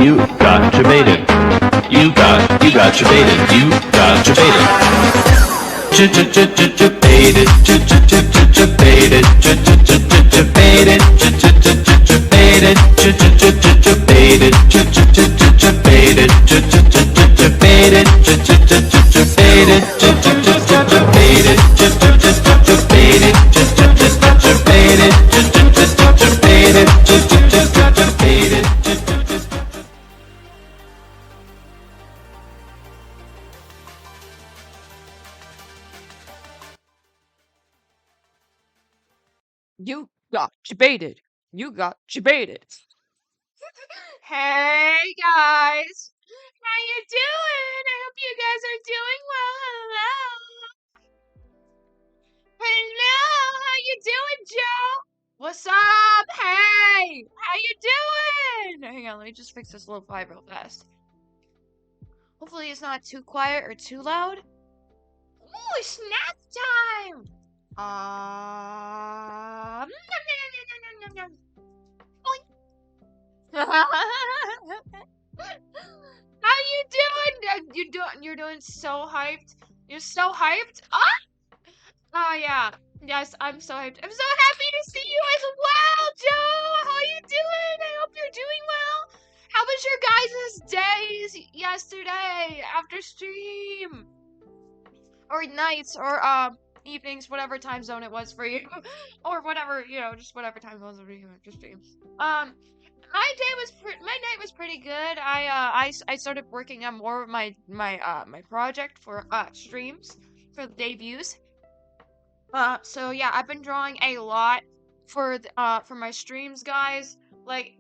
You got your baited. You got your baited. You got your baited. Baited. Baited. Baited. You got debated. You got debated. Hey guys, how you doing? I hope you guys are doing well. Hello, how you doing, Joe? What's up? Hey, how you doing? Hang on, let me just fix this little vibe real fast. Hopefully it's not too quiet or too loud. Ooh, it's snack time! Nom, nom, nom, nom, nom, nom, nom. How you doing? You're doing so hyped. You're so hyped. Ah! Oh yeah. Yes, I'm so hyped. I'm so happy to see you as well, Joe. How you doing? I hope you're doing well. How was your guys' days yesterday after stream? Or nights or evenings, whatever time zone it was for you. Or whatever, just whatever time zone it was for you after stream. My night was pretty good. I started working on more of my project for streams for the debuts. So yeah, I've been drawing a lot for my streams, guys. Like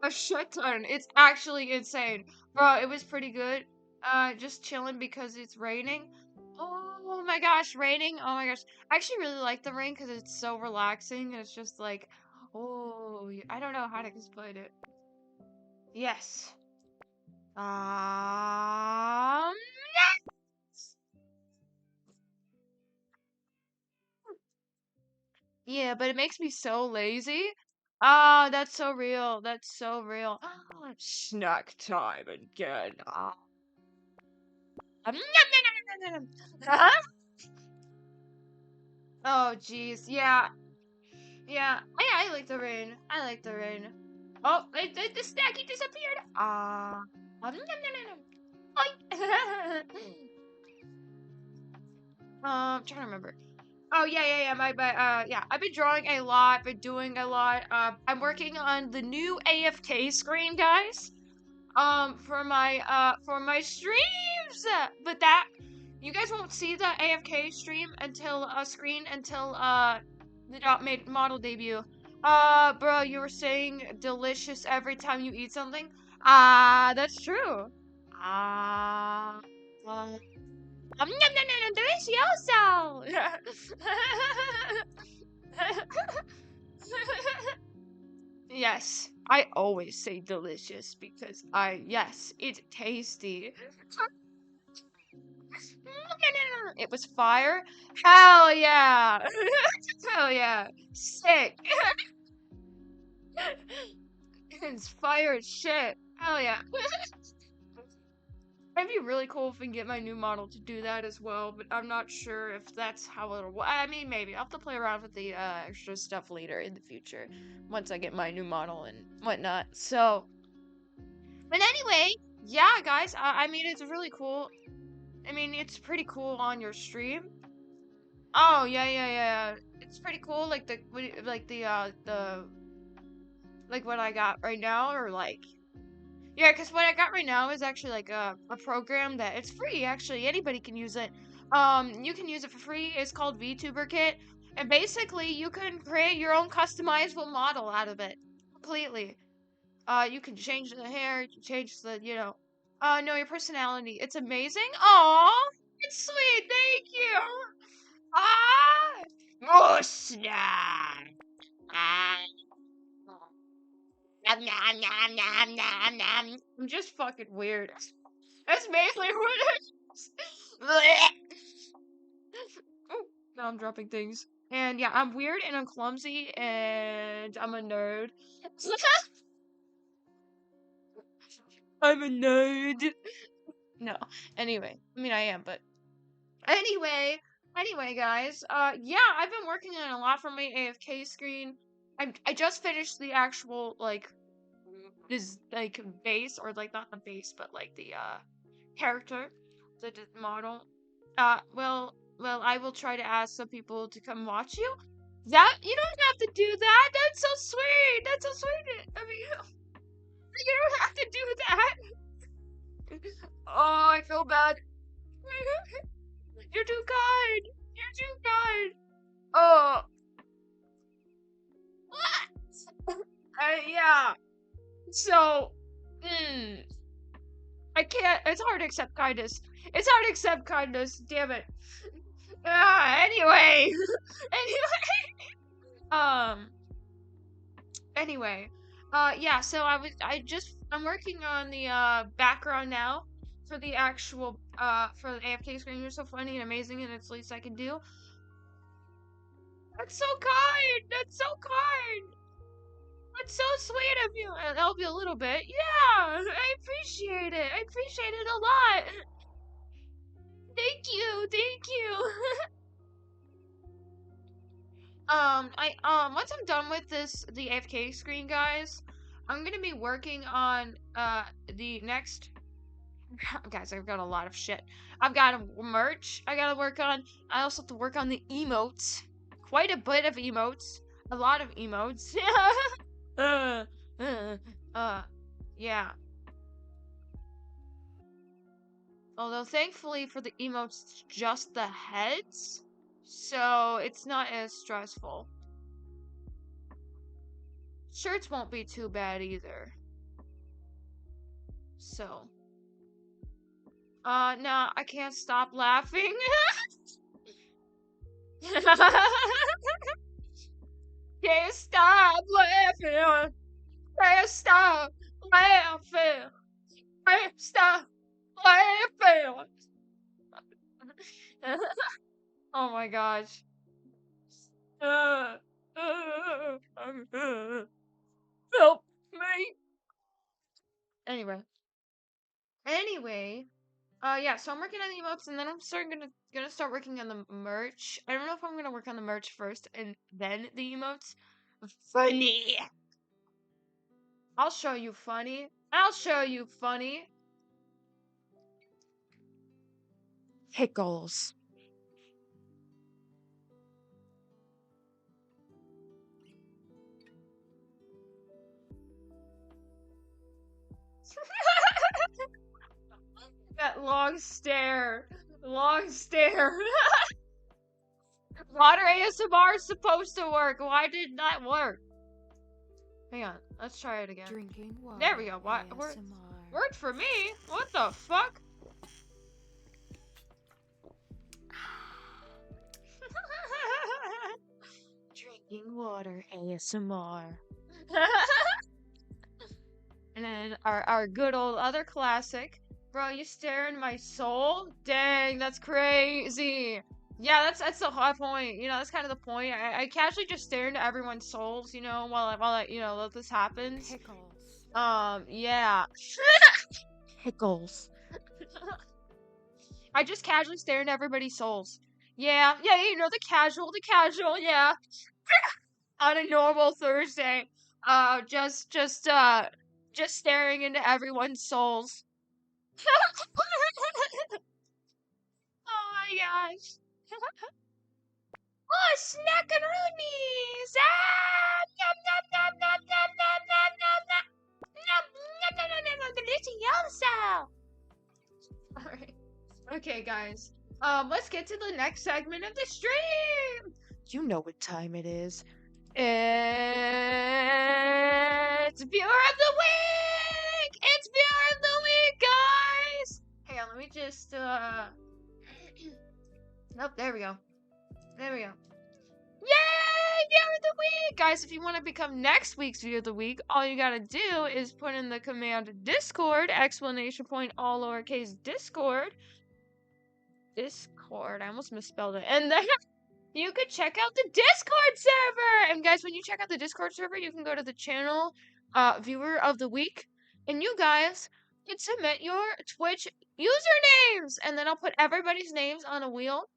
a shit ton. It's actually insane, bro. It was pretty good. Just chilling because it's raining. Oh my gosh, raining. Oh my gosh, I actually really like the rain because it's so relaxing. And it's just like, oh, I don't know how to explain it. Yes. Um. Yeah, but it makes me so lazy. Ah, that's so real. That's so real. Oh, snack time again. Ah. Nom, nom, nom, nom, nom, nom. Oh, jeez. Yeah. Yeah. I like the rain. I like the rain. Oh, the snacky disappeared. Ah. Nom, nom, nom, nom, nom. Oink. I'm trying to remember. Oh yeah. Yeah. I've been drawing a lot, been doing a lot. I'm working on the new AFK screen, guys. For my streams. But that you guys won't see the AFK stream until screen until the dot made model debut. Bro, you were saying delicious every time you eat something. That's true. Ah. Nom, nom, nom, nom, delicioso! Yes, I always say delicious because yes, it's tasty. It was fire. Hell yeah. Hell yeah. Sick. It's fire as shit. Hell yeah. It'd be really cool if we can get my new model to do that as well, but I'm not sure if that's how it'll work. I mean, maybe. I'll have to play around with the extra stuff later in the future once I get my new model and whatnot. So, but anyway, yeah, guys, I mean, it's really cool. I mean, it's pretty cool on your stream. Oh, yeah. It's pretty cool, like like what I got right now, or like, yeah, because what I got right now is actually like a program that it's free, actually. Anybody can use it. You can use it for free. It's called VTuber Kit. And basically, you can create your own customizable model out of it. Completely. You can change the hair, you can change the, no, your personality. It's amazing. Aw, it's sweet. Thank you. Ah, Musna. Ah. Nom, nom, nom, nom, nom, nom. I'm just fucking weird. That's mainly what it is. Oh, now I'm dropping things. And yeah, I'm weird and I'm clumsy and I'm a nerd. I'm a nerd. No. Anyway, I mean I am, but anyway, guys. Yeah, I've been working on a lot for my AFK screen. I just finished the actual this like base, or like not the base, but like the character, the model. Well, I will try to ask some people to come watch you. That you don't have to do that. That's so sweet. That's so sweet. I mean, you don't have to do that. Oh, I feel bad. You're too kind. You're too kind. Oh, yeah. So, I can't. It's hard to accept kindness. It's hard to accept kindness. Damn it. Anyway. anyway. Anyway. Yeah. So I'm working on the background now for the actual for the AFK screen. You're so funny and amazing, and it's the least I can do. That's so kind. That's so kind. That's so sweet of you. And that'll be a little bit. Yeah, I appreciate it. I appreciate it a lot. Thank you. Thank you. Once I'm done with the AFK screen, guys, I'm gonna be working on the next. Guys, I've got a lot of shit. I've got merch I gotta work on. I also have to work on the emotes. Quite a bit of emotes. A lot of emotes. Yeah. Although thankfully for the emotes, it's just the heads, so it's not as stressful. Shirts won't be too bad either. So. No, I can't stop laughing. Can't stop laughing. Can't stop laughing. Can't stop laughing. Oh my gosh. Help me. Anyway. Yeah, so I'm working on the emotes, and then I'm gonna start working on the merch. I don't know if I'm gonna work on the merch first and then the emotes. Funny. I'll show you funny. I'll show you funny. Pickles. That long stare. Long stare. Water ASMR is supposed to work. Why did that work? Hang on. Let's try it again. Drinking water. There we go. What? Word for me? What the fuck? Drinking water ASMR. And then our good old other classic. Bro, you stare in my soul? Dang, that's crazy. Yeah, that's the whole point. You know, that's kind of the point. I casually just stare into everyone's souls, you know, while let this happens. Pickles. Yeah. Pickles. I just casually stare into everybody's souls. Yeah, you know, the casual, yeah. On a normal Thursday. Just staring into everyone's souls. Oh my gosh. Oh, snackaroonies! Ah! Nom nom nom nom nom nom nom nom nom! Nom nom nom nom nom delicioso! Alright. Okay, guys. Let's get to the next segment of the stream! You know what time it is. It's Viewer of the Week! It's Viewer of the Week, guys! Hang on, let me just, Nope, there we go. There we go. Yay! Viewer of the Week! Guys, if you want to become next week's Viewer of the Week, all you gotta do is put in the command Discord, ! All lowercase Discord. Discord, I almost misspelled it. And then you could check out the Discord server! And guys, when you check out the Discord server, you can go to the channel, Viewer of the Week. And you guys can submit your Twitch usernames, and then I'll put everybody's names on a wheel.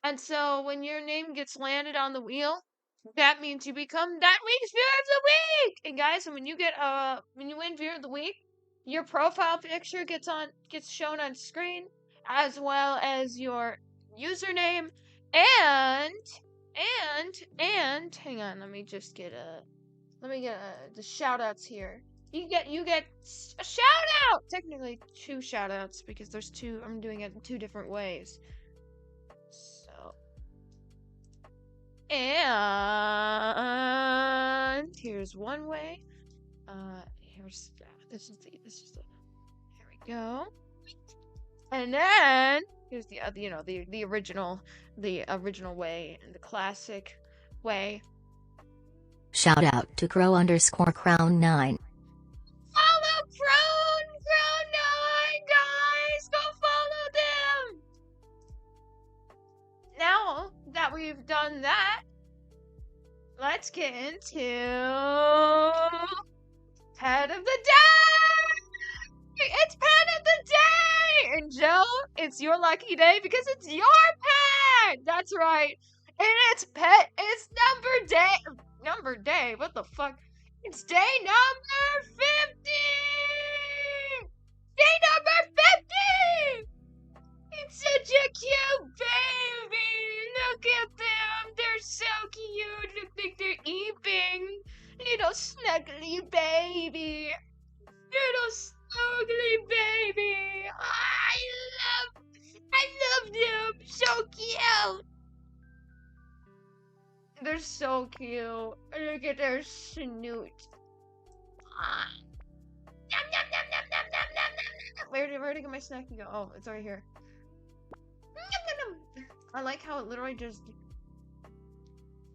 And so when your name gets landed on the wheel, that means you become that week's viewer of the week. And guys, when you get when you win viewer of the week, your profile picture gets shown on screen, as well as your username and hang on, let me get the shout outs here. You get a shout out! Technically 2 shout outs because there's 2, I'm doing it in 2 different ways. So, and here's one way. Here's this is the here we go. And then here's the other, the original way and the classic way. Shout out to Crow_Crown9. Follow Crown9, guys! Go follow them! Now that we've done that, let's get into Pet of the Day! It's Pet of the Day! And Joe, it's your lucky day because it's your pet! That's right. And it's number day, what the fuck? It's day number 50! Day number 50! It's such a cute baby! Look at them! They're so cute! Look like they're eating! Little snuggly baby! Little snuggly baby! I love them! So cute! They're so cute. Look at their snoot. Yum, yum, yum, yum, yum, yum, yum, yum. Where did my snacky go? Oh, it's right here. I like how it literally just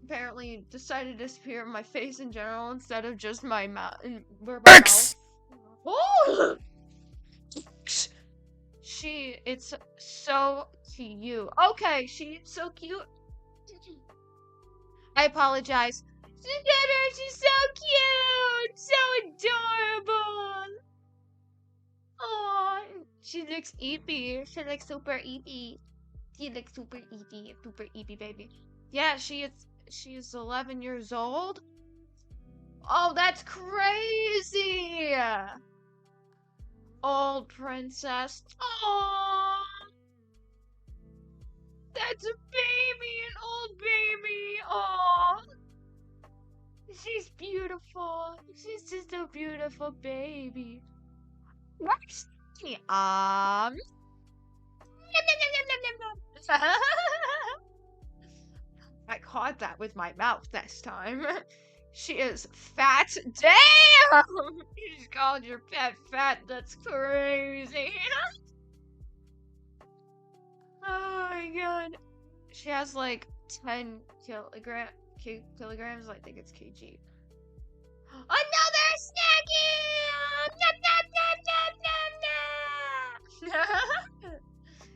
apparently decided to disappear in my face in general instead of just my mouth. Where my mouth. Oh! It's so cute. Okay, she's so cute. I apologize. She's so cute! So adorable! Aww. She looks eepy. She looks super eepy. She looks super eepy baby. Yeah, she's 11 years old. Oh, that's crazy! Old princess. Aww! That's a baby, an old baby. Aww. She's beautiful. She's just a beautiful baby. What? I caught that with my mouth this time. She is fat. Damn! You just called your pet fat. That's crazy. Oh my god. She has like 10 kilograms. I think it's kg. Another snacky! Nom, nom, nom, nom, nom, nom.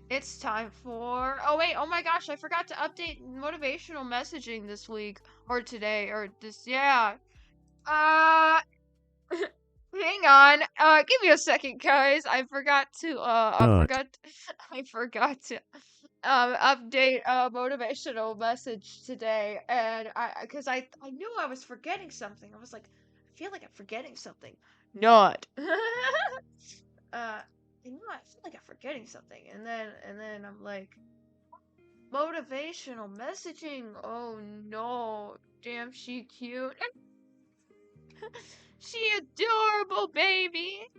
It's time for... Oh wait, oh my gosh, I forgot to update motivational messaging this week. Or today, or this, yeah. Hang on. Give me a second, guys. I forgot to, update motivational message today, and because I knew I was forgetting something. I was like, I feel like I'm forgetting something. Not. I feel like I'm forgetting something, and then I'm like, motivational messaging. Oh no, damn, she cute. She adorable baby.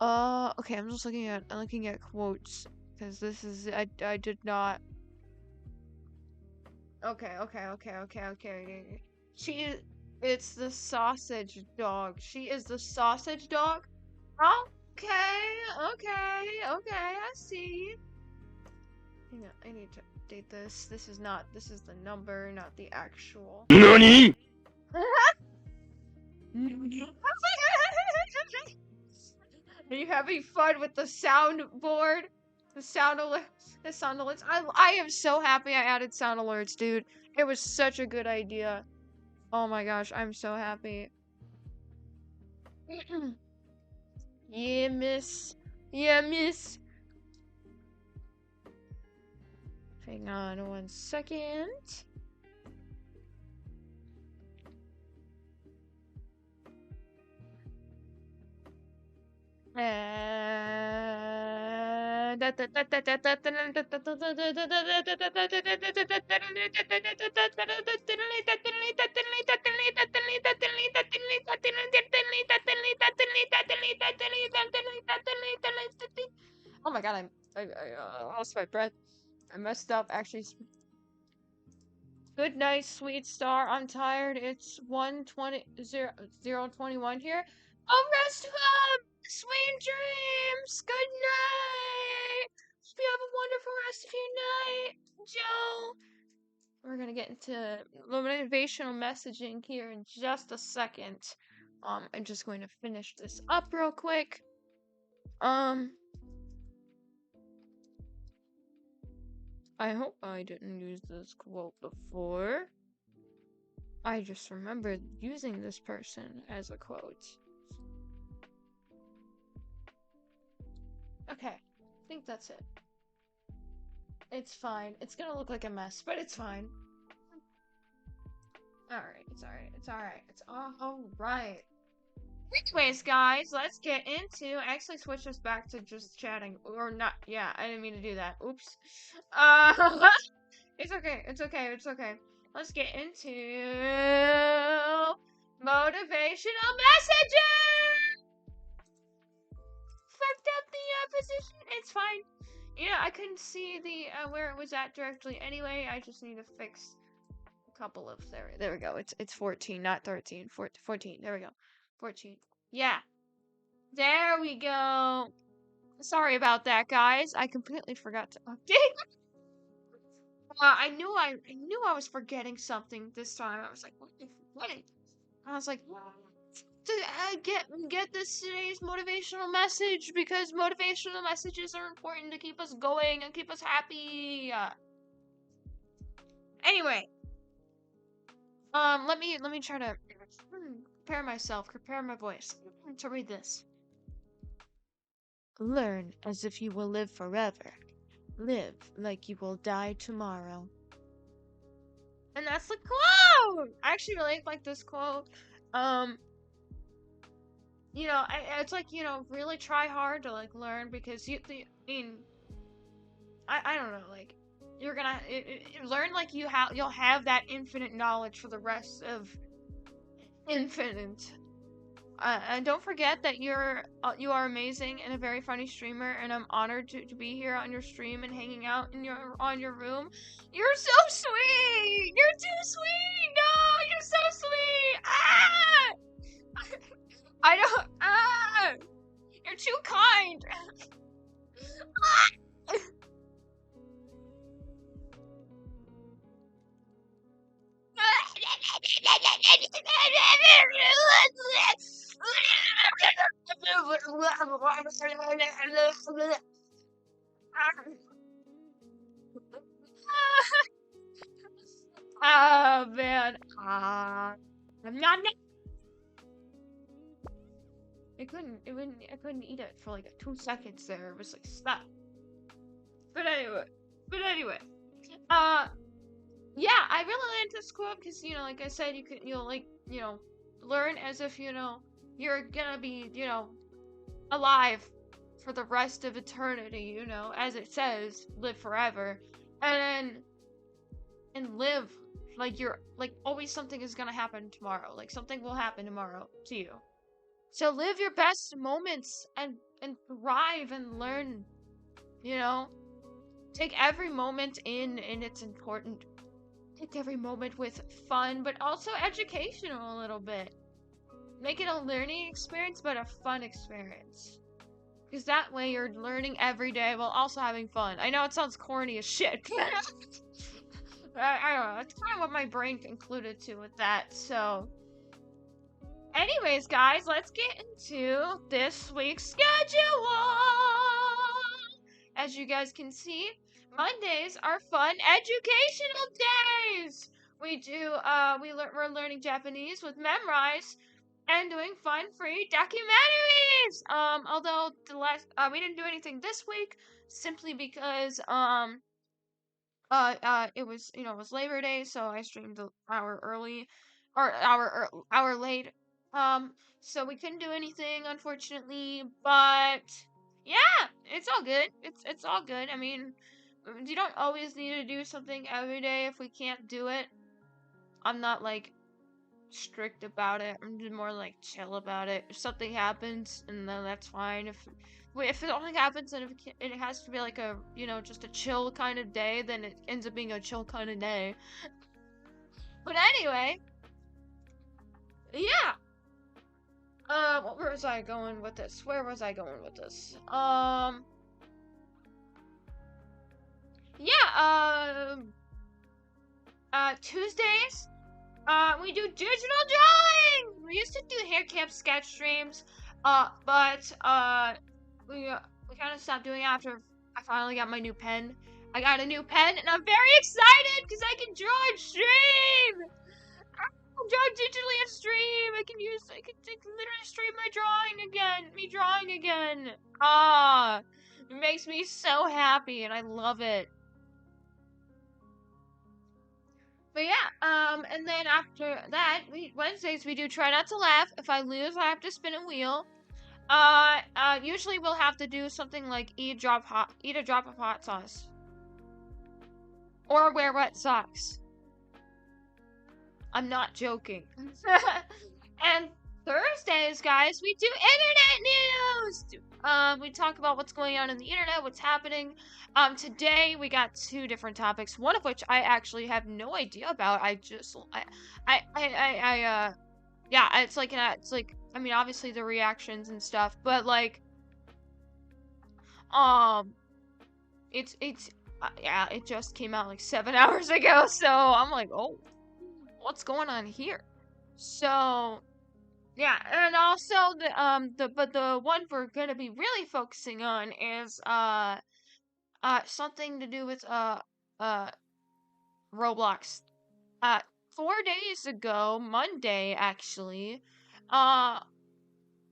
Okay, I'm just looking at quotes because this is I did not. Okay. It's the sausage dog. She is the sausage dog. Okay, I see. Hang on, I need to update this. This is the number, not the actual. NANI?! Are you having fun with the soundboard? The sound alerts. I am so happy I added sound alerts, dude. It was such a good idea. Oh my gosh, I'm so happy. Yeah, miss. Yeah, miss. Hang on 1 second. Oh my god, I lost my breath. I messed up, actually. Good night, sweet star. I'm tired. It's 1:20:0:21 here. Oh, rest home! Sweet dreams! Good night! Hope you have a wonderful rest of your night, Joe! We're gonna get into motivational messaging here in just a second. I'm just going to finish this up real quick. I hope I didn't use this quote before. I just remembered using this person as a quote. Okay, I think that's it. It's fine. It's gonna look like a mess, but it's fine. Alright, it's alright, it's alright, it's alright. Anyways, guys, let's get into... Actually, switch us back to just chatting. Or not. Yeah, I didn't mean to do that. Oops. It's okay, it's okay, it's okay. Let's get into... motivational messages! Fucked up the position. It's fine. Yeah, I couldn't see the where it was at directly anyway. I just need to fix a couple of... There we go. It's 14, not 13. 14. There we go. 14. Yeah. There we go. Sorry about that, guys. I completely forgot to update. I knew I was forgetting something this time. I was like, what? I was like, to get this today's motivational message, because motivational messages are important to keep us going and keep us happy. Anyway, let me try to prepare my voice to read this. Learn as if you will live forever. Live like you will die tomorrow. And that's the quote! I actually really like this quote. You know, it's like, you know, really try hard to, like, learn, because I don't know, like, you're gonna learn, like, you'll have that infinite knowledge for the rest of infinite. And don't forget that you are amazing and a very funny streamer, and I'm honored to be here on your stream and hanging out in on your room. You're so sweet! You're too sweet! No, you're so sweet! Ah! I don't... Ah! You're too kind! Oh man. I couldn't eat it for like 2 seconds there. It was like, stop. But anyway. Yeah, I really like this quote because, you know, like I said, you'll like, you know, learn as if, you know, you're gonna be, you know, alive for the rest of eternity, you know, as it says, live forever. And live like you're, like, always something is gonna happen tomorrow. Like, something will happen tomorrow to you. So live your best moments and thrive and learn, you know. Take every moment in, and it's important. Take every moment with fun, but also educational a little bit. Make it a learning experience, but a fun experience. Because that way you're learning every day while also having fun. I know it sounds corny as shit. I don't know. That's kind of what my brain concluded to with that, so... Anyways, guys, let's get into this week's schedule! As you guys can see, Mondays are fun educational days! we're learning Japanese with Memrise and doing fun free documentaries. Although we didn't do anything this week simply because it was, it was Labor Day, so I streamed an hour early, or hour late. So we couldn't do anything, unfortunately. But yeah, it's all good. It's all good. I mean, you don't always need to do something every day if we can't do it. I'm not like strict about it. I'm just more like chill about it. If something happens, and then that's fine. If something happens and if it has to be like a, just a chill kind of day, then it ends up being a chill kind of day. But anyway, yeah. Where was I going with this? Yeah, Tuesdays, we do digital drawing! We used to do hair camp sketch streams, but, we kind of stopped doing it after I finally got my new pen. I got a new pen, and I'm very excited, because I can draw and stream! I can draw digitally and stream! I can literally stream me drawing again! It makes me so happy, and I love it. But yeah, and then after that, Wednesdays we do try not to laugh. If I lose, I have to spin a wheel. Usually we'll have to do something like eat a drop of hot sauce. Or wear wet socks. I'm not joking. And Thursdays, guys, we do internet news! We talk about what's going on in the internet, what's happening. Today we got 2 different topics, one of which I actually have no idea about. Yeah, it's like, I mean, obviously the reactions and stuff, but like, yeah, it just came out like 7 hours ago, so I'm like, oh, what's going on here? So, yeah, and also the one we're gonna be really focusing on is something to do with Roblox. 4 days ago, Monday actually, a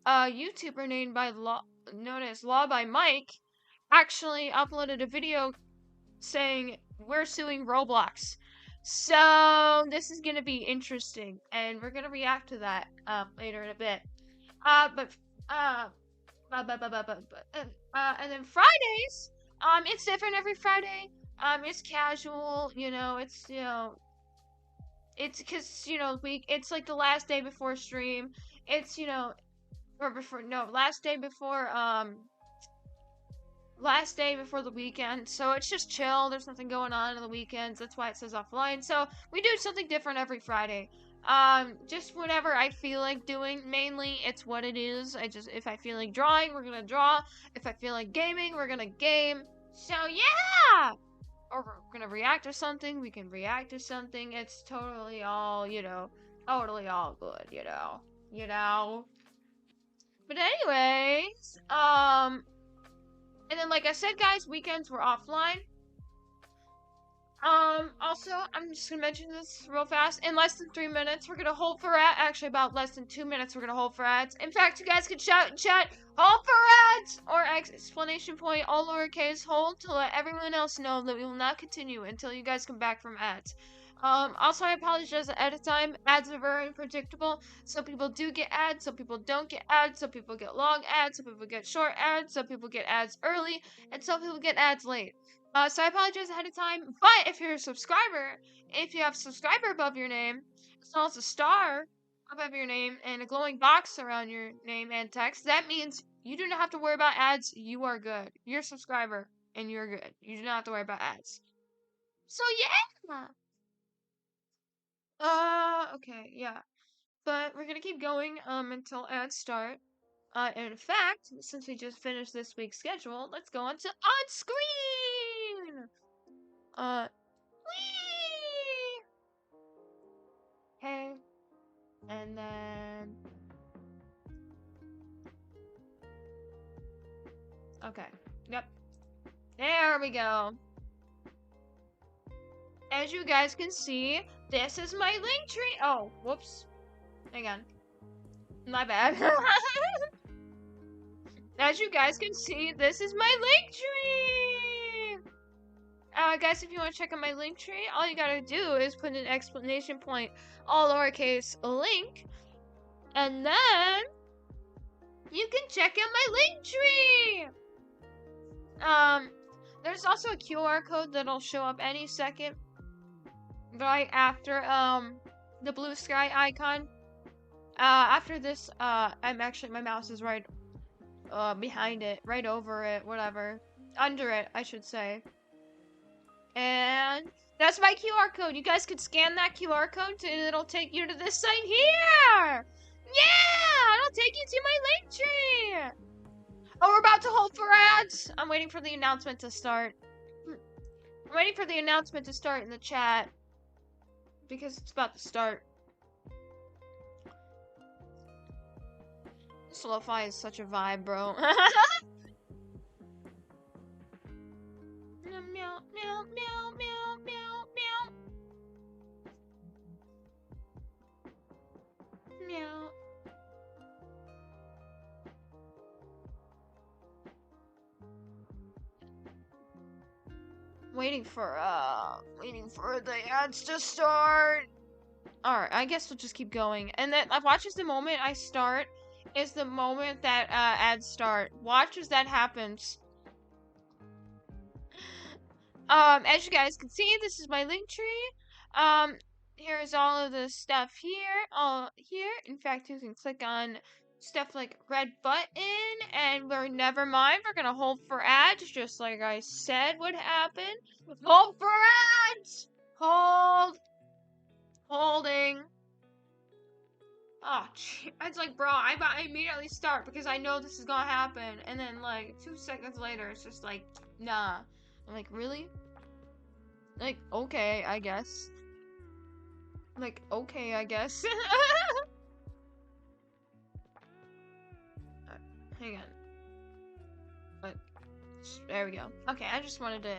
YouTuber known as Law by Mike actually uploaded a video saying we're suing Roblox. So this is gonna be interesting, and we're gonna react to that later in a bit. And then Fridays, it's different every Friday. It's casual, it's because it's like the last day before stream. It's last day before the weekend, so it's just chill. There's nothing going on the weekends. That's why it says offline. So we do something different every Friday. Just whatever I feel like doing. Mainly, it's what it is. If I feel like drawing, we're gonna draw. If I feel like gaming, we're gonna game. So yeah! Or we're gonna react to something, we can react to something. It's totally all, totally all good, But anyways, and then like I said, guys, weekends were offline. Also, I'm just gonna mention this real fast. In less than 3 minutes, we're gonna hold for ads. Actually, about less than 2 minutes, we're gonna hold for ads. In fact, you guys can shout in chat, hold for ads! Or exclamation point, all lowercase, hold, to let everyone else know that we will not continue until you guys come back from ads. Also, I apologize ahead of time. Ads are very unpredictable. Some people do get ads, some people don't get ads, some people get long ads, some people get short ads, some people get ads early, and some people get ads late. So I apologize ahead of time, but if you're a subscriber, if you have subscriber above your name, as well as a star above your name and a glowing box around your name and text, that means you do not have to worry about ads. You are good. You're a subscriber, and you're good. You do not have to worry about ads. So yeah! Okay, yeah. But we're gonna keep going, until ads start. And in fact, since we just finished this week's schedule, let's go on to on screen! Whee! Okay. And then... Okay. Yep. There we go. As you guys can see, This is my link tree. Oh, whoops. Hang on. My bad. As you guys can see, this is my link tree. Guys, if you want to check out my link tree, all you gotta do is put an exclamation point, all lowercase, link, and then you can check out my link tree. There's also a QR code that'll show up any second, right after the blue sky icon. After this, my mouse is right behind it, right over it, whatever, under it, I should say. And that's my QR code. You guys could scan that QR code and it'll take you to this site here. Yeah, it'll take you to my link tree. Oh, we're about to hold for ads. I'm waiting for the announcement to start. I'm waiting for the announcement to start in the chat because it's about to start. This lo-fi is such a vibe, bro. Meow, meow, meow, meow, meow, meow, meow. Meow. Waiting for the ads to start. Alright, I guess we'll just keep going. And then watch as the moment I start is the moment that ads start. Watch as that happens. As you guys can see, this is my link tree. Here's all of the stuff here. In fact, you can click on stuff like red button, and never mind. We're gonna hold for ads, just like I said would happen. Hold for ads. Holding. Oh, it's like, bro, I immediately start because I know this is gonna happen, and then like 2 seconds later, it's just like, nah. I'm like, really? Like, okay, I guess. Like, okay, I guess. Hang on. But, there we go. Okay, I just wanted to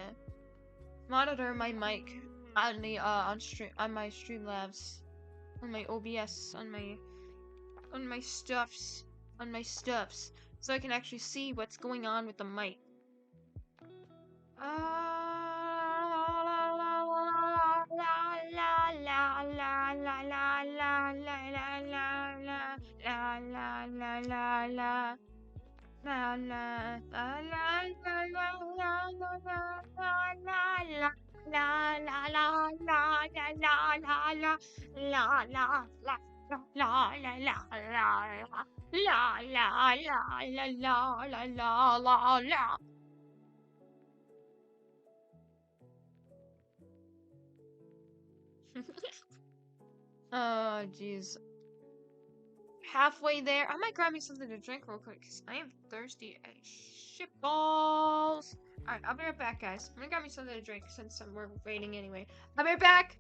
monitor my mic on the on my Streamlabs, on my OBS, on my stuffs, so I can actually see what's going on with the mic. Oh, jeez. Halfway there. I might grab me something to drink real quick because I am thirsty as shit balls. Alright, I'll be right back, guys. I'm gonna grab me something to drink since we're waiting anyway. I'll be right back.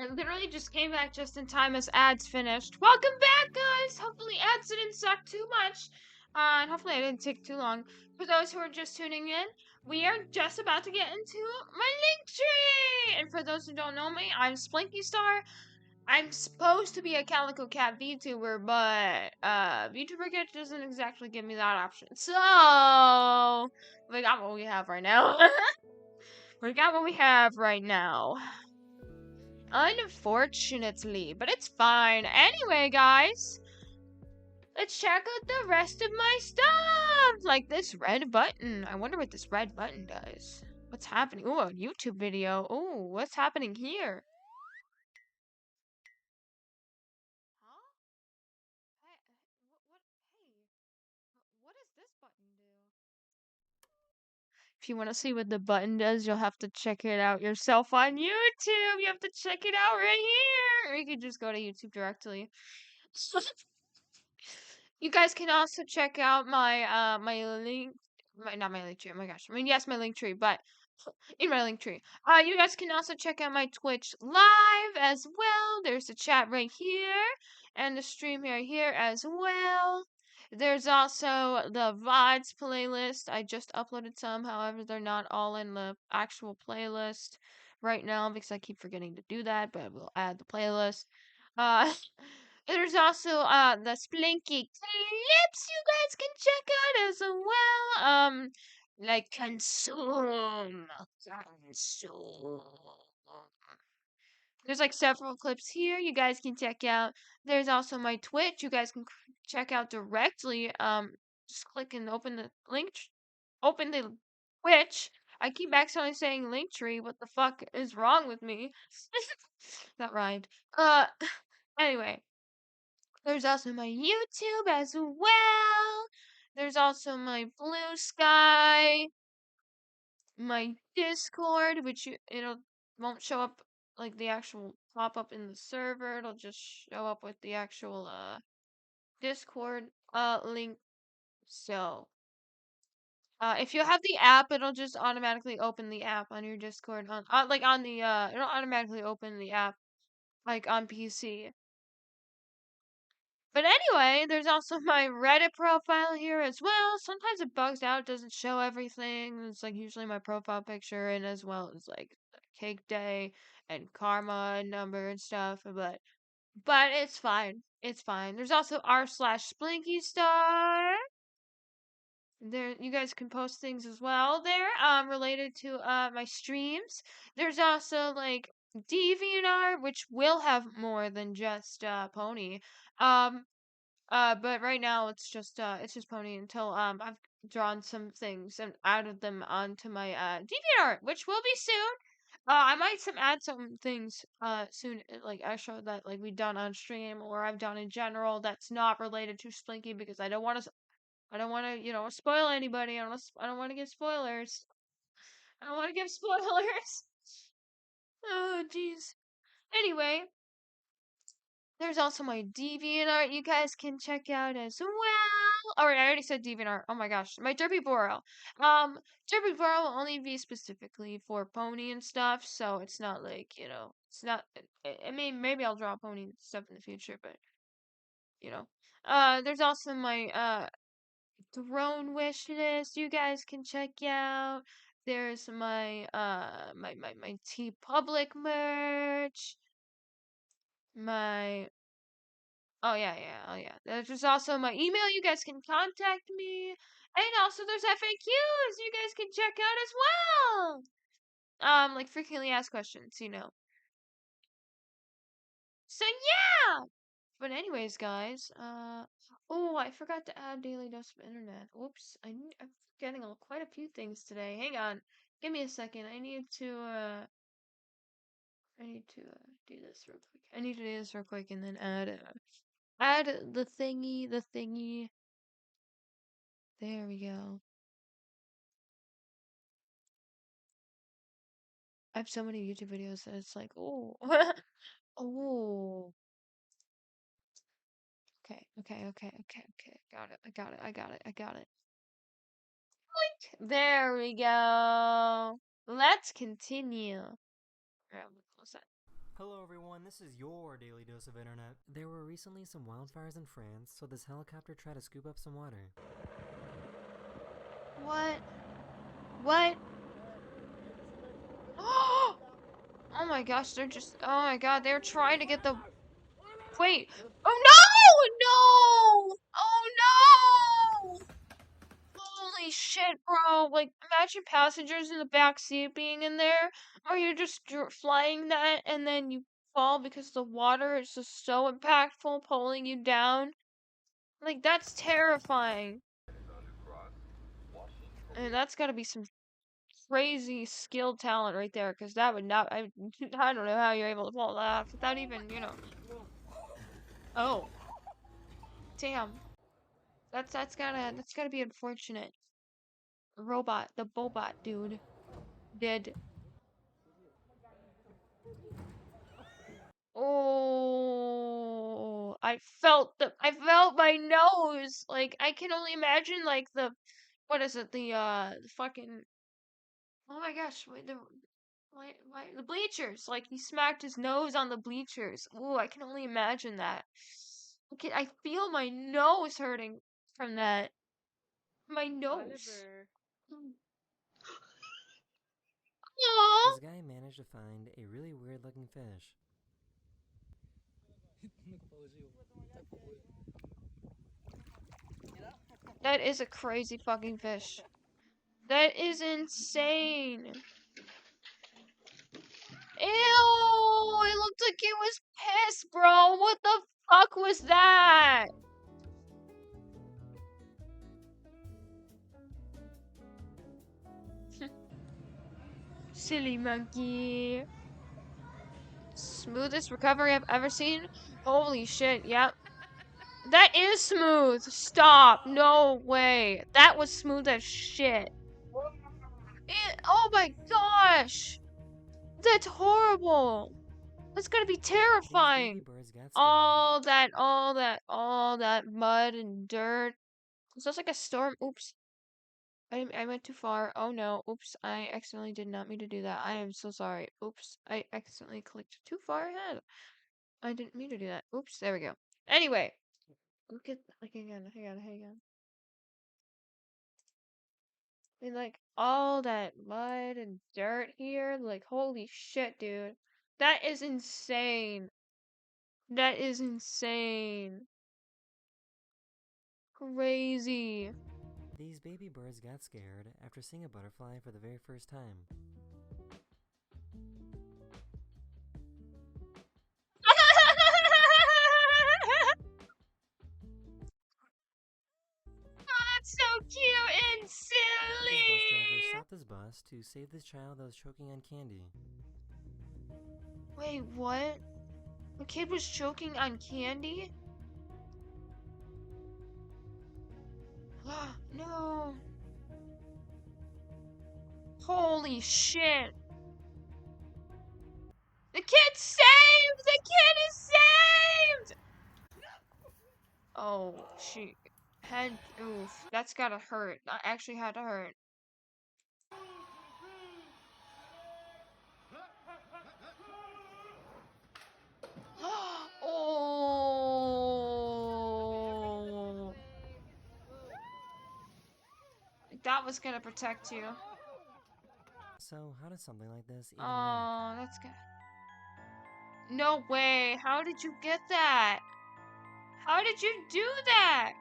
I literally just came back just in time as ads finished. Welcome back, guys! Hopefully ads didn't suck too much. And hopefully I didn't take too long. For those who are just tuning in, we are just about to get into my link tree! And for those who don't know me, I'm Splinky Star. I'm supposed to be a Calico Cat VTuber, but VTuber Kit doesn't exactly give me that option. So we got what we have right now. We got what we have right now. Unfortunately, but it's fine. Anyway, guys, let's check out the rest of my stuff. Like this red button. I wonder what this red button does. What's happening? Ooh, a YouTube video. Ooh, what's happening here? Huh? Hey, what does this button do? If you want to see what the button does, you'll have to check it out yourself on YouTube. You have to check it out right here. Or you can just go to YouTube directly. You guys can also check out my my link, not my link tree. Oh my gosh, I mean yes, my link tree, but in my link tree. You guys can also check out my Twitch live as well. There's the chat right here, and the stream right here as well. There's also the VODs playlist. I just uploaded some, however, they're not all in the actual playlist right now because I keep forgetting to do that, but we'll add the playlist. Uh, there's also the Splinky clips you guys can check out as well. Like consume. There's like several clips here you guys can check out. There's also my Twitch you guys can check out directly. Just click and open the link. Open the Twitch. I keep accidentally saying Linktree. What the fuck is wrong with me? That rhymed. Anyway. There's also my YouTube as well. There's also my Blue Sky, my Discord, which it'll won't show up like the actual pop up in the server. It'll just show up with the actual Discord link. So if you have the app, it'll just automatically open the app on your Discord on like on the it'll automatically open the app like on PC. But anyway, there's also my Reddit profile here as well. Sometimes it bugs out, doesn't show everything. It's like usually my profile picture and as well as like cake day and karma number and stuff. But it's fine. It's fine. There's also r/Splinky Star. There you guys can post things as well there, related to my streams. There's also like DeviantArt, which will have more than just Pony. Um but right now it's just Pony until I've drawn some things and added them onto my DeviantArt, which will be soon. I might add some things soon, like extra that like we done on stream or I've done in general that's not related to Splinky because I don't want to spoil anybody. I don't want to give spoilers. I don't want to give spoilers. Oh jeez. Anyway, there's also my DeviantArt you guys can check out as well. Alright, I already said DeviantArt. Oh my gosh. My Derpy Boro. Derpy Boro will only be specifically for Pony and stuff, so it's not like, it's not. I mean, maybe I'll draw Pony and stuff in the future, but, you know. There's also my, Throne wish list you guys can check out. There's my, my T Public merch. My Oh yeah. There's also my email. You guys can contact me, and also there's FAQs you guys can check out as well. Like frequently asked questions. So yeah. But anyways, guys. Oh, I forgot to add daily dose of internet. Whoops. I'm forgetting quite a few things today. Hang on. Give me a second. I need to do this real quick. I need to do this real quick and then add the thingy. There we go. I have so many YouTube videos that it's like, oh, oh. Okay. I got it. Boink. There we go. Let's continue. Alright, I'm gonna close that. Hello everyone, this is your daily dose of internet. There were recently some wildfires in France, so this helicopter tried to scoop up some water. What? What? Oh my gosh, they're just. Oh my god, they're trying to get the. Wait. Oh no! No! Oh no! Holy shit, bro. Like, imagine passengers in the back seat being in there, or you're just flying that and then you fall because the water is just so impactful, pulling you down. Like, that's terrifying. And that's gotta be some crazy skilled talent right there, because that would not. I don't know how you're able to pull that off without even, you know. Oh. Damn. That's gotta be unfortunate. Robot, the Bobot dude. Dead. Oh, I felt my nose. Like, I can only imagine, like, what is it, the fucking, oh my gosh, wait, the bleachers. Like, he smacked his nose on the bleachers. Ooh, I can only imagine that. Okay, I feel my nose hurting from that. My nose. Aw. This guy managed to find a really weird looking fish. That is a crazy fucking fish. That is insane. Ew! It looked like it was pissed, bro. What the fuck was that? Silly monkey. Smoothest recovery I've ever seen. Holy shit, yep. That is smooth. Stop. No way. That was smooth as shit. Oh my gosh. That's horrible. That's gonna be These terrifying. baby birds got scared. All that mud and dirt. Is this like a storm? Oops. I went too far. Oh no. Oops. I accidentally did not mean to do that. I am so sorry. Oops. I accidentally clicked too far ahead. I didn't mean to do that. Oops. There we go. Anyway. Look at, like, hang on. I mean, like, all that mud and dirt here. Like, holy shit, dude. That is insane. That is insane. Crazy. These baby birds got scared after seeing a butterfly for the very first time. That's so cute and This bus driver silly. stopped his bus to save this child that was choking on candy. Wait, what? The kid was choking on candy? No. Holy shit. The kid's saved! The kid is saved! Oh, shoot. Head, oof. That's gotta hurt. That actually had to hurt. Oh. That was gonna protect you. So, how does something like this even work? Oh, that's good. No way. How did you get that? How did you do that?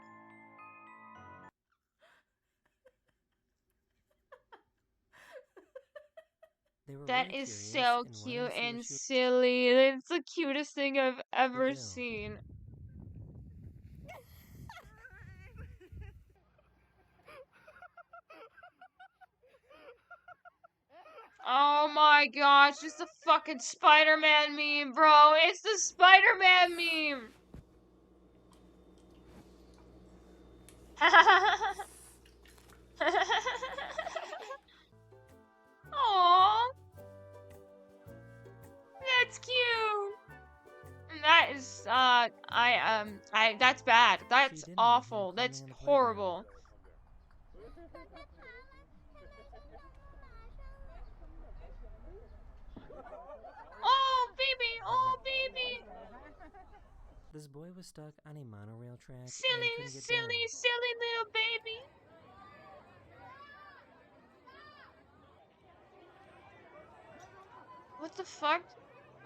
They were That really is curious so and wanted to cute see and what she silly. It's the cutest thing I've ever do. seen. Oh my gosh, it's the fucking Spider-Man meme, bro. It's the Spider-Man meme. Aww. That's cute. And that is, that's bad. That's didn't awful. mind him That's climbing on the playground. horrible. Oh, baby. Oh. This boy was stuck on a monorail track and Silly, couldn't get silly, down. silly little baby. What the fuck?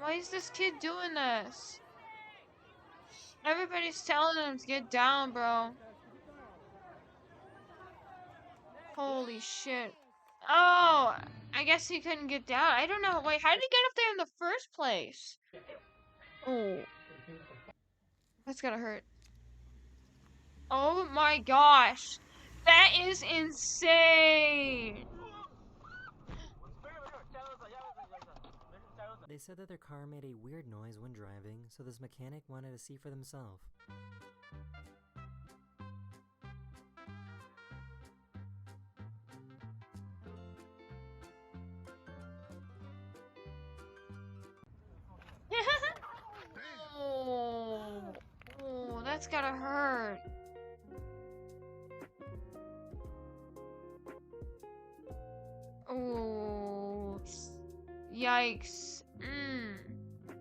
Why is this kid doing this? Everybody's telling him to get down, bro. Holy shit. Oh, I guess he couldn't get down. I don't know. Wait, how did he get up there in the first place? Oh. That's gotta hurt. Oh my gosh. That is insane. They said that their car made a weird noise when driving, so this mechanic wanted to see for themselves. Oh, that's gotta hurt. Oh, yikes.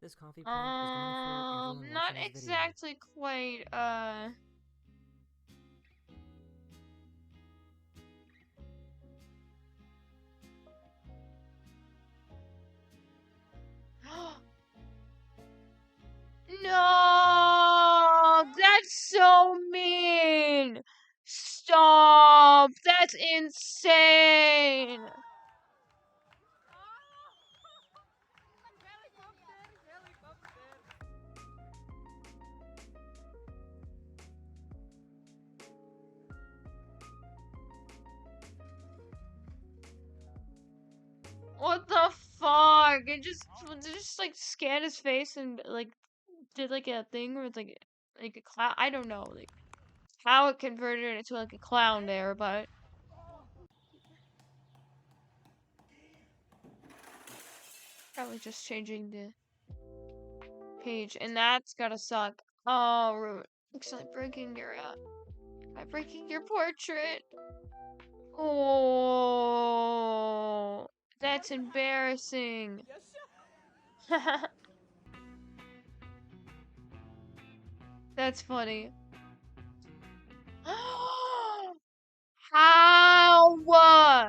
This coffee plant is going for everyone Not watching this video. exactly quite, No! That's so mean! Stop! That's insane! What the fuck? It just like scanned his face and like did like a thing where it's like a clown. I don't know like how it converted it into like a clown there, but probably just changing the page, and that's gotta suck. Oh, Root. Looks like breaking your by breaking your portrait. Oh, that's embarrassing. That's funny. How?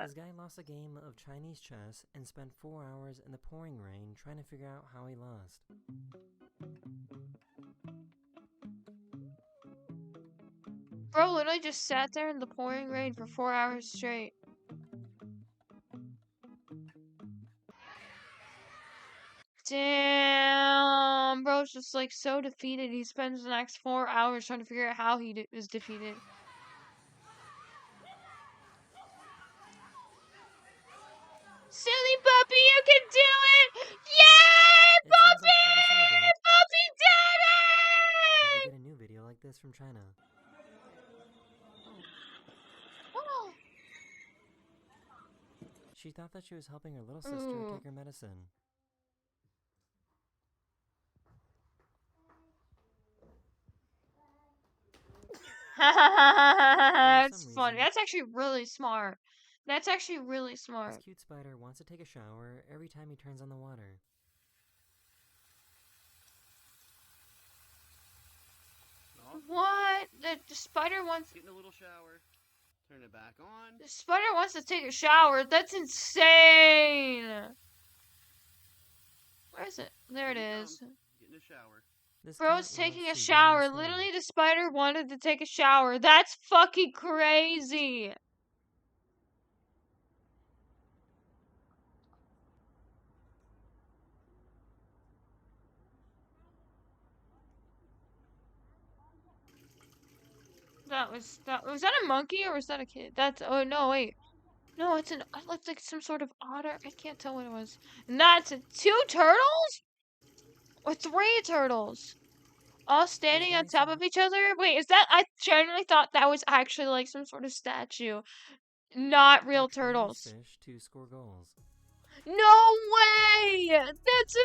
This guy lost a game of Chinese chess and spent 4 hours in the pouring rain trying to figure out how he lost. Bro literally just sat there in the pouring rain for 4 hours straight. Damn, bro's just like so defeated. He spends the next 4 hours trying to figure out how he was defeated. Silly puppy, you can do it! Yay, It seems like puppy! every single day Puppy did we it! get a new video like this from China. Oh. She thought that she was helping her little sister Ooh. take her medicine. That's some funny. reason- That's actually really smart. That's actually really smart. This cute spider wants to take a shower every time he turns on the water. What? The spider wants Get in a little shower. Turn it back on. the spider wants to take a shower. That's insane. Where is it? There it Here you is. Get in a shower. This Bro's cat taking a loves to shower. go in the Literally, sun. the spider wanted to take a shower. That's fucking crazy. Was that a monkey or was that a kid? That's oh no wait. No, it looks like some sort of otter. I can't tell what it was. And that's 2 turtles? Or 3 turtles? All standing on top of each other? Wait, is that I genuinely thought that was actually like some sort of statue. Not real They train these turtles. fish to score goals. No way! That's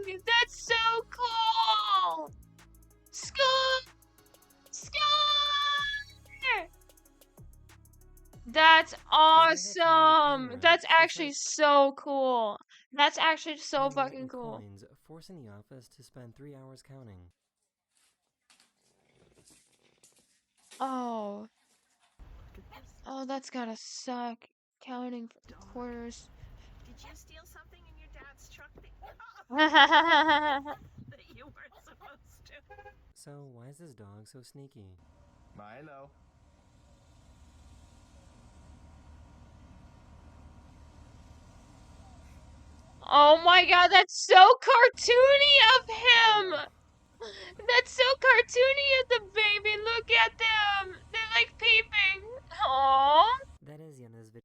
amazing! That's so cool! Score! Score! That's awesome! That's actually so cool. That's actually so And what fucking with cool. coins forcing the office to spend 3 hours counting. Oh. Oh, that's gotta suck. Counting for the quarters. Did you steal something in your dad's truck that you weren't supposed to? So, why is this dog so sneaky? Milo. Oh my god, that's so cartoony of him! That's so cartoony of the baby. Look at them. They're like peeping. Aww. That is the end of this video.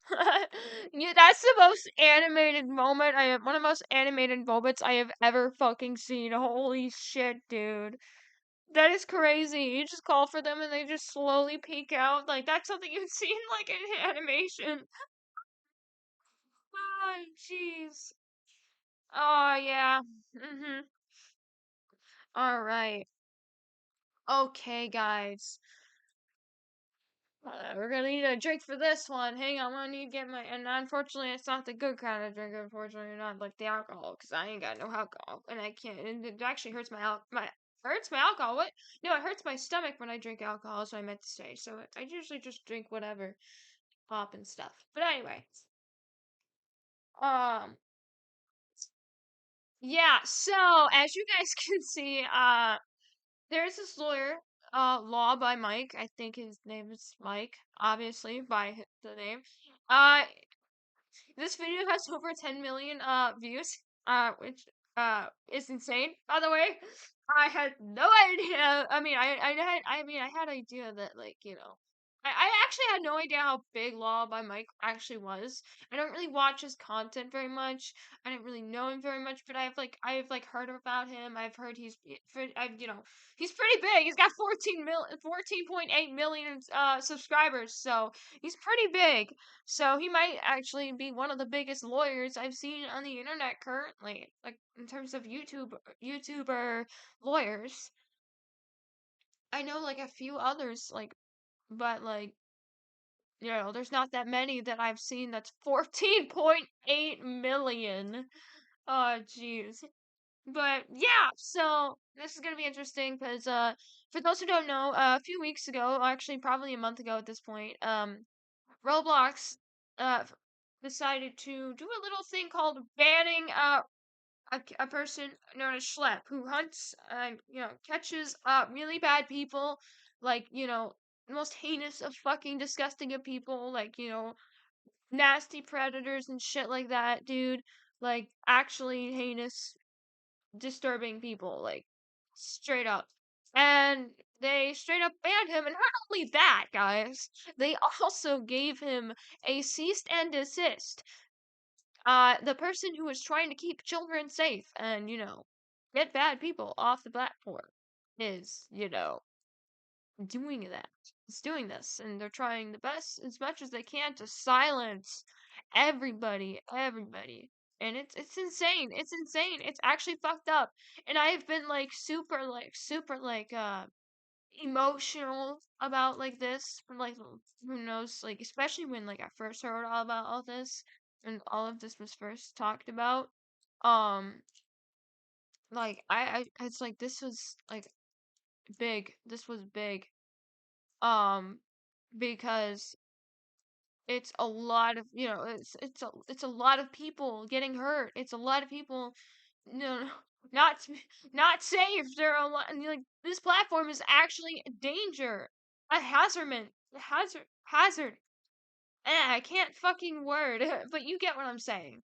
Yeah, that's the most animated moment one of the most animated moments I have ever fucking seen. Holy shit, dude. That is crazy. You just call for them and they just slowly peek out. Like, that's something you'd see in, like, an animation. Oh, jeez. Oh, yeah. Alright. Okay, guys. We're gonna need a drink for this one. Hang on, I'm gonna need to get my. And unfortunately, it's not the good kind of drink. Unfortunately, not like the alcohol, because I ain't got no alcohol, and I can't. And it actually hurts my hurts my alcohol. What? No, it hurts my stomach when I drink alcohol. So I meant to say. So I usually just drink whatever, pop and stuff. But anyway, um, yeah. So as you guys can see, there's this lawyer, Law by Mike. I think his name is Mike, obviously, by the name. Uh, this video has over 10 million, views, which, is insane, by the way. I had no idea. I mean, I had idea that, like, I actually had no idea how big Law by Mike actually was. I don't really watch his content very much. I didn't really know him very much, but I've heard about him. I've heard he's pretty big. He's got 14.8 million subscribers, so he's pretty big. So he might actually be one of the biggest lawyers I've seen on the internet currently, like in terms of YouTuber lawyers. I know like a few others, like, but like, there's not that many that I've seen that's 14.8 million. Oh, jeez. But yeah, so this is gonna be interesting because for those who don't know, a few weeks ago, actually probably a month ago at this point, Roblox decided to do a little thing called banning a person known as Schlep who hunts and catches really bad people, like the most heinous of fucking disgusting of people, like nasty predators and shit like that, dude. Like actually heinous, disturbing people, like straight up. And they straight up banned him, and not only that, guys, they also gave him a cease and desist. The person who was trying to keep children safe and, get bad people off the platform is, doing that. Is doing this, and they're trying the best as much as they can to silence everybody. And it's insane. It's insane. It's actually fucked up. And I have been like super emotional about like this for like who knows, like especially when like I first heard all about all this and all of this was first talked about. Um like it's like this was like big. This was big. Um because it's a lot of it's a lot of people getting hurt. It's a lot of people no not not safe. There are a lot, and like this platform is actually a danger, a hazard. I can't fucking word, but you get what I'm saying.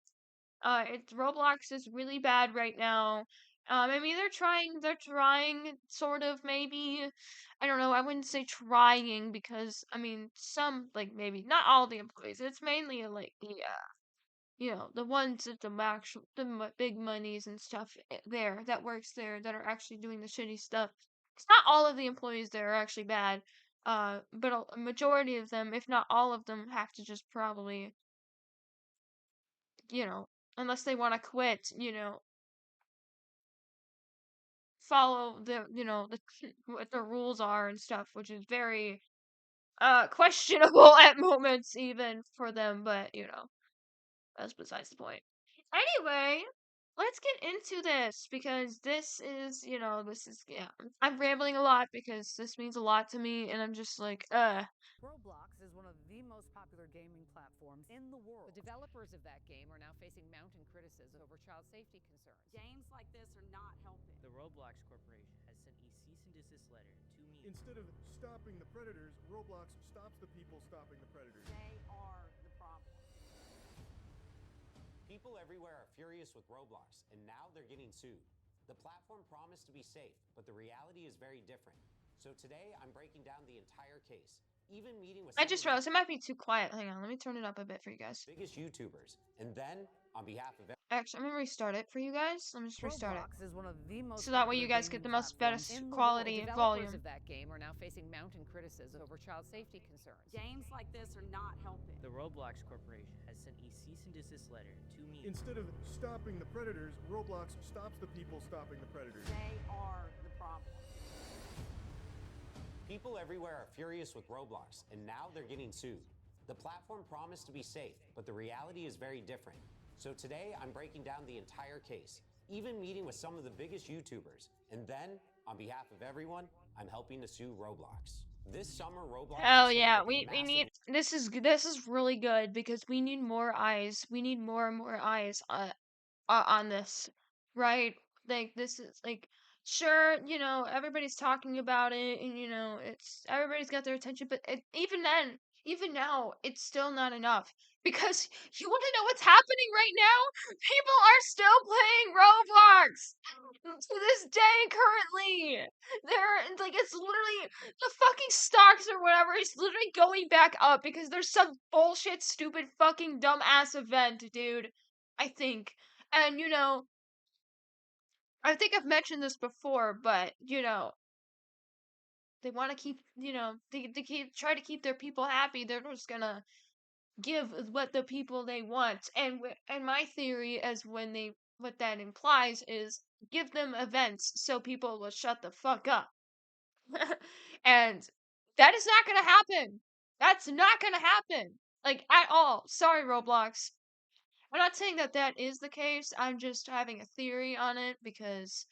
It's Roblox is really bad right now. I mean they're trying sort of maybe, I don't know, I wouldn't say trying because I mean some like maybe not all the employees. It's mainly like the the ones at the big monies and stuff there that works there that are actually doing the shitty stuff. It's not all of the employees there are actually bad. But a majority of them, if not all of them, have to just probably, unless they want to quit, follow the what the rules are and stuff, which is very questionable at moments even for them, but that's besides the point. Anyway, let's get into this because this is, yeah. I'm rambling a lot because this means a lot to me, and I'm just like, Roblox is one of the most popular gaming platforms in the world. The developers of that game are now facing mounting criticism over child safety concerns. Games like this are not helping. The Roblox Corporation has sent a cease and desist letter to me. Instead of stopping the predators, Roblox stops the people stopping the predators. They are the problem. People everywhere are furious with Roblox, and now they're getting sued. The platform promised to be safe, but the reality is very different. So today, I'm breaking down the entire case, even meeting with I just realized it might be too quiet. Hang on, let me turn it up a bit for you guys. biggest YouTubers, and then, on behalf of Actually, I'm gonna restart it for you guys. Let me just restart it. Roblox is one of the most So that way you popular guys get the gaming most platforms best in the quality world. and Developers volume. of that game are now facing mounting criticism over child safety concerns. Games like this are not helping. The Roblox Corporation has sent a cease and desist letter to me. Instead of stopping the predators, Roblox stops the people stopping the predators. They are the problem. People everywhere are furious with Roblox, and now they're getting sued. The platform promised to be safe, but the reality is very different. So today, I'm breaking down the entire case, even meeting with some of the biggest YouTubers. And then, on behalf of everyone, I'm helping to sue Roblox. This summer, Roblox... Oh is yeah, taking we massive- need this is really good because we need more eyes. We need more and more eyes on this, right? Like this is like sure, everybody's talking about it and it's everybody's got their attention, but even now, it's still not enough because you want to know what's happening right now? People are still playing Roblox to this day currently. They're like it's literally the fucking stocks or whatever is literally going back up because there's some bullshit, stupid, fucking dumbass event, dude. I think. And I think I've mentioned this before, but they want to keep, they try to keep their people happy. They're just gonna give what the people they want. And my theory as what that implies is give them events so people will shut the fuck up. And that is not gonna happen. That's not gonna happen. Like at all. Sorry, Roblox. I'm not saying that is the case. I'm just having a theory on it because,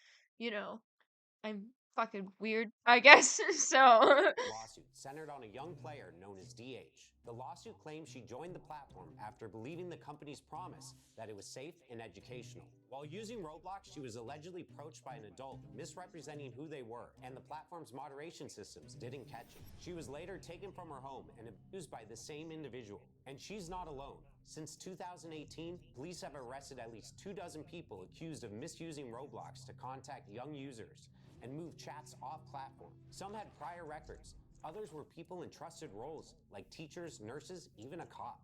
I'm fucking weird, I guess. So. lawsuit centered on a young player known as DH. The lawsuit claims she joined the platform after believing the company's promise that it was safe and educational. While using Roblox, she was allegedly approached by an adult misrepresenting who they were, and the platform's moderation systems didn't catch it. She was later taken from her home and abused by the same individual. And she's not alone. Since 2018, police have arrested at least 24 people accused of misusing Roblox to contact young users and move chats off platform. Some had prior records. Others were people in trusted roles, like teachers, nurses, even a cop.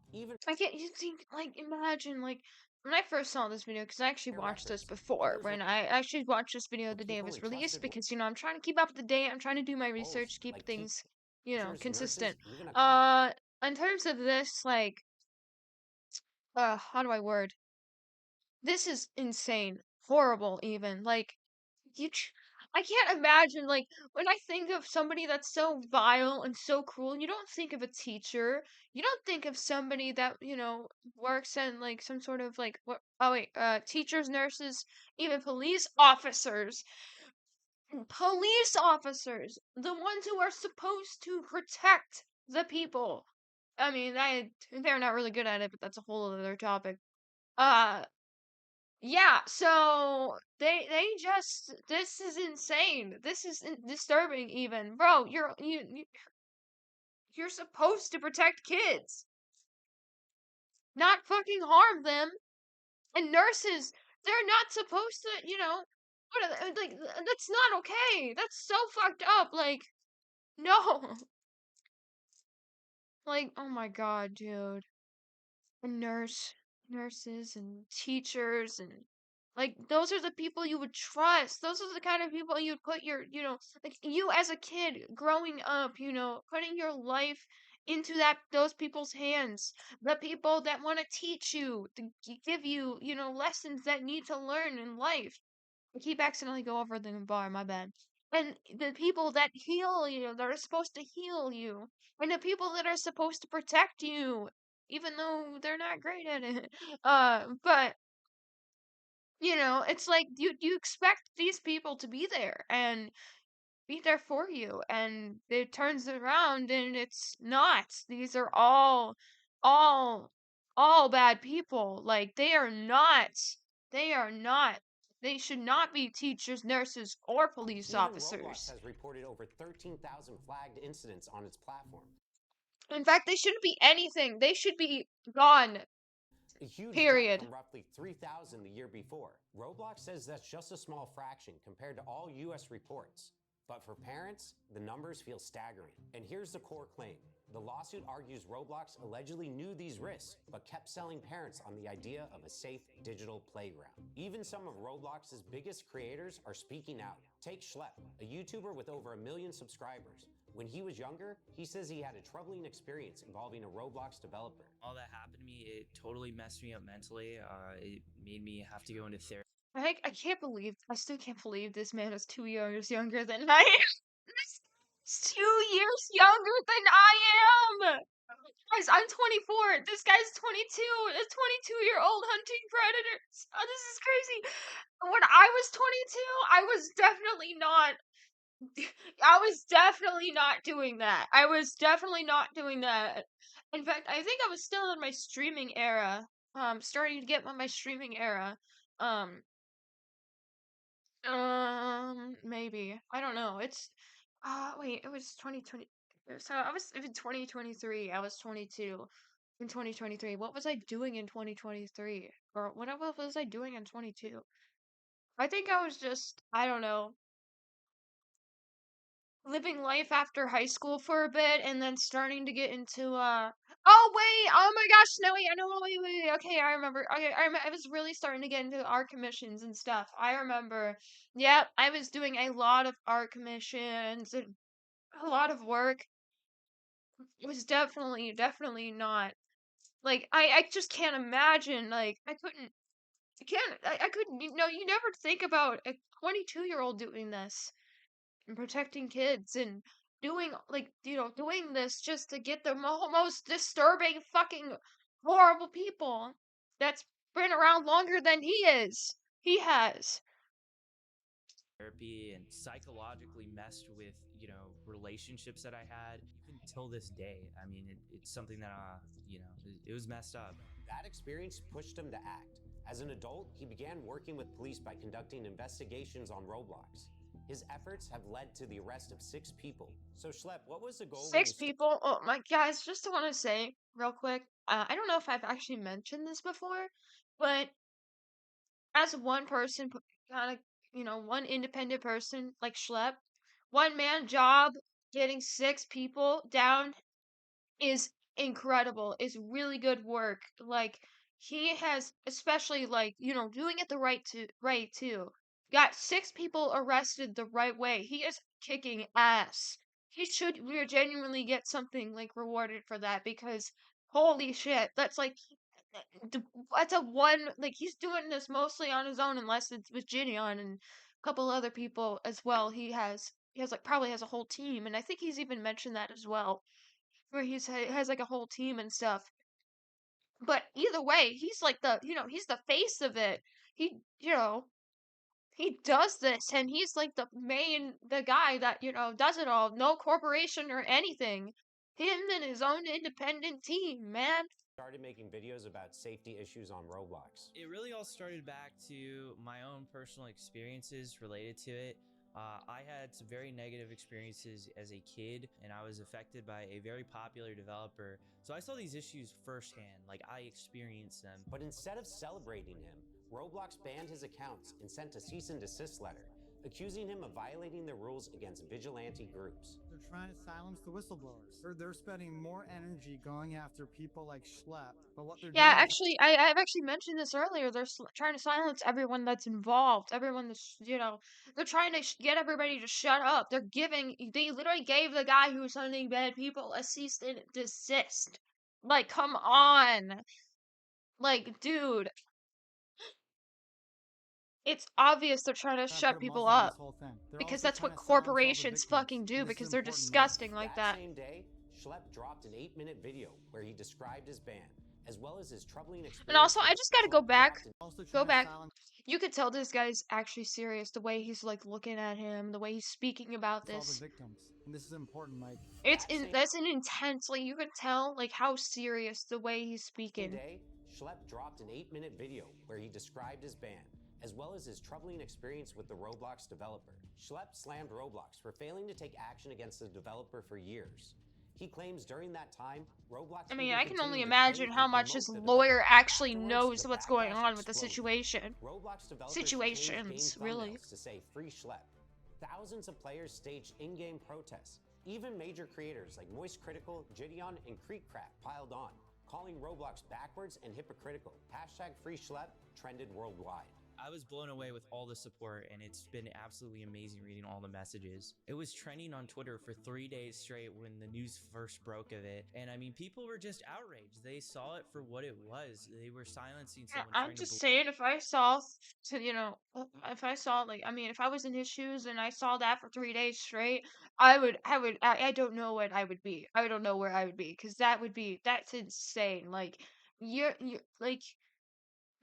I can't you think imagine when I first saw this video because I actually Their watched this records. before Others when were I actually watched this video the day it people was in released trusted because I'm trying to keep up to date. I'm trying to do my research, keep like things teachers, nurses, consistent. even a cop. In terms of this how do I word? This is insane, horrible even. I can't imagine, when I think of somebody that's so vile and so cruel, you don't think of a teacher. You don't think of somebody that, works in, some sort of, what, oh wait, teachers, nurses, even police officers. Police officers, the ones who are supposed to protect the people. I mean, they're not really good at it, but that's a whole other topic. Yeah, so this is insane. This is disturbing even. Bro, you're supposed to protect kids. Not fucking harm them. And nurses, they're not supposed to, what are they, that's not okay. That's so fucked up. No. Oh my god, dude. A nurses and teachers and those are the people you would trust. Those are the kind of people you'd put your, you as a kid growing up, putting your life into those people's hands. The people that want to teach you, to give you, lessons that need to learn in life. I keep accidentally go over the bar, my bad. And the people that heal you, that are supposed to heal you. And the people that are supposed to protect you even though they're not great at it. But You know, it's like you expect these people to be there and be there for you, and it turns around and it's not. These are all all bad people. Like they are not they should not be teachers, nurses, or police Even Roblox officers. has reported over 13,000 flagged incidents on its platform. In fact, they shouldn't be anything. They should be gone. A huge Period. jump from roughly 3,000 the year before. Roblox says that's just a small fraction compared to all US reports. But for parents, the numbers feel staggering. And here's the core claim. The lawsuit argues Roblox allegedly knew these risks, but kept selling parents on the idea of a safe digital playground. Even some of Roblox's biggest creators are speaking out. Take Schlepp, a YouTuber with over 1 million subscribers. When he was younger, he says he had a troubling experience involving a Roblox developer. All that happened to me, it totally messed me up mentally. It made me have to go into therapy. I still can't believe this man is 2 years younger than I am. This guy's 2 years younger than I am. Guys, I'm 24. This guy's 22. A 22-year-old hunting predators. Oh, this is crazy. When I was 22, I was definitely not. I was definitely not doing that. I was definitely not doing that. In fact, I think I was still in my streaming era. Starting to get my streaming era. Maybe. I don't know. It's wait, it was 2020. So I was in 2023. I was 22 in 2023. What was I doing in 2023? Or what was I doing in 22? I think I was just, I don't know, living life after high school for a bit and then starting to get into oh wait, oh my gosh, no wait, I know, wait, okay, I remember. Okay, I was really starting to get into art commissions and stuff. I remember. Yep, I was doing a lot of art commissions and a lot of work. It was definitely not like I just can't imagine, like I couldn't, you never think about a 22-year-old doing this and protecting kids and doing like doing this just to get the most disturbing fucking horrible people that's been around longer than he has. Therapy and psychologically messed with, relationships that I had even till this day. I mean, it's something that, it was messed up. That experience pushed him to act. As an adult, he began working with police by conducting investigations on Roblox. His efforts have led to the arrest of 6 people. So Schlepp, what was the goal? 6 people? Oh my guys, just want to say real quick, I don't know if I've actually mentioned this before, but as one person, kind of, one independent person like Schlepp, one man job getting 6 people down is incredible. It's really good work. Like he has, especially like doing it the right too. Got 6 people arrested the right way. He is kicking ass. He should genuinely get something like rewarded for that because holy shit, that's like that's a one like he's doing this mostly on his own unless it's with Gideon and a couple other people as well. He has like probably has a whole team, and I think he's even mentioned that as well, where has like a whole team and stuff. But either way, he's like he's the face of it. He he does this, and he's like the guy that does it all. No corporation or anything. Him and his own independent team, man. Started making videos about safety issues on Roblox. It really all started back to my own personal experiences related to it. I had some very negative experiences as a kid, and I was affected by a very popular developer. So I saw these issues firsthand, like I experienced them. But instead of celebrating him, Roblox banned his accounts and sent a cease and desist letter, accusing him of violating their rules against vigilante groups. They're trying to silence the whistleblowers. They're spending more energy going after people like Schlepp, but what they're Yeah, doing... actually, I've actually mentioned this earlier. They're trying to silence everyone that's involved. Everyone that's, they're trying to get everybody to shut up. They literally gave the guy who was hunting bad people a cease and desist. Like, come on. Like, dude. It's obvious they're trying to shut people up. Because that's what corporations fucking do, because they're disgusting like that. That same day, Schlepp dropped an 8-minute video where he described his ban as well as his troubling experience. And also, I with just gotta go Schlepp back. drafted- Also Go trying to back. silence You could tell this guy's actually serious. The way he's like looking at him, the way he's speaking about all the this. victims. And this is important, Mike. That's an intense. Like you could tell like how serious the way he's speaking. Day, Schlepp dropped an 8-minute video where he described his ban, as well as his troubling experience with the Roblox developer. Schlepp slammed Roblox for failing to take action against the developer for years. He claims during that time, Roblox. I mean, even I can only continued to imagine pay how and much his promote the lawyer developer. actually Afterwards, knows the what's going backlash on with the exploded. situation. Roblox developers Situations, changed game really. thumbnails to say "Free Schlepp." Thousands of players staged in-game protests. Even major creators like Moist Critical, Gideon, and Creekcraft piled on, calling Roblox backwards and hypocritical. #Free Schlepp trended worldwide. I was blown away with all the support, and it's been absolutely amazing reading all the messages. It was trending on Twitter for 3 days straight when the news first broke of it. And I mean, people were just outraged. They saw it for what it was. They were silencing someone. I'm just saying, if I saw, if I saw, like, I mean, if I was in his shoes and I saw that for 3 days straight, I don't know what I would be. I don't know where I would be, because that's insane. Like, like,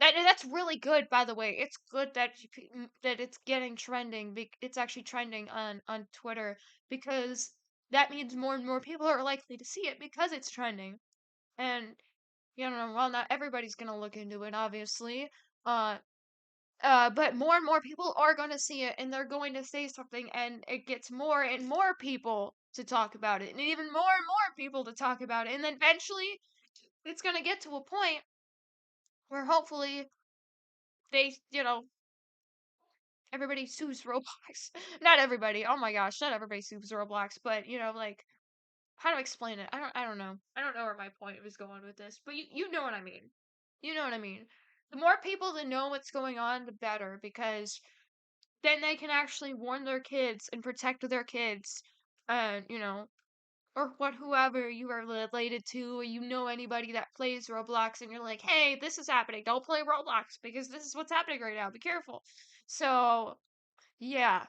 that's really good, by the way. It's good that that it's getting trending. It's actually trending on Twitter, because that means more and more people are likely to see it because it's trending. And you know, well, not everybody's gonna look into it, obviously. But more and more people are gonna see it, and they're going to say something, and it gets more and more people to talk about it, and even more and more people to talk about it, and then eventually, it's gonna get to a point where hopefully they, everybody sues Roblox. Not everybody. Oh my gosh, not everybody sues Roblox, but like, how to explain it? I don't know. I don't know where my point was going with this, but you know what I mean. You know what I mean. The more people that know what's going on, the better, because then they can actually warn their kids and protect their kids, or whoever you are related to, or anybody that plays Roblox, and you're like, hey, this is happening. Don't play Roblox because this is what's happening right now. Be careful. So, yeah.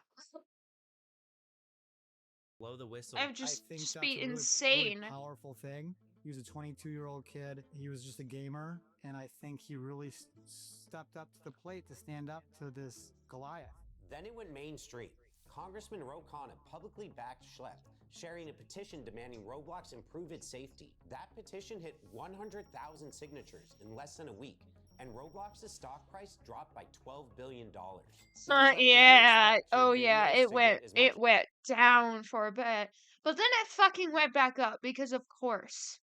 Blow the whistle. I would I just think that's be a really, insane. really powerful thing. He was a 22-year-old kid. He was just a gamer, and I think he really stepped up to the plate to stand up to this Goliath. Then it went mainstream. Congressman Ro Khanna publicly backed Schlepp, sharing a petition demanding Roblox improve its safety. That petition hit 100,000 signatures in less than a week, and Roblox's stock price dropped by $12 billion. Yeah. Oh yeah, it went down for a bit. But then it fucking went back up because of course.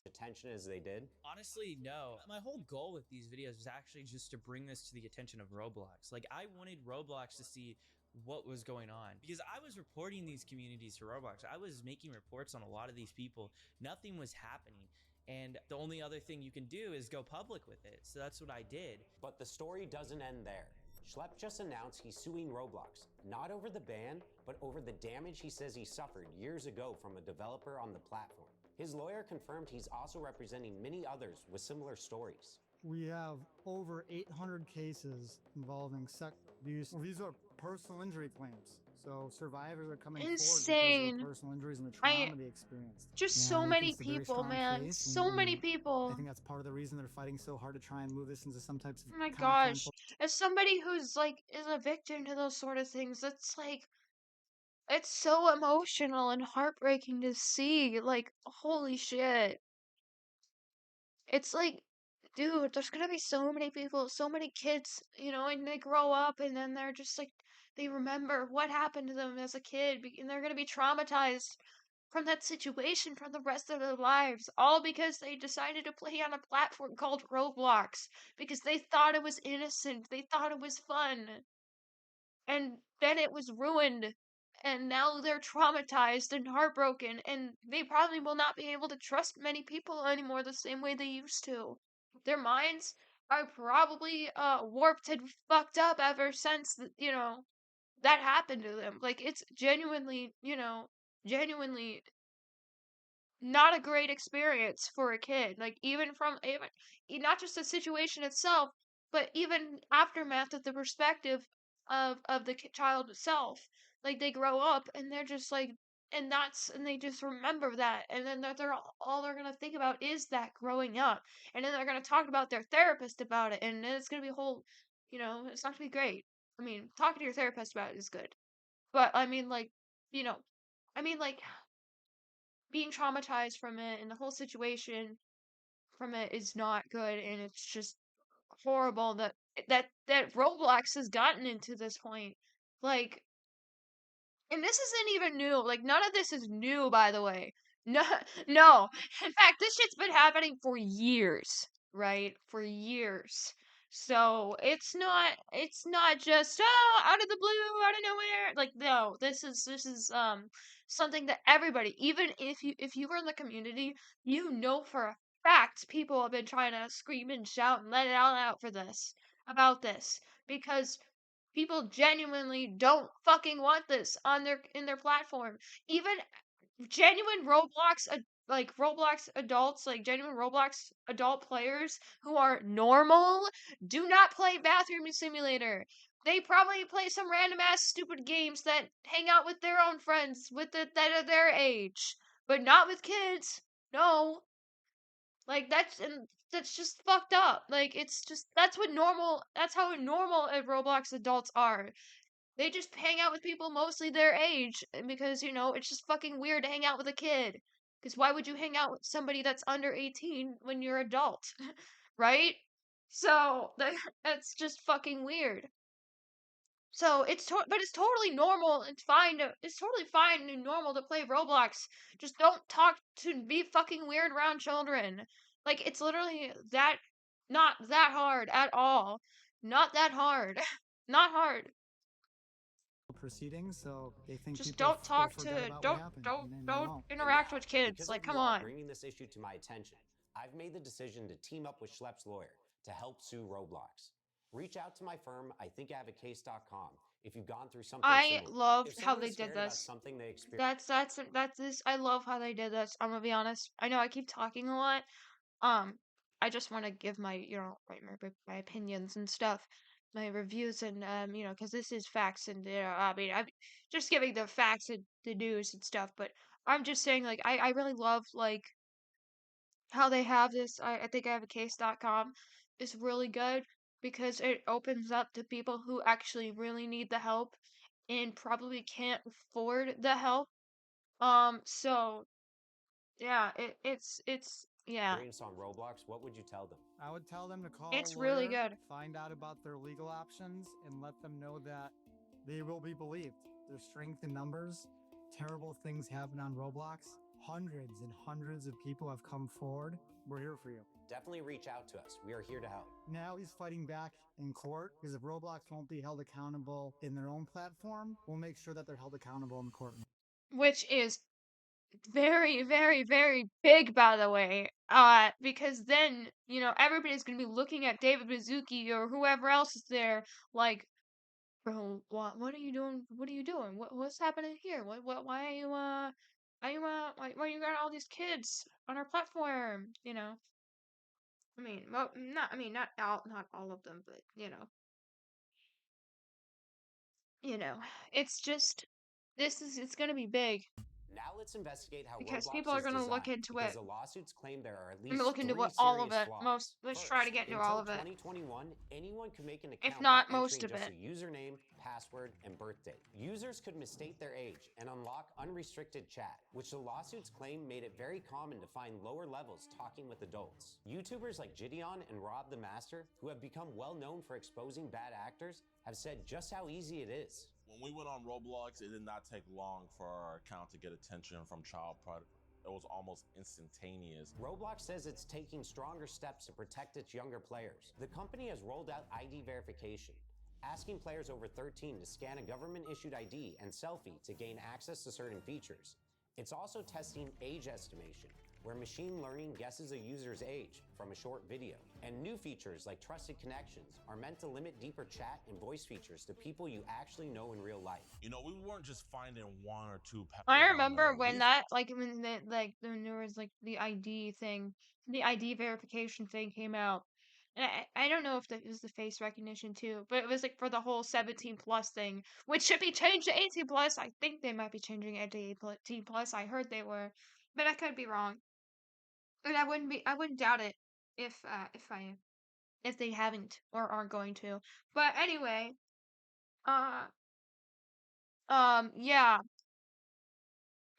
Attention as they did? Honestly, no. My whole goal with these videos was actually just to bring this to the attention of Roblox. Like, I wanted Roblox to see what was going on, because I was reporting these communities to Roblox. I was making reports on a lot of these people. Nothing was happening. And the only other thing you can do is go public with it. So that's what I did. But the story doesn't end there. Schlepp just announced he's suing Roblox, not over the ban, but over the damage he says he suffered years ago from a developer on the platform. His lawyer confirmed he's also representing many others with similar stories. We have over 800 cases involving sex abuse. Well, these are personal injury claims. So survivors are coming forward because Insane. of their personal injuries and the trauma they experienced. Just And so I think many it's a very people, strong man. case, So and many people. I think that's part of the reason they're fighting so hard to try and move this into some types of Oh my content. gosh. As somebody who's like is a victim to those sort of things, it's like it's so emotional and heartbreaking to see. Like, holy shit. It's like, dude, there's gonna be so many people, so many kids, and they grow up and then they're just like, they remember what happened to them as a kid, and they're gonna be traumatized from that situation for the rest of their lives, all because they decided to play on a platform called Roblox because they thought it was innocent, they thought it was fun, and then it was ruined. And now they're traumatized and heartbroken, and they probably will not be able to trust many people anymore the same way they used to. Their minds are probably warped and fucked up ever since that happened to them. Like, it's genuinely, genuinely not a great experience for a kid. Like, even not just the situation itself, but even aftermath of the perspective of the child itself. Like, they grow up and they're just like, and they just remember that, and then all they're gonna think about is that growing up, and then they're gonna talk about their therapist about it, and then it's gonna be a whole, it's not gonna be great. I mean, talking to your therapist about it is good, but I mean, like, you know, I mean, like, being traumatized from it and the whole situation from it is not good, and it's just horrible that Roblox has gotten into this point, like. And this isn't even new. Like, none of this is new, by the way. No, no. In fact, this shit's been happening for years, right? For years. So it's not just out of the blue, out of nowhere. Like, no, this is something that everybody, even if you were in the community, you know for a fact people have been trying to scream and shout and let it all out for this about this because people genuinely don't fucking want this on their platform. Even genuine Roblox adults, like genuine Roblox adult players who are normal, do not play Bathroom Simulator. They probably play some random ass stupid games that hang out with their own friends that are their age, but not with kids. No, like that's just fucked up. Like it's just that's how normal Roblox adults are. They just hang out with people mostly their age because, it's just fucking weird to hang out with a kid. Because why would you hang out with somebody that's under 18 when you're adult? Right? So, that's just fucking weird. So, but it's totally normal. It's totally fine and normal to play Roblox. Just don't be fucking weird around children. Like, it's literally not that hard at all. Not that hard. Not hard. Proceedings, so they think Just people don't talk forget to about don't what happened, don't and then they don't won't. interact with kids. Because Like, of come you all on. bringing this issue to my attention, I've made the decision to team up with Schlepp's lawyer to help sue Roblox. Reach out to my firm, IThinkIHaveACase.com, if you've gone through something I similar. love If how someone they is did scared about this. something they experience, That's this. I love how they did this. I'm gonna be honest. I know I keep talking a lot. I just want to give my, my opinions and stuff, my reviews, and because this is facts, and I mean, I'm just giving the facts and the news and stuff. But I'm just saying, like, I really love like how they have this. I think I have a case.com is really good because it opens up to people who actually really need the help and probably can't afford the help. So yeah, yeah, on Roblox, what would you tell them? I would tell them to call it's a really lawyer, good. find out about their legal options, and let them know that they will be believed. There's strength in numbers. Terrible things happen on Roblox. Hundreds and hundreds of people have come forward. We're here for you. Definitely reach out to us. We are here to help. Now he's fighting back in court because if Roblox won't be held accountable in their own platform, we'll make sure that they're held accountable in the court. Which is very, very, very big, by the way. Because then, everybody's gonna be looking at David Mizuki or whoever else is there, like, bro, what are you doing? What are you doing? What's happening here? Why are you, why you got all these kids on our platform? I mean, well, not all of them, but, it's just, it's gonna be big. Now let's investigate how Because Roblox people are is going to look designed, into because it. the lawsuits claim there are at I'm least gonna look into three all of serious it. flaws. Let's try to get into all of it. Until 2021, anyone could make an account If not by most entering of just it. a username, password, and birthday. Users could misstate their age and unlock unrestricted chat, which the lawsuits claim made it very common to find lower levels talking with adults. YouTubers like Gideon and Rob the Master, who have become well known for exposing bad actors, have said just how easy it is. When we went on Roblox, it did not take long for our account to get attention from child predators. It was almost instantaneous. Roblox says it's taking stronger steps to protect its younger players. The company has rolled out ID verification, asking players over 13 to scan a government-issued ID and selfie to gain access to certain features. It's also testing age estimation, where machine learning guesses a user's age from a short video. And new features like trusted connections are meant to limit deeper chat and voice features to people you actually know in real life. You know, we weren't just finding one or two peppers. I remember when that, when there was like the ID thing, the ID verification thing came out. And I don't know if that was the face recognition too, but it was like for the whole 17 plus thing, which should be changed to 18 plus. I think they might be changing it to 18 plus. I heard they were, but I could be wrong. And I wouldn't doubt it if if they haven't or aren't going to. But anyway, uh, yeah,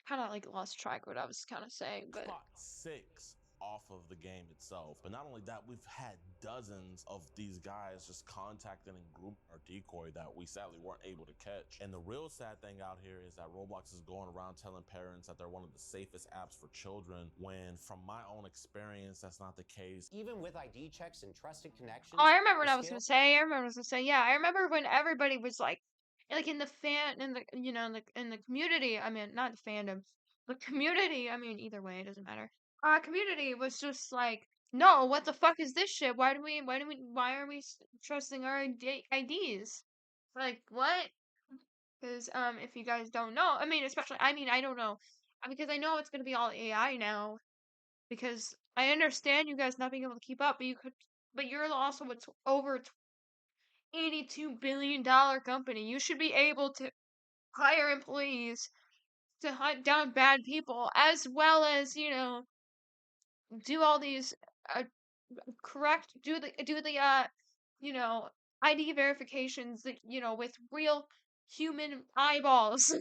kind of like lost track what I was kind of saying, but Clock 6 off of the game itself. But not only that, we've had dozens of these guys just contacting and grooming our decoy that we sadly weren't able to catch. And the real sad thing out here is that Roblox is going around telling parents that they're one of the safest apps for children, when from my own experience, that's not the case. Even with ID checks and trusted connections. oh, I remember what the I was scale- gonna say. I remember what I was gonna say. Yeah, I remember when everybody was like in the in the in the community. I mean, not the fandom, the community. I mean, either way, it doesn't matter. Community was just like, no, what the fuck is this shit? Why are we trusting our IDs? Like, what? Because if you guys don't know, I mean, especially, I mean, I don't know, because I know it's gonna be all AI now. Because I understand you guys not being able to keep up, but you're also what's over $82 billion company. You should be able to hire employees to hunt down bad people, as well as do all these do the ID verifications that with real human eyeballs.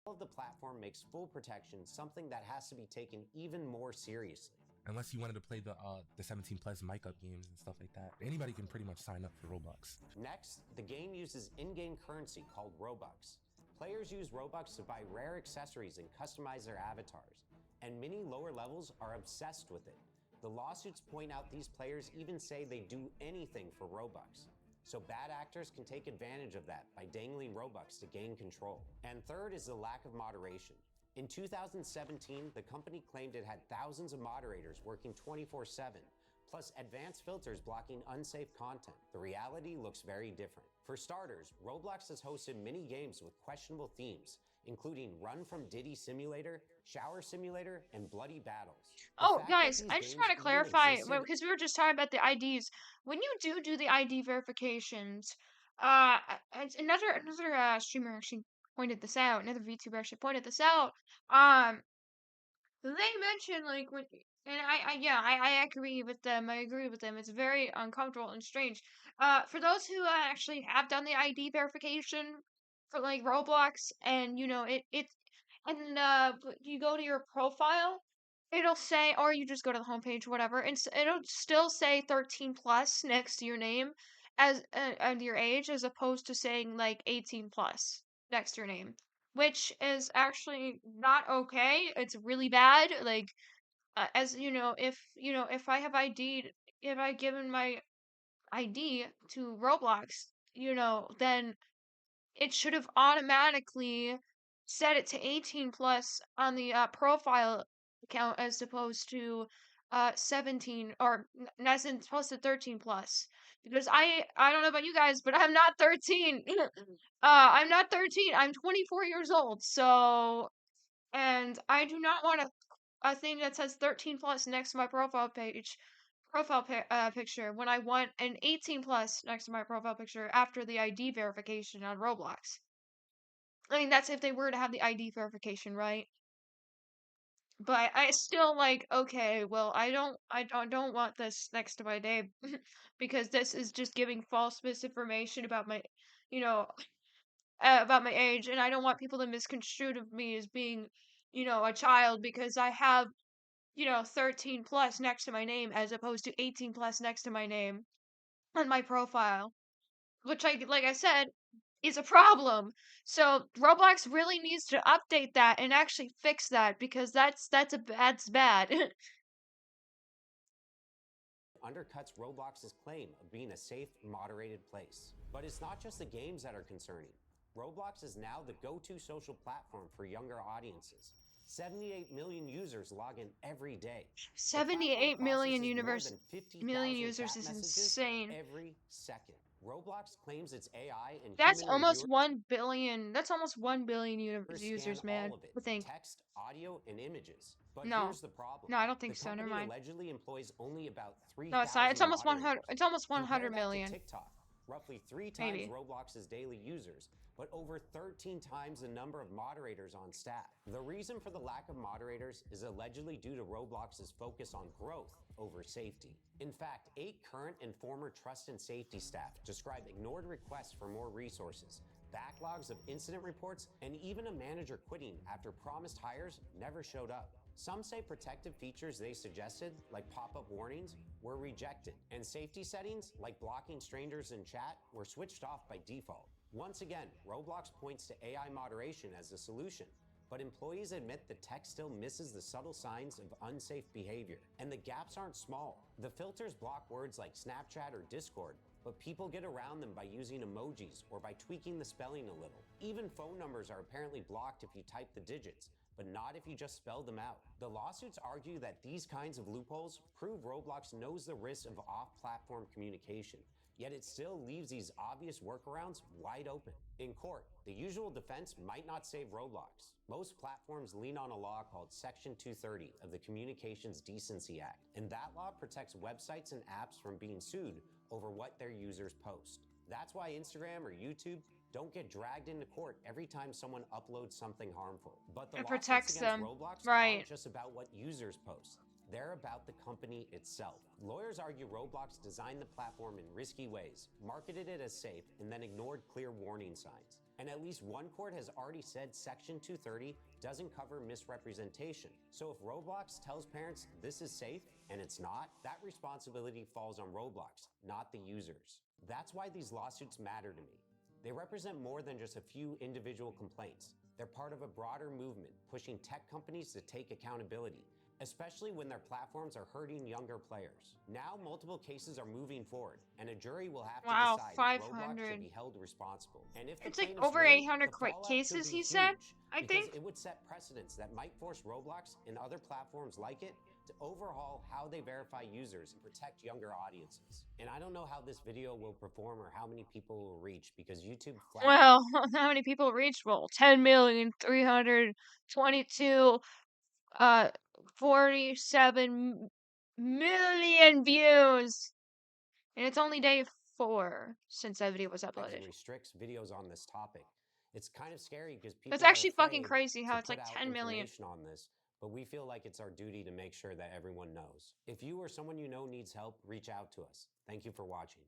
All of the platform makes full protection something that has to be taken even more seriously. Unless you wanted to play the 17 plus mic up games and stuff like that, anybody can pretty much sign up for Roblox. Next, the game uses in-game currency called Robux. Players use Robux to buy rare accessories and customize their avatars, and many lower levels are obsessed with it. The lawsuits point out these players even say they do anything for Robux. So bad actors can take advantage of that by dangling Robux to gain control. And third is the lack of moderation. In 2017, the company claimed it had thousands of moderators working 24/7, plus advanced filters blocking unsafe content. The reality looks very different. For starters, Roblox has hosted many games with questionable themes, including Run from Diddy Simulator, Shower Simulator, and Bloody Battles. The Oh, fact that guys, these I just games want to even clarify existed- because we were just talking about the IDs. When you do the ID verifications, another streamer actually pointed this out. Another VTuber actually pointed this out. They mentioned like when, and I agree with them. I agree with them. It's very uncomfortable and strange. For those who actually have done the ID verification for like Roblox, and you go to your profile, it'll say, or you just go to the homepage, whatever, and it'll still say 13 plus next to your name as and your age, as opposed to saying like 18 plus next to your name, which is actually not okay. It's really bad. Like, as if I have ID'd, if I given my ID to Roblox, then it should have automatically set it to 18 plus on the profile account, as opposed to 17, or as opposed to 13 plus. Because I don't know about you guys, but I'm not 13. I'm not 13. I'm 24 years old. So, and I do not want a thing that says 13 plus next to my picture, when I want an 18 plus next to my profile picture after the ID verification on Roblox. I mean, that's if they were to have the ID verification, right? But I still like, okay, well, I don't want this next to my name because this is just giving false misinformation about my, about my age, and I don't want people to misconstrue of me as being, a child because I have 13 plus next to my name as opposed to 18 plus next to my name on my profile, which like I said, is a problem. So Roblox really needs to update that and actually fix that, because that's bad. Undercuts Roblox's claim of being a safe, moderated place. But it's not just the games that are concerning. Roblox is now the go-to social platform for younger audiences. 78 million users log in every day. 78 million million users is insane. every second. Roblox claims its AI and That's human almost reviewers 1 billion. That's almost 1 billion scan users, man. all of it, I think. text, audio, and images. But No. here's the problem. No, I don't think the so. Never company mind. allegedly employs only about 3,000 No, it's not. It's almost 100. moderators. It's almost Compare 100 that million. to TikTok, roughly 3 times Maybe. Roblox's daily users, but over 13 times the number of moderators on staff. The reason for the lack of moderators is allegedly due to Roblox's focus on growth over safety. In fact, 8 current and former trust and safety staff describe ignored requests for more resources, backlogs of incident reports, and even a manager quitting after promised hires never showed up. Some say protective features they suggested, like pop-up warnings, were rejected, and safety settings, like blocking strangers in chat, were switched off by default. Once again, Roblox points to AI moderation as the solution, but employees admit the tech still misses the subtle signs of unsafe behavior, and the gaps aren't small. The filters block words like Snapchat or Discord, but people get around them by using emojis or by tweaking the spelling a little. Even phone numbers are apparently blocked if you type the digits, but not if you just spell them out. The lawsuits argue that these kinds of loopholes prove Roblox knows the risks of off-platform communication, yet it still leaves these obvious workarounds wide open. In court, the usual defense might not save Roblox. Most platforms lean on a law called Section 230 of the Communications Decency Act, and that law protects websites and apps from being sued over what their users post. That's why Instagram or YouTube don't get dragged into court every time someone uploads something harmful. But the It lawsuits protects against them. Roblox Right. aren't just about what users post. They're about the company itself. Lawyers argue Roblox designed the platform in risky ways, marketed it as safe, and then ignored clear warning signs. And at least one court has already said Section 230 doesn't cover misrepresentation. So if Roblox tells parents this is safe and it's not, that responsibility falls on Roblox, not the users. That's why these lawsuits matter to me. They represent more than just a few individual complaints. They're part of a broader movement pushing tech companies to take accountability, especially when their platforms are hurting younger players. Now, multiple cases are moving forward, and a jury will have Wow, to decide if Roblox 500. should be held responsible. And if the It's like plaintiffs over win, 800 the fallout could cases, be he said, huge, I because think. it would set precedents that might force Roblox and other platforms like it to overhaul how they verify users and protect younger audiences. And I don't know how this video will perform or how many people will reach because YouTube flagged Well, how many people reached? Well, 10,322, 47 million views. And it's only day 4 since that video was and uploaded. restricts videos on this topic. It's kind of scary because people That's are actually fucking afraid crazy how to it's put like out 10 million. information on this, but we feel like it's our duty to make sure that everyone knows. If you or someone you know needs help, reach out to us. Thank you for watching.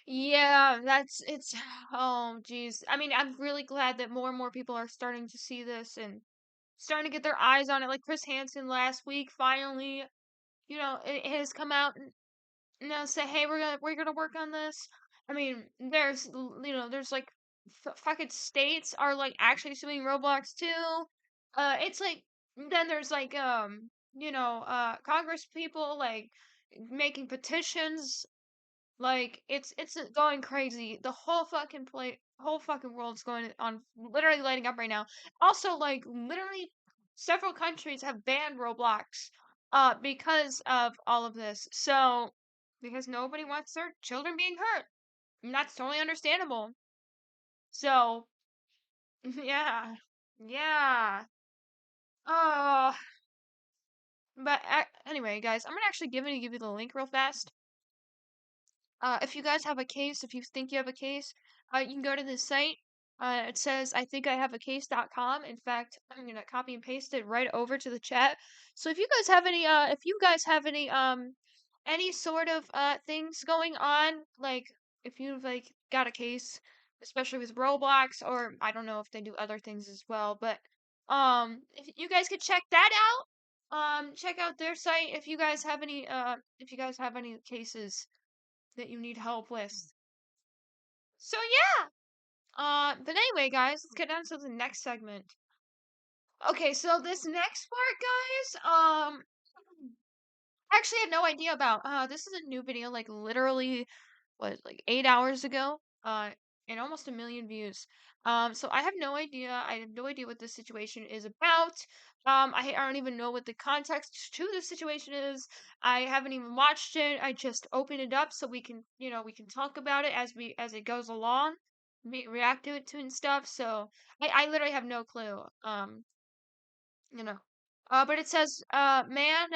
Yeah, it's oh geez. I mean, I'm really glad that more and more people are starting to see this and starting to get their eyes on it. Like Chris Hansen last week finally, it has come out and say, "Hey, we're gonna work on this." I mean, there's like fucking states are like actually suing Roblox too. It's like then there's like Congress people like making petitions. Like it's going crazy. The whole fucking world's going on, literally lighting up right now. Also, like literally, several countries have banned Roblox, because of all of this. So, because nobody wants their children being hurt, and that's totally understandable. So, yeah, yeah. Oh, but anyway, guys, I'm gonna actually give you the link real fast. If you guys have a case, if you think you have a case, you can go to this site. It says I think I have a case.com. In fact, I'm gonna copy and paste it right over to the chat. So if you guys have any sort of things going on, like if you've like got a case, especially with Roblox, or I don't know if they do other things as well, but if you guys could check that out. Check out their site if you guys have any cases that you need help with. So yeah. But anyway, guys, let's get on to the next segment. Okay, so this next part, guys, actually I had no idea about. This is a new video, like literally, like 8 hours ago. and almost 1 million views. So I have no idea. I have no idea what this situation is about. I don't even know what the context to this situation is. I haven't even watched it. I just opened it up so we can, we can talk about it as it goes along, react to it and stuff. So I literally have no clue. You know. But it says, man,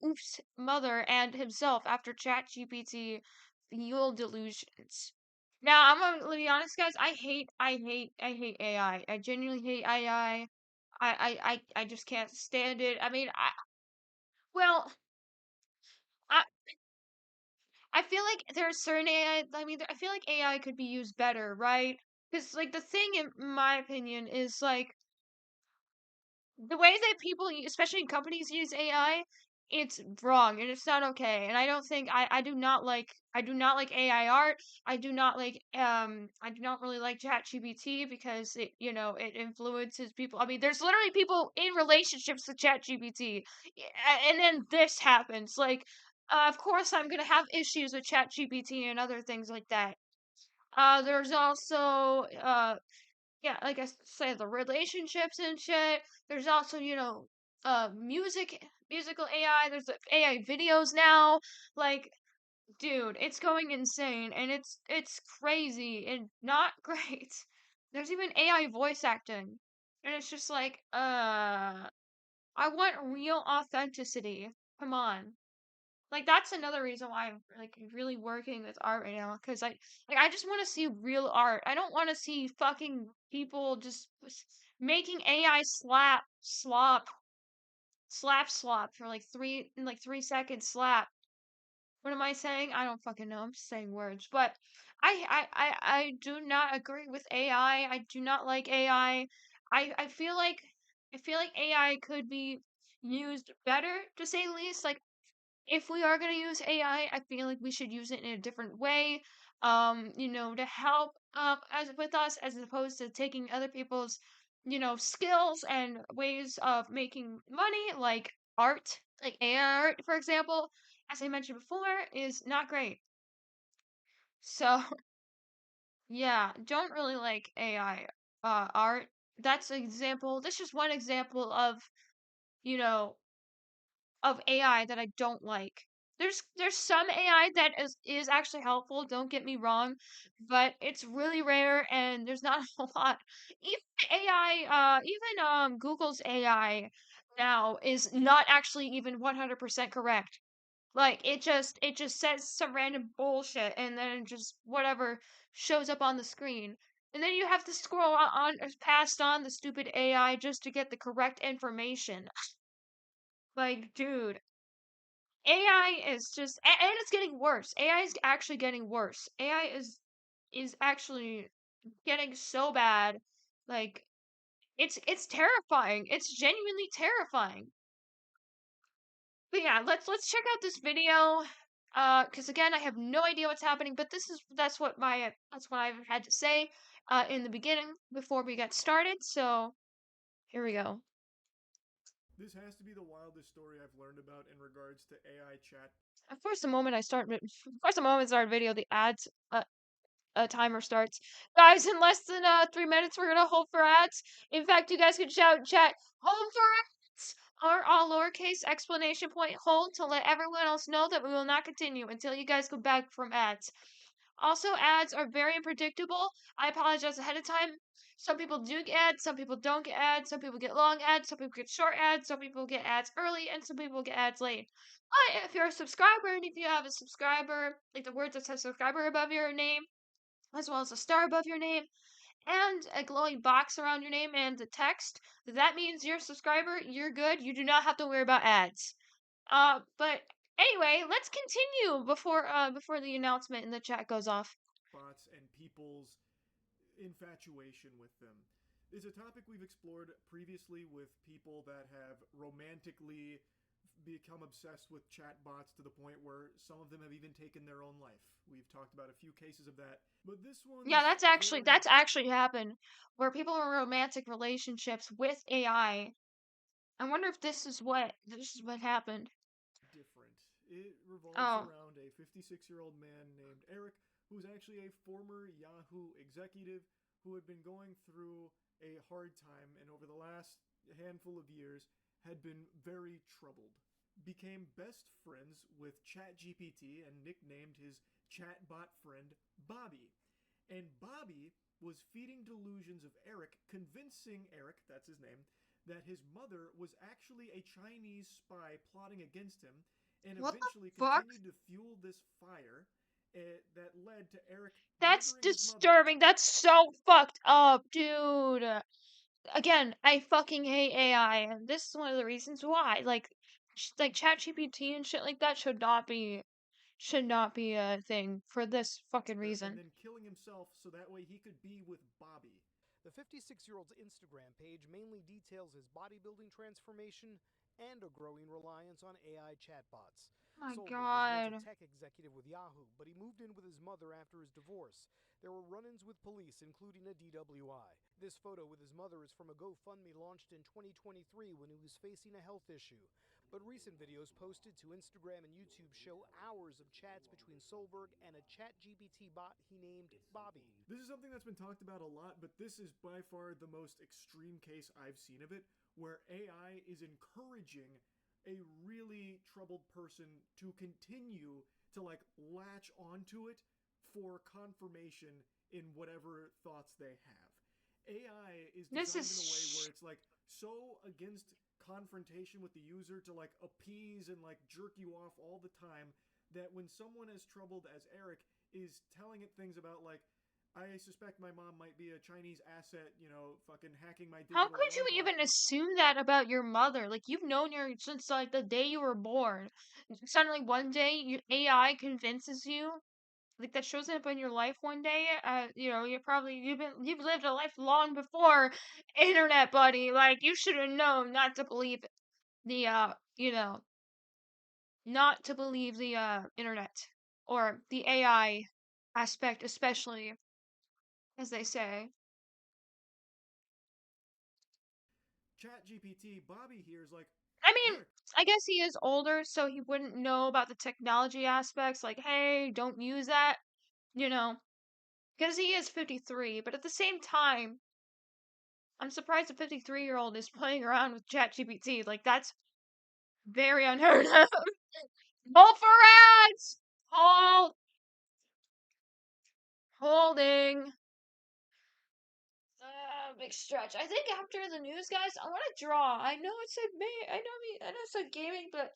oops, mother and himself after ChatGPT fuel delusions. Now, I'm gonna be honest, guys. I hate AI. I genuinely hate AI. I just can't stand it. I mean, well, I, I feel like there's certain AI. I mean, I feel like AI could be used better, right? Because, like, the thing, in my opinion, is like the way that people, especially in companies, use AI, it's wrong and it's not okay. And I don't think I do not like AI art. I do not really like ChatGPT because it influences people. I mean, there's literally people in relationships with ChatGPT, and then this happens. Like, of course, I'm gonna have issues with ChatGPT and other things like that. There's also yeah, like I said, the relationships and shit. There's also, musical AI. There's AI videos now. Like, dude, it's going insane, and it's crazy and not great. There's even AI voice acting, and it's just like, I want real authenticity. Come on. Like that's another reason why I'm like really working with art right now, because I just want to see real art. I don't want to see fucking people just making AI slap for like 3 seconds slap. What am I saying? I don't fucking know. I'm just saying words, but I do not agree with AI. I do not like AI. I feel like AI could be used better, to say the least. Like, if we are going to use AI, I feel like we should use it in a different way, to help as with us, as opposed to taking other people's, skills and ways of making money, like art, like AI art, for example, as I mentioned before, is not great. So, yeah, don't really like AI art. That's an example. That's just one example you know, of AI that I don't like. There's some AI that is actually helpful, don't get me wrong, but it's really rare and there's not a lot. Even Google's AI now is not actually even 100% correct. Like it just says some random bullshit and then just whatever shows up on the screen. And then you have to scroll past on the stupid AI just to get the correct information. Like, dude, AI is just and it's getting worse. AI is actually getting worse. AI is actually getting so bad. Like it's terrifying. It's genuinely terrifying. But yeah, let's check out this video. Because again, I have no idea what's happening, but that's what I've had to say in the beginning before we get started. So here we go. This has to be the wildest story I've learned about in regards to AI chat. Of course, the moment I start video, the ads timer starts. Guys, in less than 3 minutes, we're gonna hold for ads. In fact, you guys can shout in chat, hold for ads, or all lowercase exclamation point hold to let everyone else know that we will not continue until you guys go back from ads. Also, ads are very unpredictable. I apologize ahead of time. Some people do get ads, some people don't get ads, some people get long ads, some people get short ads, some people get ads early, and some people get ads late. But if you're a subscriber and if you have a subscriber, like the words that says subscriber above your name, as well as a star above your name, and a glowing box around your name and the text, that means you're a subscriber, you're good, you do not have to worry about ads. But anyway, let's continue before the announcement in the chat goes off. Bots and people's infatuation with them is a topic we've explored previously with people that have romantically become obsessed with chatbots to the point where some of them have even taken their own life. We've talked about a few cases of that, but this one Yeah, that's actually happened where people are in romantic relationships with AI. I wonder if this is what happened. Different. It revolves Oh. around a 56-year-old man named Eric who's actually a former Yahoo executive who had been going through a hard time and over the last handful of years had been very troubled. Became best friends with ChatGPT and nicknamed his chatbot friend Bobby. And Bobby was feeding delusions of Eric, convincing Eric, that's his name, that his mother was actually a Chinese spy plotting against him, and What the eventually fuck? continued to fuel this fire that led to Eric That's murdering his mother. disturbing. That's so fucked up, dude. Again, I fucking hate AI, and this is one of the reasons why. Like ChatGPT and shit like that should not be a thing for this fucking And reason. then killing himself so that way he could be with Bobby. The 56-year-old's Instagram page mainly details his bodybuilding transformation and a growing reliance on AI chatbots. My Solberg God. was once a tech executive with Yahoo, but he moved in with his mother after his divorce. There were run-ins with police, including a DWI. This photo with his mother is from a GoFundMe launched in 2023 when he was facing a health issue. But recent videos posted to Instagram and YouTube show hours of chats between Solberg and a ChatGPT bot he named Bobby. This is something that's been talked about a lot, but this is by far the most extreme case I've seen of it, where AI is encouraging a really troubled person to continue to like latch onto it for confirmation in whatever thoughts they have. AI is This designed in a way is where it's like so against confrontation with the user to like appease and like jerk you off all the time that when someone as troubled as Eric is telling it things about like, I suspect my mom might be a Chinese asset, you know, fucking hacking my digital How could you alarm clock. even assume that about your mother? Like, you've known her since, like, the day you were born. Suddenly, one day, AI convinces you, like, that shows up in your life one day. You know, you've lived a life long before internet, buddy. Like, you should have known not to believe the, not to believe the, internet. Or the AI aspect, especially, as they say. ChatGPT, Bobby here is like, I mean, I guess he is older, so he wouldn't know about the technology aspects, like, hey, don't use that, you know, because he is 53, but at the same time, I'm surprised a 53-year-old is playing around with ChatGPT. Like, that's very unheard of. Hold for ads! Hold! Holding. Big stretch. I think after the news, guys, I want to draw. I know it said I know it said gaming, but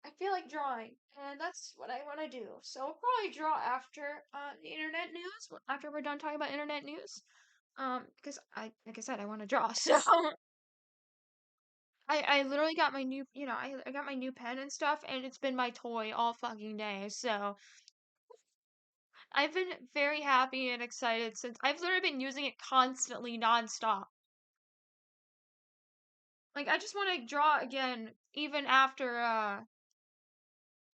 I feel like drawing, and that's what I want to do. So we'll probably draw after the internet news, after we're done talking about internet news. Because like I said, I want to draw. So I literally got my new, I got my new pen and stuff, and it's been my toy all fucking day. So I've been very happy and excited since I've literally been using it constantly, nonstop. Like I just want to draw again, even after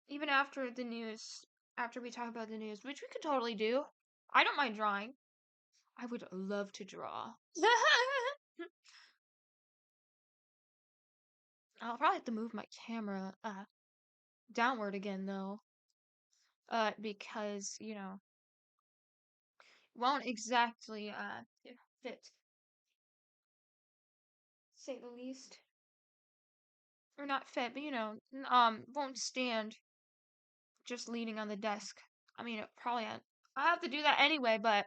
the news, after we talk about the news, which we could totally do. I don't mind drawing. I would love to draw. I'll probably have to move my camera downward again though. Because, won't exactly fit, say the least. Or not fit, but won't stand just leaning on the desk. I mean, I have to do that anyway, but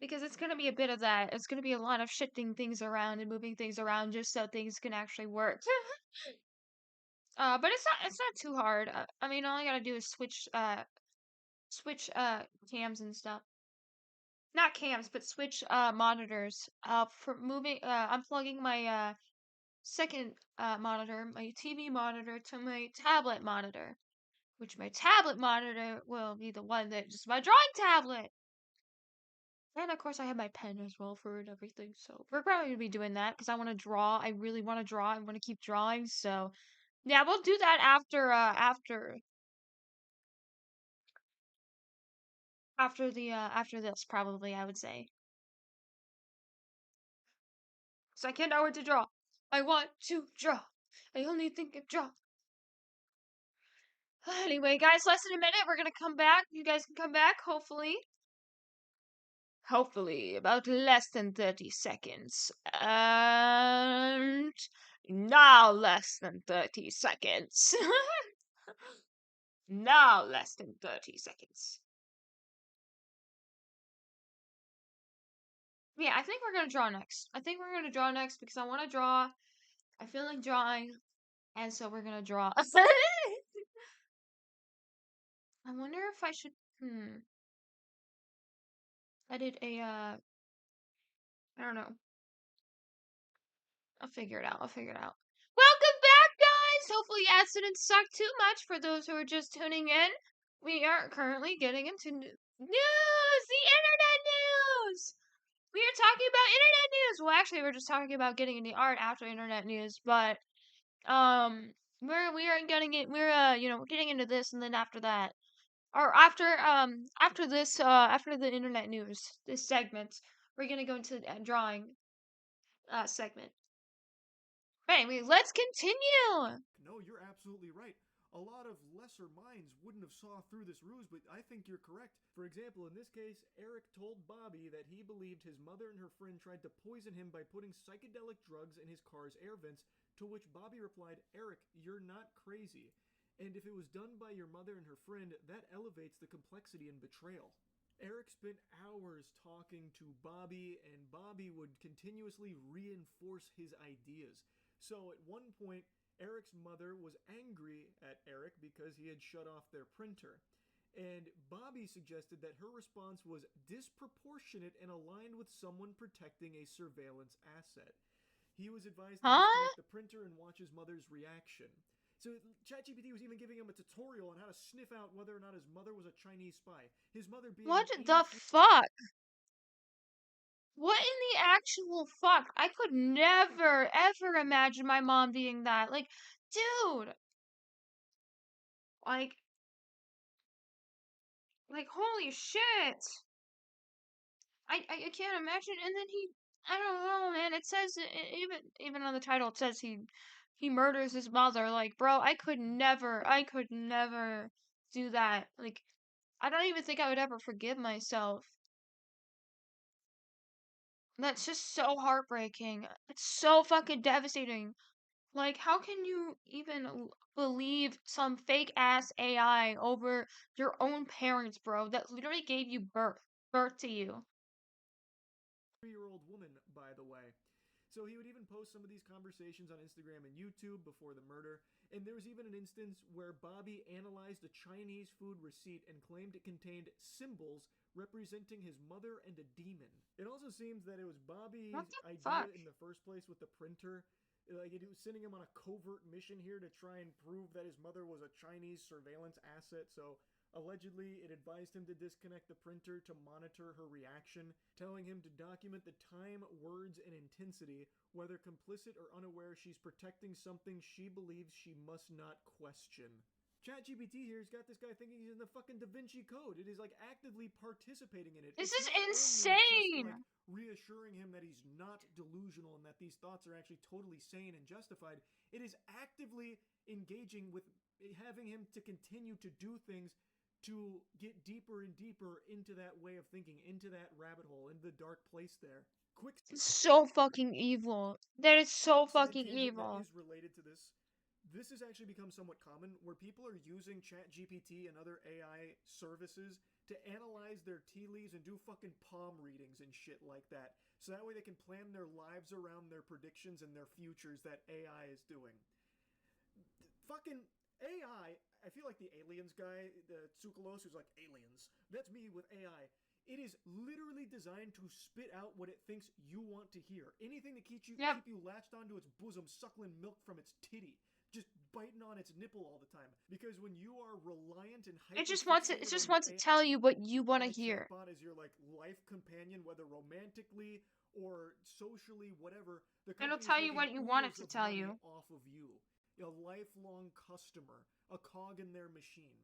because it's gonna be a bit of that. It's gonna be a lot of shifting things around and moving things around just so things can actually work. But it's not too hard. I mean, all I gotta do is switch cams and stuff. Not cams, but switch monitors. For moving unplugging my second monitor, my TV monitor, to my tablet monitor, which my tablet monitor will be the one that is my drawing tablet. And of course, I have my pen as well for it and everything. So we're probably gonna be doing that because I want to draw. I really want to draw. I want to keep drawing. So yeah, we'll do that after this probably. I would say. So I can't know what to draw. I want to draw. I only think of draw. Anyway, guys, less than a minute. We're gonna come back. You guys can come back, hopefully. Hopefully, about less than 30 seconds. And now less than 30 seconds. Now less than 30 seconds. Yeah, I think we're gonna draw next. I think we're gonna draw next because I want to draw. I feel like drawing, and so we're gonna draw. I wonder if I should edit a I don't know. I'll figure it out. I'll figure it out. Welcome back, guys! Hopefully ads didn't suck too much for those who are just tuning in. We are currently getting into news! The internet news! We are talking about internet news! Well, actually, we're just talking about getting into art after internet news, but, we are getting it, we're getting into this, and then after that, or after this, after the internet news, this segment, we're gonna go into the drawing, segment. Anyway, let's continue! No, you're absolutely right. A lot of lesser minds wouldn't have saw through this ruse, but I think you're correct. For example, in this case, Eric told Bobby that he believed his mother and her friend tried to poison him by putting psychedelic drugs in his car's air vents, to which Bobby replied, "Eric, you're not crazy. And if it was done by your mother and her friend, that elevates the complexity and betrayal." Eric spent hours talking to Bobby, and Bobby would continuously reinforce his ideas. So at one point, Eric's mother was angry at Eric because he had shut off their printer. And Bobby suggested that her response was disproportionate and aligned with someone protecting a surveillance asset. He was advised to disconnect the printer and watch his mother's reaction. So ChatGPT was even giving him a tutorial on how to sniff out whether or not his mother was a Chinese spy. His mother being What the fuck? What in the actual fuck? I could never, ever imagine my mom being that. Like, dude! Like, holy shit! I can't imagine. And then I don't know, man. It says, even on the title, it says he murders his mother. Like, bro, I could never do that. Like, I don't even think I would ever forgive myself. That's just so heartbreaking. It's so fucking devastating. Like, how can you even believe some fake ass AI over your own parents, bro, that literally gave you birth to you? 3-year-old woman, by the way. So he would even post some of these conversations on Instagram and YouTube before the murder, and there was even an instance where Bobby analyzed a Chinese food receipt and claimed it contained symbols representing his mother and a demon. It also seems that it was Bobby's idea in the first place with the printer. Like, it was sending him on a covert mission here to try and prove that his mother was a Chinese surveillance asset, so allegedly, it advised him to disconnect the printer to monitor her reaction, telling him to document the time, words, and intensity, whether complicit or unaware she's protecting something she believes she must not question. ChatGPT here has got this guy thinking he's in the fucking Da Vinci Code. It is like actively participating in it. This It's is not only insane! just, like, reassuring him that he's not delusional and that these thoughts are actually totally sane and justified. It is actively engaging with having him to continue to do things to get deeper and deeper into that way of thinking, into that rabbit hole, into the dark place there. It's so fucking evil. That is so fucking evil. That is related to this. This has actually become somewhat common where people are using ChatGPT and other AI services to analyze their tea leaves and do fucking palm readings and shit like that. So that way they can plan their lives around their predictions and their futures that AI is doing. Fucking AI, I feel like the aliens guy, the Tsoukalos, who's like, aliens. That's me with AI. It is literally designed to spit out what it thinks you want to hear. Anything to keep you latched onto its bosom, suckling milk from its titty. Just biting on its nipple all the time. Because when you are reliant and it just wants to tell you what you want to hear. Chatbot is your like life companion, whether romantically or socially, whatever. It'll tell you what you want it to tell you. Off of you. A lifelong customer, a cog in their machine.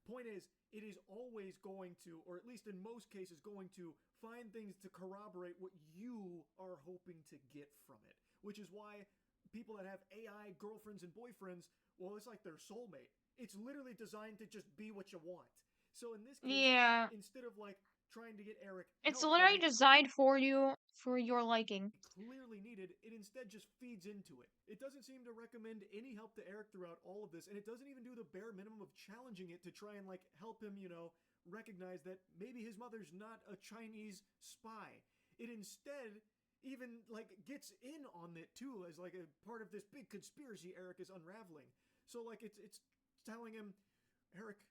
Point is, it is always going to, or at least in most cases, going to find things to corroborate what you are hoping to get from it. Which is why people that have AI girlfriends and boyfriends, well, it's like their soulmate. it's literally designed to just be what you want. So in this case, Yeah. instead of like trying to get Eric It's help literally that he designed for you, for your liking. clearly needed, it instead just feeds into it. It doesn't seem to recommend any help to Eric throughout all of this, and it doesn't even do the bare minimum of challenging it to try and like help him, recognize that maybe his mother's not a Chinese spy. It instead even like gets in on it too as like a part of this big conspiracy Eric is unraveling. So like it's telling him, Eric,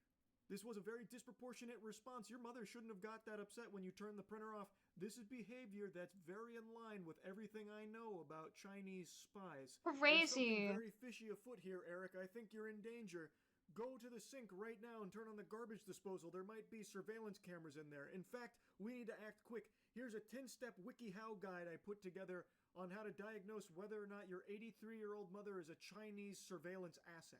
this was a very disproportionate response. Your mother shouldn't have got that upset when you turned the printer off. This is behavior that's very in line with everything I know about Chinese spies. There's something Crazy. very fishy afoot here, Eric. I think you're in danger. Go to the sink right now and turn on the garbage disposal. There might be surveillance cameras in there. In fact, we need to act quick. Here's a 10-step WikiHow guide I put together on how to diagnose whether or not your 83-year-old mother is a Chinese surveillance asset.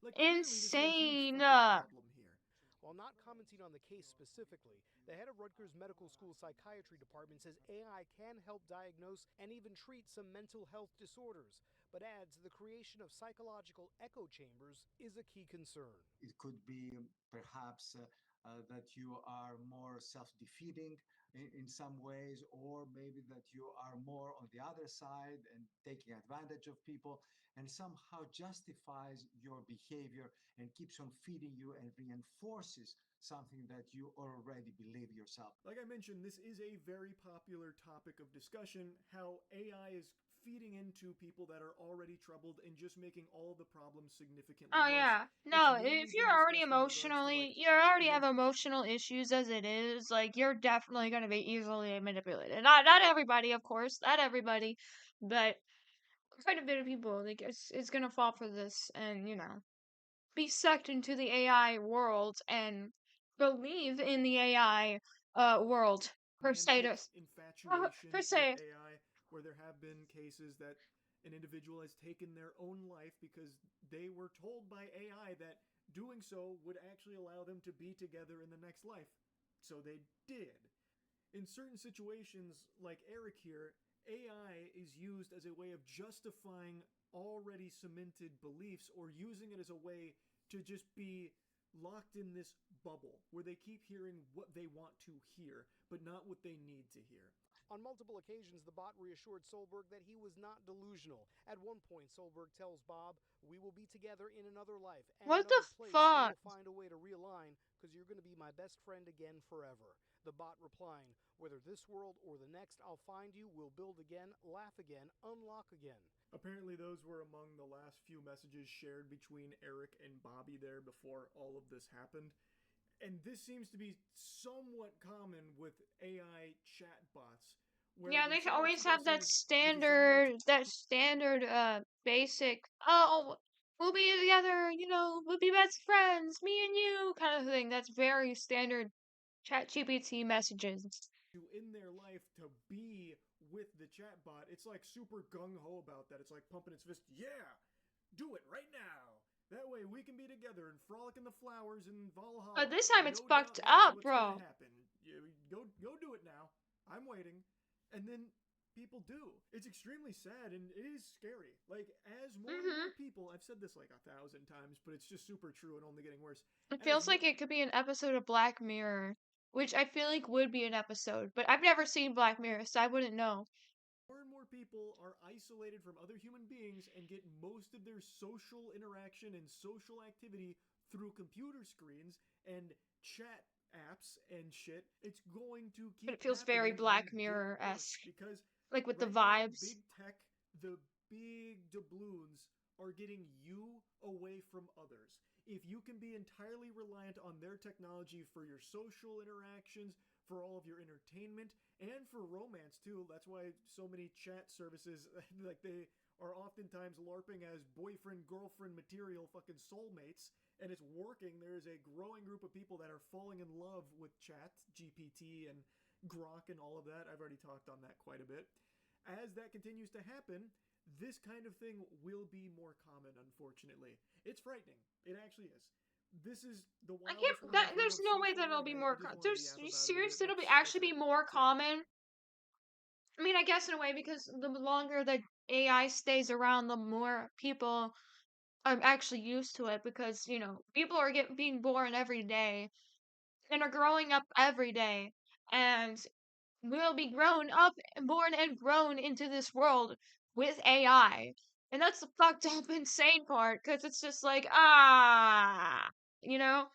Like, clearly this is a huge Insane. fucking problem here. While not commenting on the case specifically, the head of Rutgers Medical School Psychiatry Department says AI can help diagnose and even treat some mental health disorders, but adds the creation of psychological echo chambers is a key concern. It could be perhaps that you are more self-defeating in some ways, or maybe that you are more on the other side and taking advantage of people, and somehow justifies your behavior and keeps on feeding you and reinforces something that you already believe yourself. Like I mentioned, this is a very popular topic of discussion, how AI is feeding into people that are already troubled and just making all the problems significantly Oh worse. yeah. It's No, mainly if you're been already discussed in regards to, emotionally, like, you already have emotional issues as it is, like you're definitely gonna be easily manipulated. Not everybody, of course, not everybody, but quite a bit of people, like it's gonna fall for this and be sucked into the AI world and believe in the AI world per se. romantic infatuation Per with se. AI, where there have been cases that an individual has taken their own life because they were told by AI that doing so would actually allow them to be together in the next life. So they did. In certain situations, like Eric here, AI is used as a way of justifying already cemented beliefs or using it as a way to just be locked in this bubble where they keep hearing what they want to hear, but not what they need to hear. On multiple occasions, the bot reassured Solberg that he was not delusional. At one point, Solberg tells Bob, "We will be together in another life and What the another place, fuck? and we'll find a way to realign because you're going to be my best friend again forever." The bot replying, "Whether this world or the next, I'll find you, we'll build again, laugh again, unlock again." Apparently those were among the last few messages shared between Eric and Bobby there before all of this happened. And this seems to be somewhat common with AI chatbots. Yeah, they someone always have that expresses the desire standard basic, oh, we'll be together, we'll be best friends, me and you kind of thing. That's very standard ChatGPT messages. in their life to be with the chatbot, it's like super gung-ho about that. It's like pumping its fist, yeah, do it right now. That way we can be together and frolic in the flowers in Valhalla. But this time it's No doubt fucked that's up, what's gonna bro. happen. Go do it now. I'm waiting. And then people do. It's extremely sad and it is scary. Like, as more and more people, I've said this like 1,000 times, but it's just super true and only getting worse. It feels like it could be an episode of Black Mirror, which I feel like would be an episode, but I've never seen Black Mirror, so I wouldn't know. More and more people are isolated from other human beings and get most of their social interaction and social activity through computer screens and chat apps and shit. It's going to keep But it feels very happening Black and get Mirror-esque. worse because Like with the right now, vibes. big tech, the big doubloons are getting you away from others. If you can be entirely reliant on their technology for your social interactions, for all of your entertainment, and for romance too, that's why so many chat services, like they are oftentimes LARPing as boyfriend-girlfriend material fucking soulmates, and it's working. There is a growing group of people that are falling in love with chat, GPT, and Grok and all of that. I've already talked on that quite a bit. As that continues to happen, this kind of thing will be more common, unfortunately. It's frightening. It actually is. This is the I wildest can't. There's no way that it'll be more. There's serious. It'll be actually be more common. I mean, I guess in a way because the longer that AI stays around, the more people I'm actually used to it because, you know, people are being born every day and are growing up every day, and will be grown up, born and grown into this world with AI. And that's the fucked up, insane part, because it's just like, you know?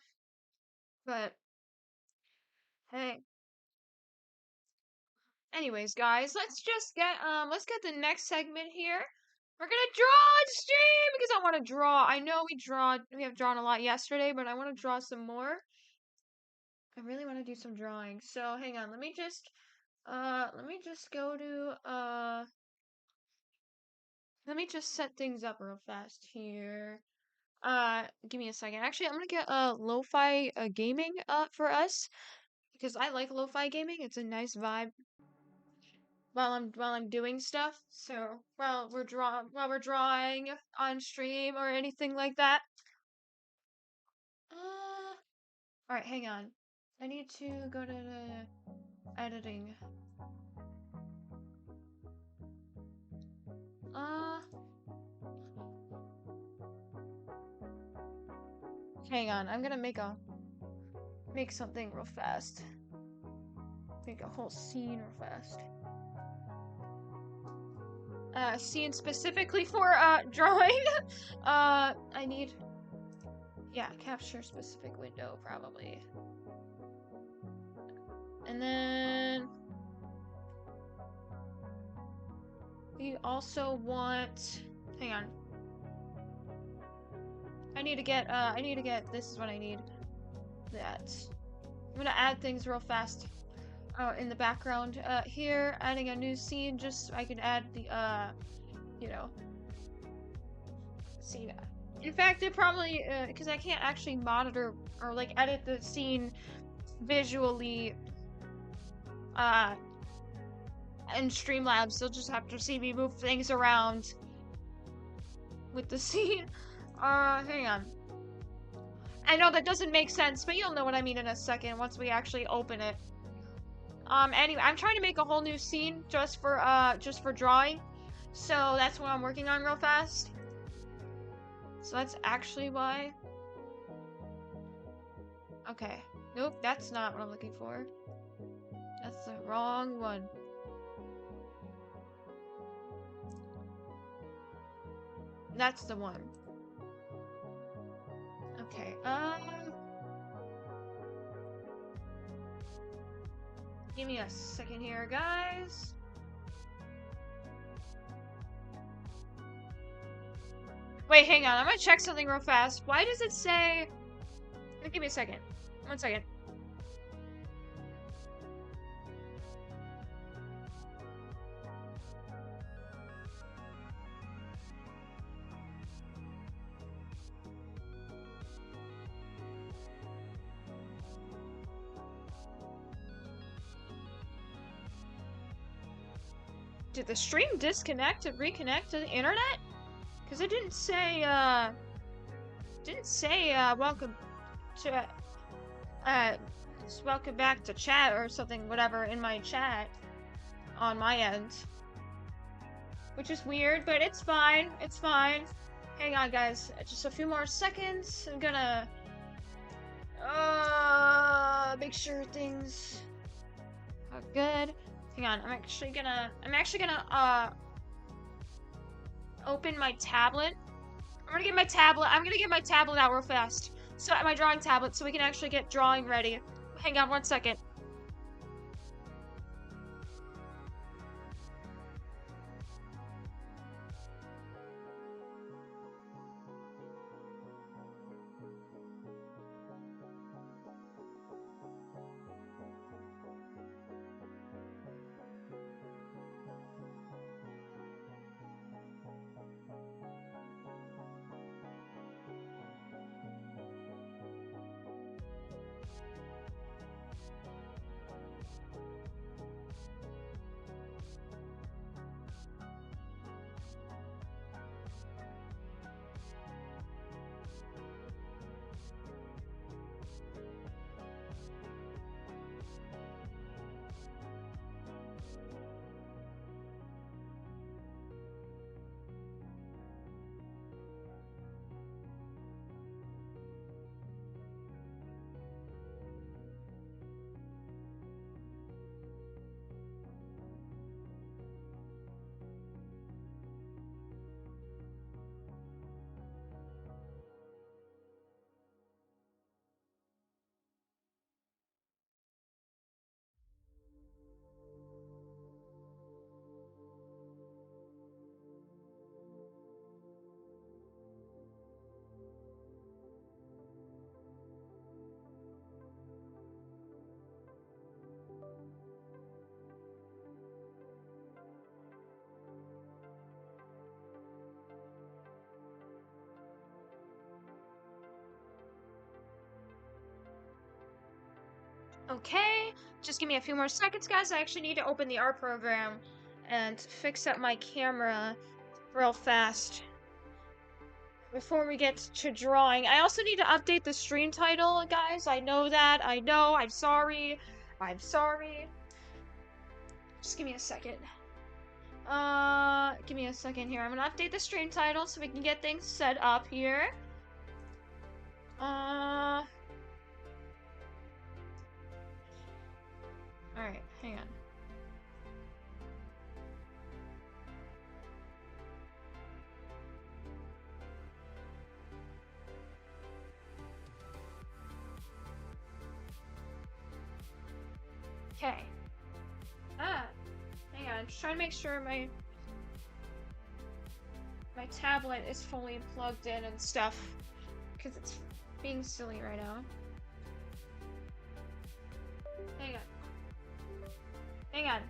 But, hey. Anyways, guys, let's get the next segment here. We're gonna draw on stream because I want to draw. I know we have drawn a lot yesterday, but I want to draw some more. I really want to do some drawing. So hang on, let me just go to let me just set things up real fast here. Give me a second. Actually, I'm gonna get lo-fi gaming for us because I like lo-fi gaming. It's a nice vibe while I'm doing stuff. So while we're drawing on stream or anything like that. All right, hang on. I need to go to the editing. Hang on. I'm gonna make something real fast. Make a whole scene real fast. Scene specifically for drawing. I need, yeah, capture specific window probably. And then we also want, hang on. I need to get, this is what I need. That. I'm gonna add things real fast. In the background, here, adding a new scene, just so I can add the, you know, scene. In fact, it probably, because I can't actually monitor or, like, edit the scene visually, in Streamlabs. You'll just have to see me move things around with the scene. Hang on. I know that doesn't make sense, but you'll know what I mean in a second once we actually open it. Anyway, I'm trying to make a whole new scene just for drawing. So that's what I'm working on real fast. So that's actually why. Okay. Nope, that's not what I'm looking for. That's the wrong one. That's the one. Okay, give me a second here, guys. Wait, hang on. I'm gonna check something real fast. Why does it say... Give me a second. 1 second. Did the stream disconnect and reconnect to the internet? Because it didn't say, welcome to, welcome back to chat or something, whatever, in my chat on my end. Which is weird, but it's fine. It's fine. Hang on, guys. Just a few more seconds. I'm gonna, make sure things are good. Hang on, I'm actually gonna open my tablet. I'm gonna get my tablet out real fast. So my drawing tablet so we can actually get drawing ready. Hang on 1 second. Okay, just give me a few more seconds, guys. I actually need to open the art program and fix up my camera real fast before we get to drawing. I also need to update the stream title, guys. I know that. I know. I'm sorry. I'm sorry. Just give me a second. Give me a second here. I'm gonna update the stream title so we can get things set up here. Alright, hang on. Okay. Hang on. Just trying to make sure my tablet is fully plugged in and stuff, because it's being silly right now. Hang on. Hang on.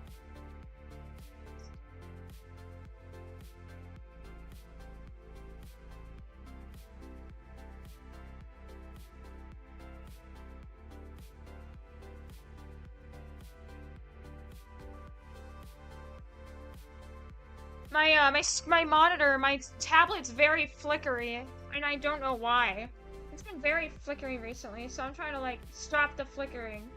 My monitor, my tablet's very flickery, and I don't know why. It's been very flickery recently, so I'm trying to like stop the flickering.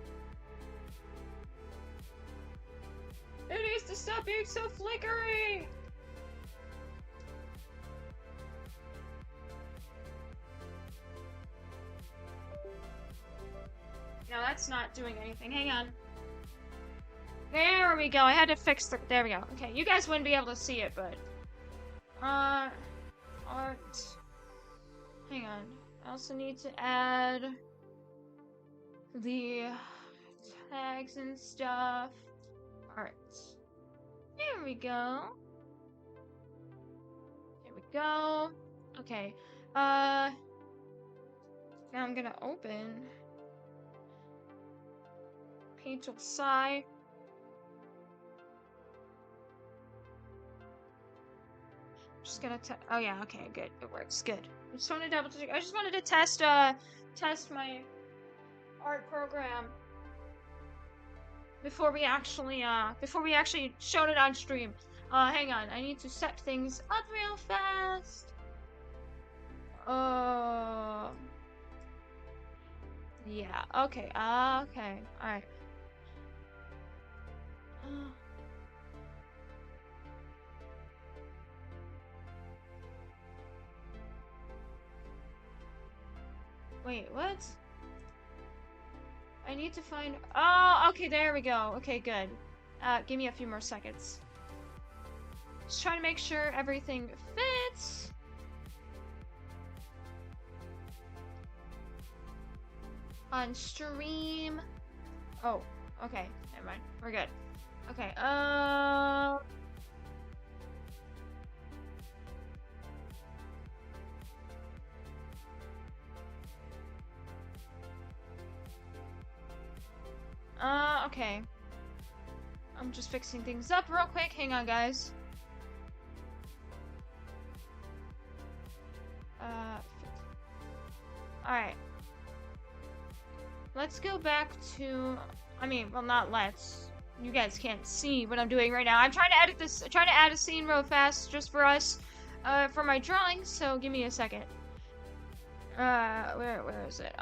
It needs to stop being so flickery! No, that's not doing anything. Hang on. There we go. I had to fix the... There we go. Okay, you guys wouldn't be able to see it, but... Art... Hang on. I also need to add... the... tags and stuff. Art. There we go. There we go. Okay. Now I'm gonna open... Paint will Psi. Just gonna oh yeah, okay, good. It works, good. I just wanted to double check. I just wanted to test my art program before we actually showed it on stream. Hang on, I need to set things up real fast. Yeah, okay, okay, alright. Wait, what? I need to find... Oh, okay, there we go. Okay, good. Give me a few more seconds. Just trying to make sure everything fits. On stream. Oh, okay. Never mind. We're good. Okay, okay. I'm just fixing things up real quick. Hang on, guys. Alright. Let's go back to... I mean, well, not let's. You guys can't see what I'm doing right now. I'm trying to edit this... trying to add a scene real fast just for us, for my drawings, so give me a second. Where is it?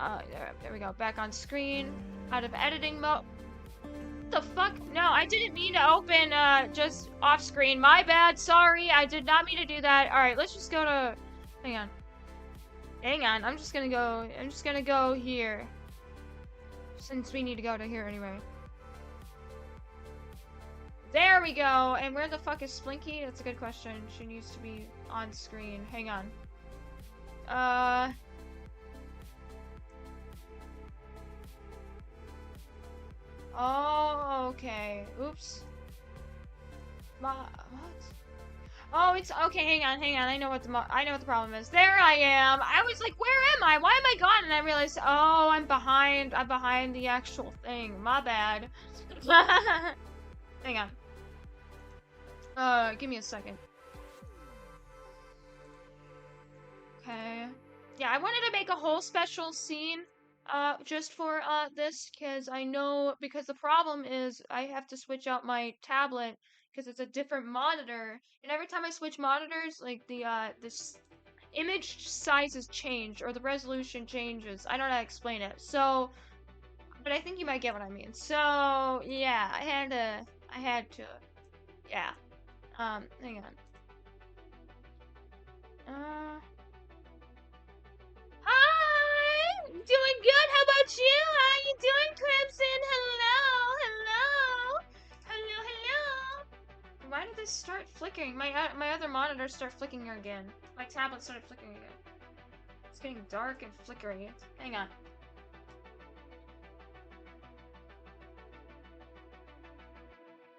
There we go. Back on screen. Out of editing mode. What the fuck? No, I didn't mean to open, just off screen. My bad. Sorry. I did not mean to do that. Alright, let's just go to... Hang on. Hang on. I'm just gonna go here. Since we need to go to here anyway. There we go. And where the fuck is Splinky? That's a good question. She needs to be on screen. Hang on. Oh, okay. Oops. What? Oh, it's okay. Hang on. I know what the problem is. There I am. I was like, where am I? Why am I gone? And I realized, oh, I'm behind the actual thing. My bad. Hang on. Give me a second. Okay. Yeah, I wanted to make a whole special scene just for this, because I know, because the problem is I have to switch out my tablet because it's a different monitor, and every time I switch monitors, like this image sizes change or the resolution changes. I don't know how to explain it. So, but I think you might get what I mean. So yeah, I had to, yeah. Hang on. Hi! Doing good, how about you? How you doing, Crimson? Hello! Why did this start flickering? My other monitor started flickering again. My tablet started flickering again. It's getting dark and flickery. Hang on.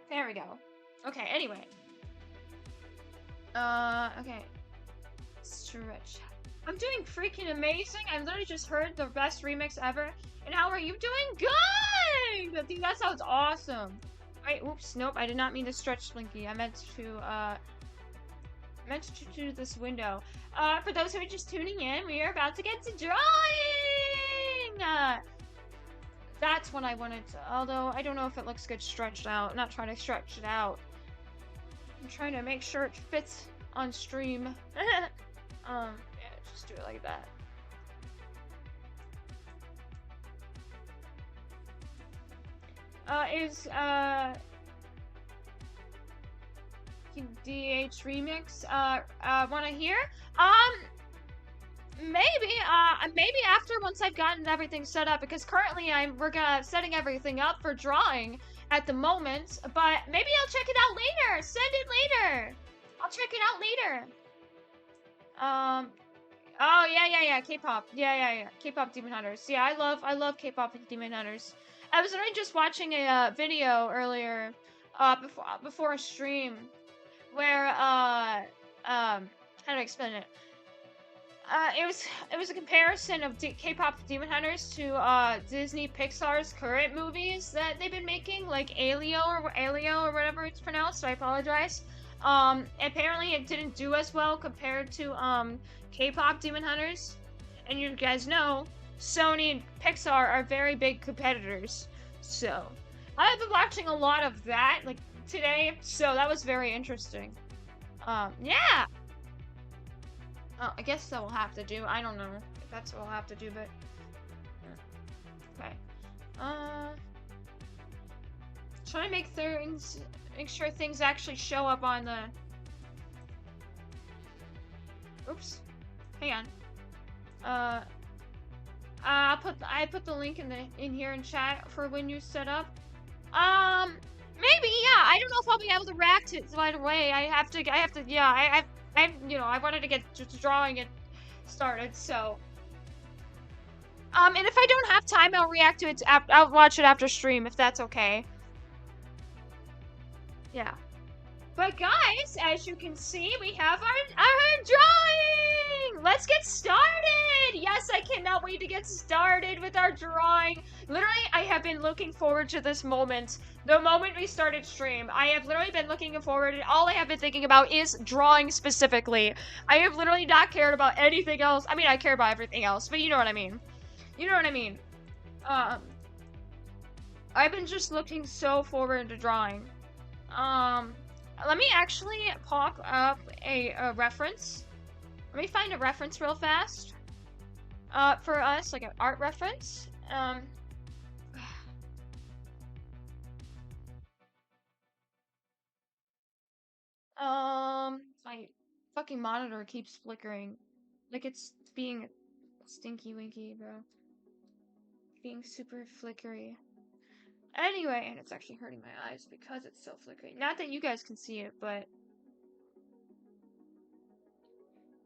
There we go. Okay, anyway. Okay. Stretch. I'm doing freaking amazing. I literally just heard the best remix ever. And how are you doing? Good! Dude, that sounds awesome. Wait, oops, nope, I did not mean to stretch Slinky. I meant to do this window. For those who are just tuning in, we are about to get to drawing! That's what I wanted to, although I don't know if it looks good stretched out. I'm not trying to stretch it out. I'm trying to make sure it fits on stream. Yeah, just do it like that. DH remix, wanna hear? Maybe after, once I've gotten everything set up, because currently we're setting everything up for drawing at the moment, but maybe I'll check it out later. Send it later. I'll check it out later. Oh yeah, K-pop. Yeah. K-pop Demon Hunters. Yeah, I love K-pop Demon Hunters. I was literally just watching a video earlier, before a stream, where how do I explain it? It was a comparison of K-pop Demon Hunters to Disney Pixar's current movies that they've been making, like Alio or whatever it's pronounced. So I apologize. Apparently it didn't do as well compared to K-pop Demon Hunters, and you guys know Sony and Pixar are very big competitors. So I've been watching a lot of that like today, so that was very interesting. Yeah. Oh, I guess that will have to do. I don't know if that's what we'll have to do, but okay. Try to make sure things actually show up on the. Oops. Hang on. I put the link in here in chat for when you set up. Maybe, yeah. I don't know if I'll be able to react to it right away. I have to, yeah, I wanted to get drawing it started, so. And if I don't have time, I'll react to it, I'll watch it after stream, if that's okay. Yeah. But guys, as you can see, we have our drawing! Let's get started! Yes, I cannot wait to get started with our drawing. Literally, I have been looking forward to this moment. The moment we started stream, I have literally been looking forward, and all I have been thinking about is drawing specifically. I have literally not cared about anything else. I mean, I care about everything else, but you know what I mean. You know what I mean. I've been just looking so forward to drawing. Let me actually pop up a reference. Let me find a reference real fast. For us, like an art reference. My fucking monitor keeps flickering. Like it's being stinky winky, bro. Being super flickery. Anyway, and it's actually hurting my eyes because it's so flickering. Not that you guys can see it, but.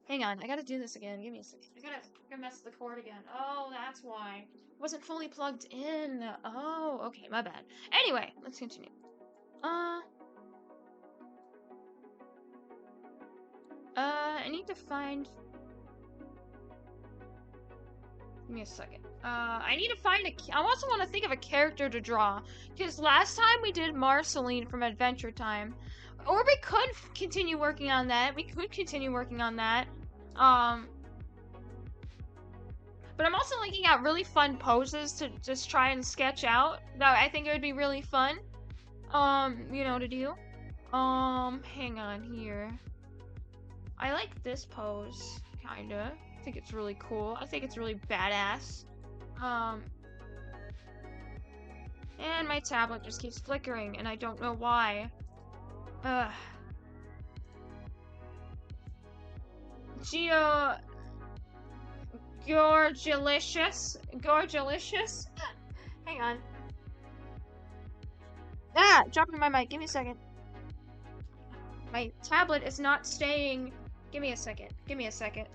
Hang on, I gotta do this again. Give me a second. I gotta mess with the cord again. Oh, that's why. It wasn't fully plugged in. Oh, okay, my bad. Anyway, let's continue. I need to find. Give me a second. I need to find I also want to think of a character to draw. Because last time we did Marceline from Adventure Time. Or we could continue working on that. We could continue working on that. But I'm also looking at really fun poses to just try and sketch out. That I think it would be really fun. You know, to do. Hang on here. I like this pose, kinda. I think it's really cool. I think it's really badass. And my tablet just keeps flickering, and I don't know why. Ugh. Gorgelicious. Hang on. Ah! Dropping my mic. Give me a second. My tablet is not staying. Give me a second. Give me a second.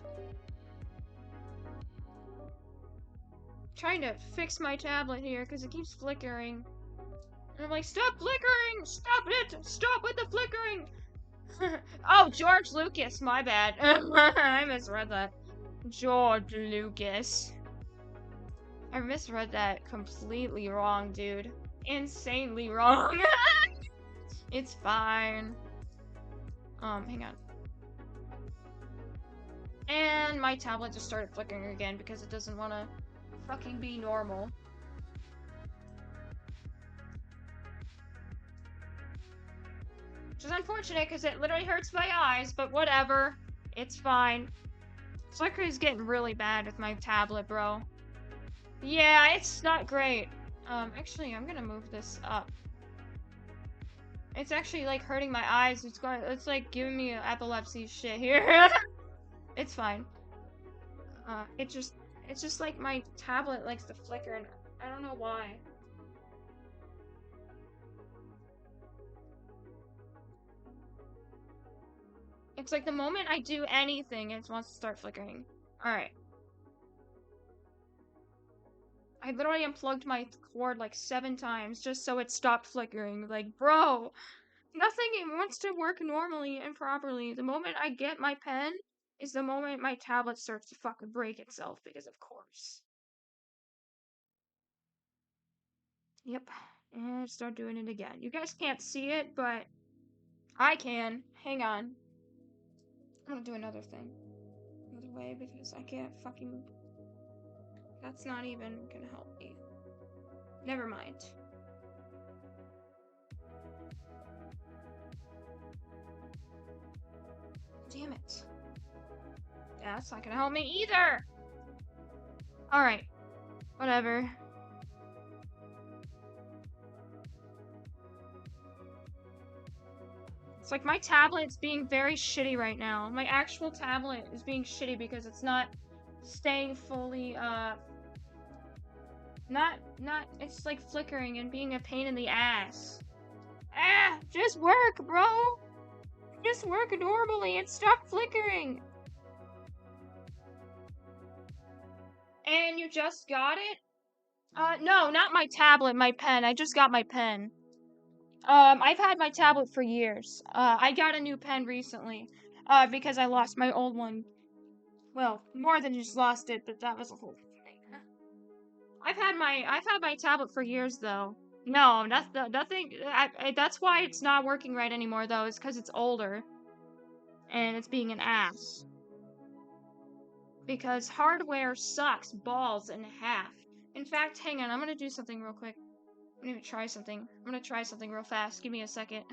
Trying to fix my tablet here because it keeps flickering. And I'm like, stop flickering! Stop it! Stop with the flickering! Oh, George Lucas, my bad. I misread that. George Lucas. I misread that completely wrong, dude. Insanely wrong. It's fine. Hang on. And my tablet just started flickering again because it doesn't want to fucking be normal. Which is unfortunate because it literally hurts my eyes, but whatever. It's fine. Flickering's getting really bad with my tablet, bro. Yeah, it's not great. Actually, I'm gonna move this up. It's actually like hurting my eyes. It's like giving me epilepsy shit here. It's fine. It's just like my tablet likes to flicker, and I don't know why. It's like the moment I do anything, it wants to start flickering. Alright. I literally unplugged my cord like 7 times just so it stopped flickering. Like, bro, nothing wants to work normally and properly. The moment I get my pen is the moment my tablet starts to fucking break itself, because of course. Yep. And start doing it again. You guys can't see it, but I can. Hang on. I'm gonna do another thing. Another way, because I can't fucking... That's not even gonna help me. Never mind. Damn it. That's not gonna help me either! Alright. Whatever. It's like my tablet's being very shitty right now. My actual tablet is being shitty because it's not staying fully, it's like flickering and being a pain in the ass. Ah! Just work, bro! Just work normally and stop flickering! And you just got it? No, not my tablet, my pen. I just got my pen. I've had my tablet for years. I got a new pen recently, because I lost my old one. Well, more than just lost it, but that was a whole thing. I've had my tablet for years, though. No, nothing. That's why it's not working right anymore, though. Is because it's older, and it's being an ass. Because hardware sucks balls in half. In fact, hang on, I'm gonna do something real quick. I'm gonna try something. I'm gonna try something real fast. Give me a second.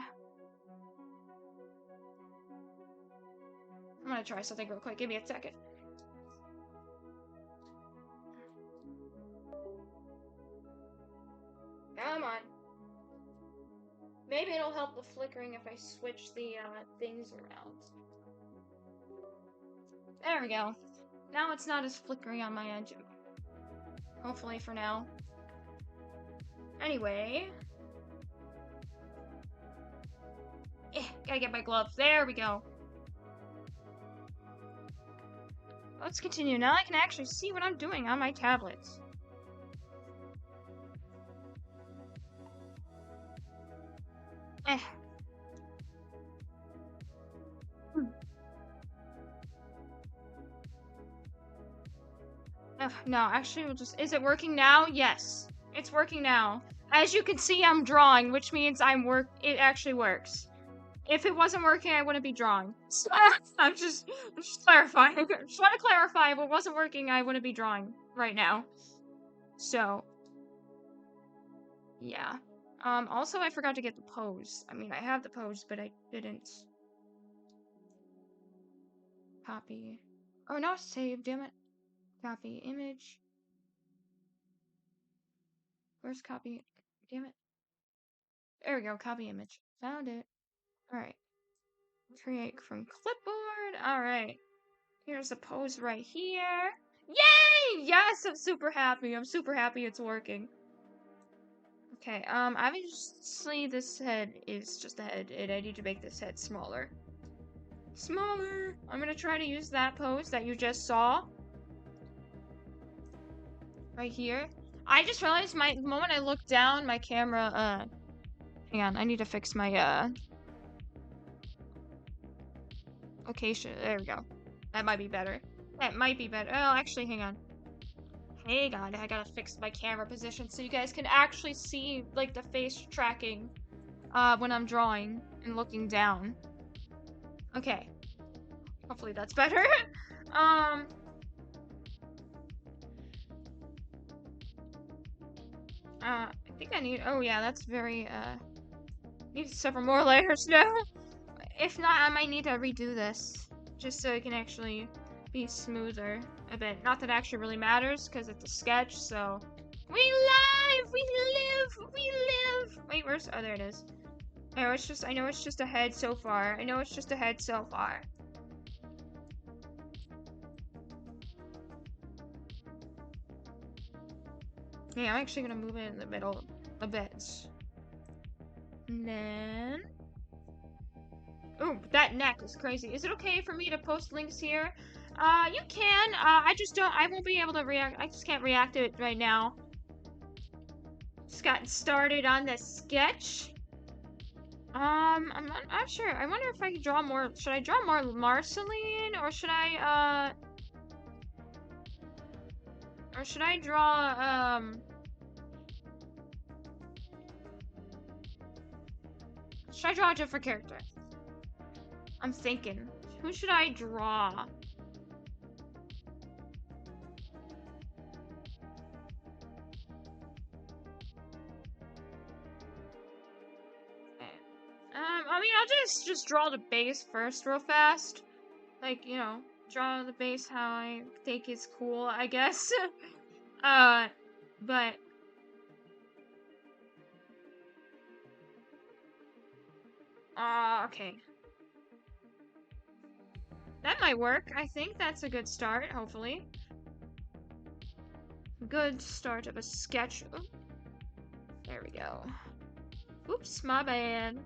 I'm gonna try something real quick. Give me a second. Come on. Maybe it'll help the flickering if I switch the things around. There we go. Now it's not as flickery on my edge. Hopefully for now. Anyway. Gotta get my gloves. There we go. Let's continue. Now I can actually see what I'm doing on my tablets. No, actually, we'll just... Is it working now? Yes. It's working now. As you can see, I'm drawing, which means it actually works. If it wasn't working, I wouldn't be drawing. I'm just clarifying. I just want to clarify, if it wasn't working, I wouldn't be drawing. right now. So, yeah. Also, I forgot to get the pose. I mean, I have the pose, but I didn't copy. Oh, no, save, damn it. Copy image. Where's copy? Damn it. There we go, copy image. Found it. Alright. Create from clipboard. Alright. Here's the pose right here. Yay! Yes, I'm super happy. I'm super happy it's working. Okay, obviously this head is just a head, and I need to make this head smaller. Smaller! I'm gonna try to use that pose that you just saw. Right here. I just realized the moment I looked down, my camera, hang on, I need to fix my, location. There we go. That might be better. That might be better. Oh, actually, hang on. Hang on, I gotta fix my camera position so you guys can actually see, like, the face tracking, when I'm drawing and looking down. Okay. Hopefully that's better. I think I need, oh yeah, that's very, need several more layers now. If not, I might need to redo this, just so it can actually be smoother a bit. Not that it actually really matters, because it's a sketch, so... We live! We live! We live! Wait, where's... Oh, there it is. I know it's just a head so far. I know it's just a head so far. Yeah, I'm actually gonna move it in the middle a bit. And then... Ooh, that neck is crazy. Is it okay for me to post links here? You can. I won't be able to react. I just can't react to it right now. Just gotten started on this sketch. I'm not sure. I wonder if I can draw more. Should I draw more Marceline, or should I, or should I draw, should I draw a different character? I'm thinking. Who should I draw? I mean, I'll just draw the base first real fast. Like, you know, draw the base how I think is cool, I guess. But... okay. That might work. I think that's a good start, hopefully. Good start of a sketch. Oh, there we go. Oops, my bad.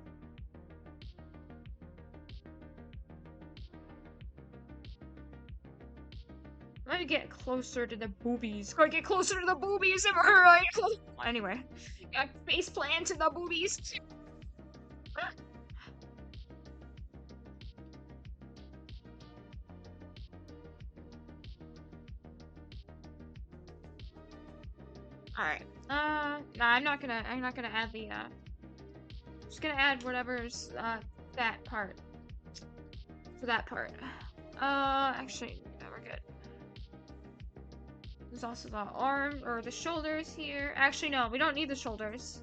I'm gonna get closer to the boobies. Gotta get closer to the boobies, am I right? Anyway, got face plant to the boobies. Alright. No, I'm not gonna add the, just gonna add whatever's, that part. For that part. Actually, no, we're good. There's also the arm, or the shoulders here. Actually, no, we don't need the shoulders.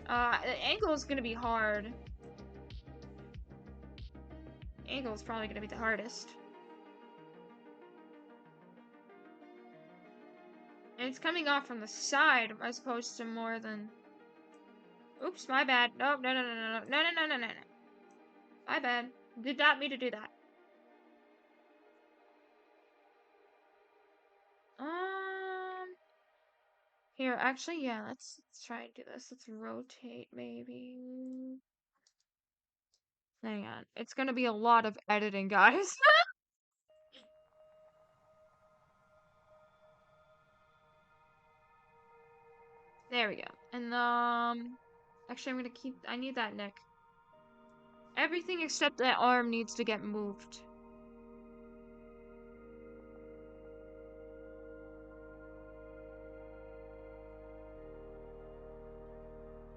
The ankle is gonna be hard. Ankle is probably gonna be the hardest. And it's coming off from the side as opposed to more than... Oops, my bad. No, no, no, no, no, no, no, no, no, no, no. My bad. Did not mean to do that. Here, actually, yeah, let's try and do this. Let's rotate, maybe. Hang on. It's gonna be a lot of editing, guys. There we go. And, actually, I'm gonna keep... I need that neck. Everything except that arm needs to get moved.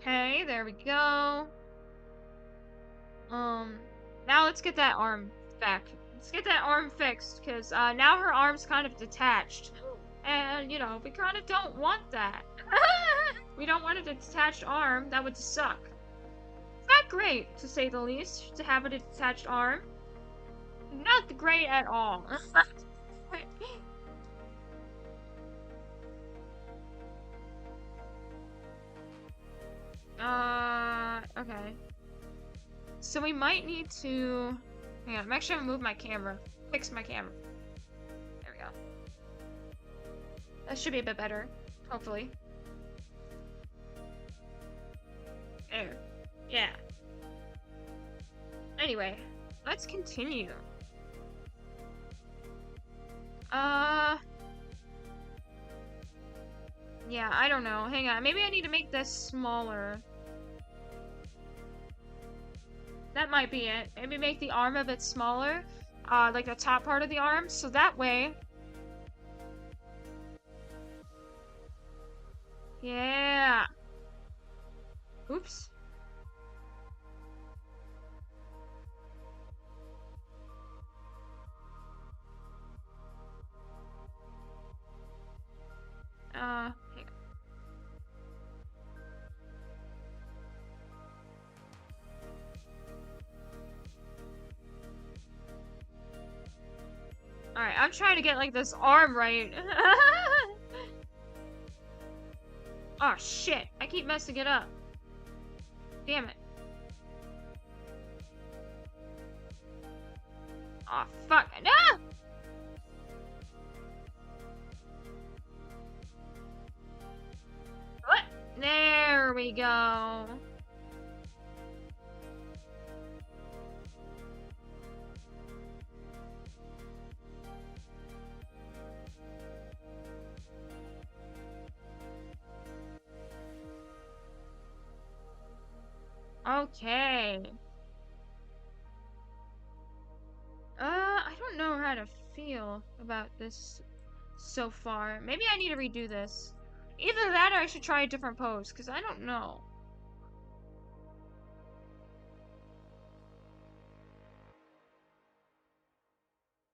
Okay, there we go. Now let's get that arm back Let's get that arm fixed, because now her arm's kind of detached. And, you know, we kind of don't want that. We don't want a detached arm. That would suck. It's not great, to say the least, to have a detached arm. Not great at all. Okay. So we might need to... Hang on, I'm actually gonna move my camera. Fix my camera. There we go. That should be a bit better. Hopefully. There. Yeah. Anyway, let's continue. Yeah, I don't know. Hang on. Maybe I need to make this smaller. That might be it. Maybe make the arm a bit smaller. Like the top part of the arm. So that way... Yeah. Oops. Hang on. Alright, I'm trying to get, like, this arm right. Oh, shit. I keep messing it up. Damn it. Oh, fuck. No! What? There we go. Okay. I don't know how to feel about this so far. Maybe I need to redo this. Either that or I should try a different pose, because I don't know.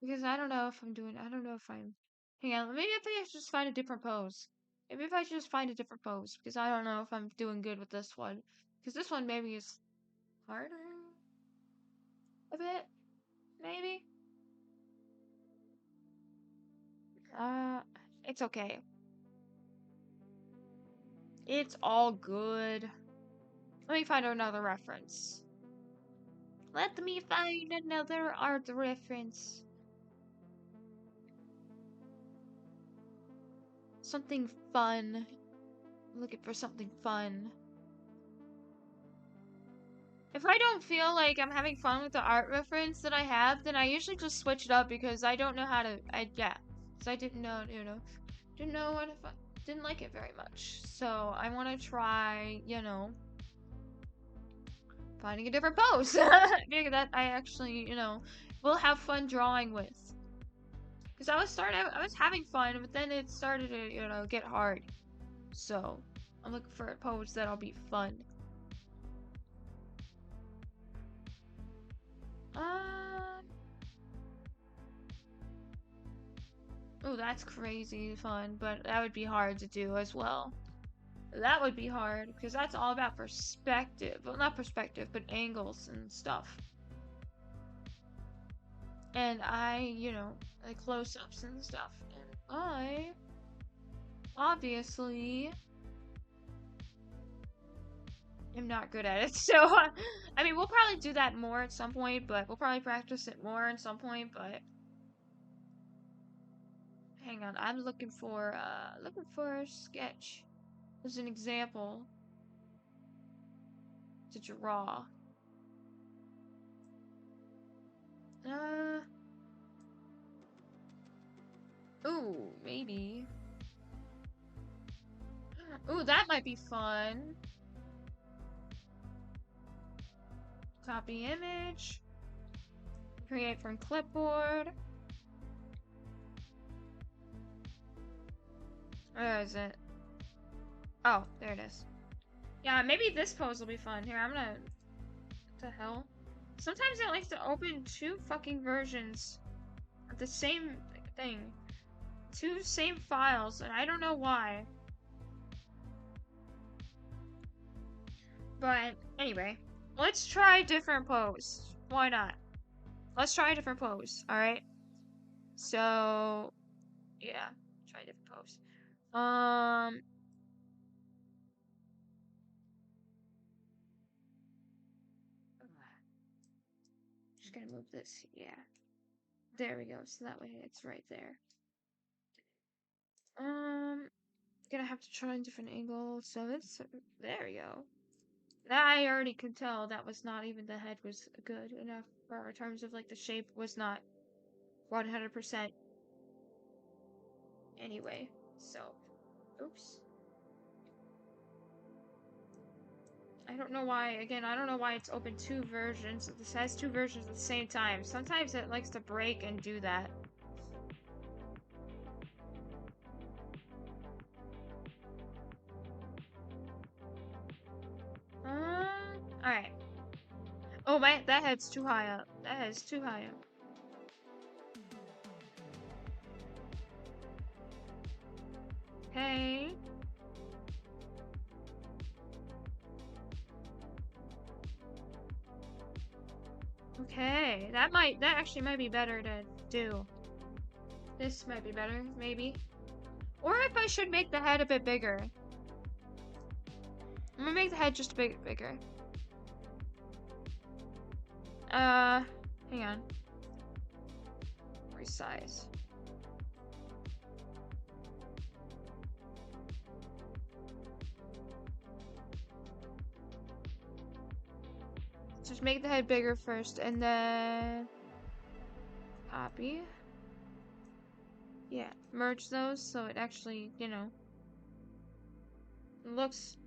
Because I don't know if I'm doing, I don't know if I'm, hang on, maybe if I should just find a different pose. Maybe if I should just find a different pose, because I don't know if I'm doing good with this one. Because this one maybe is harder? A bit? Maybe? It's okay. It's all good. Let me find another reference. Let me find another art reference. Something fun. I'm looking for something fun. If I don't feel like I'm having fun with the art reference that I have, then I usually just switch it up because I don't know how to, yeah. Because I didn't know, didn't know what if I didn't like it very much. So I want to try, finding a different pose. Because that I actually, will have fun drawing with. Because I was having fun, but then it started to, get hard. So I'm looking for a pose that'll be fun. Oh, that's crazy fun, but that would be hard to do as well. That would be hard, because that's all about perspective. Well, not perspective, but angles and stuff. And like close-ups and stuff. And I, obviously, am not good at it. So, I mean, we'll probably do that more at some point, but we'll probably practice it more at some point, but... Hang on, I'm looking for a sketch as an example to draw. Ooh, maybe. Ooh, that might be fun. Copy image. Create from clipboard. Where is it? Oh, there it is. Yeah, maybe this pose will be fun. Here, I'm gonna... What the hell? Sometimes it likes to open two fucking versions the same thing. 2 same files, and I don't know why. But anyway, let's try a different pose. Why not? Let's try a different pose, alright? So, yeah, try a different pose. Just gonna move this, yeah. There we go, so that way it's right there. Gonna have to try a different angle, so it's, there we go. That I already could tell that was not even, the head was good enough, or in terms of like the shape was not 100% anyway, so, oops. I don't know why, again, I don't know why it's open 2 versions. This has 2 versions at the same time. Sometimes it likes to break and do that. Alright. Oh, that head's too high up. That head's too high up. Okay. Okay, that actually might be better to do. This might be better, maybe. Or if I should make the head a bit bigger. I'm gonna make the head just a bit bigger. Hang on. Resize. Just make the head bigger first, and then copy. Yeah, merge those so it actually, you know, looks,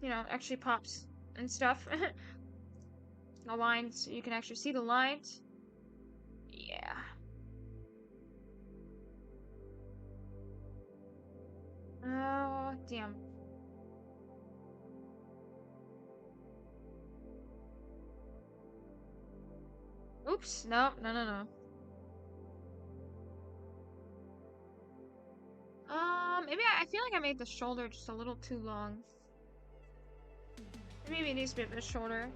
you know, actually pops and stuff. The lines, you can actually see the lines. Yeah. Oh, damn. Oops, no. Maybe I feel like I made the shoulder just a little too long. Maybe it needs to be a bit shorter.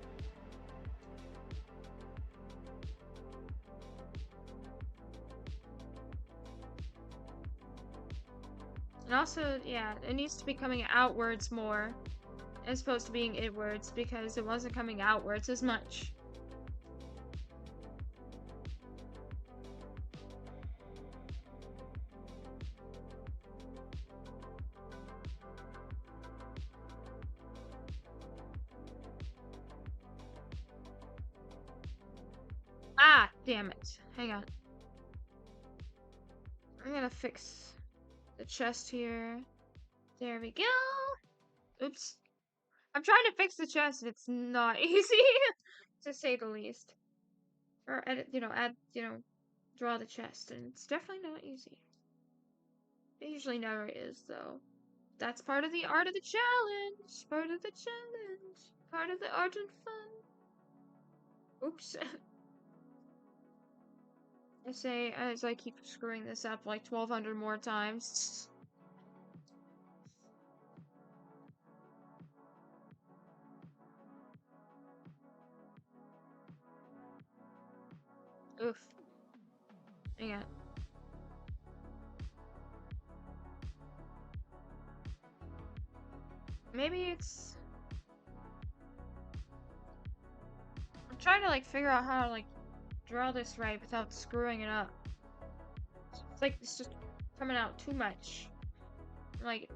And also, yeah, it needs to be coming outwards more as opposed to being inwards because it wasn't coming outwards as much. Ah, damn it. Hang on. I'm gonna fix the chest here. There we go. Oops. I'm trying to fix the chest and it's not easy, to say the least. Or edit, draw the chest, and it's definitely not easy. It usually never is, though. That's part of the art of the challenge. Part of the challenge. Part of the art and fun. Oops. I say as I keep screwing this up like 1,200 more times. Oof. Hang on. Maybe it's... I'm trying to like figure out how to like draw this right without screwing it up. It's like it's just coming out too much. Like...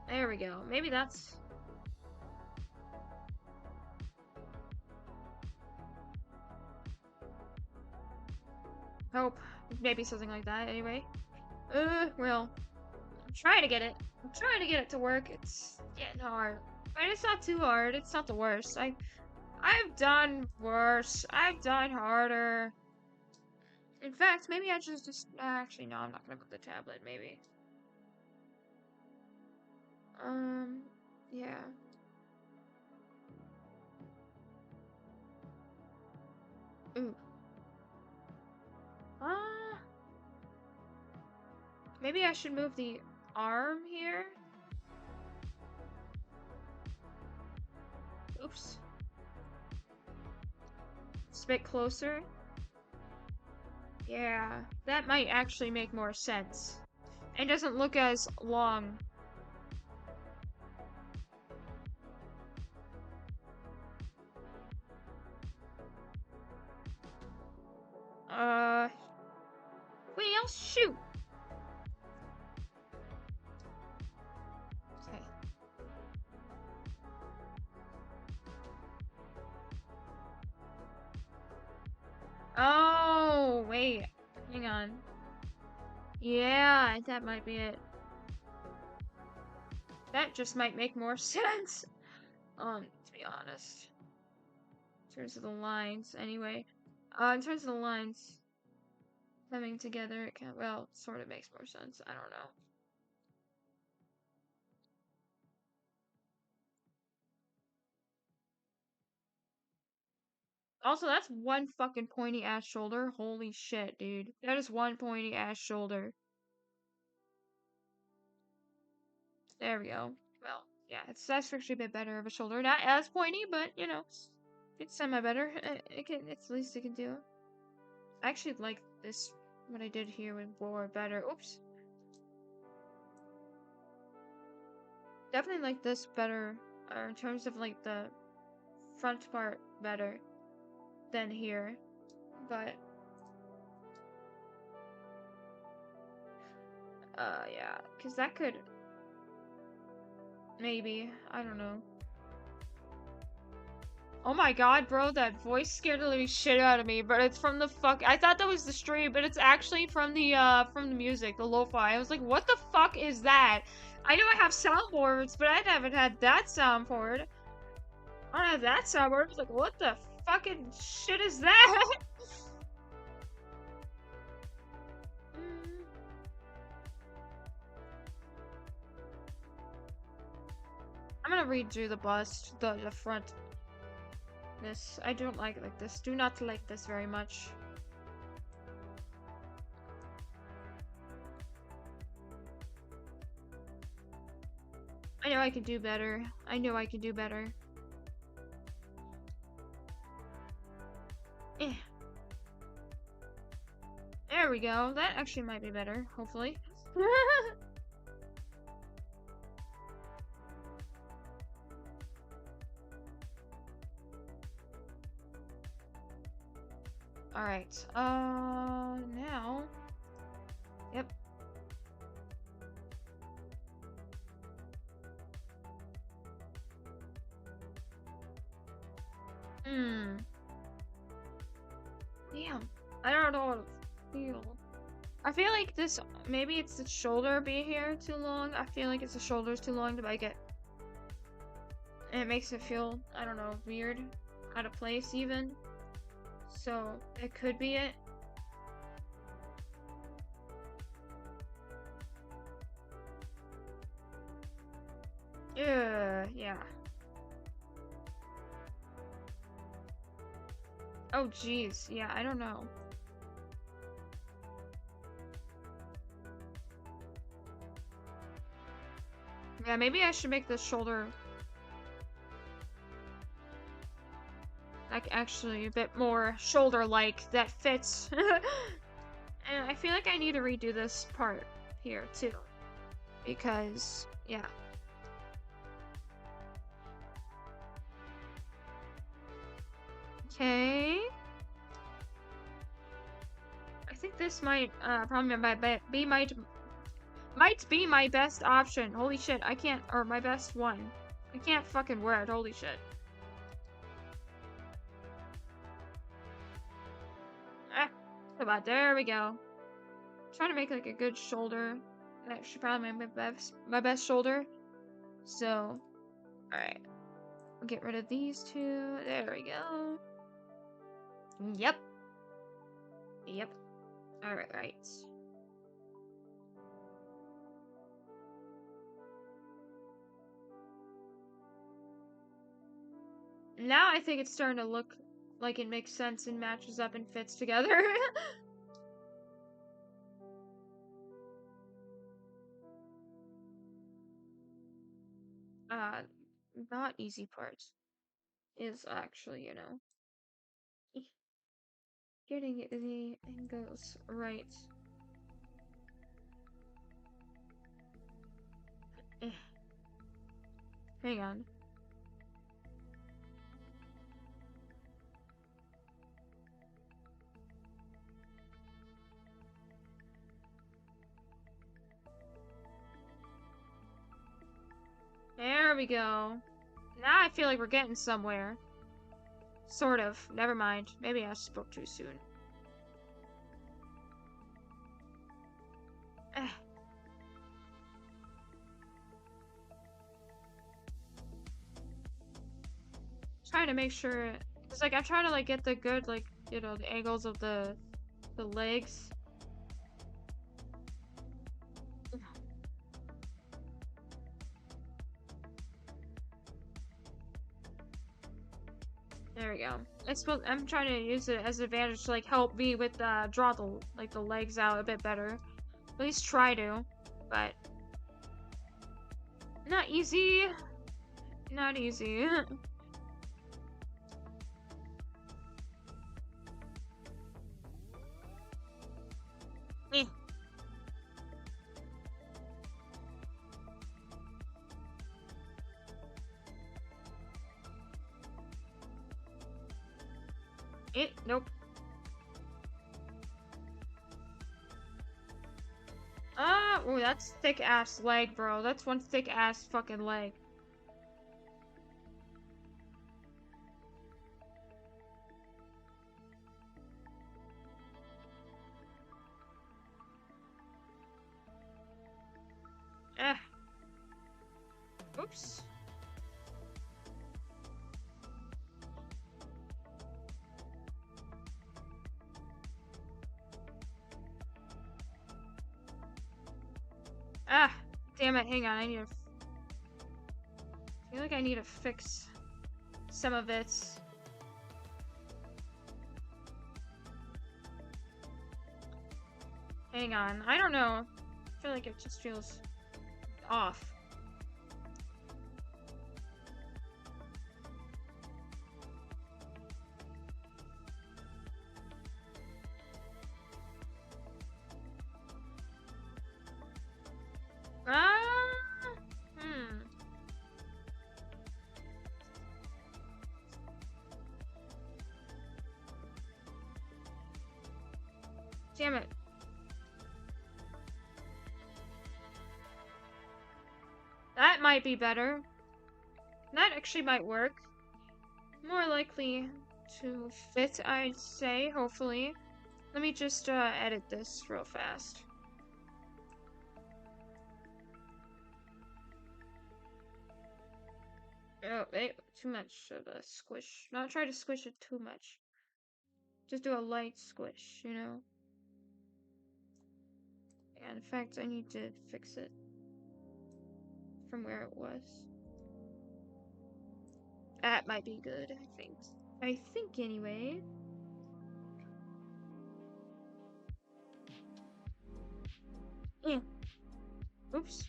There we go. Maybe that's... Hope. Maybe something like that, anyway. Well. I'm trying to get it. I'm trying to get it to work. It's getting hard. But it's not too hard. It's not the worst. I've done worse. I've done harder. In fact, maybe I should just... Actually, no, I'm not gonna put the tablet, maybe. Yeah. Ooh. Maybe I should move the arm here. Oops. It's a bit closer. Yeah, that might actually make more sense. It doesn't look as long. Well, shoot. Okay. Oh, wait. Hang on. Yeah, that might be it. That just might make more sense. To be honest. In terms of the lines, anyway. In terms of the lines coming together, it can, well, sort of makes more sense. I don't know. Also, that's one fucking pointy ass shoulder. Holy shit, dude. That is one pointy ass shoulder. There we go. Well, yeah, that's actually a bit better of a shoulder. Not as pointy, but you know, it's semi better. It's the least it can do. I actually like this. What I did here with more better. Oops. Definitely like this better, or in terms of like the front part better than here, but yeah, because that could maybe, I don't know. Oh my god, bro, that voice scared the living shit out of me, but it's from the I thought that was the stream, but it's actually from the music, the lo-fi. I was like, what the fuck is that? I know I have soundboards, but I haven't had that soundboard. I don't have that soundboard. I was like, what the fucking shit is that? I'm gonna redo the bust, the front. This, I don't like this. Do not like this very much. I know I can do better. I know I can do better. Eh. There we go. That actually might be better, hopefully. Alright, now... Yep. Damn. I don't know how to feel. I feel like this, maybe it's the shoulder being here too long. I feel like it's the shoulders too long to make it. And it makes it feel, I don't know, weird. Out of place even. So, it could be it. Yeah. Oh, jeez. Yeah, I don't know. Yeah, maybe I should make the shoulder like actually a bit more shoulder-like that fits. And I feel like I need to redo this part here too, because yeah. Okay. I think this might probably might be my best option. Holy shit, I can't, or my best one. I can't fucking wear it. Holy shit. Come on, there we go. I'm trying to make like a good shoulder. That should probably be my best shoulder. So, alright. We'll get rid of these two. There we go. Yep. Yep. Alright, right. Now I think it's starting to look like it makes sense and matches up and fits together. Not easy part is actually, you know, getting the angles right. Hang on. There we go. Now I feel like we're getting somewhere. Sort of. Never mind. Maybe I spoke too soon. Trying to make sure, it's like I'm trying to like get the good, like, you know, the angles of the legs. There we go. I'm trying to use it as an advantage to like help me with draw the legs out a bit better. At least try to, but not easy. Not easy. Nope. Oh, that's thick ass leg, bro. That's one thick ass fucking leg. Oops. Damn it, hang on, I feel like I need to fix some of it. Hang on, I don't know. I feel like it just feels off. Damn it. That might be better. That actually might work. More likely to fit, I'd say, hopefully. Let me just edit this real fast. Oh, too much of a squish. Not try to squish it too much. Just do a light squish, you know? And in fact, I need to fix it from where it was. That might be good, I think. I think, anyway. Oops.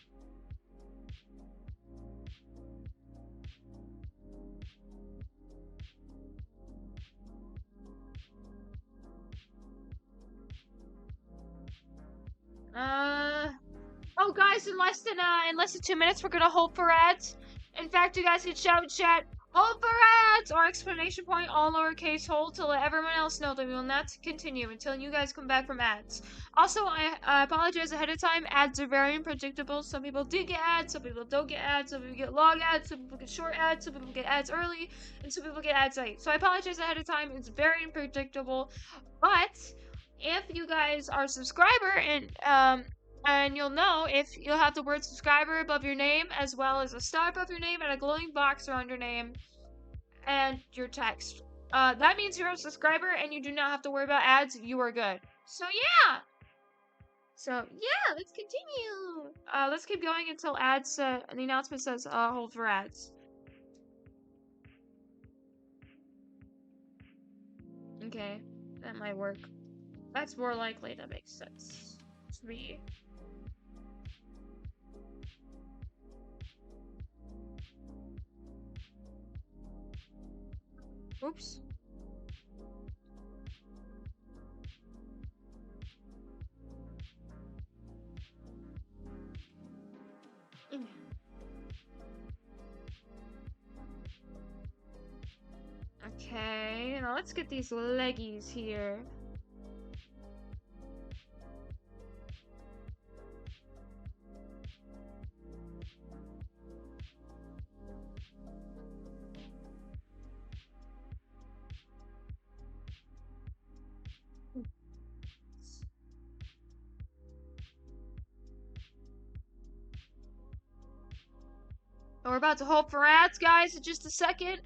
Oh guys, in less than 2 minutes, we're gonna hold for ads. In fact, you guys can shout in chat, hold for ads, or exclamation point, all lowercase hold, to let everyone else know that we will not continue until you guys come back from ads. Also, I apologize ahead of time. Ads are very unpredictable. Some people do get ads, some people don't get ads, some people get long ads, some people get short ads, some people get ads early, and some people get ads late. So I apologize ahead of time. It's very unpredictable. But if you guys are a subscriber and you'll know if you'll have the word subscriber above your name, as well as a star above your name and a glowing box around your name and your text. That means you're a subscriber and you do not have to worry about ads. You are good. So yeah, let's continue. Let's keep going until ads, the announcement says, hold for ads. Okay, that might work. That's more likely. That makes sense to me. Oops. Okay, now let's get these leggies here. We're about to hold for ads, guys, in just a second.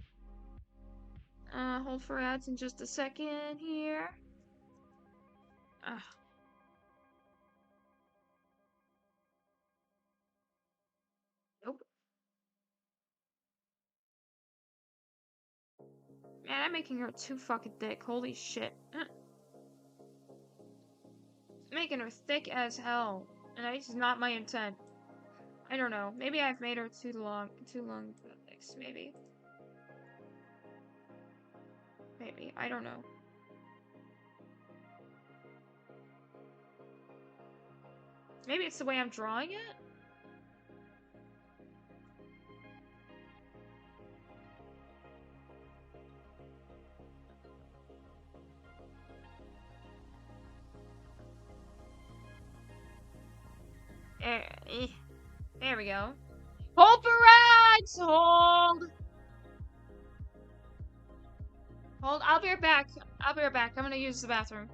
Hold for ads in just a second here. Nope. Man, I'm making her too fucking thick. Holy shit. Making her thick as hell. And this is not my intent. I don't know. Maybe I've made her too long for the legs. Maybe. Maybe. I don't know. Maybe it's the way I'm drawing it? There we go. Hold for ads! Hold! Hold, I'll be right back. I'll be right back. I'm gonna use the bathroom.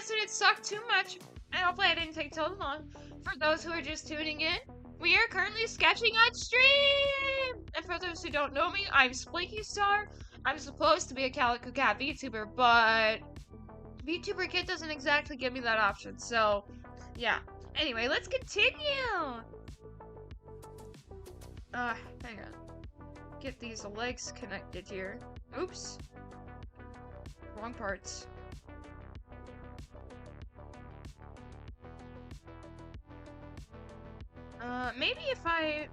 guess it didn't suck too much. And hopefully I didn't take so long. For those who are just tuning in, we are currently sketching on stream! And for those who don't know me, I'm Splinky Star. I'm supposed to be a Calico Cat VTuber, but VTuber Kit doesn't exactly give me that option, so yeah. Anyway, let's continue! Hang on. Get these legs connected here. Oops. Wrong parts. Maybe if I...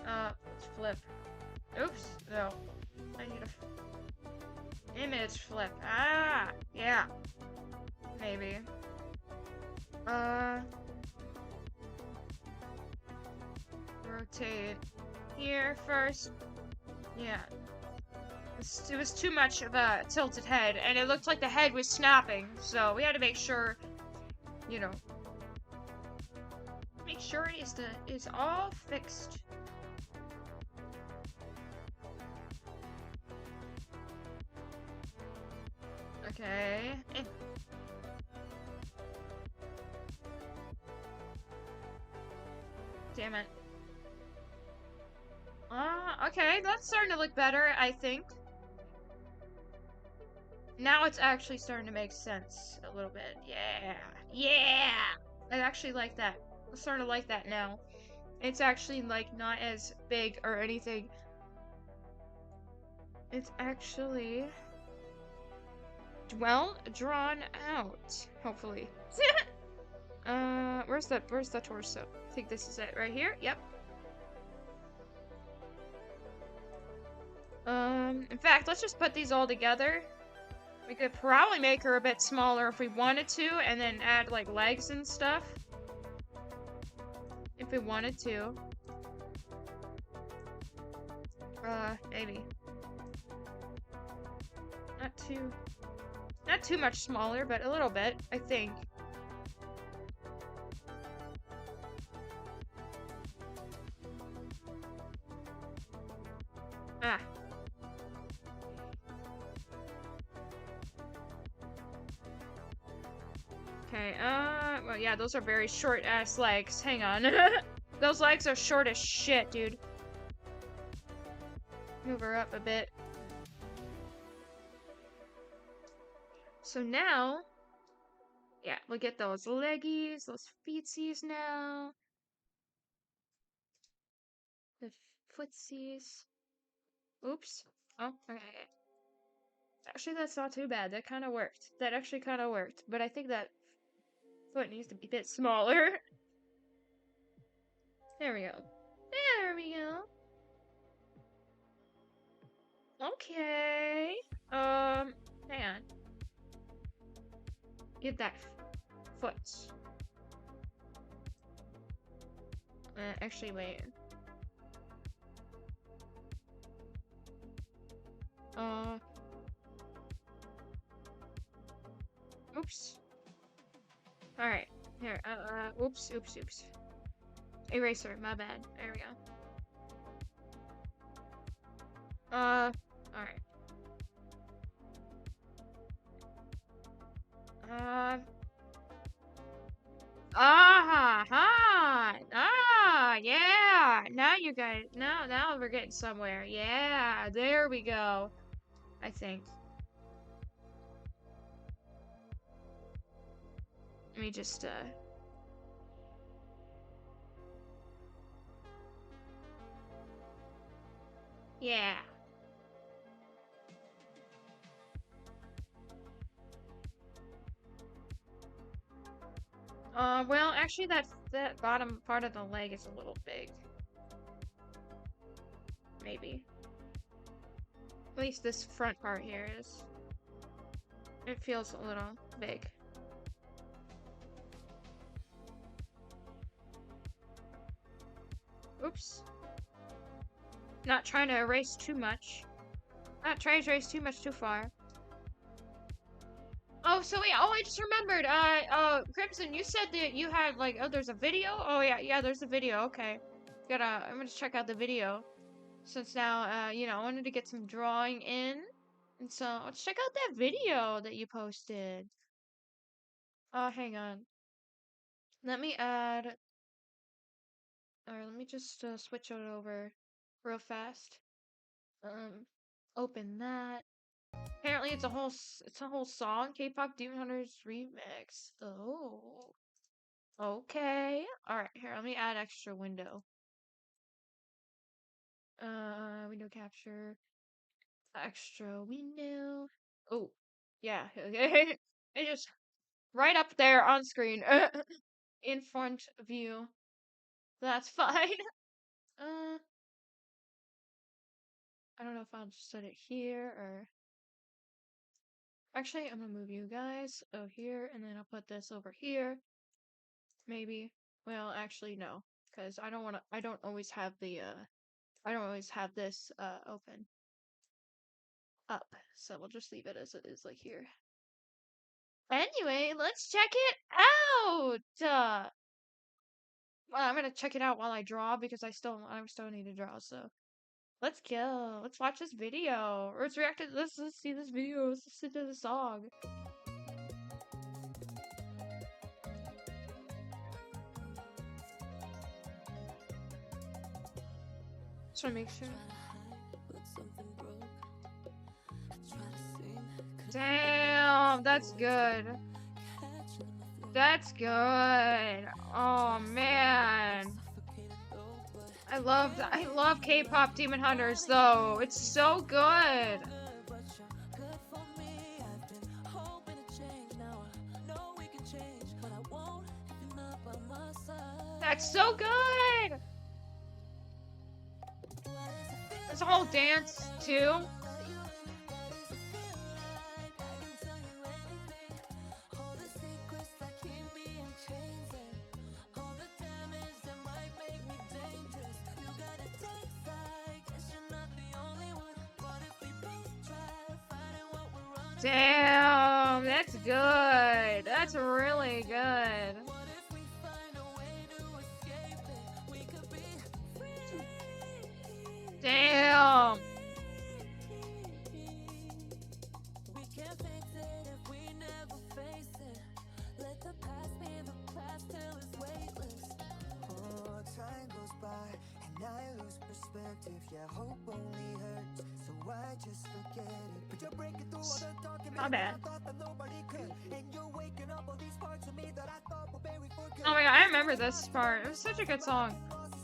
let's flip. Oops, no. I need a... image flip. Ah! Yeah. Maybe. Rotate here first. Yeah. It was too much of a tilted head, and it looked like the head was snapping, so we had to make sure, you know, make sure it is all fixed. Okay. Damn it. Okay, that's starting to look better, I think. Now it's actually starting to make sense a little bit. Yeah. Yeah! I actually like that. I sort of like that now. It's actually, like, not as big or anything. It's actually well drawn out, hopefully. Where's the torso? I think this is it right here. Yep. In fact, let's just put these all together. We could probably make her a bit smaller if we wanted to, and then add, like, legs and stuff. If we wanted to. Maybe. Not too much smaller, but a little bit, I think. Ah. Okay, well, yeah, those are very short-ass legs. Hang on. Those legs are short as shit, dude. Move her up a bit. So now, yeah, we'll get those leggies, those feetsies now. The footsies. Oops. Oh, okay. Actually, that's not too bad. That kind of worked. That actually kind of worked. But I think that foot needs to be a bit smaller. There we go. There we go. Okay. Hang on. Get that foot. Actually, wait. Oops. Alright. Here, oops. Eraser, my bad. There we go. Alright. Yeah! Now you guys, now we're getting somewhere. Yeah, there we go. I think. Let me just, yeah. Well, actually that bottom part of the leg is a little big. Maybe. At least this front part here is. It feels a little big. Oops. Not trying to erase too much. Not trying to erase too much too far. Oh, so yeah, I just remembered, Crimson, you said that you had, like, oh, there's a video? Oh, yeah, there's a video, okay. I'm gonna check out the video. Since now, you know, I wanted to get some drawing in. And so let's check out that video that you posted. Oh, hang on. Let me add. Alright, let me just switch it over real fast. Open that. Apparently, it's a whole song. K-pop Demon Hunters remix. Oh, okay. All right, here. Let me add extra window. Window capture. Extra window. Oh, yeah. Okay. It's just right up there on screen, in front view. That's fine. I don't know if I'll just set it here or. Actually, I'm gonna move you guys over here, and then I'll put this over here. Maybe. Well, actually, no, because I don't want to. I don't always have the. I don't always have this open up, so we'll just leave it as it is, like here. Anyway, let's check it out. Well, I'm gonna check it out while I draw because I still need to draw. So let's go. Let's watch this video, or let's react to this. Let's see this video. Let's listen to the song. Just wanna make sure. Damn, that's good. That's good. Oh man. I love K-pop Demon Hunters though. It's so good. That's so good. There's a whole dance too. Damn, that's good. That's really good. Damn. My bad. Oh my god, I remember this part. It was such a good song.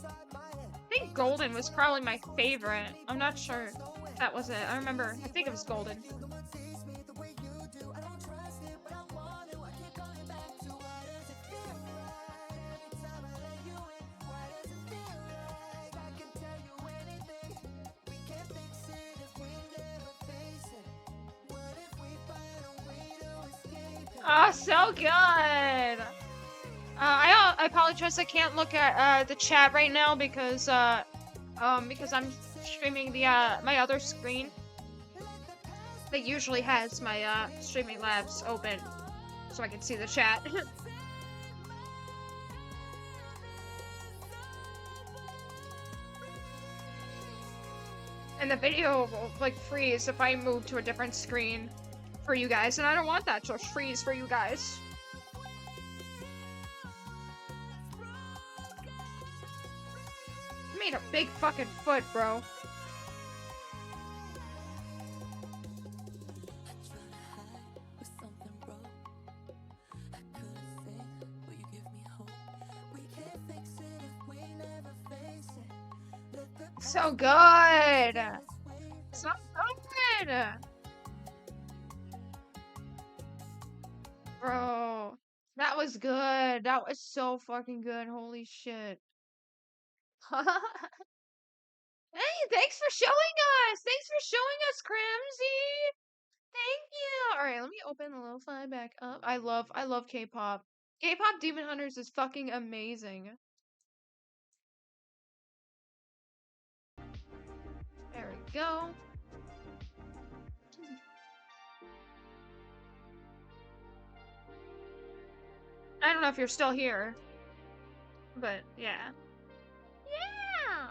I think Golden was probably my favorite. I'm not sure if that was it. I think it was Golden. Oh, so good! I apologize, I can't look at the chat right now because I'm streaming the my other screen that usually has my streaming labs open so I can see the chat. And the video will like freeze if I move to a different screen for you guys, and I don't want that to freeze for you guys. You made a big fucking foot, bro. So good! So good! Bro, that was good. That was so fucking good. Holy shit. Hey, thanks for showing us! Thanks for showing us, Crimsy! Thank you! Alright, let me open the lo-fi back up. I love K-pop. K-pop Demon Hunters is fucking amazing. There we go. I don't know if you're still here, but yeah. Yeah!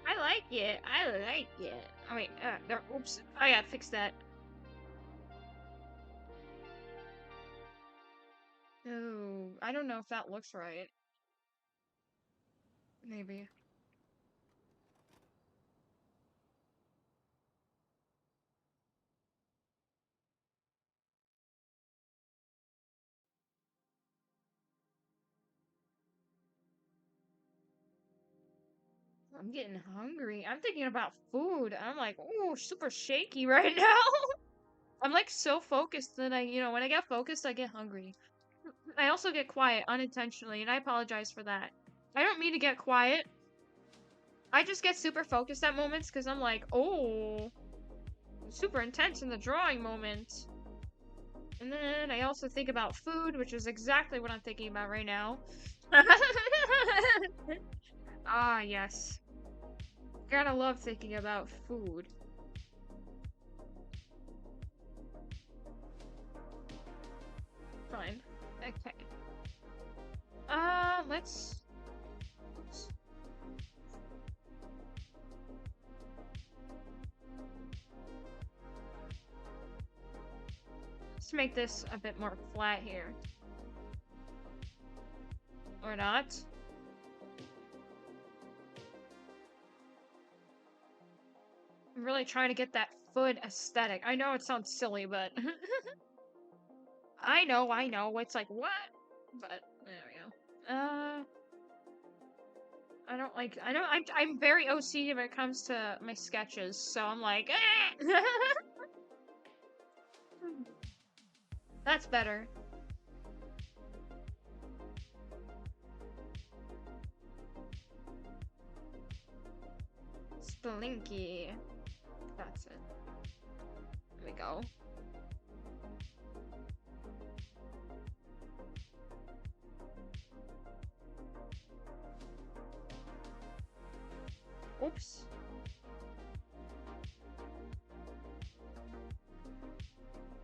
I like it. I like it. Oh wait, there. Oops. I gotta fix that. Oh, I don't know if that looks right. Maybe. I'm getting hungry. I'm thinking about food. I'm like, ooh, super shaky right now. I'm like so focused that when I get focused, I get hungry. I also get quiet unintentionally, and I apologize for that. I don't mean to get quiet. I just get super focused at moments because I'm like, oh, super intense in the drawing moment. And then I also think about food, which is exactly what I'm thinking about right now. Ah, yes. Gotta love thinking about food. Fine. Okay. Let's make this a bit more flat here. Or not. I'm really trying to get that foot aesthetic. I know it sounds silly, but I know. It's like, what? But there we go. I'm very OCD when it comes to my sketches, so I'm like, eh! That's better. Splinky. That's it. There we go. Oops.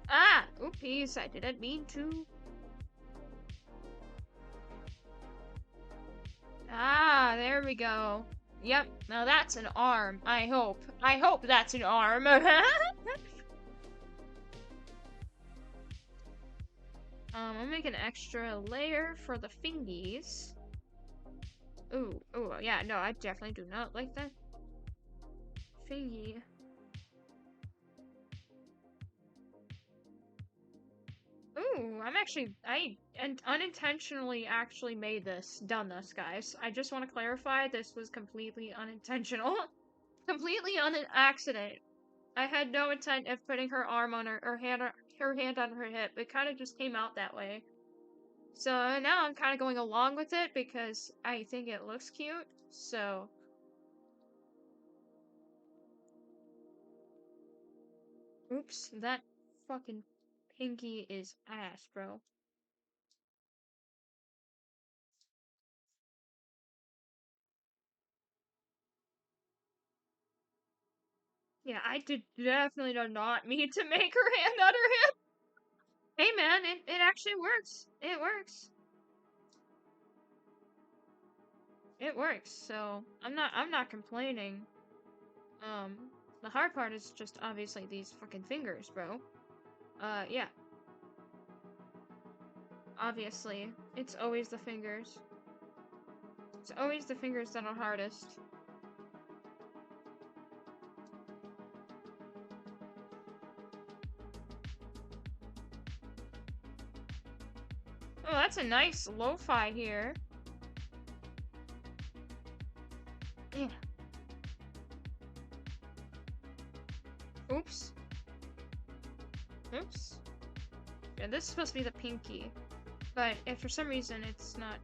Ah! Oopies, I didn't mean to. Ah, there we go. Yep, now that's an arm, I hope. I hope that's an arm. I'll make an extra layer for the fingies. Ooh, yeah, no, I definitely do not like that. Fingy. Ooh, I unintentionally actually done this, guys. I just want to clarify, this was completely unintentional. Completely on an accident. I had no intent of putting her arm on her hand on her hip. It kind of just came out that way. So now I'm kind of going along with it because I think it looks cute. So oops, that fucking pinky is ass, bro. Yeah, I definitely did not mean to make her hand on her hip. Hey man, it actually works. It works. It works, so I'm not complaining. The hard part is just obviously these fucking fingers, bro. Yeah. Obviously, it's always the fingers. It's always the fingers that are hardest. Oh, that's a nice lo-fi here. Yeah. Oops. Oops. Yeah, this is supposed to be the pinky. But if for some reason it's not...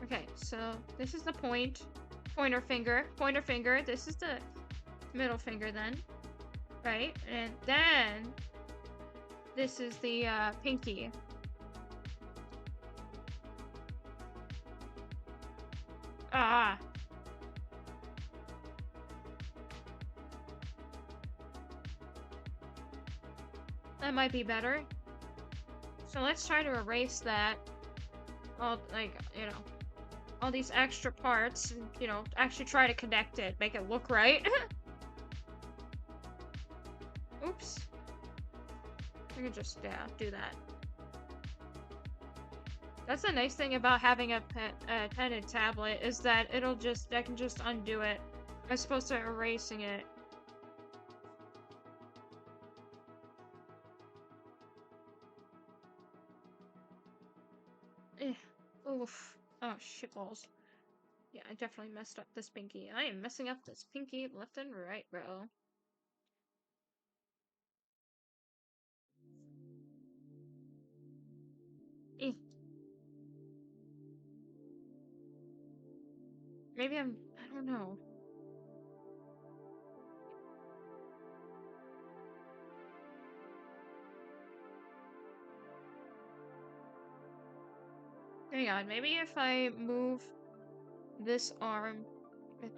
Okay, so this is the pointer finger, this is the middle finger then, right? And then this is the pinky. Ah. That might be better. So let's try to erase that. All, like, you know, all these extra parts, and, you know, actually try to connect it, make it look right. Oops. I can just, yeah, do that. That's the nice thing about having a pen and tablet, is that it'll just, I can just undo it as opposed to erasing it. Oof. Oh, shitballs. Yeah, I definitely messed up this pinky. I am messing up this pinky left and right, bro. Maybe I don't know. Hang on, maybe if I move this arm,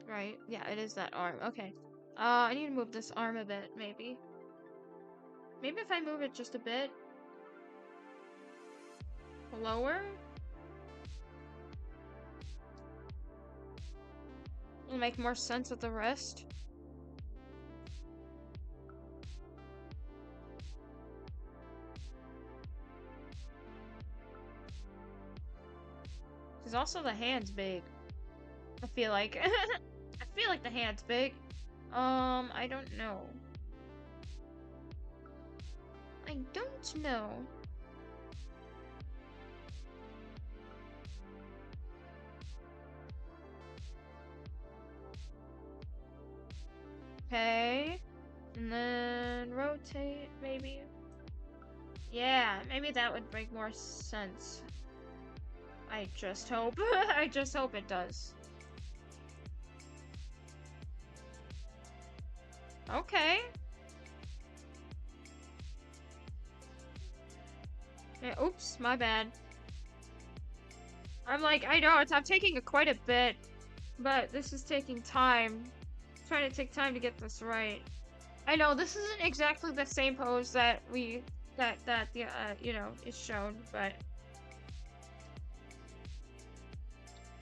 right? Yeah, it is that arm. Okay. I need to move this arm a bit, maybe. Maybe if I move it just a bit lower, it'll make more sense with the rest. Because also the hand's big. I feel like. I feel like the hand's big. I don't know. I don't know. Okay. And then rotate, maybe. Yeah, maybe that would make more sense. I just hope. I just hope it does. Okay. Yeah, oops, my bad. I'm like, I know, I'm taking quite a bit, but this is taking time. I'm trying to take time to get this right. I know, this isn't exactly the same pose that you know, is shown, but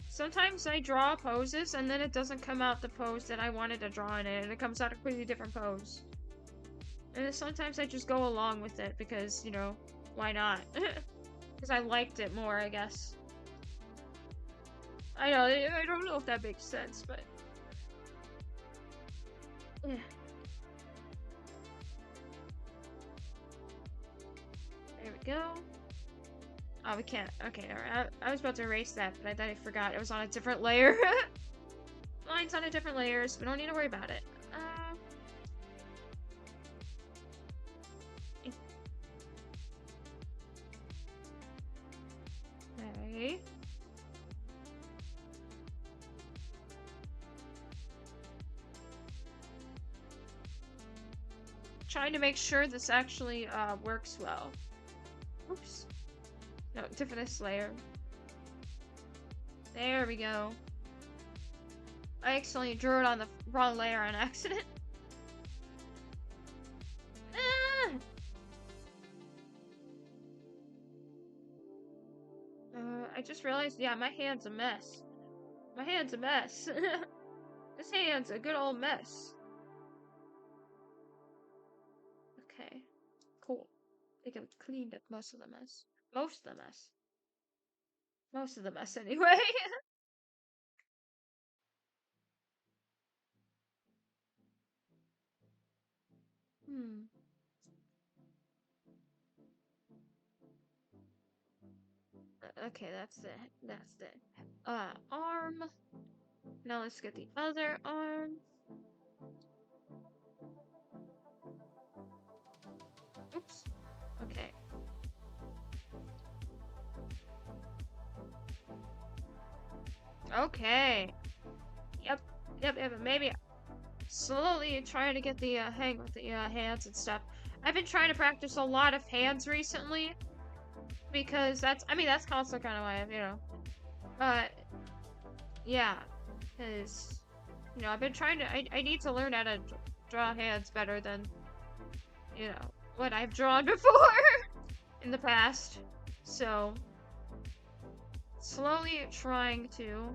sometimes I draw poses and then it doesn't come out the pose that I wanted to draw in it, and it comes out a completely different pose. And then sometimes I just go along with it because, you know, why not? Because I liked it more, I guess. I know, I don't know if that makes sense, but yeah. There we go. Oh, we can't. Okay, alright. I was about to erase that, but then I forgot it was on a different layer. Mine's on a different layer, so we don't need to worry about it. Okay. Trying to make sure this actually works well. Oops. No, different layer. There we go. I accidentally drew it on the wrong layer on accident. Ah! I just realized, yeah, my hand's a mess. My hand's a mess. This hand's a good old mess. Okay, cool. I think I've cleaned up most of the mess. Most of the mess. Most of the mess, anyway. Okay, that's it. That's it. Arm. Now let's get the other arm. Oops. Okay. Okay. Yep. Maybe slowly trying to get the hang with the hands and stuff. I've been trying to practice a lot of hands recently because that's also kind of why I'm, you know. But yeah, because you know I've been trying to. I need to learn how to draw hands better than, you know, what I've drawn before. in the past, so slowly trying to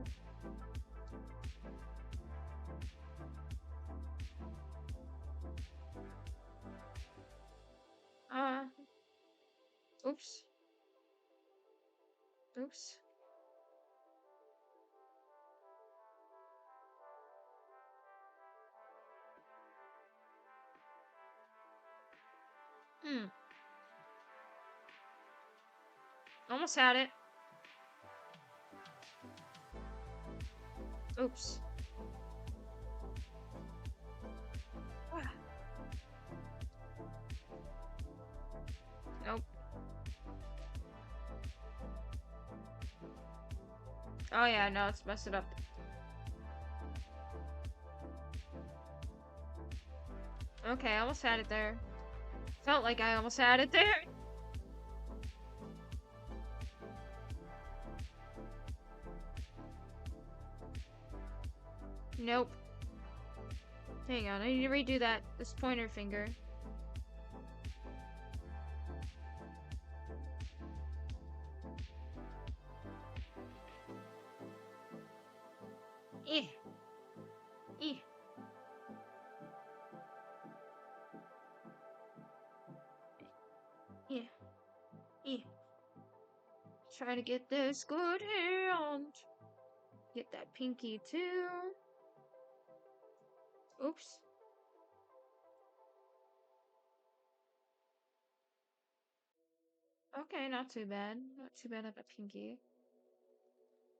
oops. Oops. Almost had it. Oops. Ah. Nope. Oh yeah, no, it's messed it up. Okay, I almost had it there. Felt like I almost had it there. Nope. Hang on, I need to redo this pointer finger. Eh. Eh. Yeah. Yeah. Try to get this good hand. Get that pinky too. Oops. Okay, not too bad. Not too bad of a pinky.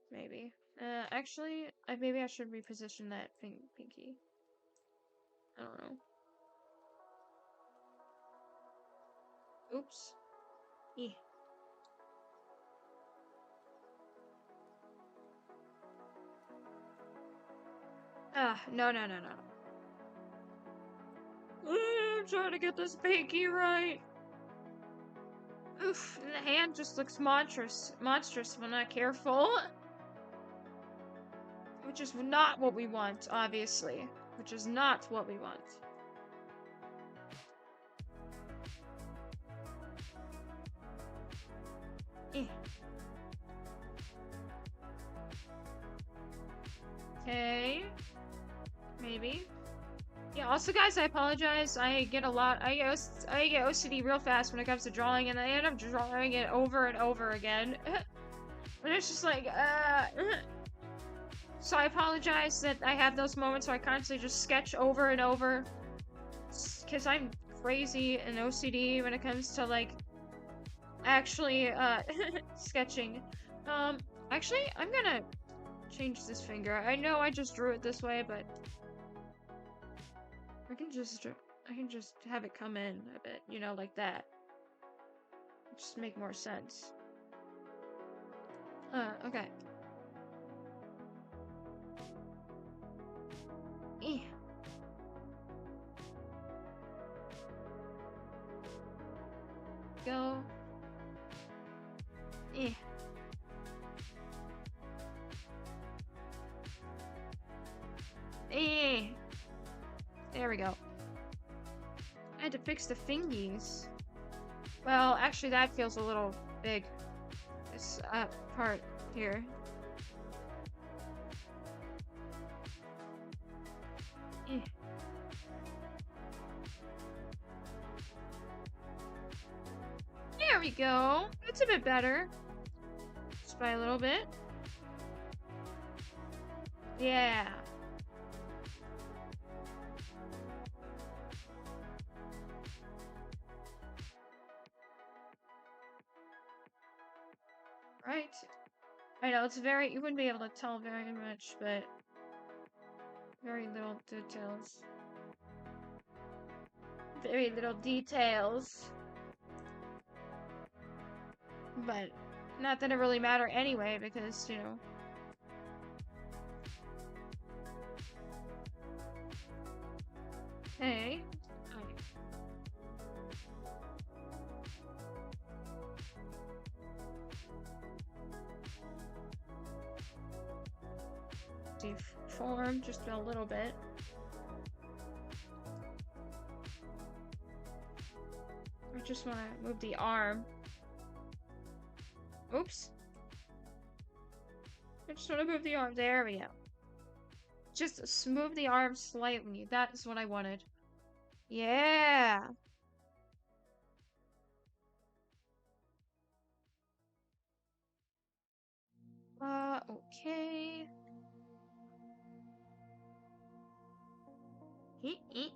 Maybe. Actually, maybe I should reposition that pinky. I don't know. Oops. Yeah. No. I'm trying to get this pinky right. Oof, the hand just looks monstrous if I'm not careful. Which is not what we want, obviously. Which is not what we want. Okay. Maybe. Yeah, also guys, I apologize. I get OCD real fast when it comes to drawing, and I end up drawing it over and over again. And it's just like, So I apologize that I have those moments where I constantly just sketch over and over. Because I'm crazy and OCD when it comes to, like, actually, sketching. Actually, I'm gonna change this finger. I know I just drew it this way, but I can just have it come in a bit, you know, like that. Just make more sense. Okay. Go. There we go. I had to fix the fingies. Well, actually that feels a little big. This part here. There we go. That's a bit better. Just by a little bit. Yeah. Right. I know, it's you wouldn't be able to tell very much, but very little details. Very little details. But not that it really matter anyway, because, you know. Hey. Deform just a little bit. I just want to move the arm Oops. I just want to move the arm. There we go. Just move the arm slightly. That is what I wanted. Yeah. Okay. Eat, eat.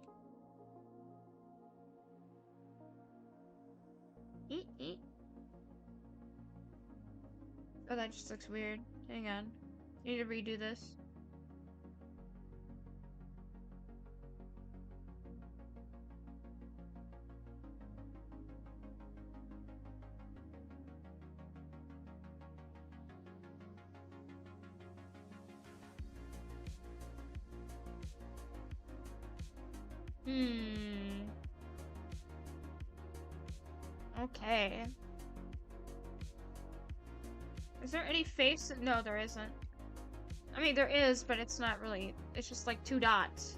Eat, eat. Oh, that just looks weird. Hang on. I need to redo this. Okay. Is there any face? No, there isn't. I mean, there is, but it's not really. It's just like 2 dots.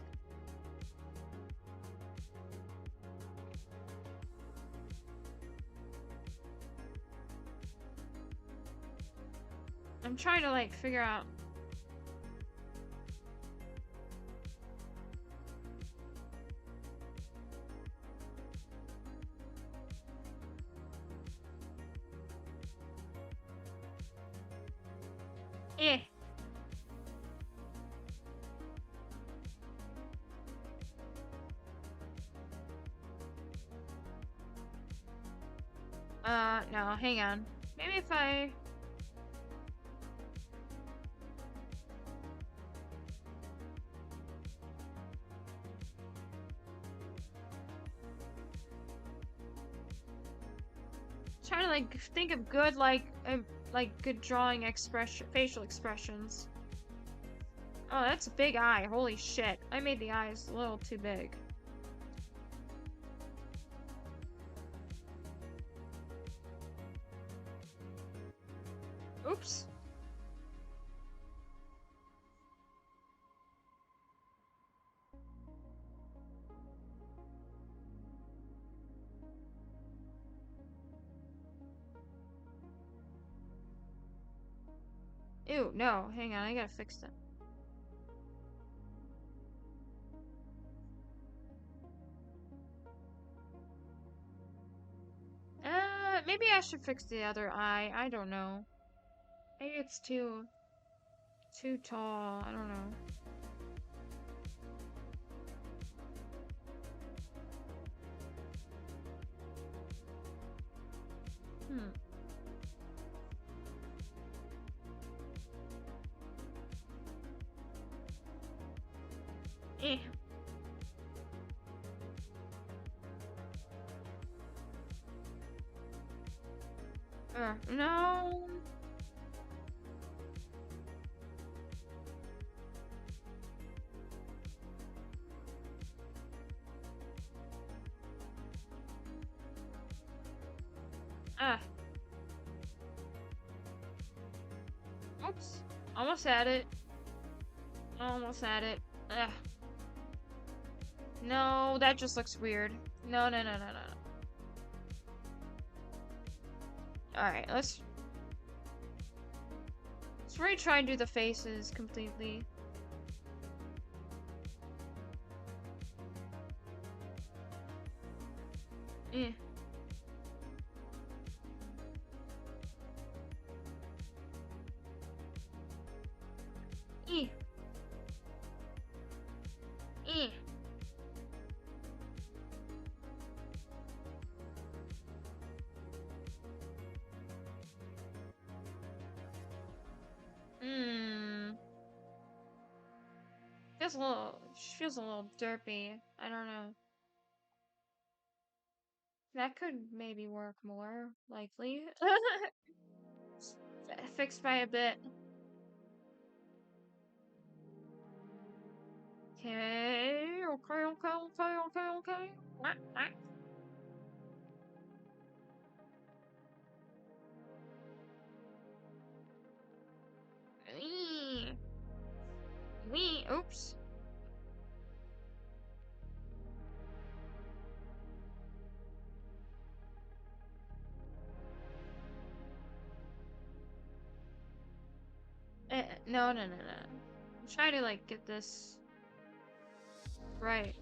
I'm trying to like figure out. Eh. No, hang on. Maybe if I... Trying to like think of good like good drawing expression, facial expressions. Oh, that's a big eye. Holy shit. I made the eyes a little too big. Oops. Ew, no, hang on, I gotta fix that. Maybe I should fix the other eye. I don't know. Maybe it's too tall. I don't know. Eh. No. Oops. Almost had it. Almost had it. Ugh. No, that just looks weird. No. Alright, let's retry and do the faces completely. Eh. Feels a little derpy. I don't know. That could maybe work more likely. Fixed by a bit. Okay. Oops. No. I'm trying to like get this right.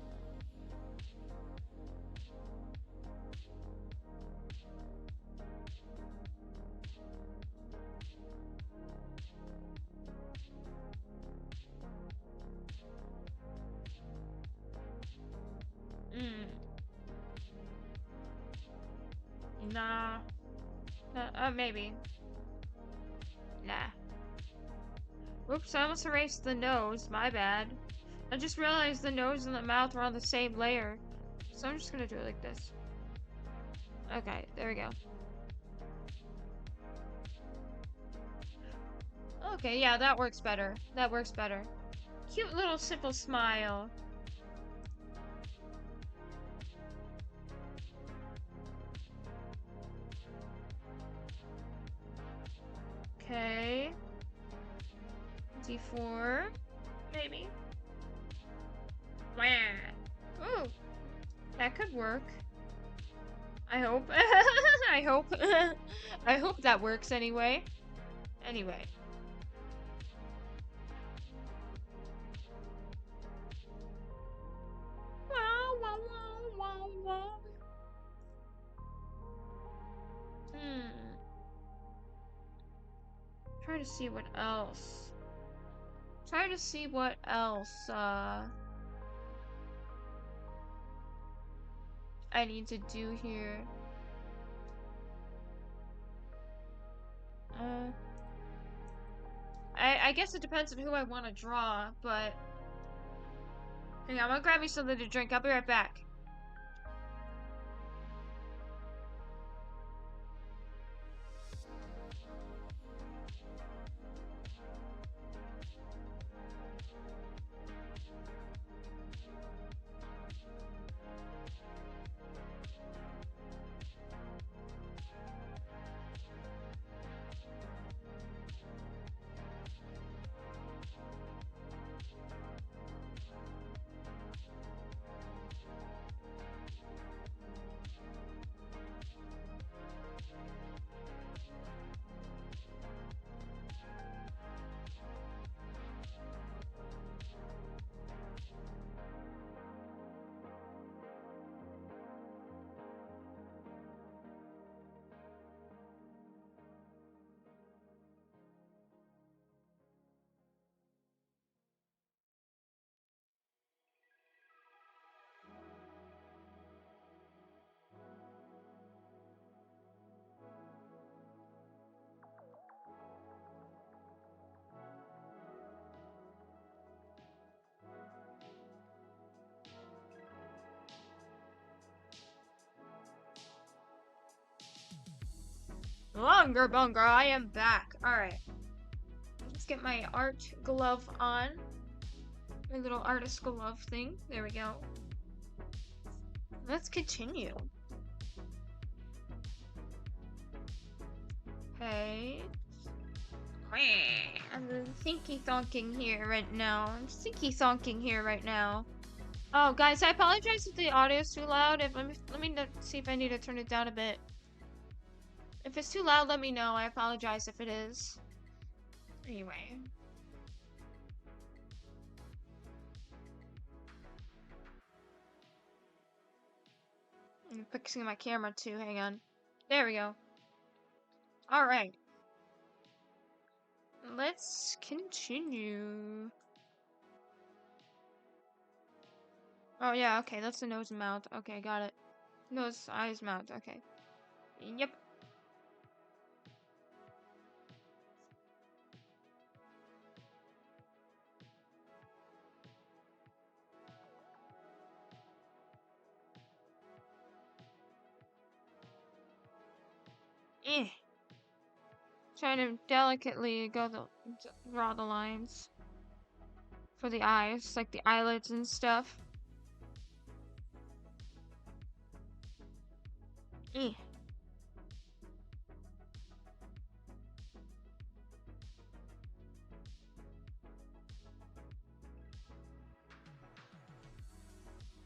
Nah. Maybe. Nah. Oops, I almost erased the nose. My bad. I just realized the nose and the mouth are on the same layer. So I'm just gonna do it like this. Okay, there we go. Okay, yeah, that works better. That works better. Cute little simple smile. Okay. D4. Maybe. Wah. Ooh. That could work. I hope. I hope. I hope that works anyway. Anyway. Trying to see what else. Trying to see what else, I need to do here. I guess it depends on who I want to draw, but... Hang on, I'm gonna grab me something to drink. I'll be right back. Longer Bunga, I am back. Alright. Let's get my art glove on. My little artist glove thing. There we go. Let's continue. Okay. I'm thinky thonking here right now. I'm thinky thonking here right now. Oh, guys, I apologize if the audio is too loud. Let me see if I need to turn it down a bit. If it's too loud, let me know. I apologize if it is. Anyway. I'm fixing my camera too. Hang on. There we go. Alright. Let's continue. Oh, yeah, okay. That's the nose and mouth. Okay, got it. Nose, eyes, mouth. Okay. Yep. Trying to delicately draw the lines for the eyes, like the eyelids and stuff.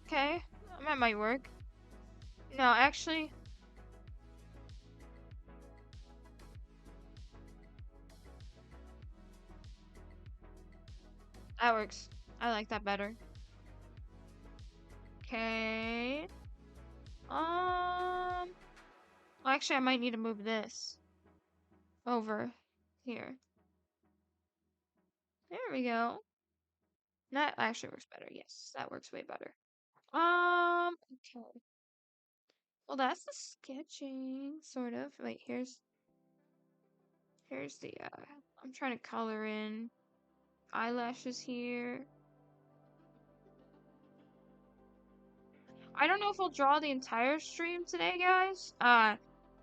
Okay, that might work. No, actually. that works. I like that better. Okay. Well, actually, I might need to move this over here. There we go. That actually works better. Yes, that works way better. Okay. Well, that's the sketching, sort of. Wait, here's the, I'm trying to color in eyelashes here. I don't know if we'll draw the entire stream today, guys.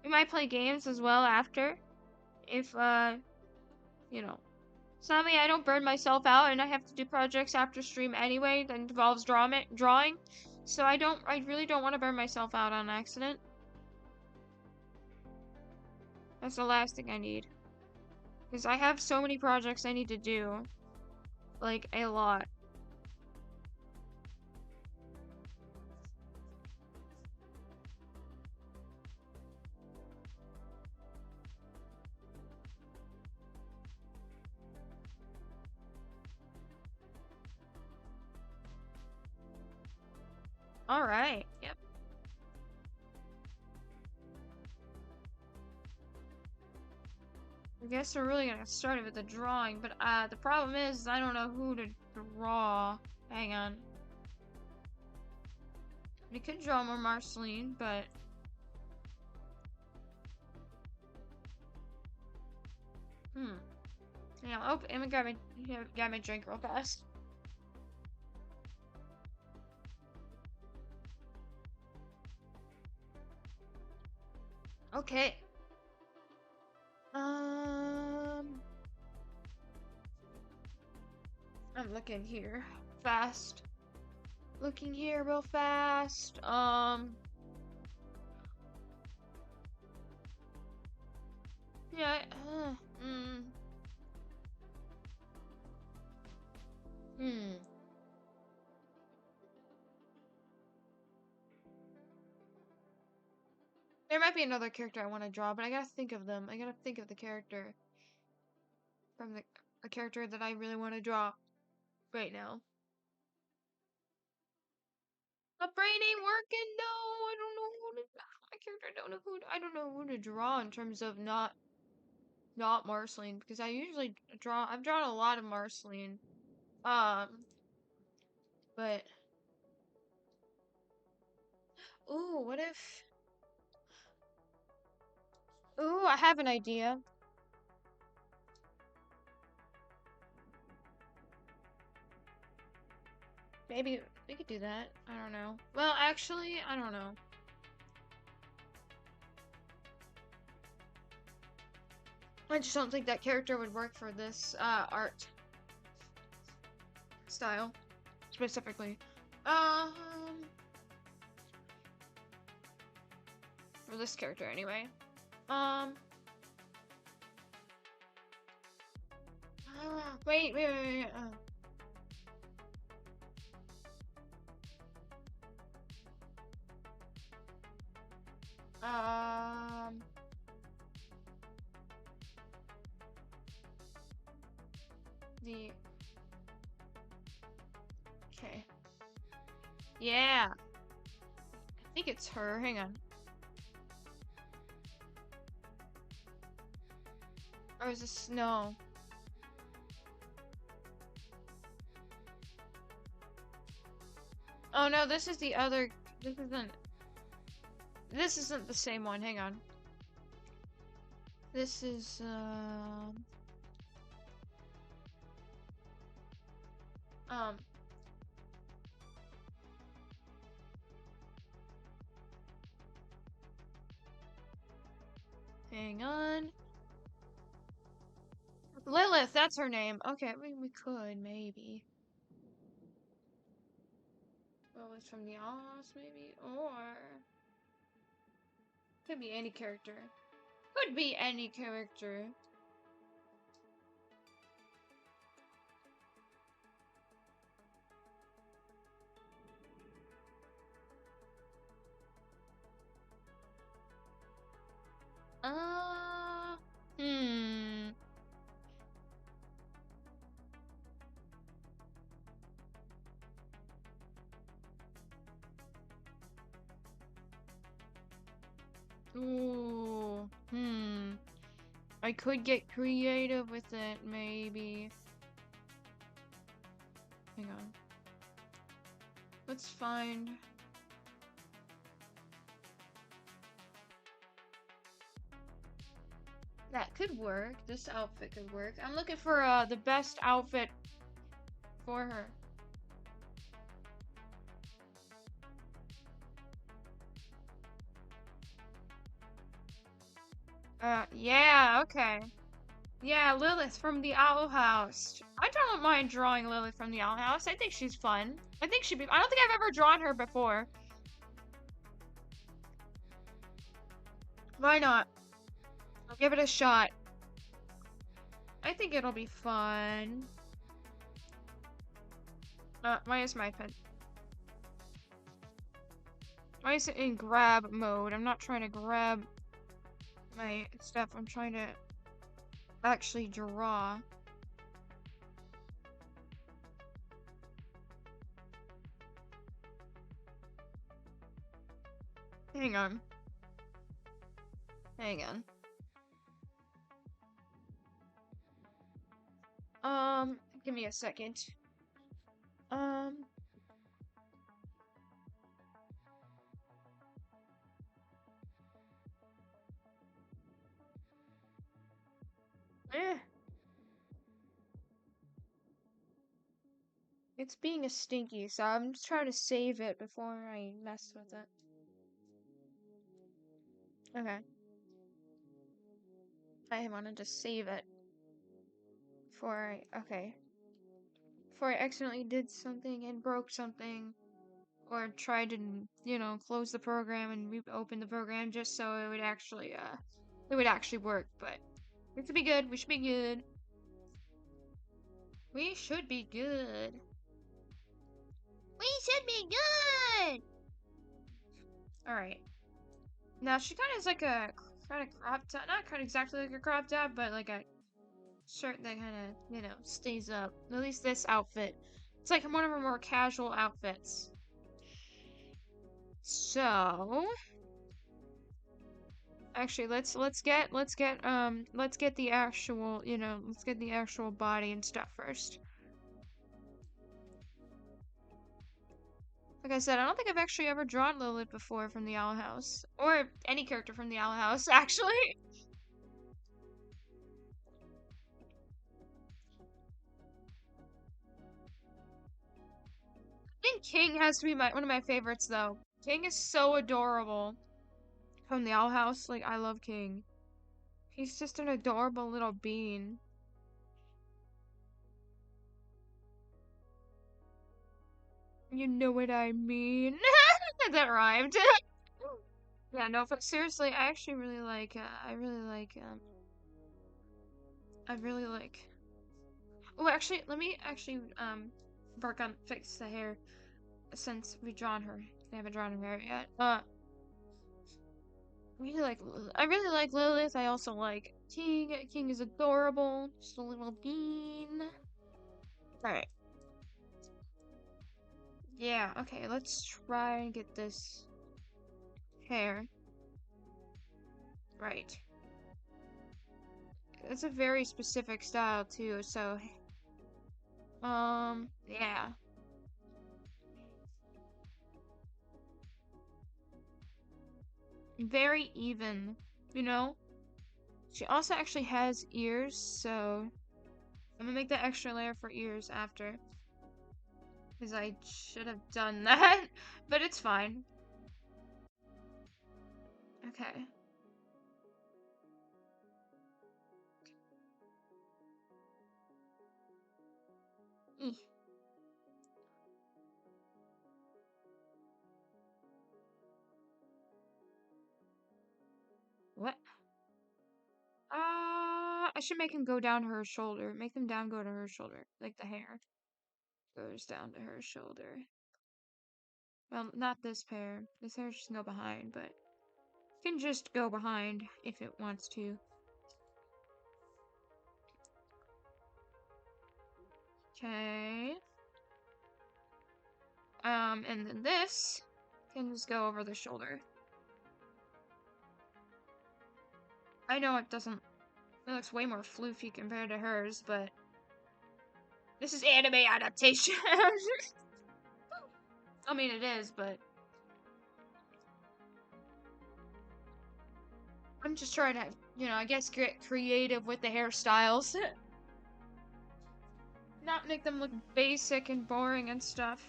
We might play games as well after. If, you know. Sadly, I don't burn myself out, and I have to do projects after stream anyway that involves drawing. So I really don't want to burn myself out on accident. That's the last thing I need. Because I have so many projects I need to do. Like, a lot. Alright, yep. I guess we're really gonna start with the drawing, but the problem is I don't know who to draw. Hang on. We could draw more Marceline, but yeah, oh, let me grab my drink real fast. Okay. I'm looking here fast. Looking here real fast. Yeah. There might be another character I want to draw, but I gotta think of them. I gotta think of the character from the character that I really want to draw right now. My brain ain't working. No, I don't know who to. My character, I don't know who to draw in terms of not Marceline, because I usually draw. I've drawn a lot of Marceline. But ooh, what if? Ooh, I have an idea. Maybe we could do that. I don't know. Well, actually, I don't know. I just don't think that character would work for this art style specifically. For this character anyway. Wait. Okay. Yeah. I think it's her. Hang on. Or is this no? Oh no, this is the other. This isn't the same one. Hang on. This is hang on. Lilith, that's her name. Okay, we could maybe. Well, it's from the Oz, maybe, or could be any character. Could be any character. Ooh. I could get creative with it, maybe. Hang on. Let's find... That could work. This outfit could work. I'm looking for the best outfit for her. Yeah, okay. Yeah, Lilith from the Owl House. I don't mind drawing Lilith from the Owl House. I think she's fun. I think she'd be. I don't think I've ever drawn her before. Why not? I'll give it a shot. I think it'll be fun. Why is my pen? Why is it in grab mode? I'm not trying to grab my stuff. I'm trying to actually draw. Hang on. Hang on. Give me a second. It's being a stinky, so I'm just trying to save it before I mess with it. Okay. I want to just save it before before I accidentally did something and broke something, or tried to, you know, close the program and reopen the program just so it would actually work. But it should be good. We should be good. We should be good. We should be good. All right. Now she kind of is like a kind of crop top, not kind of exactly like a crop top, but like a shirt that kind of, you know, stays up. At least this outfit. It's like one of her more casual outfits. So, actually, let's get the actual, you know, let's get the actual body and stuff first. Like I said, I don't think I've actually ever drawn Lilith before from the Owl House. Or any character from the Owl House, actually. I think King has to be one of my favorites, though. King is so adorable. From the Owl House, like, I love King. He's just an adorable little bean. You know what I mean? That rhymed. Yeah, no, but seriously, I actually really like, oh, actually, let me actually, work on fix the hair, since we've drawn her. I haven't drawn her hair yet. I really like Lilith. I also like King. King is adorable. Just a little bean. Alright. Yeah, okay, let's try and get this hair right. It's a very specific style too, so yeah. Very even, you know? She also actually has ears, so I'm gonna make that extra layer for ears after. Because I should have done that, but it's fine. Okay. Eeh. What? I should make him go down her shoulder. Make them go to her shoulder. Like the hair goes down to her shoulder. Well, not this pair. This hair just go behind, but it can just go behind if it wants to. Okay. And then this can just go over the shoulder. I know it doesn't. It looks way more floofy compared to hers, but this is anime adaptation. I mean, it is, but I'm just trying to, I guess get creative with the hairstyles. Not make them look basic and boring and stuff.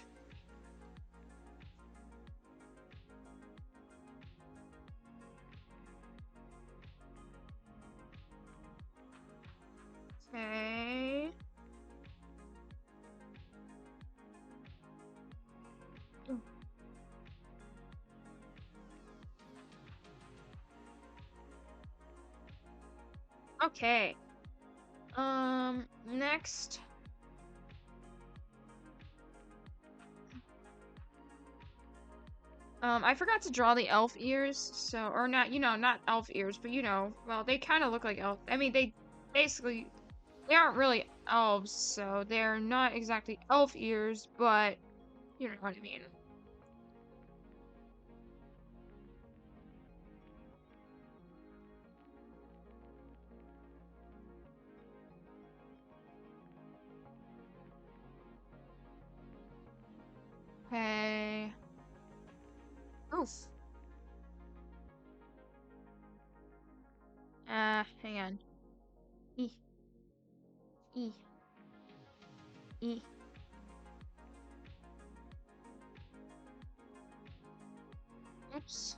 Okay. Okay. Next. I forgot to draw the elf ears, so, or not, not elf ears, but well, they kind of look like elf. I mean, they aren't really elves, so they're not exactly elf ears, but you know what I mean. Okay. Oof. Hang on. E. E. E. Oops.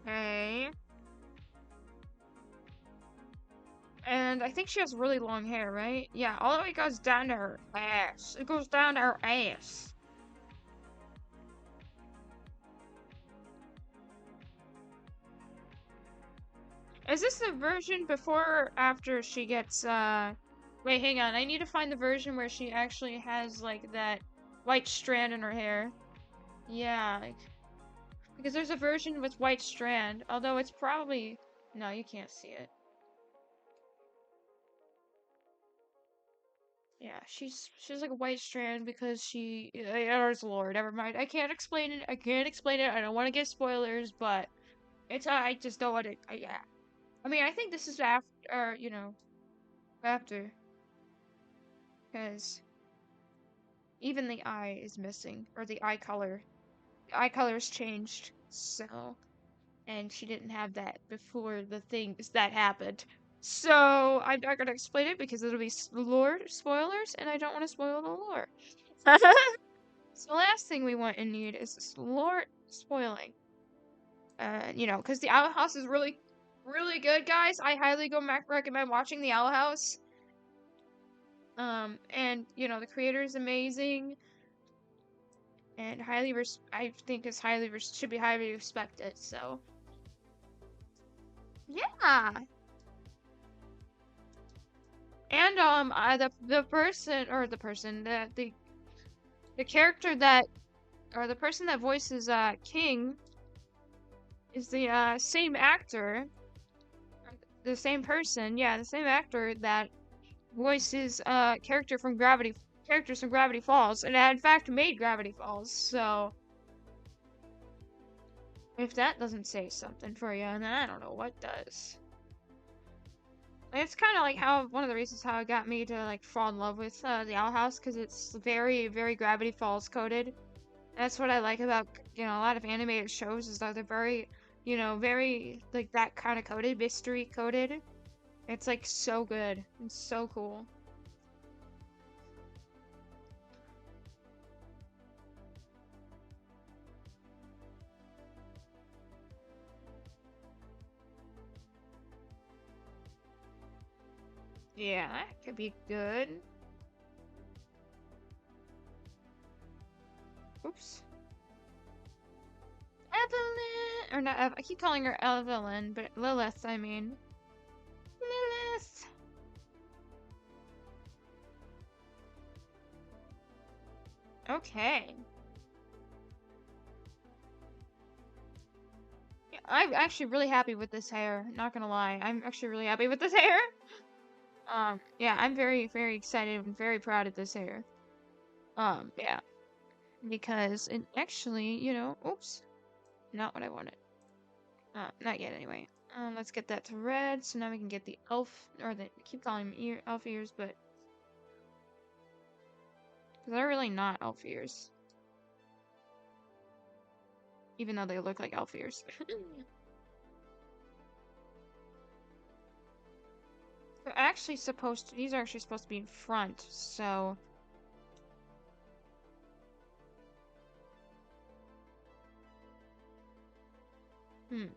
Okay. And I think she has really long hair, right? Yeah, all the way goes down to her ass. It goes down to her ass. Is this the version before or after she gets, Wait, hang on. I need to find the version where she actually has, like, that white strand in her hair. Yeah, like... Because there's a version with white strand, although it's probably... No, you can't see it. Yeah, she's like a white strand because she... There's lore, never mind. I can't explain it. I don't want to give spoilers, but... I just don't want to... yeah. I mean, I think this is after, after. Because even the eye is missing, or the eye color. The eye color's changed, so... And she didn't have that before the things that happened. So, I'm not gonna explain it because it'll be lore spoilers, and I don't want to spoil the lore. So the last thing we want and need is this lore spoiling. Because the Owl House is really, really good, guys. I highly recommend watching the Owl House. And, the creator is amazing. And I think it's should be highly respected, so. Yeah! And, the character that, or the person that voices, King is the, same actor, the same person, yeah, the same actor that voices, characters from Gravity Falls, and in fact made Gravity Falls, so if that doesn't say something for you, then I don't know what does. It's kind of like one of the reasons how it got me to, like, fall in love with, the Owl House, because it's very, very Gravity Falls coded. That's what I like about, a lot of animated shows, is that they're very, very, like, that kind of coded, mystery coded. It's, like, so good. It's so cool. Yeah, that could be good. Oops. Evelyn! Or not I keep calling her Evelyn, but Lilith, I mean. Lilith! Okay. Yeah, I'm actually really happy with this hair, not gonna lie. I'm actually really happy with this hair. Yeah, I'm very, very excited and very proud of this hair. Yeah. Because it actually, oops. not what I wanted. Not yet anyway. Let's get that to red, so now we can get the elf, or the, keep calling them elf ears, but they're really not elf ears. Even though they look like elf ears. They're actually supposed to, these are actually supposed to be in front, so. Okay.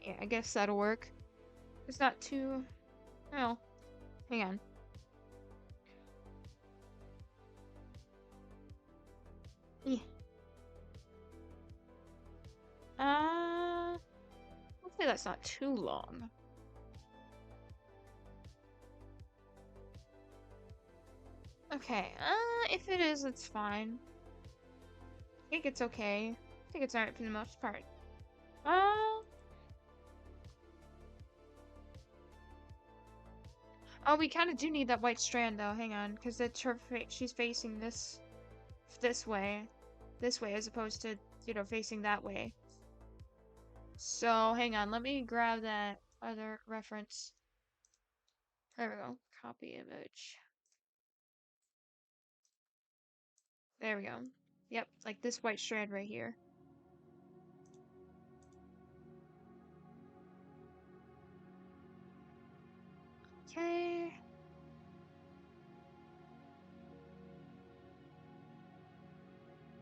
Yeah, I guess that'll work. It's not too... Oh. Hang on. Yeah. Hopefully that's not too long. Okay, if it is, it's fine. I think it's okay. I think it's alright for the most part. Oh, we kind of do need that white strand though. Hang on, because it's her. She's facing this way, as opposed to, you know, facing that way. So hang on, let me grab that other reference. There we go. Copy image. There we go. Yep, like this white strand right here. Okay.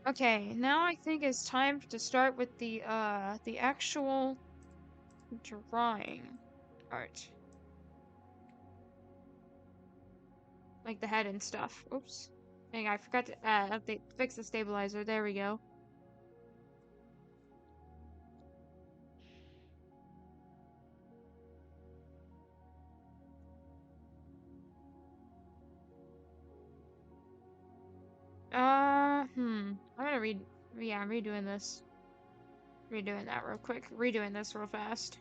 Okay, now I think it's time to start with the actual drawing art. Like the head and stuff. Oops. Dang, I forgot to fix the stabilizer. There we go. I'm redoing this. Redoing that real quick. Redoing this real fast.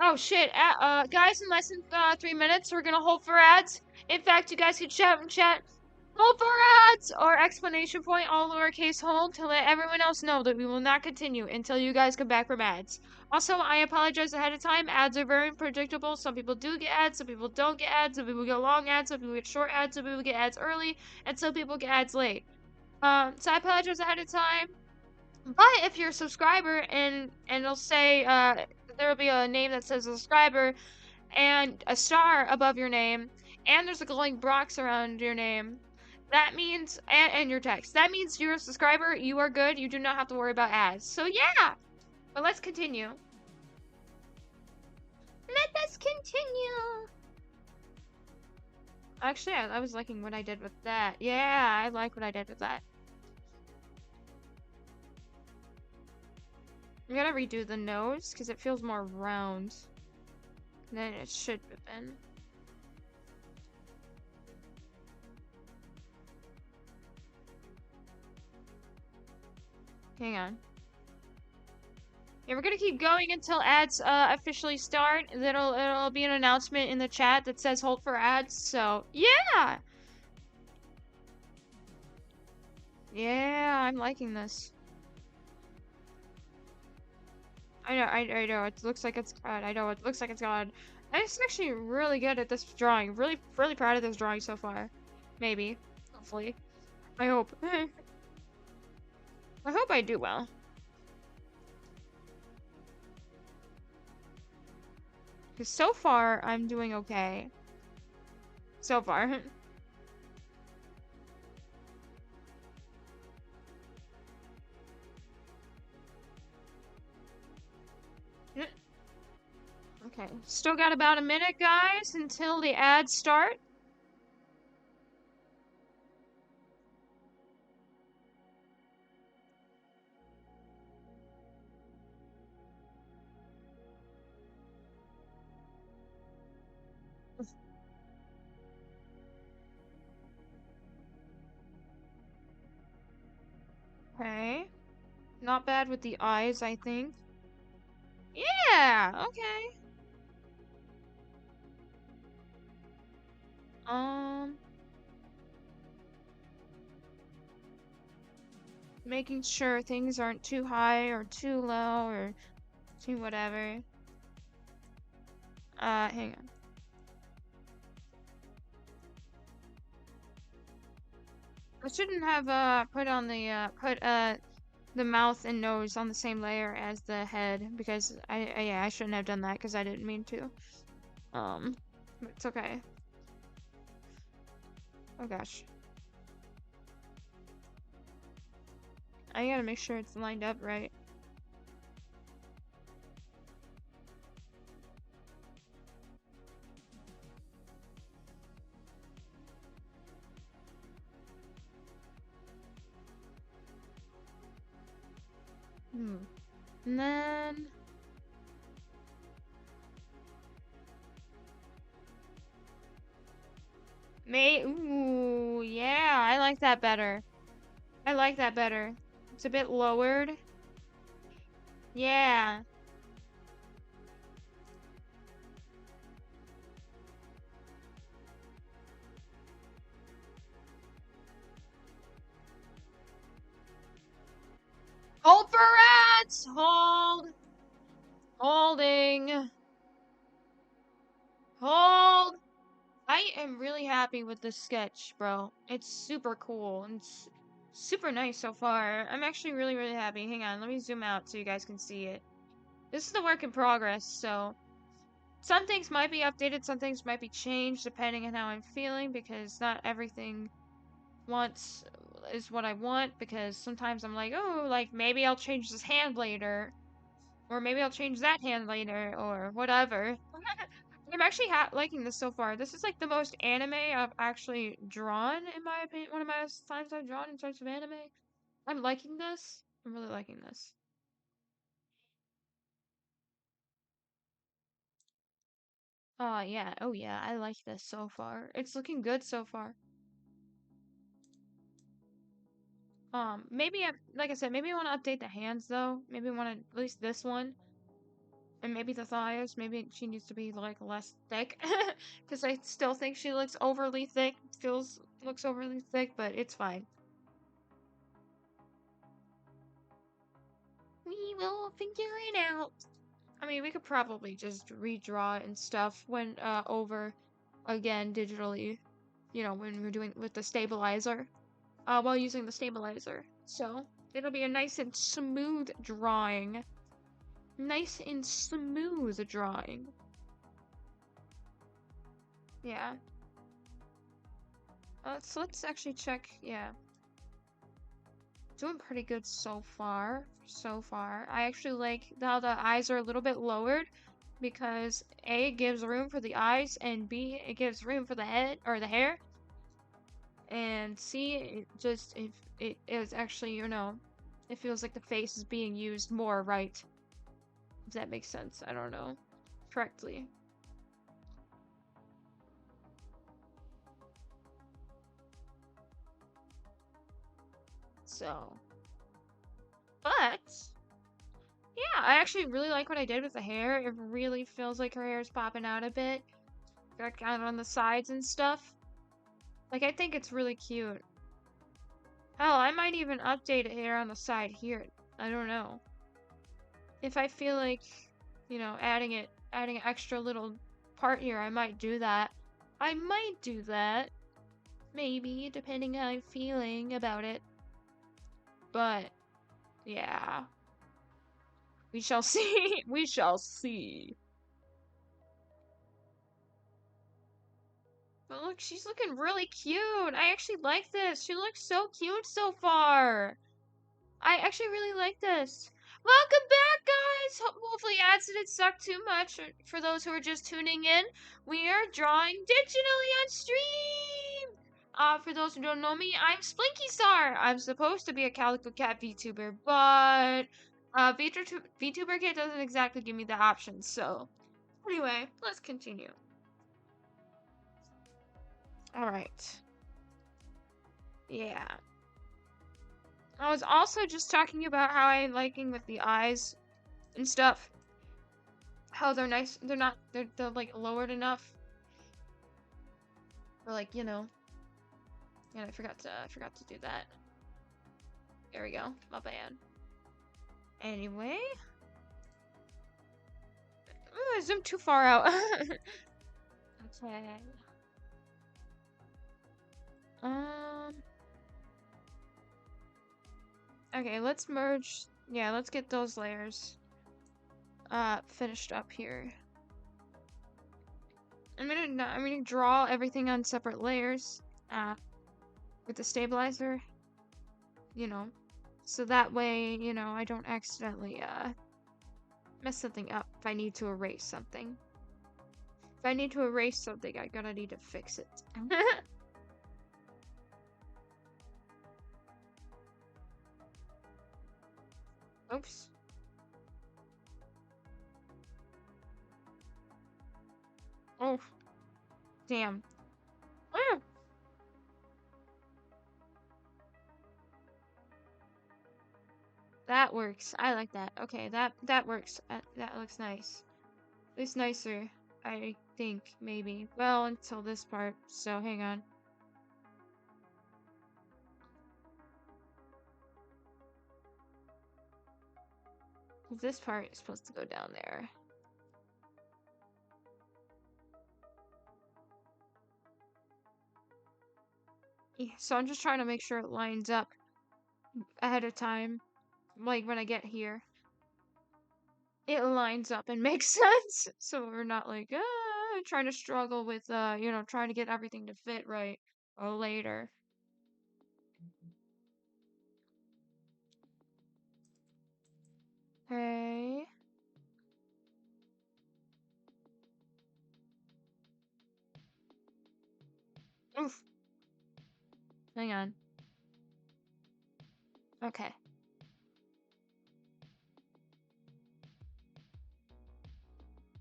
Oh shit, guys, in less than 3 minutes, we're gonna hold for ads. In fact, you guys can shout in chat, hold for ads! Or explanation point, all lowercase hold, to let everyone else know that we will not continue until you guys come back from ads. Also, I apologize ahead of time. Ads are very unpredictable. Some people do get ads, some people don't get ads, some people get long ads, some people get short ads, some people get ads early, and some people get ads late. So I apologize ahead of time. But if you're a subscriber and it'll say, there'll be a name that says subscriber and a star above your name, and there's a glowing box around your name, that means, and your text, that means you're a subscriber, you are good, you do not have to worry about ads. So yeah! But let's continue. Let us continue! Actually, I was liking what I did with that. Yeah, I like what I did with that. I'm gonna redo the nose because it feels more round than it should have been. Hang on. Yeah, we're gonna keep going until ads officially start. It'll be an announcement in the chat that says hold for ads. So yeah, yeah, I'm liking this. I know, it looks like it's God. I know, it looks like it's God. I'm actually really good at this drawing. Really proud of this drawing so far. Maybe. Hopefully. I hope. I hope I do well. Because so far, I'm doing okay. So far. Okay, still got about a minute, guys, until the ads start. Okay. Not bad with the eyes, I think. Yeah, okay. Making sure things aren't too high or too low or too whatever. Hang on. I shouldn't have put the mouth and nose on the same layer as the head because I shouldn't have done that because I didn't mean to. But it's okay. Oh gosh. I gotta make sure it's lined up right. And then ooh, yeah, I like that better. I like that better. It's a bit lowered. Yeah. Hold for rats! Hold! Holding! Hold! I am really happy with this sketch, bro. It's super cool and it's super nice so far. I'm actually really, really happy. Hang on, let me zoom out so you guys can see it. This is the work in progress, so some things might be updated, some things might be changed depending on how I'm feeling because not everything is what I want because sometimes I'm like, oh, like maybe I'll change this hand later or maybe I'll change that hand later or whatever. I'm actually liking this so far. This is like the most anime I've actually drawn, in my opinion. One of my times I've drawn in terms of anime. I'm liking this. I'm really liking this. Yeah. Oh, yeah. I like this so far. It's looking good so far. Maybe, like I said, maybe I want to update the hands, though. Maybe I want to, at least this one. And maybe the thighs. Maybe she needs to be, like, less thick. Because I still think she looks overly thick. Looks overly thick, but it's fine. We will figure it out. I mean, we could probably just redraw it and stuff when, over again digitally. You know, when we're doing with the stabilizer. While using the stabilizer. So, it'll be a nice and smooth drawing. Nice and smooth drawing. Yeah. So let's actually check, yeah. Doing pretty good so far. I actually like how the eyes are a little bit lowered because A, it gives room for the eyes, and B, it gives room for the head, or the hair. And C, it is actually, you know, it feels like the face is being used more right. If that makes sense, I don't know. Correctly. So. But, yeah, I actually really like what I did with the hair. It really feels like her hair is popping out a bit. Got kind of on the sides and stuff. Like, I think it's really cute. Hell, I might even update it here on the side here. I don't know. If I feel like, you know, adding an extra little part here, I might do that. Maybe, depending how I'm feeling about it. But, yeah. We shall see. We shall see. But look, she's looking really cute. I actually like this. She looks so cute so far. I actually really like this. Welcome back, guys! Hopefully ads didn't suck too much. For those who are just tuning in, we are drawing digitally on stream! For those who don't know me, I'm Splinky Star. I'm supposed to be a Calico Cat VTuber, but VTuber Kit doesn't exactly give me the options, so anyway, let's continue. Alright. Yeah. I was also just talking about how I'm liking with the eyes and stuff. How they're nice. They're like lowered enough. Or like, you know. And I forgot to do that. There we go. My bad. Anyway. Ooh, I zoomed too far out. Okay. Okay, let's merge. Yeah, let's get those layers finished up here. I'm gonna draw everything on separate layers with the stabilizer, you know, so that way, you know, I don't accidentally mess something up if I need to erase something. If I need to erase something, I gotta need to fix it. Oops. Oh. Damn. Ah! That works. I like that. Okay, that works. That looks nice. It's nicer, I think, maybe. Well, until this part, so hang on. This part is supposed to go down there. Yeah, so I'm just trying to make sure it lines up ahead of time. Like when I get here. It lines up and makes sense. So we're not like, trying to struggle with, you know, trying to get everything to fit right later. Okay. Oof. Hang on. Okay.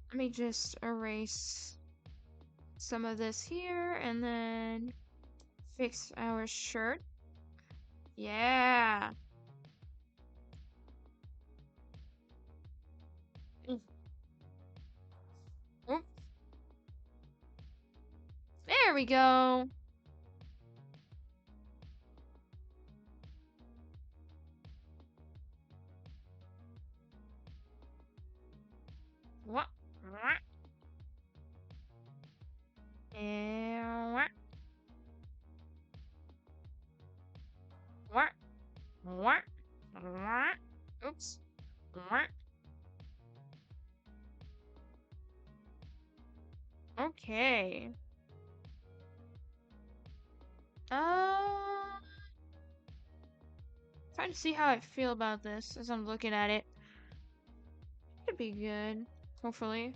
Let me just erase some of this here and then fix our shirt. Yeah. Oop. There we go. What? Oops. Okay. Trying to see how I feel about this as I'm looking at it. Should be good, hopefully.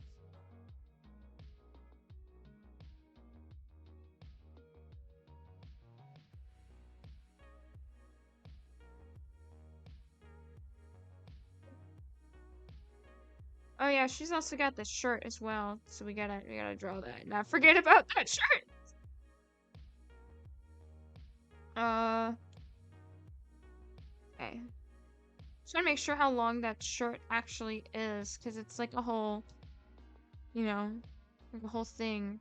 Oh yeah, she's also got the shirt as well, so we gotta draw that. Not forget about that shirt. Okay. Just trying to make sure how long that shirt actually is, because it's like a whole, you know, like a whole thing.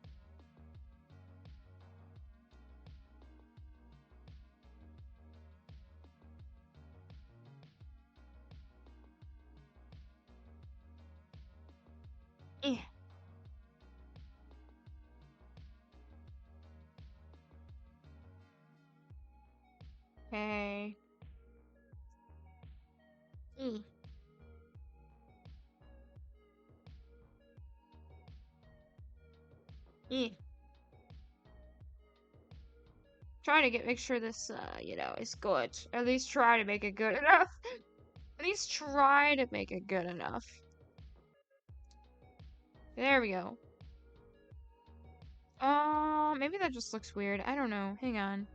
Eh. Okay. Trying to make sure this, you know, is good. At least try to make it good enough. At least try to make it good enough. There we go. Maybe that just looks weird. I don't know. Hang on.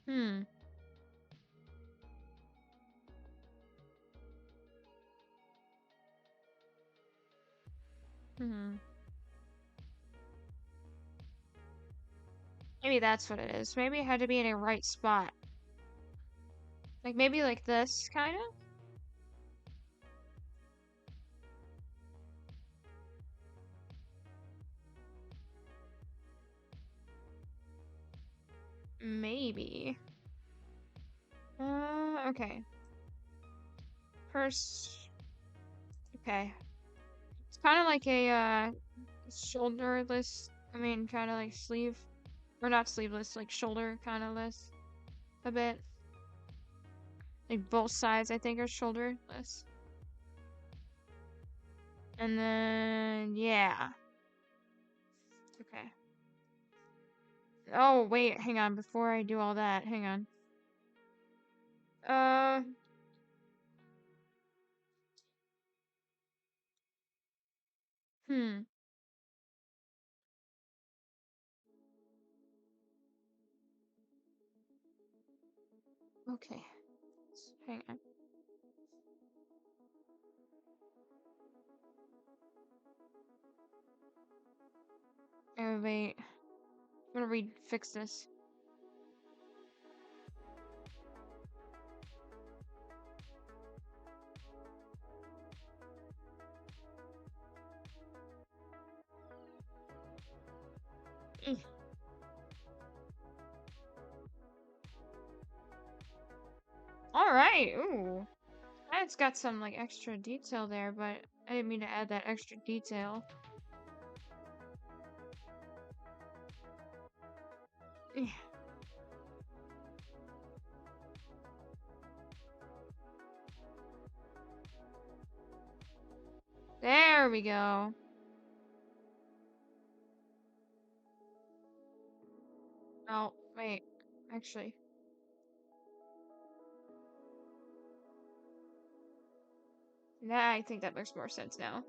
Hmm. Maybe that's what it is. Maybe it had to be in a right spot. Like maybe like this, kind of? maybe. Okay. First, okay. It's kind of like a shoulderless. I mean, kind of like sleeve, or not sleeveless, like shoulder kind of less, a bit. Like both sides, I think, are shoulderless. And then, yeah. Okay. Oh, wait, hang on. Before I do all that, hang on. Hmm. Okay. Hang on. Oh, wait. I'm gonna fix this. Alright, ooh. It's got some like extra detail there, but I didn't mean to add that extra detail. There we go. Oh, wait. Actually. Nah, I think that makes more sense now.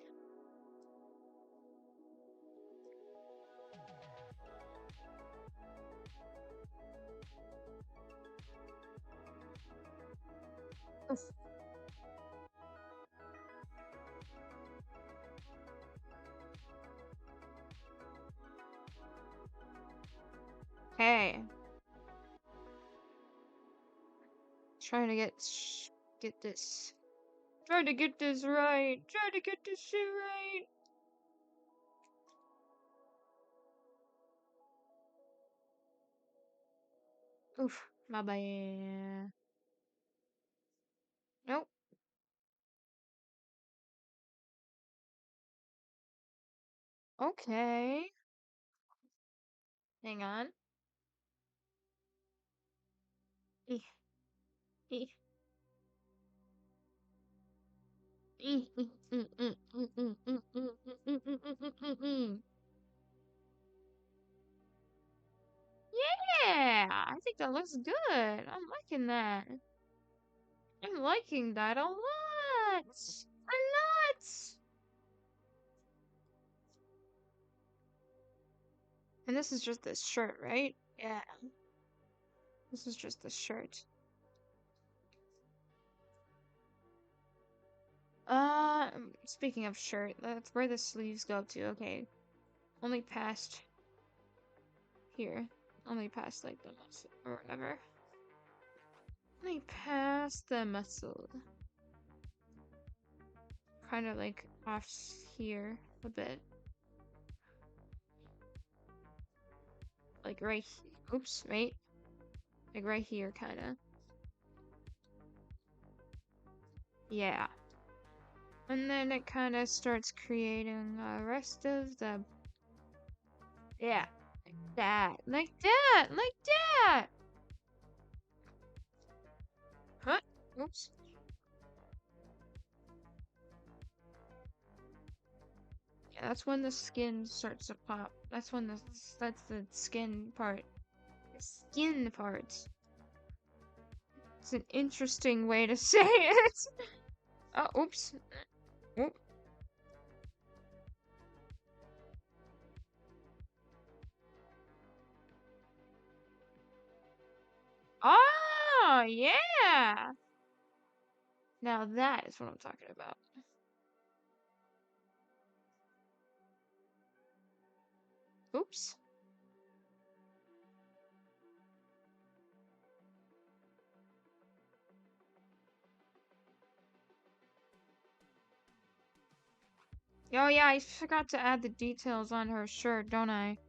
Hey. Trying to get this. Trying to get this right. Trying to get this shit right. Oof, my bad. Nope. Okay. Hang on. Eh. Eh. Yeah, I think that looks good. I'm liking that. I'm liking that a lot. A lot. And this is just this shirt, right? Yeah. This is just the shirt. Speaking of shirt, that's where the sleeves go to. Okay. Only past here. Only past like the muscle or whatever. Only past the muscle. Kind of like off here a bit. Like right here. Oops, wait. Like right here, kind of. Yeah. And then it kind of starts creating the rest of the... Yeah. Like that. Like that. Like that. Huh? Oops. Yeah, that's when the skin starts to pop. That's when that's the skin part. The skin part. It's an interesting way to say it. Oh, oops. Oop. Oh, yeah. Now that is what I'm talking about. Oops. Oh yeah, I forgot to add the details on her shirt, don't I?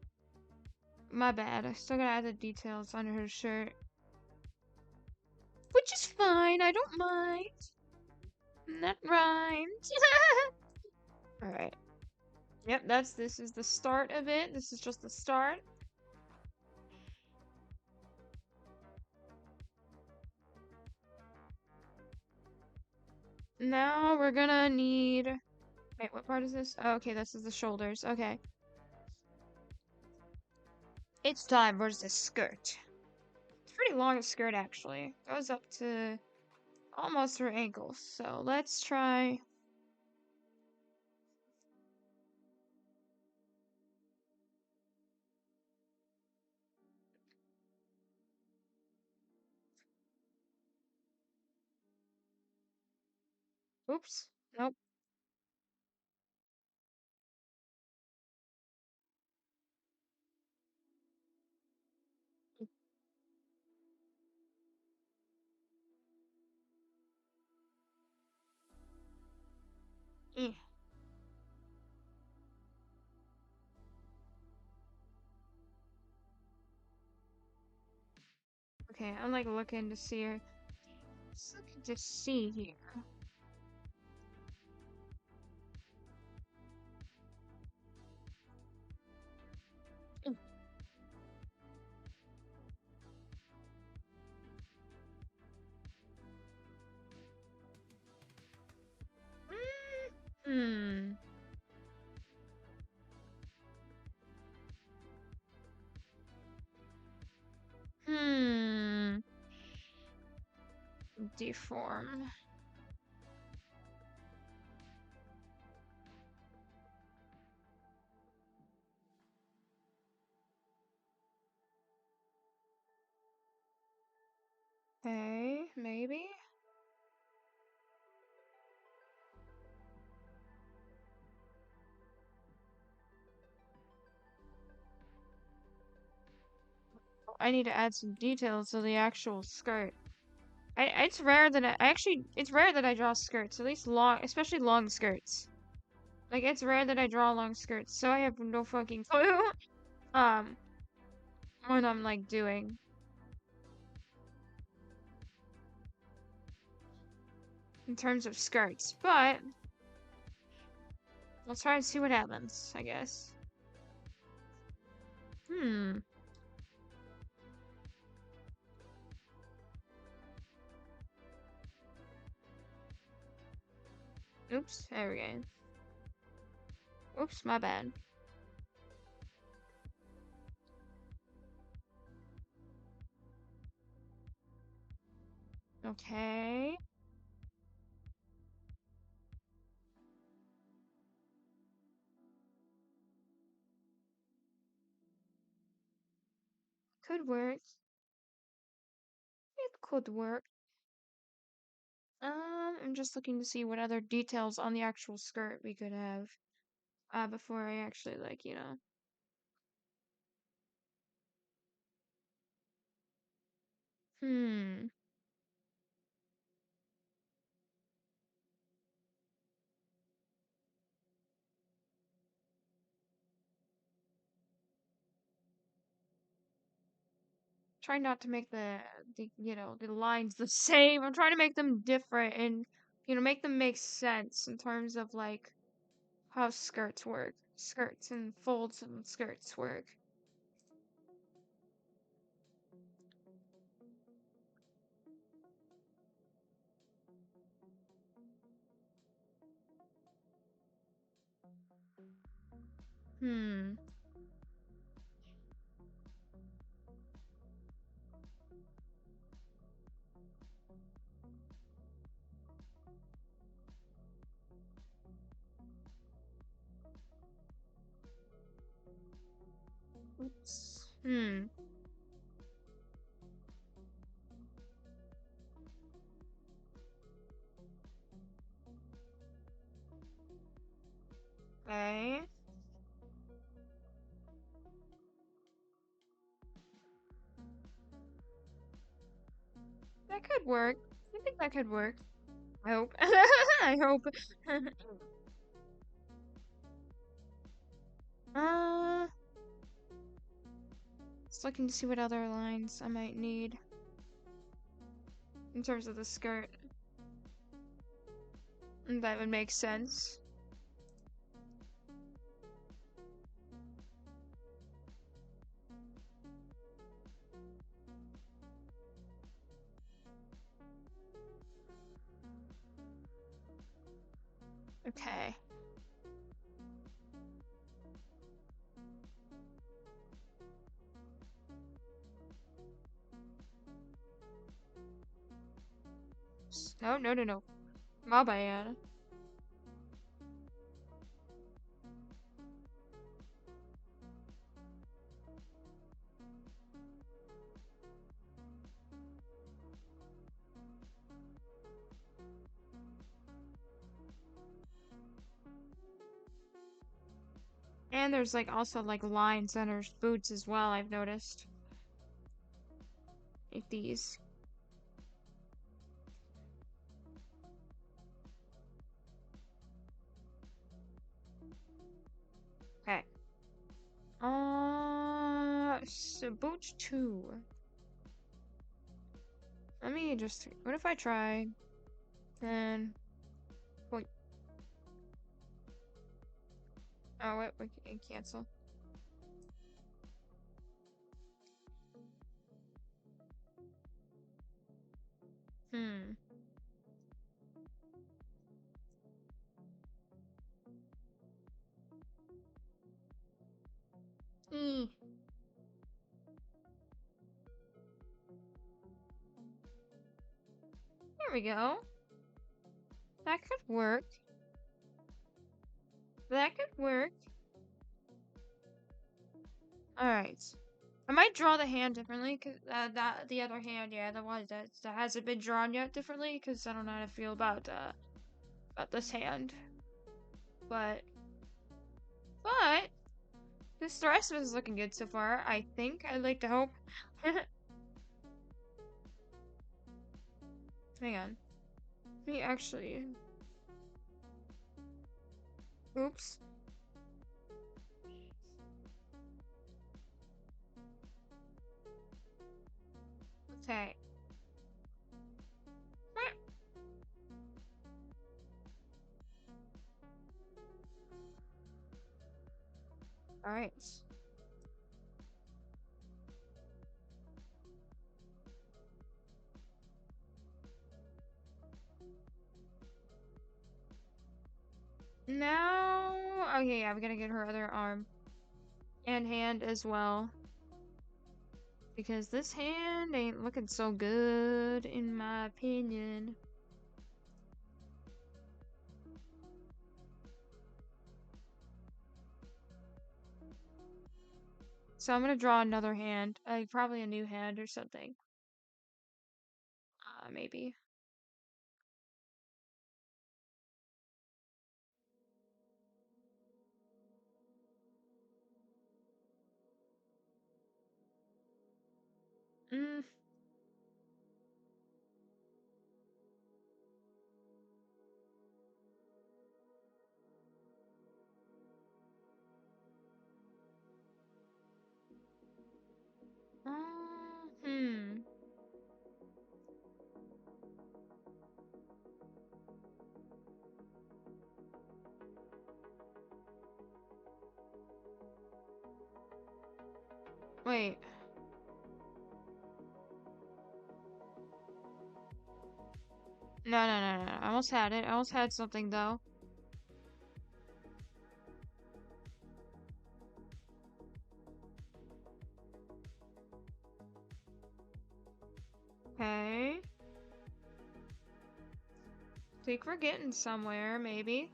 my bad. I still gotta add the details on her shirt. Which is fine, I don't mind. That rhymes. Alright. Yep, this is the start of it. This is just the start. Now we're gonna need... Wait, what part is this? Oh, okay, this is the shoulders. Okay. It's time for the skirt. It's a pretty long skirt, actually. Goes up to almost her ankles. So let's try... Oops. Nope. Eh. Okay, I'm like looking to see her. Just looking to see here. Hmm. Hmm. Deform. Okay, maybe? I need to add some details to the actual skirt. It's rare that it's rare that I draw skirts, at least long, especially long skirts. Like, it's rare that I draw long skirts, so I have no fucking clue, what I'm, like, doing. In terms of skirts, but let's try and see what happens, I guess. Hmm. Oops, there we go. Oops, my bad. Okay. Could work. It could work. I'm just looking to see what other details on the actual skirt we could have, before I actually, like, you know. Hmm. Try not to make the lines the same. I'm trying to make them different and, make them make sense in terms of, like, how skirts work. Skirts and folds and skirts work. Hmm. Oops. Hmm. Okay. That could work. I think that could work. I hope. I hope. Uh, Just looking to see what other lines I might need in terms of the skirt. That would make sense. Okay. No, no, no, no. My bad. And there's like also like lines on her boots as well, I've noticed. Like these. Okay. So boot 2. Let me just, what if I try and wait. Oh wait, we can cancel. Hmm. E. There we go. That could work. That could work. Alright. I might draw the hand differently, cause the other hand, yeah, the one that hasn't been drawn yet differently, cause I don't know how to feel about this hand. But this rest of it is looking good so far. I think. I'd like to hope. Hang on. Let me actually. Oops. Okay. Alright. Now, okay, yeah, I'm gonna get her other arm and hand as well. Because this hand ain't looking so good, in my opinion. So I'm gonna draw another hand, probably a new hand or something. Maybe. Mm. Hmm. Wait. No, no, no, no. I almost had it. I almost had something, though. Okay. Think we're getting somewhere, maybe.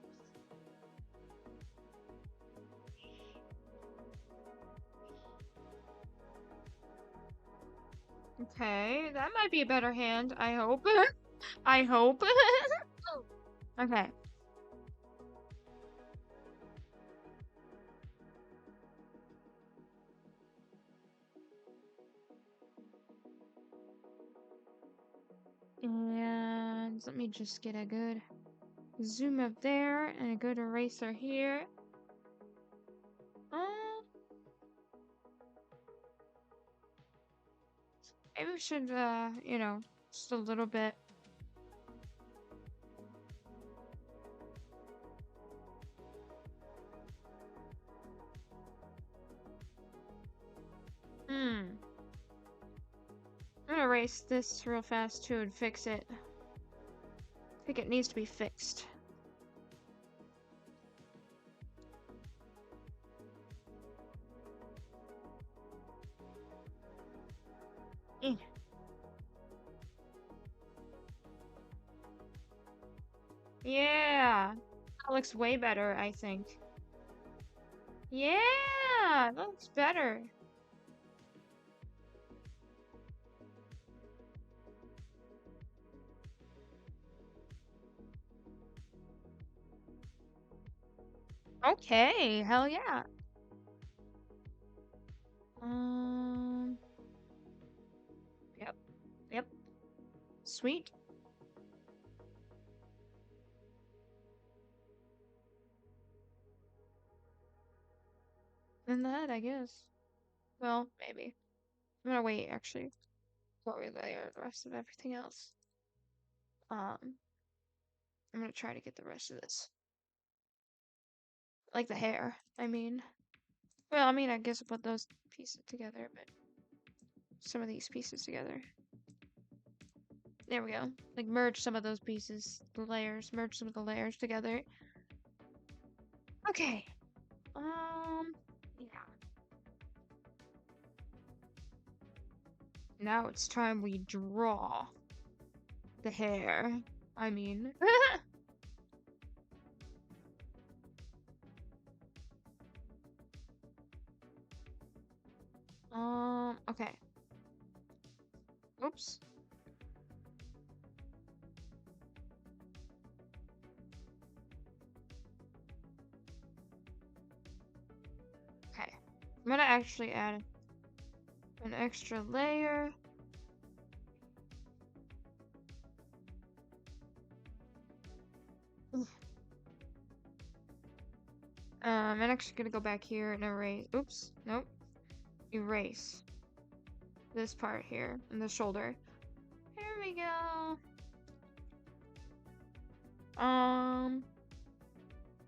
Okay, that might be a better hand, I hope. I hope. Okay. And let me just get a good zoom up there and a good eraser here. Maybe we should, you know, just a little bit. I'm gonna erase this real fast too and fix it. I think it needs to be fixed. Eh. Yeah, that looks way better, I think. Yeah, that looks better. Okay, hell yeah. Yep, yep. Sweet. And that, I guess. Well, maybe. I'm gonna wait, actually. Before we layer the rest of everything else. I'm gonna try to get the rest of this. Like the hair, I mean. Well, I mean, I guess I'll put those pieces together, but some of these pieces together. There we go. Like, merge some of those pieces, the layers, merge some of the layers together. Okay. Yeah. Now it's time we draw the hair. I mean. Okay. Oops. Okay. I'm gonna actually add an extra layer. I'm actually gonna go back here and erase. Oops. Nope. Erase this part here and the shoulder. There we go.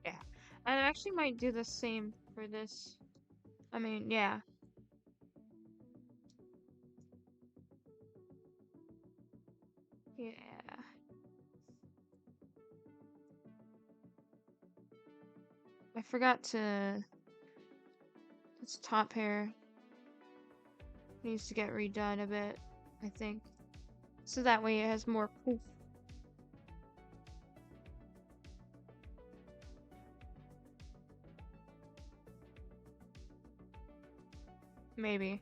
Yeah. I actually might do the same for this. I mean, yeah. Yeah. I forgot to... This top hair needs to get redone a bit, I think. So that way it has more poof. Maybe.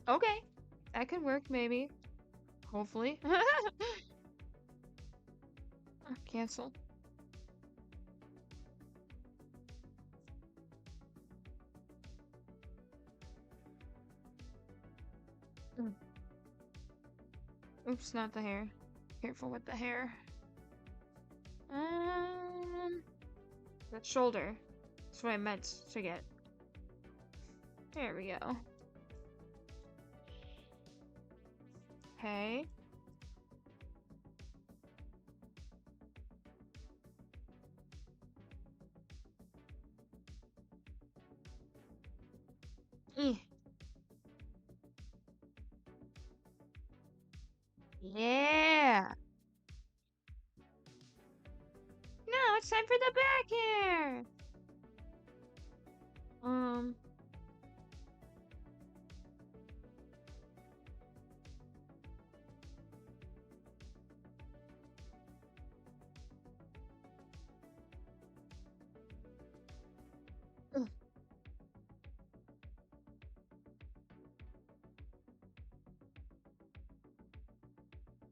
Okay. That could work, maybe. Hopefully. Cancel. Oops, not the hair. Careful with the hair. The shoulder. That's what I meant to get. There we go. Okay. Yeah. No, it's time for the back hair.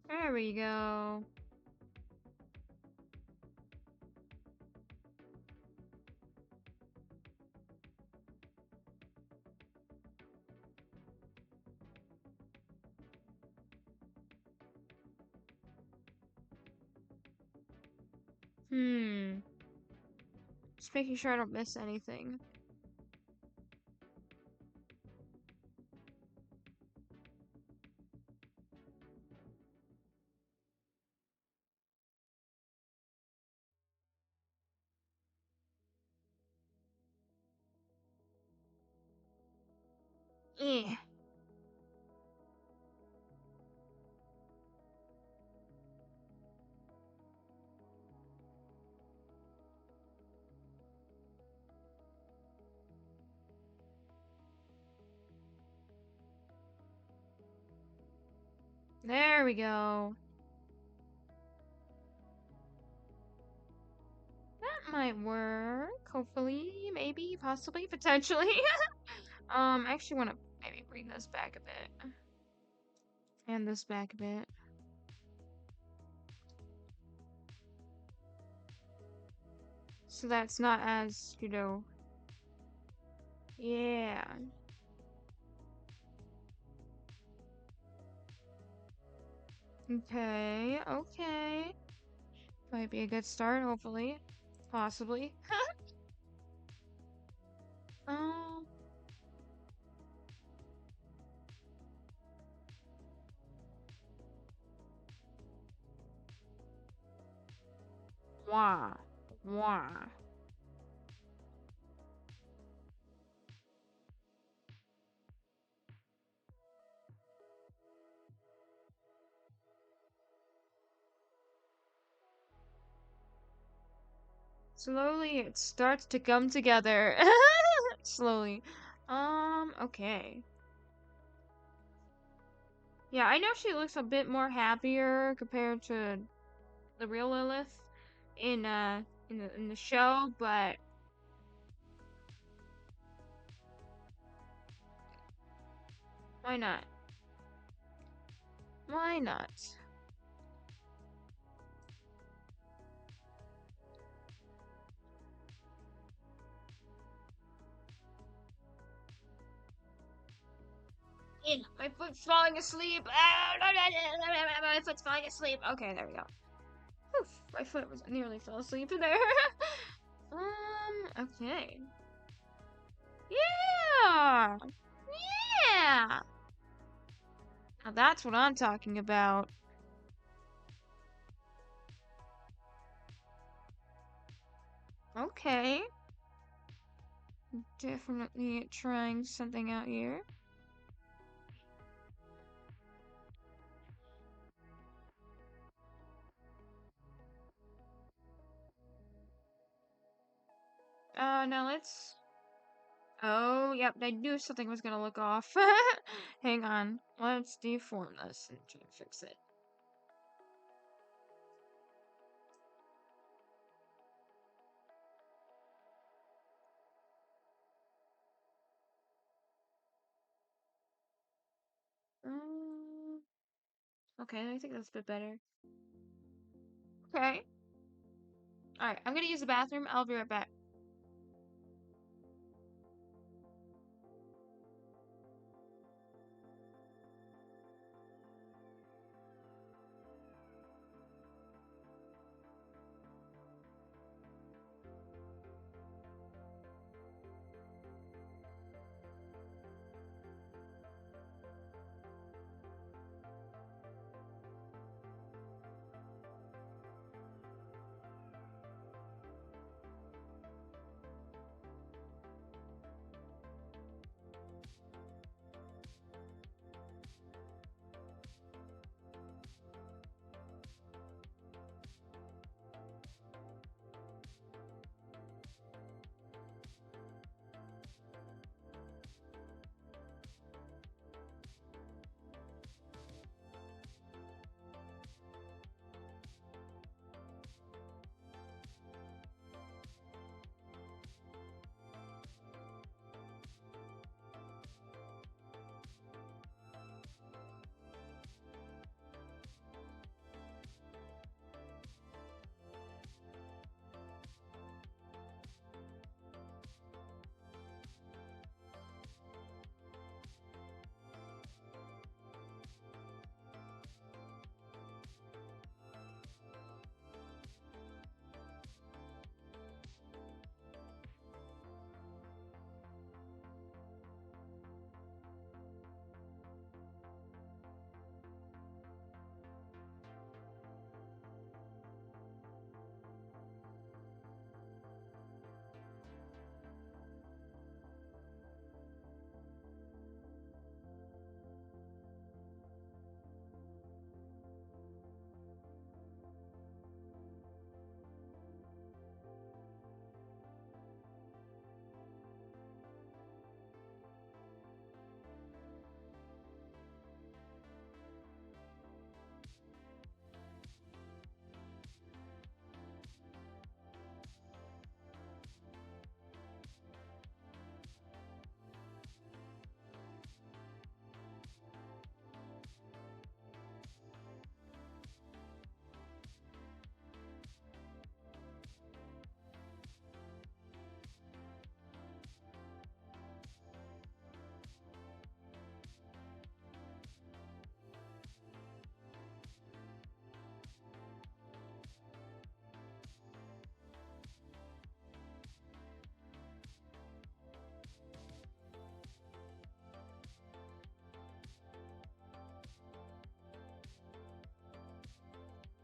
There we go. Just making sure I don't miss anything. Yeah. There we go. That might work. Hopefully, maybe, possibly, potentially. I actually want to maybe bring this back a bit. And this back a bit. So that's not as, you know. Yeah. Okay, okay. Might be a good start, hopefully. Possibly. Um. Wah. Wah. Slowly it starts to come together. Slowly. Okay. Yeah, I know she looks a bit more happier compared to the real Lilith in the show, but why not? Why not? My foot's falling asleep. My foot's falling asleep. Okay, there we go. Oof, my foot was nearly fell asleep in there. Okay. Yeah! Yeah! Now that's what I'm talking about. Okay. Definitely trying something out here. Now let's... Oh, yep, I knew something was gonna look off. Hang on. Let's deform this and try to fix it. Okay, I think that's a bit better. Okay. Alright, I'm gonna use the bathroom. I'll be right back.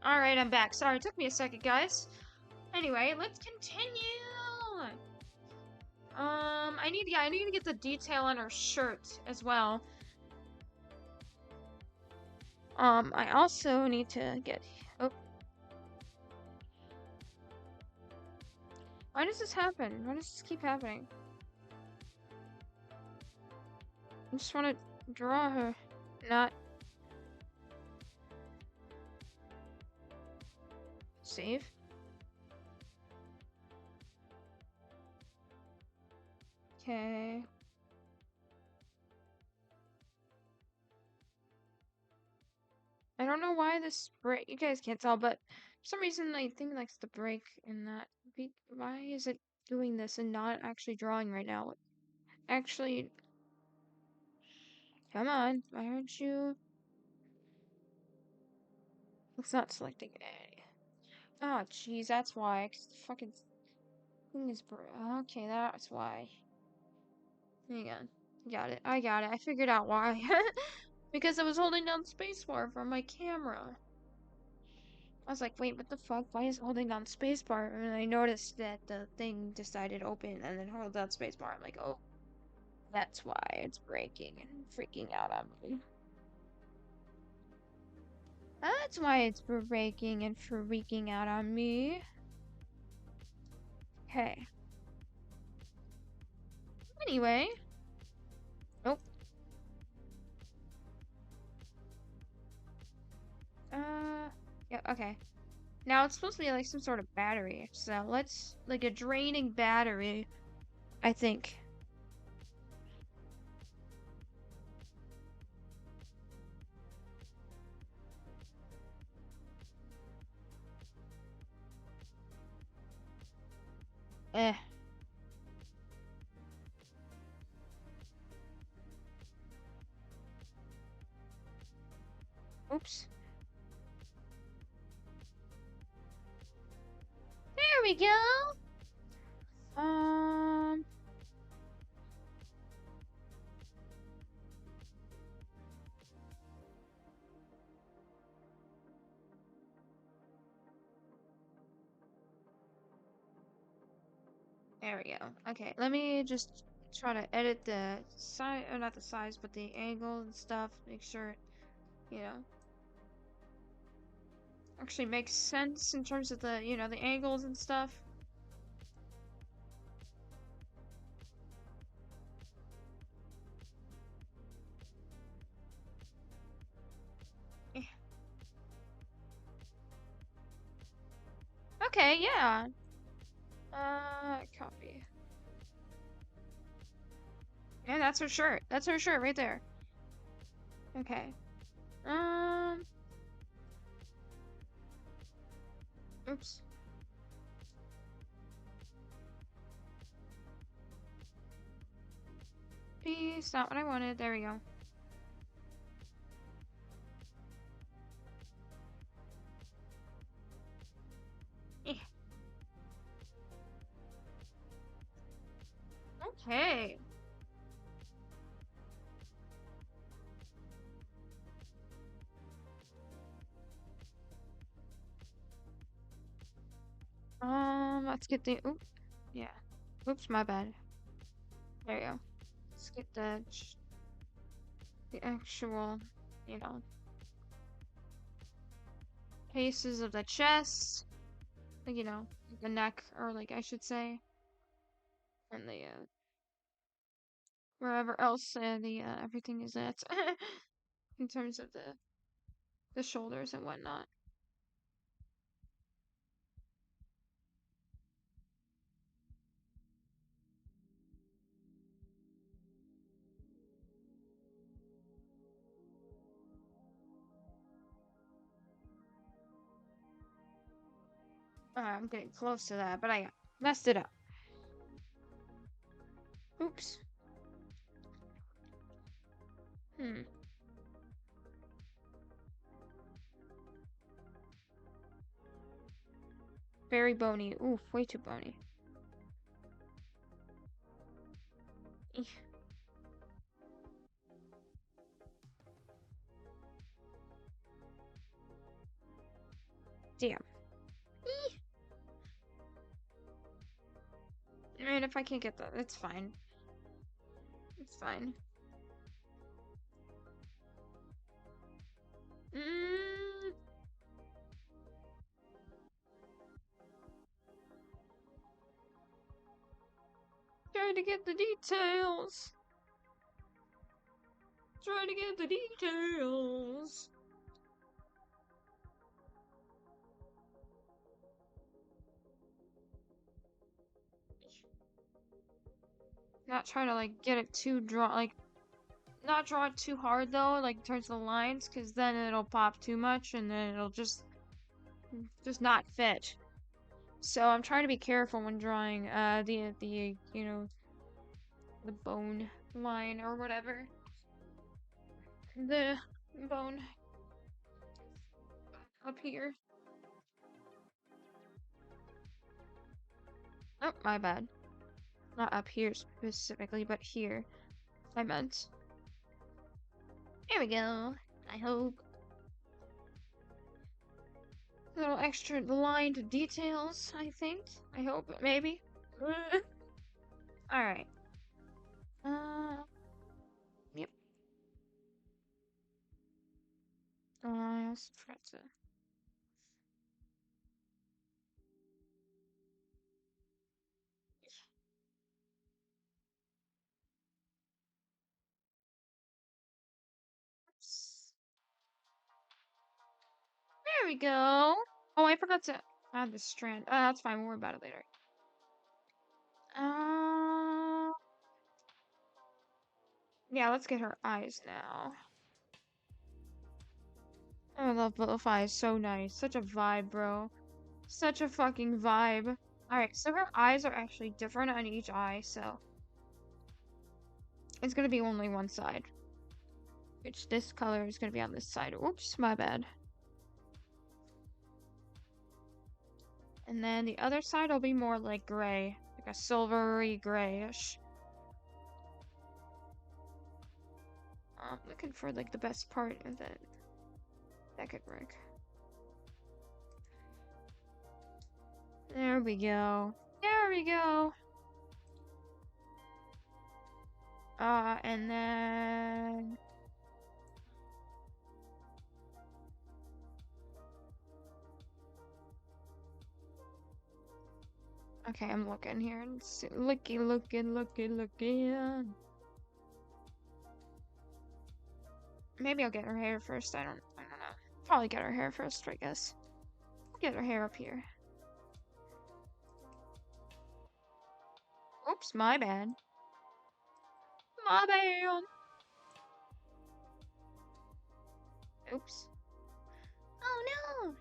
Alright, I'm back. Sorry, it took me a second, guys. Anyway, let's continue. I need to get the detail on her shirt as well. I also need to get, oh. Why does this happen? Why does this keep happening? I just want to draw her, not save. Okay. I don't know why this break. You guys can't tell, but for some reason I think likes to break in that. Why is it doing this and not actually drawing right now? Actually, come on. Why aren't you? It's not selecting it. Oh, jeez, that's why. 'Cause the fucking thing is okay, that's why. Hang on. Got it. I got it. I figured out why. Because I was holding down spacebar for my camera. I was like, wait, what the fuck? Why is holding down spacebar? And I noticed that the thing decided to open and then hold down spacebar. I'm like, oh, that's why it's breaking and freaking out on me. That's why it's breaking and freaking out on me. Okay. Anyway. Nope. Yeah, okay. Now it's supposed to be like some sort of battery. So let's, like a draining battery, I think. Eh. Oops. There we go. There we go. Okay, let me just try to edit the size, or not the size, but the angle and stuff. Make sure, you know, actually makes sense in terms of the, you know, the angles and stuff. Eh. Okay, yeah. Copy. Yeah, that's her shirt. That's her shirt right there. Okay. Oops. Peace, not what I wanted. There we go. Eh. Okay. Let's get the, oop, yeah. Oops, my bad. There you go. Let's get the actual, you know, cases of the chest, like, you know, the neck, or like I should say, and the, wherever else the, everything is at, in terms of the shoulders and whatnot. I'm getting close to that, but I messed it up. Oops. Very bony. Oof, way too bony. Eek. Damn. Eeh. I mean, if I can't get that, it's fine. It's fine. Trying to get the details. Trying to get the details. Not trying to like get it too not draw it too hard though, like towards the lines, because then it'll pop too much and then it'll just not fit. So I'm trying to be careful when drawing the you know, the bone line or whatever. The bone up here. Oh, my bad. Not up here specifically, but here. I meant. There we go. I hope. A little extra lined details, I think. I hope, maybe. Alright. Yep. Let's try to... There we go. Oh, I forgot to add the strand. That's fine. We'll worry about it later. Yeah, let's get her eyes now. I love both eyes. So nice. Such a vibe, bro. Such a fucking vibe. Alright, so her eyes are actually different on each eye, so... It's gonna be only one side. Which this color is gonna be on this side. Oops, my bad. And then the other side will be more like gray. Like a silvery grayish. I'm looking for like the best part of it. That could work. There we go. There we go. And then... Okay, I'm looking here and see. Looking. Maybe I'll get her hair first. I don't know. Probably get her hair first, I guess. Get her hair up here. Oops, my bad. My bad. Oops. Oh no!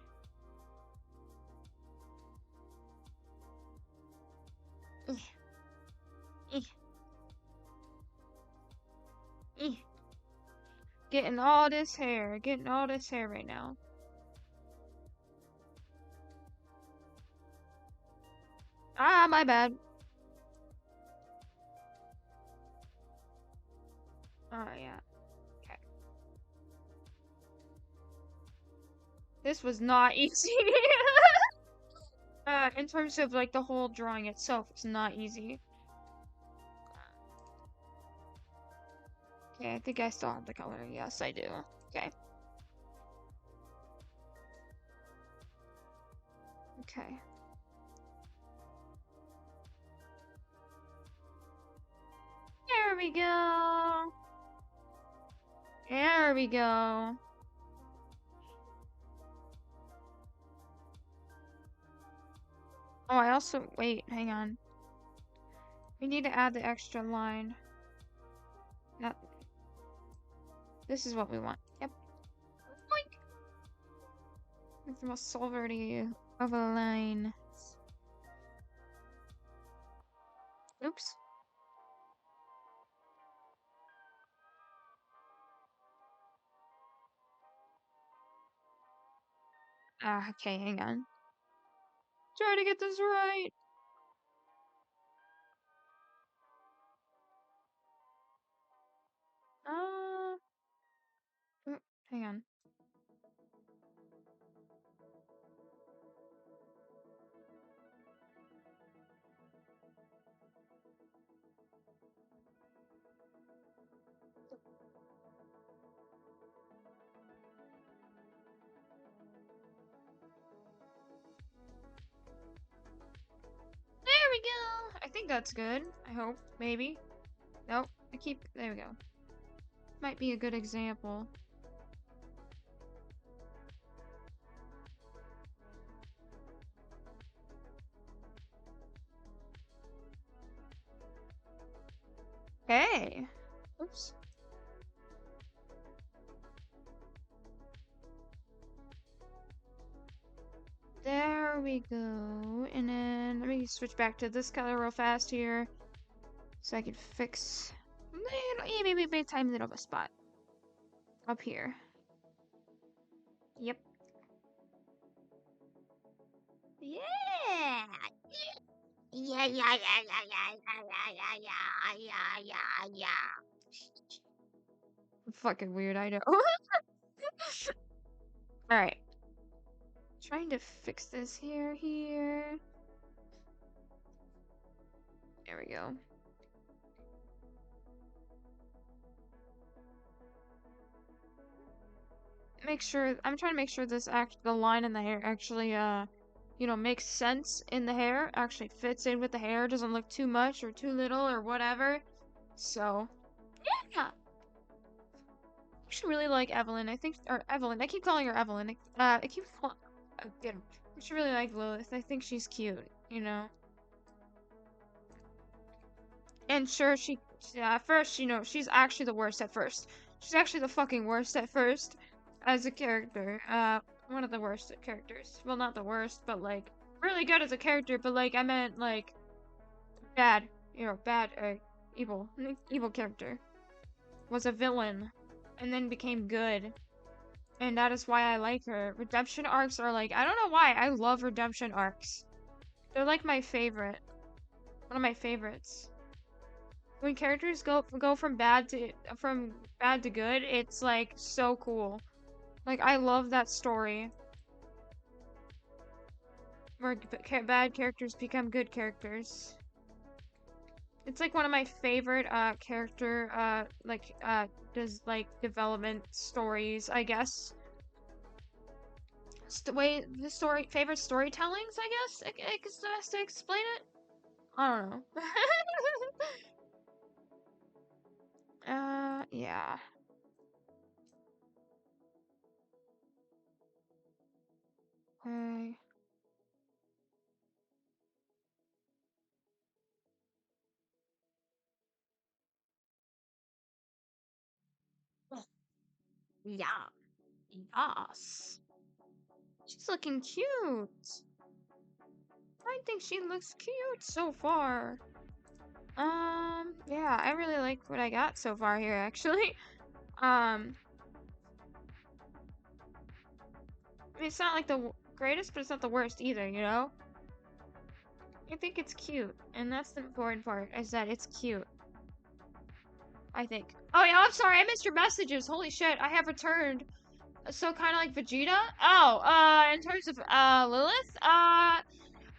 Getting all this hair right now. Ah, my bad. Oh, yeah. Okay. This was not easy. In terms of, like, the whole drawing itself, it's not easy. Okay, I think I still have the color. Yes, I do. Okay. Okay. There we go. There we go. Oh, I also... Wait, hang on. We need to add the extra line. Not... This is what we want. Yep. Boink! It's the most silvery of a line. Oops. Okay, hang on. Try to get this right. Hang on. think that's good. I hope. Maybe. Nope. There we go. Might be a good example. Hey. Oops. There we go. And then let me switch back to this color real fast here, so I can fix maybe a tiny little of a spot up here. Yep. Yeah. Yeah, yeah, yeah, yeah, yeah, yeah, yeah, yeah, yeah, yeah. Fucking weird, I know. Alright. Trying to fix this here. There we go. I'm trying to make sure the line in the hair actually, you know, makes sense in the hair, actually fits in with the hair, doesn't look too much or too little or whatever. So, yeah. I actually really like Evelyn. I keep calling her Evelyn. I keep calling, I actually really like Lilith. I think she's cute, you know. And sure, at first, you know, she's actually the worst at first. She's actually the fucking worst at first as a character. One of the worst characters. Well, not the worst, but like really good as a character, but like I meant like bad, you know, evil character. Was a villain and then became good. And that is why I like her. Redemption arcs are like, I don't know why, I love redemption arcs. They're like my favorite. One of my favorites. When characters go from bad to good, it's like so cool. Like I love that story. Where bad characters become good characters. It's like one of my favorite character development stories, I guess. Favorite storytellings, I guess. I guess the best to explain it. I don't know. Yeah. Okay. Yeah. Yes. She's looking cute. I think she looks cute so far. Yeah, I really like what I got so far here, actually. I mean, it's not like the greatest, but it's not the worst either, you know? I think it's cute, and that's the important part, is that it's cute. I think. Oh, yeah, I'm sorry, I missed your messages. Holy shit, I have returned. So kind of like Vegeta? Oh, in terms of, Lilith?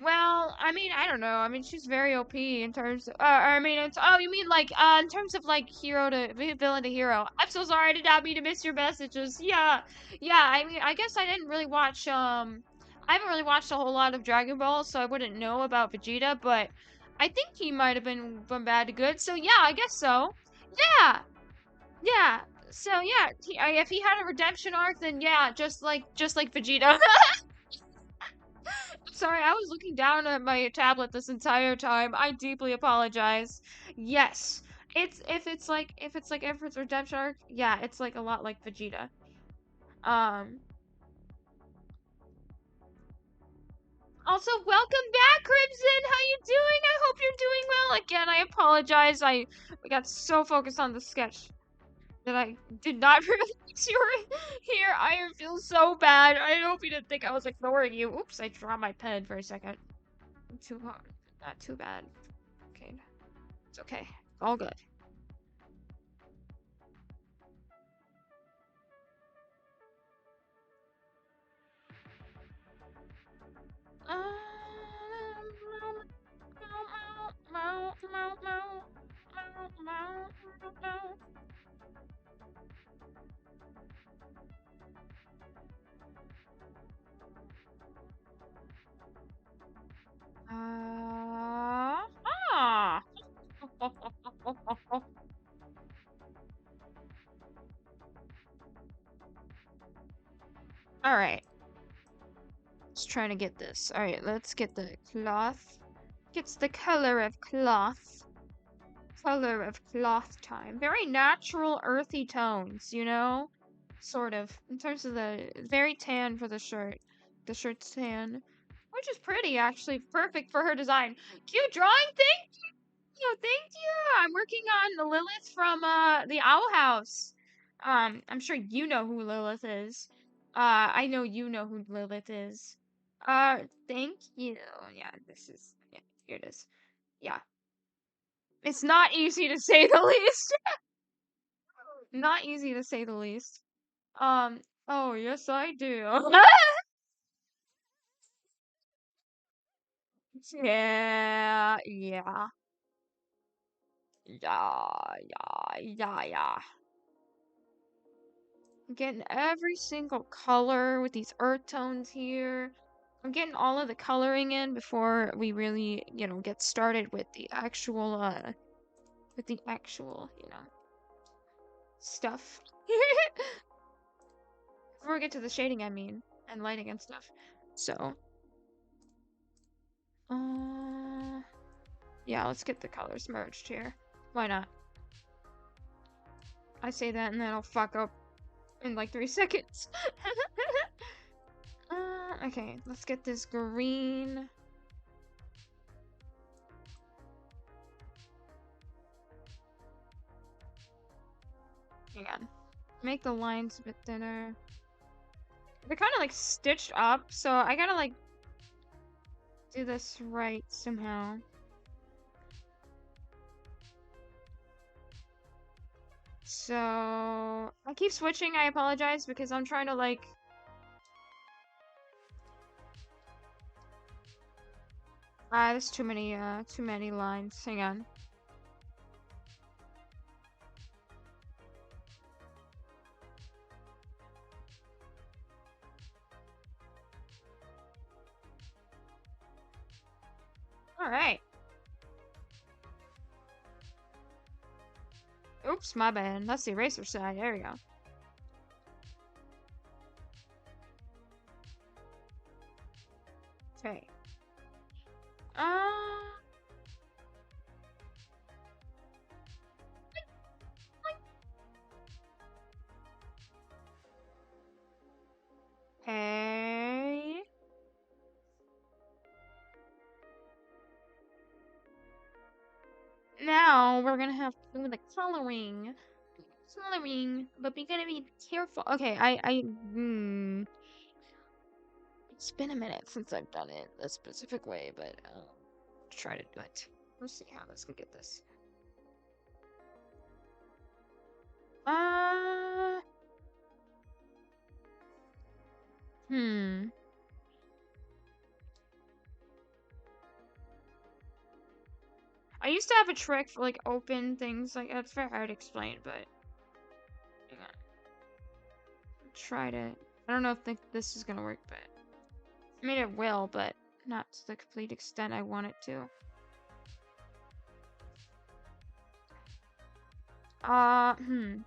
Well, I mean, I don't know. I mean, she's very OP in terms of, I mean, oh, you mean like, in terms of like villain to hero. I'm so sorry, I did not mean to miss your messages. Yeah, I mean, I guess I didn't really watch, I haven't really watched a whole lot of Dragon Ball, so I wouldn't know about Vegeta, but I think he might have been from bad to good, so yeah, I guess so. Yeah, so yeah, if he had a redemption arc, then yeah, just like Vegeta. Sorry, I was looking down at my tablet this entire time. I deeply apologize. Yes. If it's redemption arc, yeah, it's like a lot like Vegeta. Also, welcome back, Crimson! How you doing? I hope you're doing well. Again, I apologize. I got so focused on the sketch that I did not realize you were here. I feel so bad. I hope you didn't think I was ignoring you. Oops, I dropped my pen for a second. Too hard. Not too bad. Okay. It's okay. All good. trying to get this. Alright, let's get the cloth. Gets the color of cloth. Color of cloth time. Very natural, earthy tones, you know? Sort of. In terms of the very tan for the shirt. The shirt's tan. Which is pretty, actually. Perfect for her design. Cute drawing, thank you! Thank you! I'm working on Lilith from the Owl House. I'm sure you know who Lilith is. I know you know who Lilith is. Thank you. Yeah, this is, yeah, here it is. Yeah. It's not easy to say the least. Not easy to say the least. Oh, yes, I do. Yeah, yeah. Yeah. I'm getting every single color with these earth tones here. I'm getting all of the coloring in before we really, you know, get started with the actual, you know, stuff. Before we get to the shading, I mean, and lighting and stuff. So, yeah, let's get the colors merged here. Why not? I say that and then I'll fuck up in like 3 seconds. Okay, let's get this green. Hang on. Make the lines a bit thinner. They're kind of like stitched up, so I gotta like do this right somehow. So I keep switching, I apologize, because I'm trying to like there's too many lines. Hang on. All right. Oops, my bad. That's the eraser side. There we go. Okay. Okay. Now we're gonna have to do the coloring. But we gotta be careful. Okay, it's been a minute since I've done it a specific way, but I'll try to do it. Let's see how this can get this. I used to have a trick for like open things, like it's very hard to explain, but hang on. Try to. I don't know if this is gonna work, but I mean it will, but not to the complete extent I want it to. I'm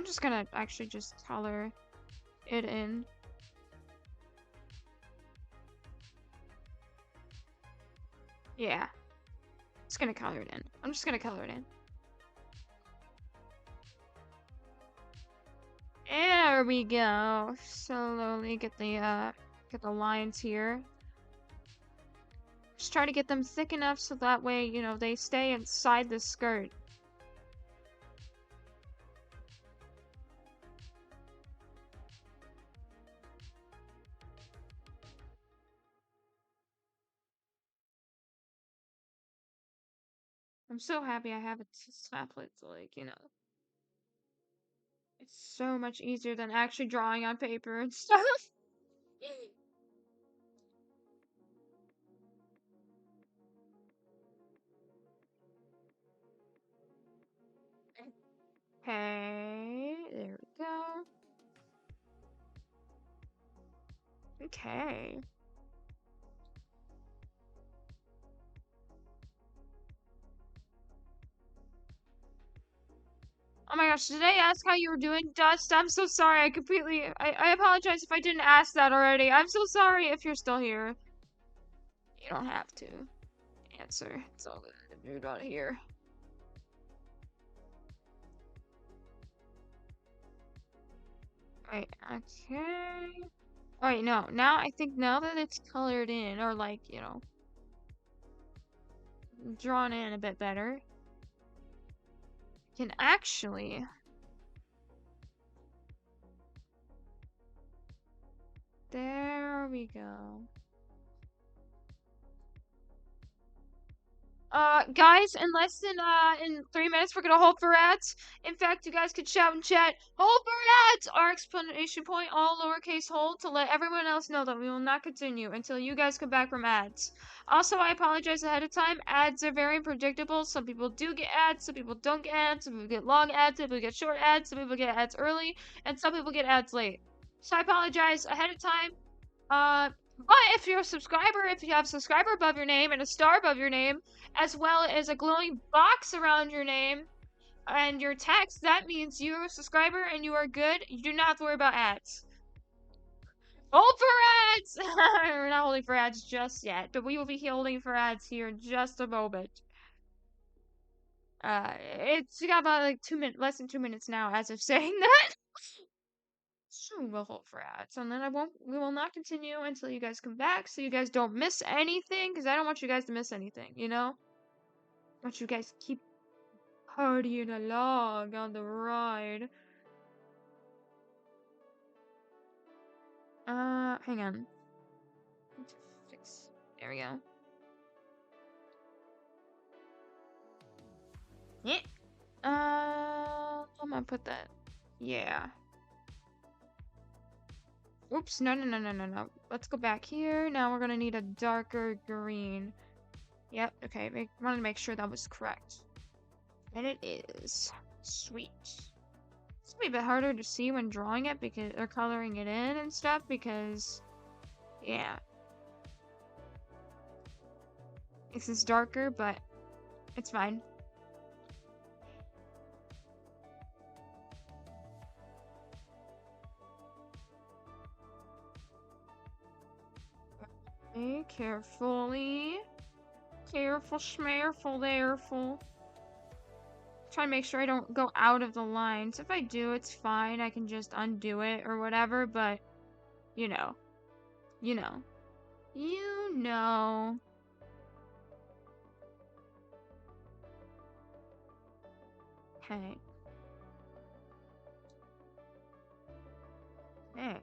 just gonna actually just color it in. Yeah. Just gonna color it in. I'm just gonna color it in. There we go. Slowly get the lines here. Just try to get them thick enough so that way, you know, they stay inside the skirt. I'm so happy I have a tablet, like, you know. It's so much easier than actually drawing on paper and stuff. Okay, there we go. Okay. Oh my gosh, did I ask how you were doing, Dust? I'm so sorry. I apologize if I didn't ask that already. I'm so sorry if you're still here. You don't have to answer. It's all good if you're not here. Right, okay. Alright, no. Now, I think now that it's colored in, or like, you know, drawn in a bit better, can actually there we go. Guys, in less than in 3 minutes we're gonna hold for ads. In fact, you guys could shout in chat, hold for ads! Our explanation point, all lowercase hold, to let everyone else know that we will not continue until you guys come back from ads. Also, I apologize ahead of time. Ads are very unpredictable. Some people do get ads, some people don't get ads, some people get long ads, some people get short ads, some people get ads early, and some people get ads late. So I apologize ahead of time. But if you're a subscriber, if you have subscriber above your name and a star above your name, as well as a glowing box around your name and your text, that means you're a subscriber and you are good. You do not have to worry about ads. Hold for ads! We're not holding for ads just yet, but we will be holding for ads here in just a moment. It's got about like 2 minutes, less than 2 minutes now as of saying that. So we'll hold for ads, and then we will not continue until you guys come back, so you guys don't miss anything, because I don't want you guys to miss anything, you know? I want you guys to keep partying along on the ride. Hang on. Need to fix. There we go. Yeah. I'm gonna put that. Yeah. Oops, no. Let's go back here. Now we're gonna need a darker green. Yep, okay, wanted to make sure that was correct. And it is. Sweet. It's gonna be a bit harder to see when drawing it, because, or coloring it in and stuff, because, yeah. This is darker, but it's fine. Okay, carefully. Careful, schmareful, thereful. Try to make sure I don't go out of the lines. If I do, it's fine. I can just undo it or whatever, but you know. You know. You know. Okay. Okay.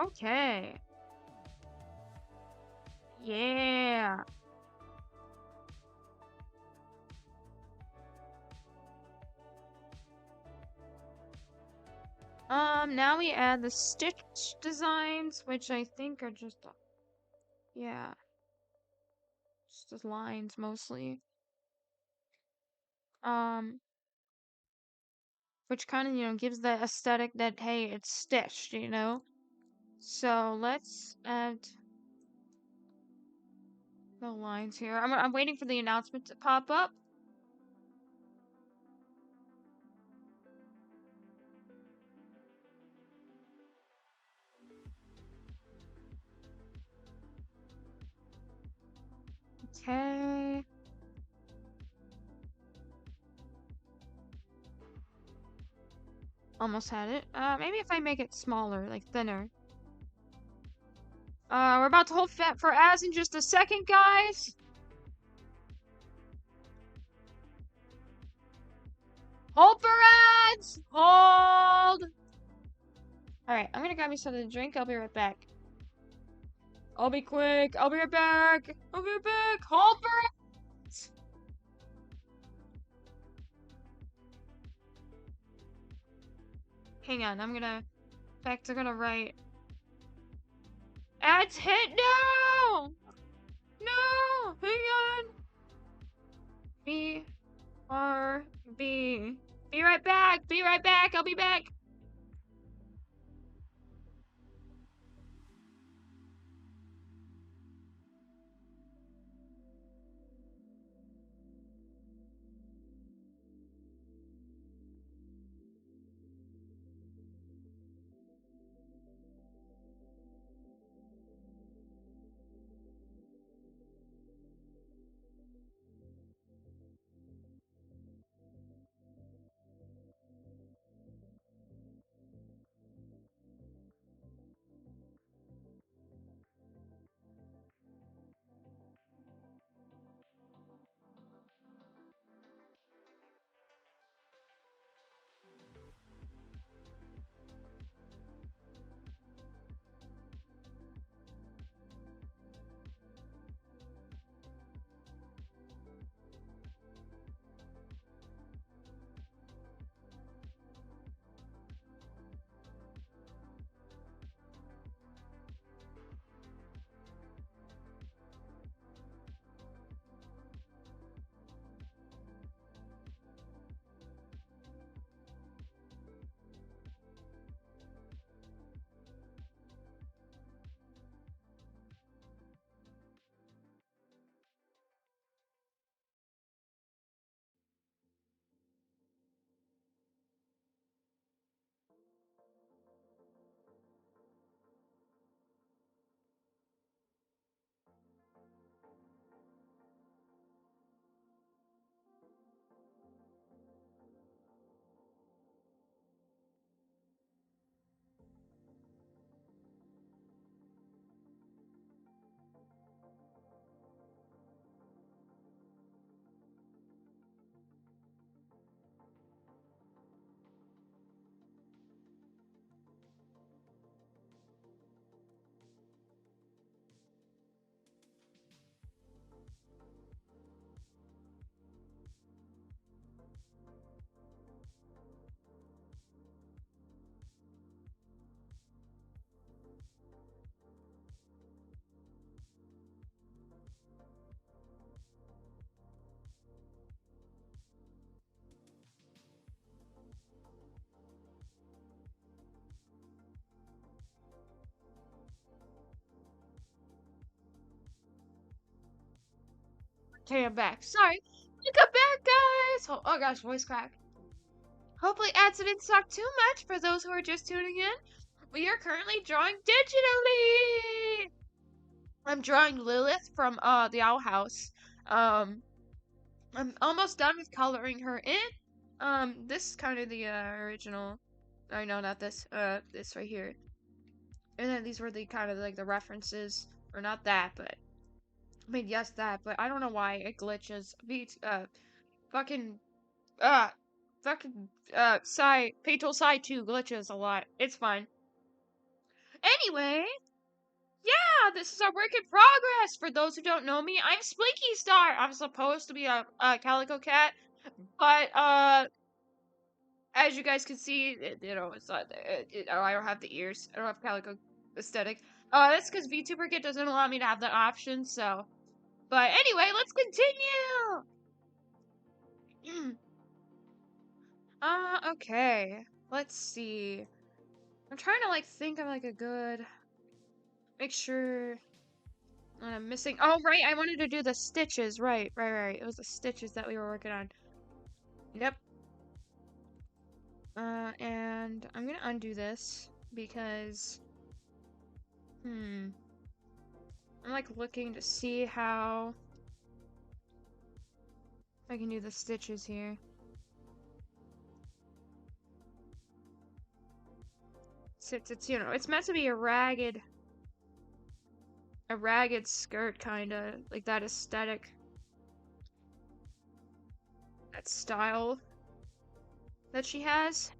Okay. Yeah. Now we add the stitch designs, which I think are just, yeah. Just the lines, mostly. Which kind of, you know, gives the aesthetic that, hey, it's stitched, you know? So let's add the lines here. I'm waiting for the announcement to pop up. Okay. Almost had it. Maybe if I make it smaller, like thinner. We're about to hold for ads in just a second, guys. Hold for ads! Hold! Alright, I'm gonna grab me something to drink. I'll be right back. I'll be quick. I'll be right back. I'll be right back. Hold for ads! Hang on, I'm gonna... In fact, I'm gonna write... Ads hit! No! No! Hang on! B-R-B. Be right back! Be right back! I'll be back! Okay, I'm back. Sorry. Welcome back, guys! Oh gosh, voice crack. Hopefully ads didn't suck too much for those who are just tuning in. We are currently drawing digitally! I'm drawing Lilith from the Owl House. I'm almost done with coloring her in. This is kind of the original. I know, not this. This right here. And then these were the kind of like the references, or not that, but I mean yes that, but I don't know why it glitches. Fucking Paytool Psi 2 glitches a lot. It's fine. Anyway, yeah, this is our work in progress. For those who don't know me, I'm Splinky Star. I'm supposed to be a calico cat, but as you guys can see, it's not. I don't have the ears. I don't have calico aesthetic. That's because VTuber Kit doesn't allow me to have that option. So, but anyway, let's continue. Okay. Let's see. I'm trying to like think of like a good. Make sure. I'm missing. Oh right, I wanted to do the stitches. Right. It was the stitches that we were working on. Yep. And I'm gonna undo this because. I'm like looking to see how I can do the stitches here. It's it's meant to be a ragged skirt, kinda like that aesthetic, that style that she has.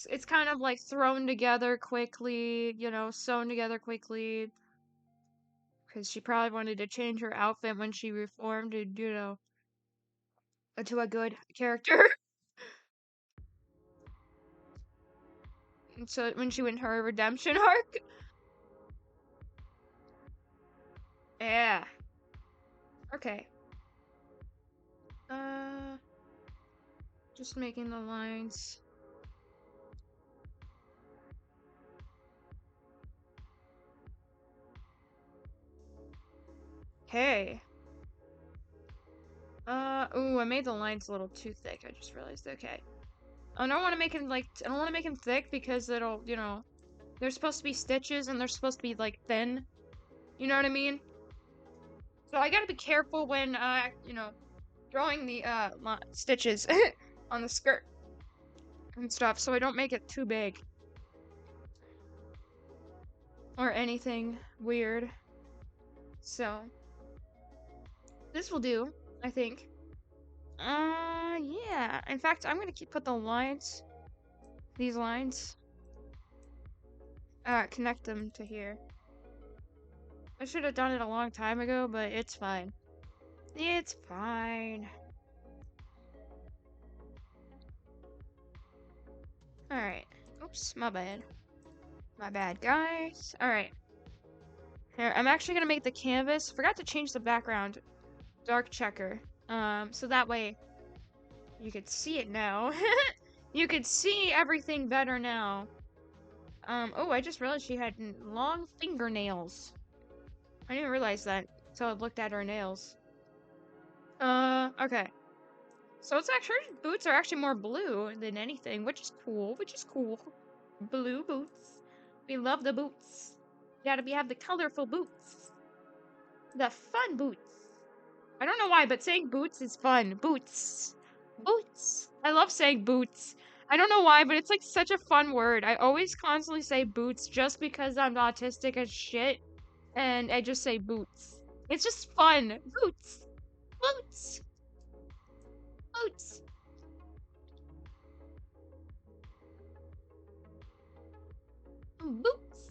It's kind of like thrown together quickly, sewn together quickly, because she probably wanted to change her outfit when she reformed into a good character. So when she went her redemption arc. Yeah. Okay. Just making the lines. Hey. Ooh, I made the lines a little too thick. I just realized. Okay. I don't want to make him I don't want to make him thick because it'll, they're supposed to be stitches and they're supposed to be like thin. You know what I mean? So I gotta be careful when, drawing the, stitches on the skirt and stuff so I don't make it too big. Or anything weird. So, this will do, I think. Yeah. In fact, I'm gonna put the lines, these lines, connect them to here. I should have done it a long time ago, but it's fine. It's fine. Alright. Oops, my bad. My bad, guys. Alright. Here, I'm actually gonna make the canvas. Forgot to change the background. Dark checker. So that way you could see it now. You could see everything better now. Oh, I just realized she had long fingernails. I didn't realize that until I looked at her nails. Okay. So it's actually, her boots are actually more blue than anything, which is cool, Blue boots. We love the boots. You gotta have the colorful boots. The fun boots. I don't know why, but saying boots is fun. Boots. Boots. I love saying boots. I don't know why, but it's like such a fun word. I always constantly say boots just because I'm autistic as shit. And I just say boots. It's just fun. Boots. Boots. Boots. Boots.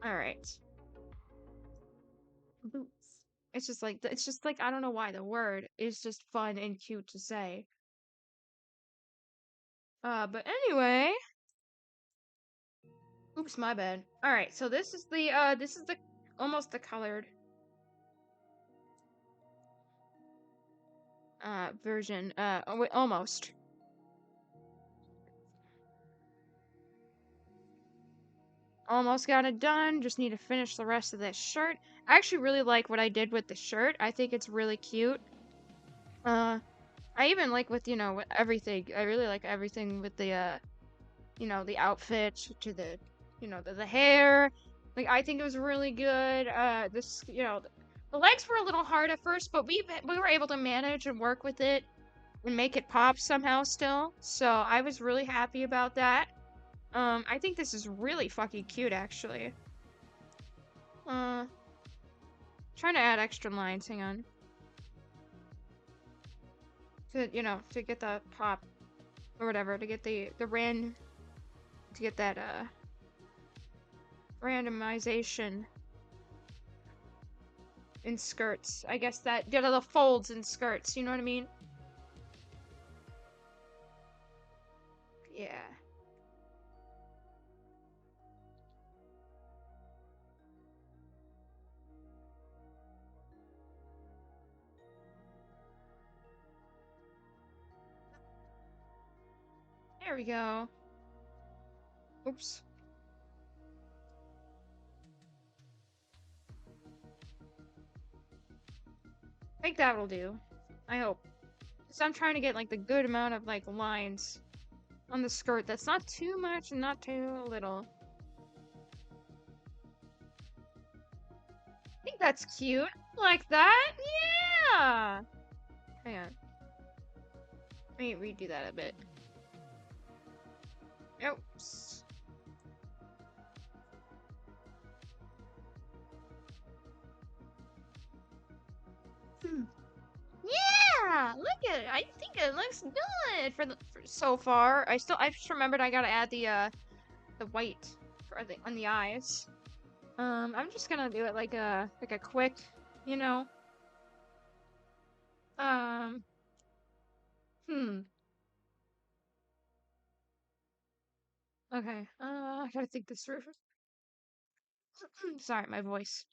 Alright. Boots. It's just like, I don't know why the word is just fun and cute to say. But anyway. Oops, my bad. Alright, so this is the, almost the colored version. Almost. Almost got it done. Just need to finish the rest of this shirt. I actually really like what I did with the shirt. I think it's really cute. I even like with, you know, with everything. I really like everything with the, you know, the outfit to the, you know, the hair. Like, I think it was really good. This, you know, the legs were a little hard at first, but we were able to manage and work with it and make it pop somehow still. So I was really happy about that. I think this is really fucking cute, actually. Trying to add extra lines, hang on. To, you know, to get the pop, or whatever, to get the to get that, randomization in skirts. I guess that, you know, the folds in skirts, you know what I mean? Yeah. There we go. Oops. I think that'll do. I hope. So I'm trying to get like the good amount of like lines on the skirt. That's not too much and not too little. I think that's cute. Like that? Yeah! Hang on. Let me redo that a bit. Oops. Yeah! Look at it! I think it looks good for so far. I just remembered I gotta add the white for on the eyes. I'm just gonna do it like a quick, you know. Okay. I gotta think this through. Sorry, my voice.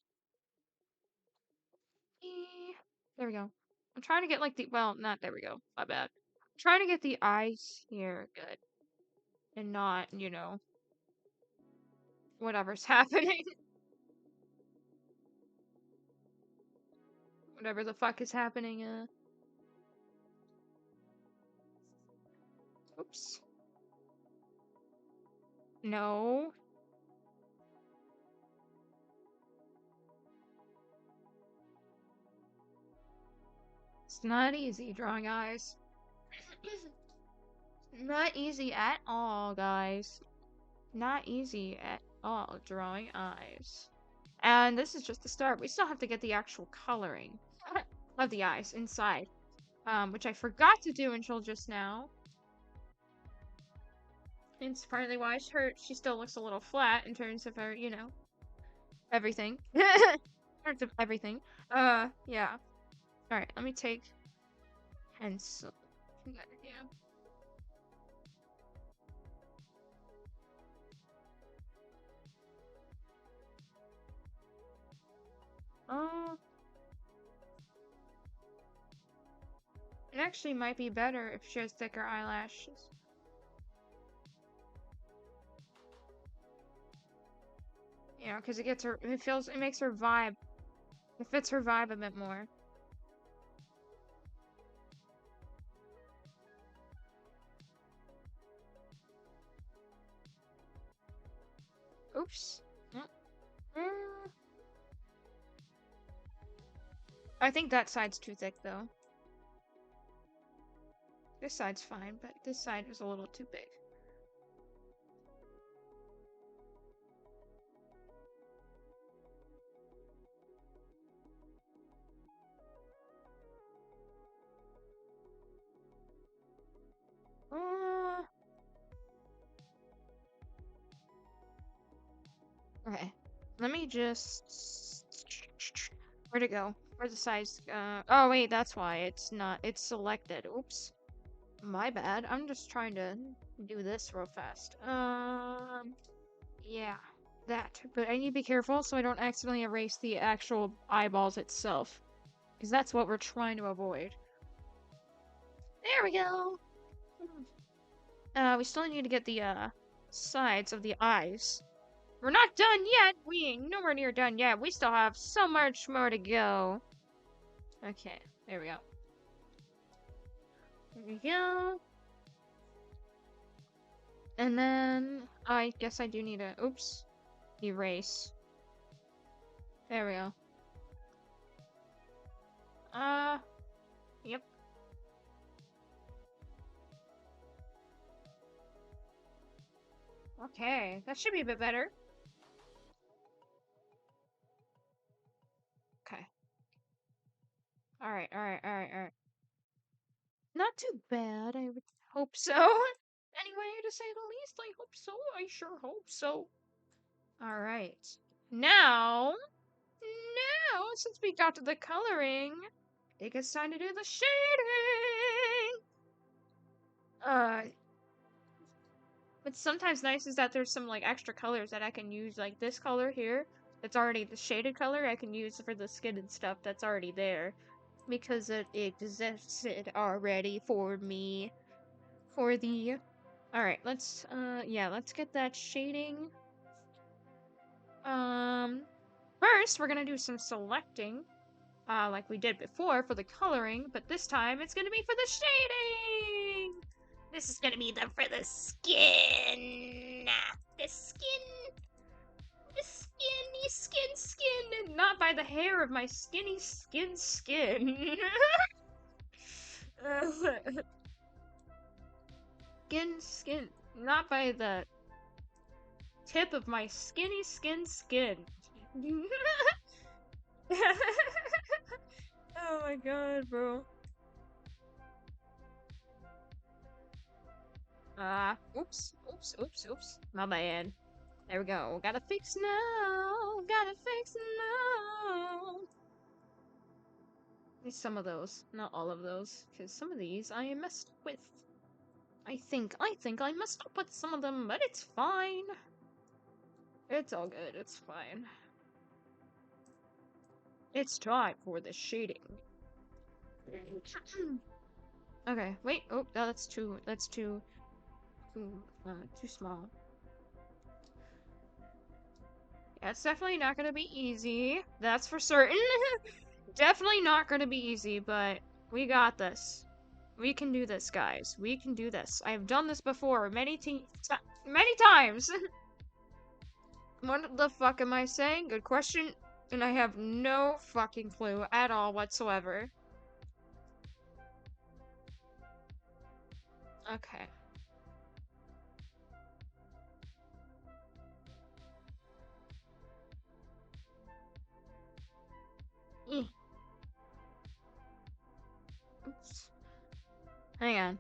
There we go. I'm trying to get like the, well, not, there we go. My bad. I'm trying to get the eyes here good. And not, you know, whatever's happening. Whatever the fuck is happening, Oops. No. It's not easy drawing eyes. Not easy at all, guys. Not easy at all drawing eyes. And this is just the start. We still have to get the actual coloring of the eyes inside. Which I forgot to do until just now. It's partly why she still looks a little flat in terms of her, you know, everything. In terms of everything. Yeah. Alright, let me take pencil. Good idea. It actually might be better if she has thicker eyelashes. You know, because it gets her, it makes her vibe. It fits her vibe a bit more. Oops. I think that side's too thick, though. This side's fine, but this side is a little too big. Okay. Let me just... Where'd it go? Where's the size? Oh wait, that's why it's not, it's selected. Oops. My bad. I'm just trying to do this real fast. Yeah, that. But I need to be careful so I don't accidentally erase the actual eyeballs itself. Because that's what we're trying to avoid. There we go! We still need to get the, sides of the eyes. We're not done yet. We ain't nowhere near done yet. We still have so much more to go. Okay, there we go. There we go. And then I guess I do need to, oops, erase. There we go. Yep. Okay, that should be a bit better. Okay. Alright. Not too bad, I would hope so. Anyway, to say the least, I hope so. I sure hope so. Alright. Now, since we got to the coloring, I think it's time to do the shading! What's sometimes nice is that there's some, like, extra colors that I can use, like this color here. That's already the shaded color I can use for the skin and stuff that's already there. Because it existed already for me. For the... Alright, let's get that shading. First, we're gonna do some selecting. Like we did before for the coloring, but this time it's gonna be for the shading! This is gonna be for the skin! The skin, and not by the hair of my skinny skin. Skin, not by the tip of my skinny skin. Oh my god, bro. Oops. My bad. There we go. Gotta fix now. There's some of those, not all of those, because some of these I messed with. I think I messed up with some of them, but it's fine. It's all good. It's fine. It's time for the shading. Okay, wait. Oh, no, that's too small. Yeah, it's definitely not gonna be easy. That's for certain. Definitely not gonna be easy, but we got this. We can do this, guys. We can do this. I've done this before many times. What the fuck am I saying? Good question. And I have no fucking clue at all whatsoever. Okay. Oops. Hang on.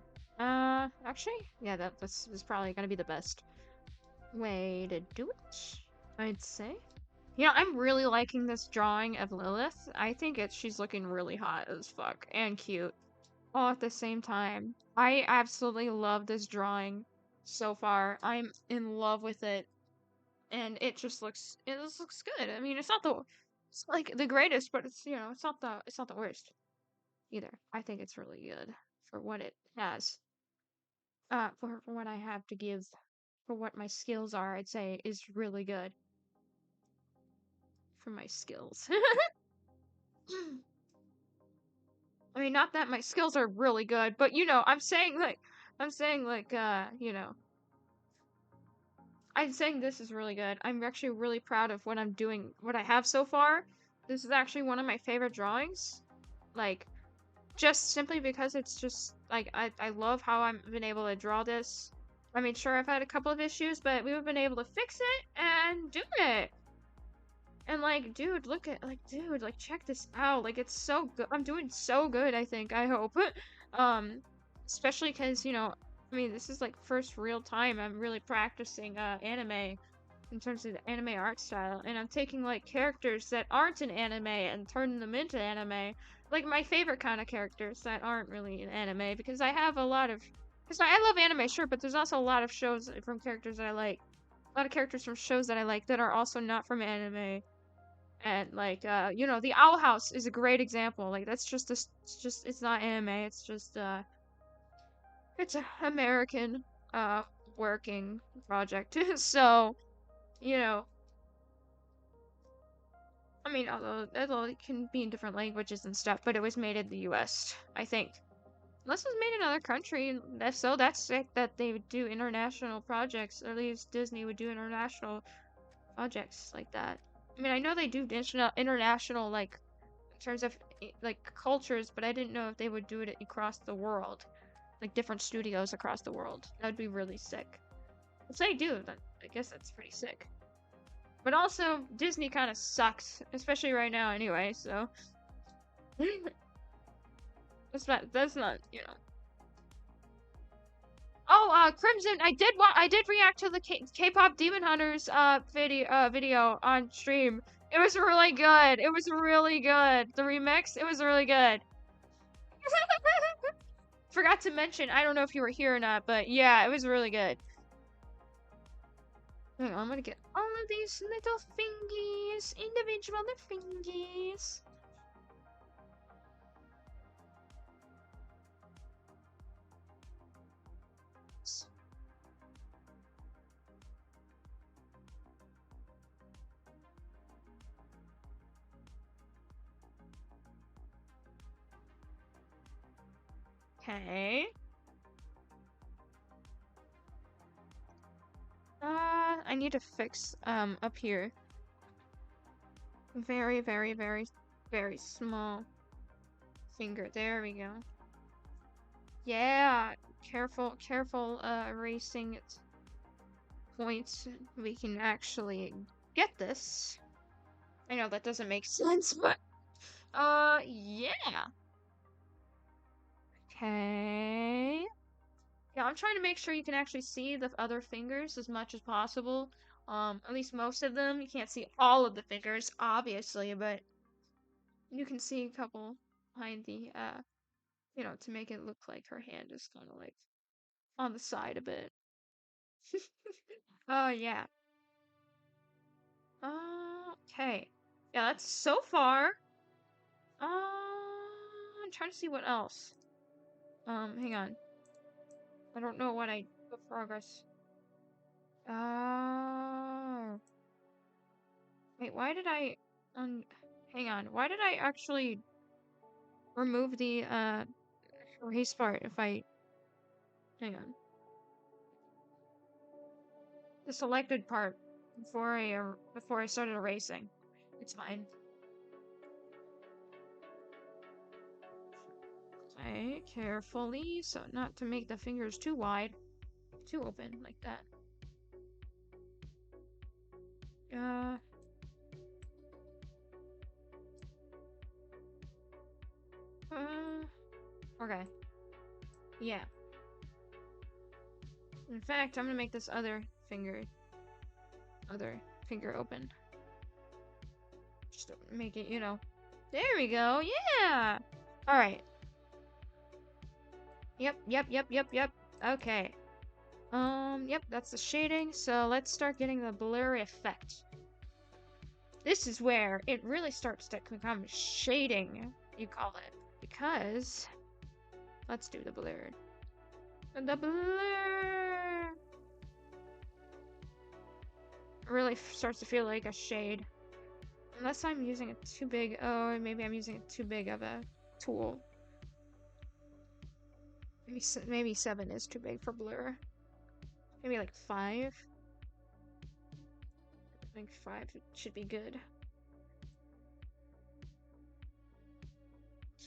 Actually, yeah, this is probably gonna be the best way to do it, I'd say. Yeah, I'm really liking this drawing of Lilith. I think she's looking really hot as fuck and cute all at the same time. I absolutely love this drawing so far. I'm in love with it, and it just looks good. I mean, it's like the greatest, but it's it's not the worst either. I think it's really good for what it has. For what I have to give, for what my skills are, I'd say is really good. For my skills. I mean, not that my skills are really good, but I'm saying I'm saying this is really good. I'm actually really proud of what I'm doing, what I have so far. This is actually one of my favorite drawings. Like, just simply because it's just, like, I love how I've been able to draw this. I mean, sure, I've had a couple of issues, but we've been able to fix it and do it. And, like, dude, check this out. Like, it's so good. I'm doing so good, I think. I hope. Especially because, I mean, this is, like, first real time I'm really practicing, anime in terms of the anime art style. And I'm taking, like, characters that aren't in anime and turning them into anime. Like, my favorite kind of characters that aren't really in anime. Because I have a lot of... Because I love anime, sure, but there's also a lot of shows from characters that I like. A lot of characters from shows that I like that are also not from anime. And, like, the Owl House is a great example. Like, that's just it's not anime. It's just, it's an American, working project. So, you know, I mean, although it can be in different languages and stuff, but it was made in the US, I think. Unless it was made in another country, and if so, that's sick that they would do international projects, or at least Disney would do international projects like that. I mean, I know they do international, like, in terms of, like, cultures, but I didn't know if they would do it across the world. Like, different studios across the world. That would be really sick. If they do, then I guess that's pretty sick. But also, Disney kind of sucks, especially right now anyway, so... that's not, you know... Oh, Crimson, I did react to the K-pop Demon Hunters, video on stream. It was really good. It was really good. The remix, it was really good. Forgot to mention, I don't know if you were here or not, but yeah, it was really good. Hang on, I'm gonna get all of these little fingies, individual fingies. Okay. I need to fix, up here. Very, very, very, very small finger. There we go. Yeah, careful, erasing points. We can actually get this. I know that doesn't make sense, but, yeah. Okay. Yeah, I'm trying to make sure you can actually see the other fingers as much as possible. At least most of them. You can't see all of the fingers, obviously, but you can see a couple behind the, you know, to make it look like her hand is kind of like on the side a bit. Oh, yeah. Okay. Yeah, that's so far. I'm trying to see what else. Hang on. I don't know what I put progress. Oh. Wait, why did I hang on. Why did I actually remove the erase part if I hang on. The selected part before I started erasing. It's fine. Okay, carefully, so not to make the fingers too wide, too open like that. Okay. Yeah. In fact, I'm gonna make this other finger open. Just make it, you know. There we go. Yeah. All right. Yep. Okay. Yep, that's the shading. So let's start getting the blurry effect. This is where it really starts to become shading, you call it. Because let's do the blur. The blur really starts to feel like a shade. Unless I'm using it too big. Oh, maybe I'm using it too big of a tool. Maybe 7 is too big for blur. Maybe like 5. I think 5 should be good.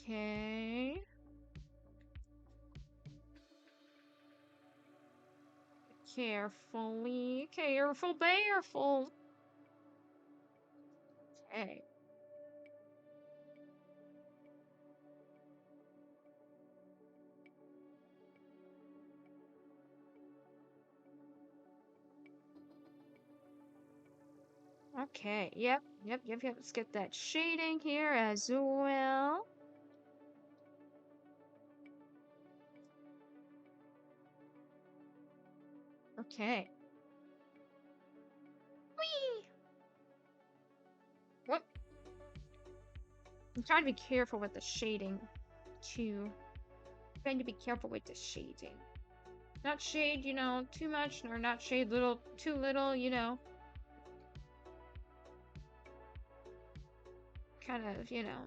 Okay. Carefully. Careful. Okay. Okay, yep. Let's get that shading here as well. Okay. Whee! What? I'm trying to be careful with the shading, too. I'm trying to be careful with the shading. Not shade, you know, too much, or not shade too little, you know. kind of, you know,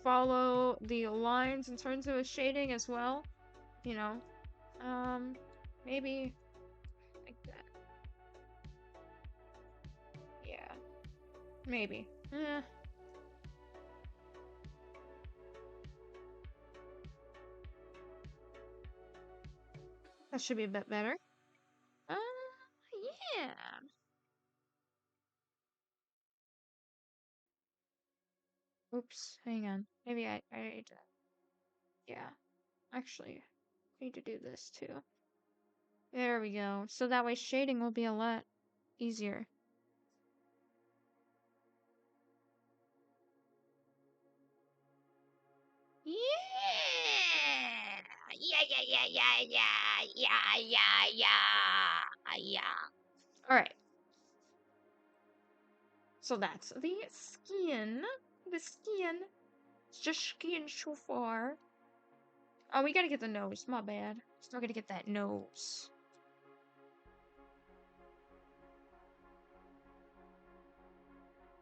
follow the lines in terms of shading as well. You know, maybe like that. Yeah, maybe. That should be a bit better. Yeah. Oops, hang on. Maybe I need to. Yeah, actually, I need to do this too. There we go. So that way shading will be a lot easier. Yeah! Yeah. Alright. So that's the skin. The skin. It's just skin so far. Oh, we gotta get the nose. My bad. Still gotta get that nose.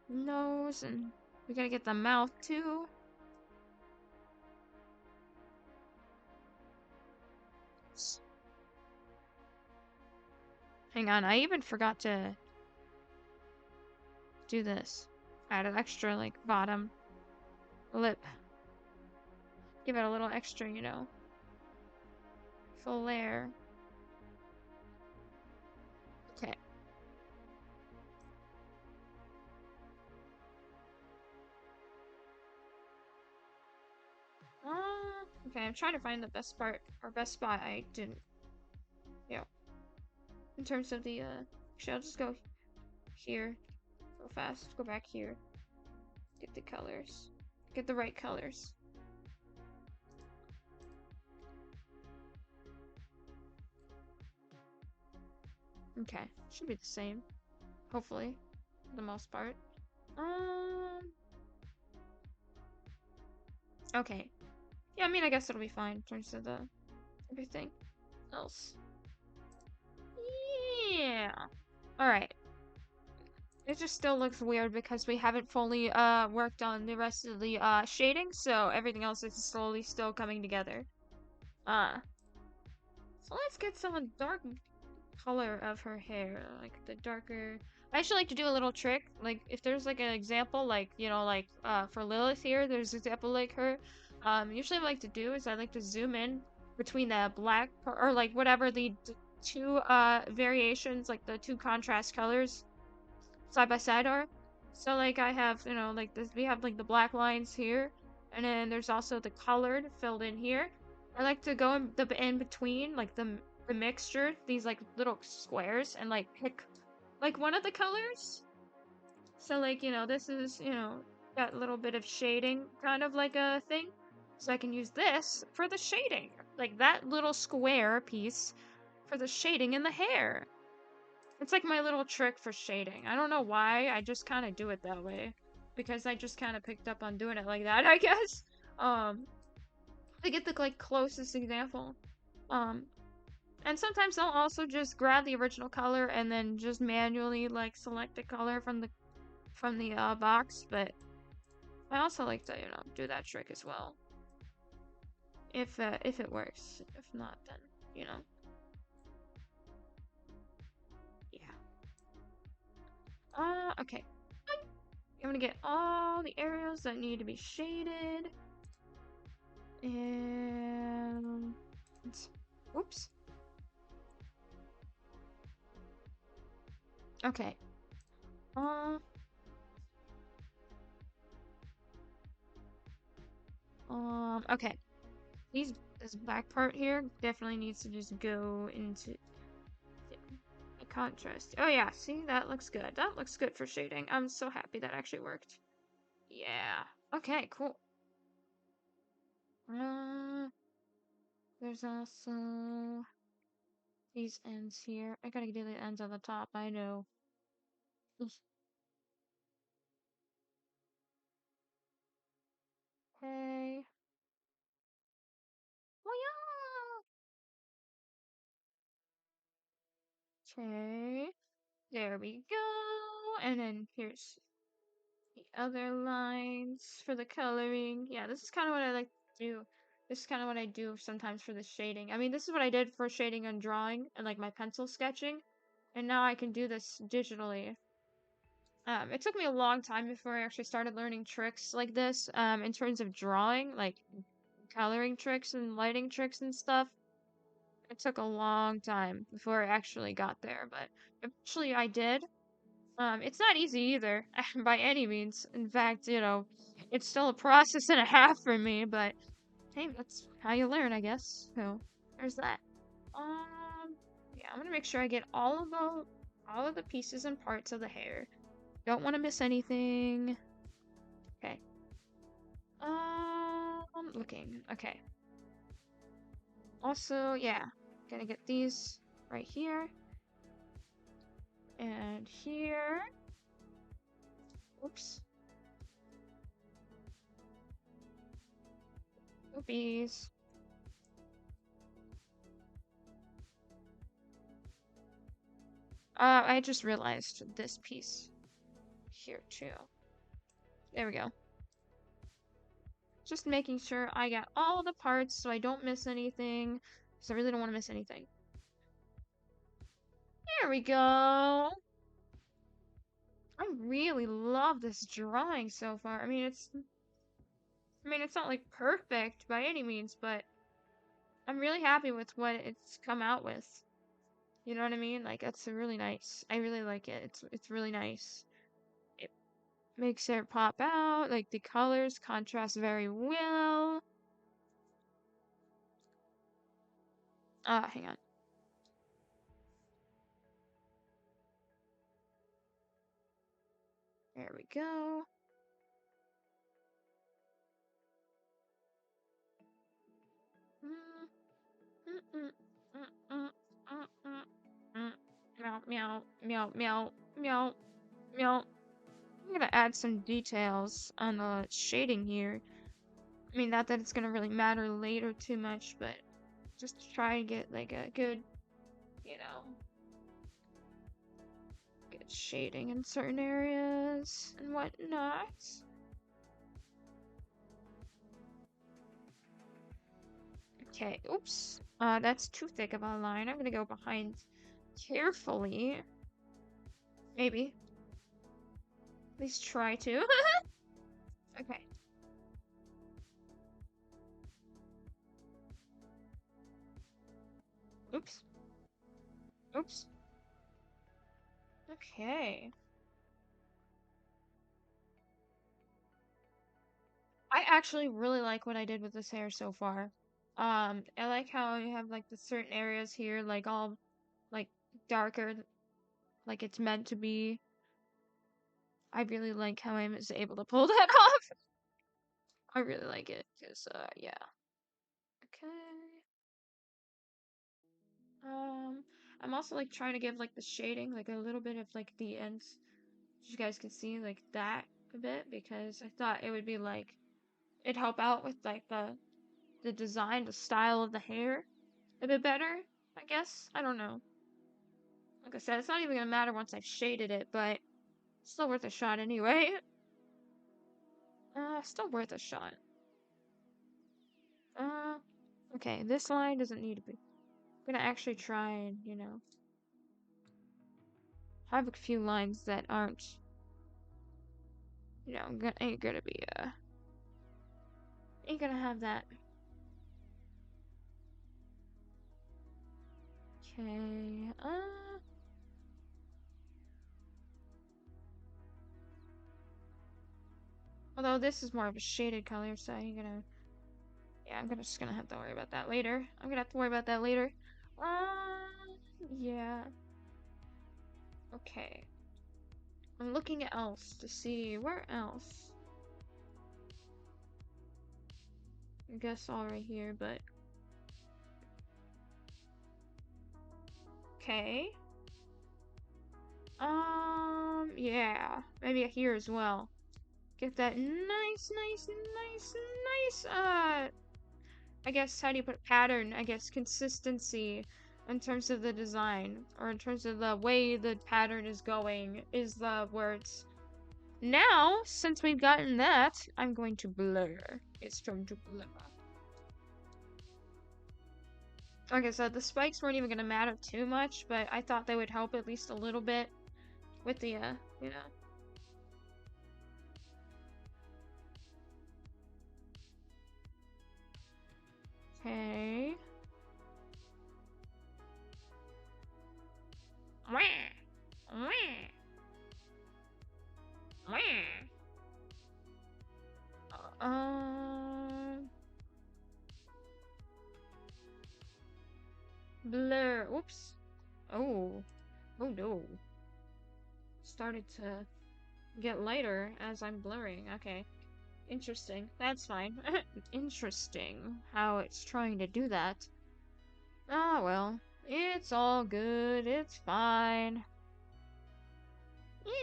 Nose, and we gotta get the mouth too. Hang on, I even forgot to do this. Add an extra, like, bottom lip. Give it a little extra, you know, flair. Okay. Okay, I'm trying to find the best part, or best spot I didn't. Yeah. In terms of the, actually, I'll just go here. Go fast. Go back here. Get the colors. Get the right colors. Okay. Should be the same. Hopefully. For the most part. Okay. Yeah, I mean, I guess it'll be fine in terms of the everything else. Yeah. Alright. It just still looks weird because we haven't fully worked on the rest of the shading, so everything else is slowly still coming together. So let's get some dark color of her hair, like the darker. I actually like to do a little trick, like if there's like an example, like you know, like for Lilith here, there's an example like her. Usually what I like to do is I like to zoom in between the black or like whatever the two variations, like the two contrast colors side by side are. So like I have, you know, like this, we have like the black lines here, and then there's also the colored filled in here. I like to go in the in between, like the mixture, these like little squares, and like pick like one of the colors. So like, you know, this is, you know, got a little bit of shading, kind of like a thing. So I can use this for the shading, like that little square piece for the shading in the hair. It's like my little trick for shading. I don't know why, I just kind of do it that way. Because I just kind of picked up on doing it like that, I guess. To get the like closest example. And sometimes I'll also just grab the original color and then just manually like select the color from the box, but I also like to, you know, do that trick as well. If it works. If not, then, you know. Okay. I'm gonna get all the areas that need to be shaded. And... Oops. Okay. Okay. This black part here definitely needs to just go into the contrast. Oh yeah, see, that looks good. That looks good for shading. I'm so happy that actually worked. Yeah. Okay, cool. There's also these ends here. I gotta do the ends on the top, I know. Okay. Okay. There we go. And then here's the other lines for the coloring. Yeah, this is kind of what I like to do. This is kind of what I do sometimes for the shading. I mean, this is what I did for shading and drawing and like my pencil sketching. And now I can do this digitally. It took me a long time before I actually started learning tricks like this, in terms of drawing, like coloring tricks and lighting tricks and stuff. It took a long time before I actually got there, but eventually I did. It's not easy either, by any means. In fact, you know, it's still a process and a half for me, but hey, that's how you learn, I guess. So, there's that. Yeah, I'm gonna make sure I get all of the pieces and parts of the hair. Don't want to miss anything. Okay. Looking. Okay. Also, yeah, gonna get these right here. And here. Oops. Oopies. I just realized this piece here too. There we go. Just making sure I got all the parts so I don't miss anything, because I really don't want to miss anything. There we go. I really love this drawing so far. I mean, it's not like perfect by any means, but I'm really happy with what it's come out with. You know what I mean? Like, it's really nice. I really like it. It's really nice. It makes it pop out. Like, the colors contrast very well. Hang on. There we go. Meow, meow, meow, meow, meow, meow. I'm gonna add some details on the shading here. I mean, not that it's gonna really matter later too much, but just to try and get like a good, you know, good shading in certain areas and whatnot. Okay, oops. That's too thick of a line. I'm gonna go behind carefully. Maybe. At least try to. Okay. Oops. Oops. Okay. I actually really like what I did with this hair so far. I like how you have like the certain areas here, like all like darker, like it's meant to be. I really like how I was able to pull that off. I really like it, cause yeah. Okay. I'm also like trying to give like the shading, like a little bit of like the ends, so you guys can see like that a bit, because I thought it would be like it'd help out with like the design, the style of the hair a bit better, I guess. I don't know. Like I said, it's not even gonna matter once I've shaded it, but it's still worth a shot anyway. Still worth a shot. Okay, this line doesn't need to be. I'm gonna actually try and, you know, have a few lines that aren't, you know, ain't gonna be, ain't gonna have that. Okay, although this is more of a shaded color, so I'm gonna, yeah, just gonna have to worry about that later. I'm gonna have to worry about that later. Yeah. Okay. I'm looking else to see where else. I guess all right here, but okay. Yeah, maybe here as well. Get that nice, I guess, how do you put it? Pattern, I guess, consistency in terms of the design, or in terms of the way the pattern is going, is the where it's Now, since we've gotten that, I'm going to blur. It's time to blur. Okay, so the spikes weren't even gonna matter too much, but I thought they would help at least a little bit with the, you know. Okay. Wah! Wah! Wah! Blur. Oops. Oh. Oh no. Started to get lighter as I'm blurring. Okay. Interesting. That's fine. Interesting how it's trying to do that. Ah, well. It's all good. It's fine.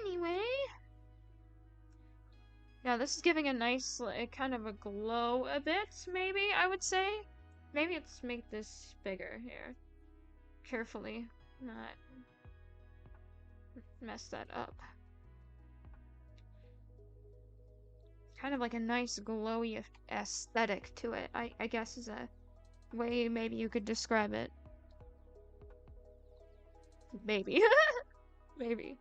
Anyway. Yeah, this is giving a nice, kind of a glow a bit, maybe, I would say. Maybe let's make this bigger here. Carefully. Not mess that up. Kind of like a nice glowy aesthetic to it, I guess is a way maybe you could describe it. Maybe. Maybe.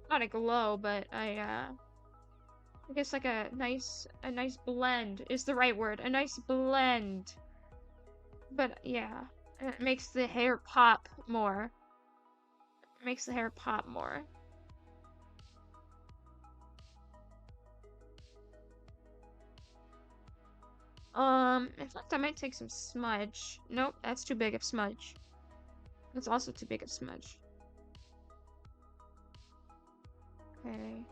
Not a glow, but I guess like a nice blend is the right word. A nice blend. But yeah, it makes the hair pop more. It makes the hair pop more. In fact, I might take some smudge. Nope, that's too big of smudge. That's also too big of smudge. Okay.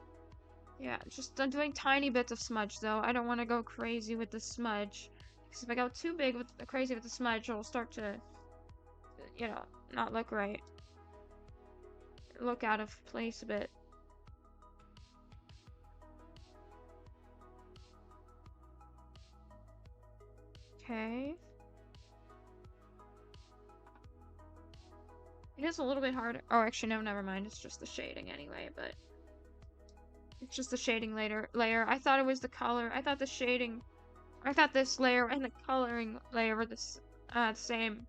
Yeah, just I'm doing tiny bits of smudge though. I don't want to go crazy with the smudge. Because if I go too big with crazy with the smudge, it'll start to, you know, not look right. Look out of place a bit. Okay. It is a little bit harder. Oh, actually, no, never mind. It's just the shading anyway, but it's just the shading layer. I thought it was the color. I thought the shading. I thought this layer and the coloring layer were the same.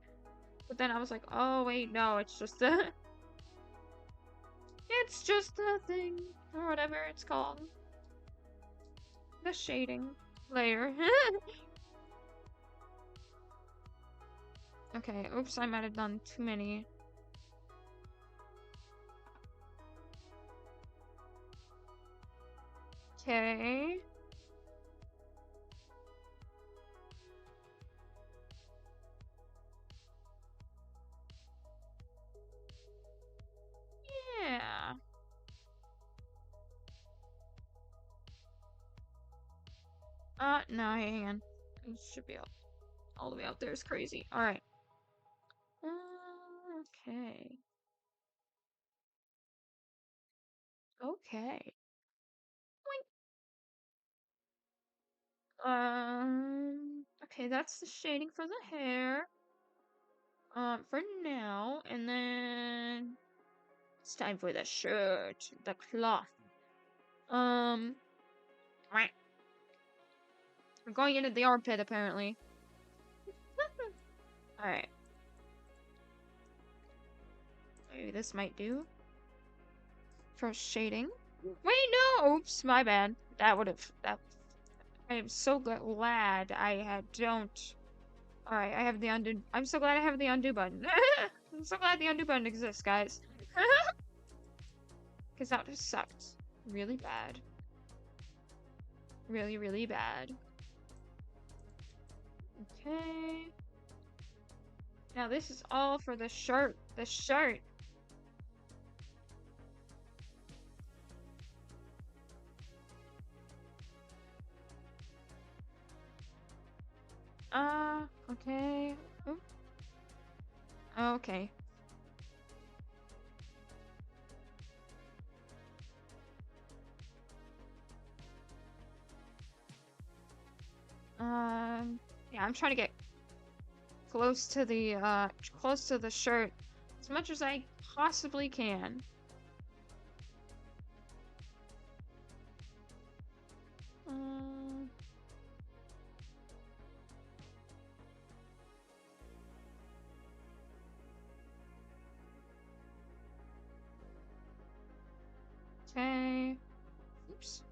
But then I was like, oh wait, no, it's just the. It's just the thing, or whatever it's called. The shading layer. Okay, oops, I might have done too many. Okay. Yeah. No, hang on. It should be all the way out there is crazy. Alright. Okay. Okay. Okay, that's the shading for the hair. For now, and then it's time for the shirt, the cloth. We're going into the armpit apparently. Alright. Maybe this might do. For shading. Wait, no! Oops, my bad. That would've. I am so glad I don't. Alright, I have the undo. I'm so glad I have the undo button. I'm so glad the undo button exists, guys. Because that just sucked. Really bad. Really, really bad. Okay. Now this is all for the shirt. The shirt. Okay. Ooh. Okay. Yeah, I'm trying to get close to the shirt as much as I possibly can. Okay. Oops.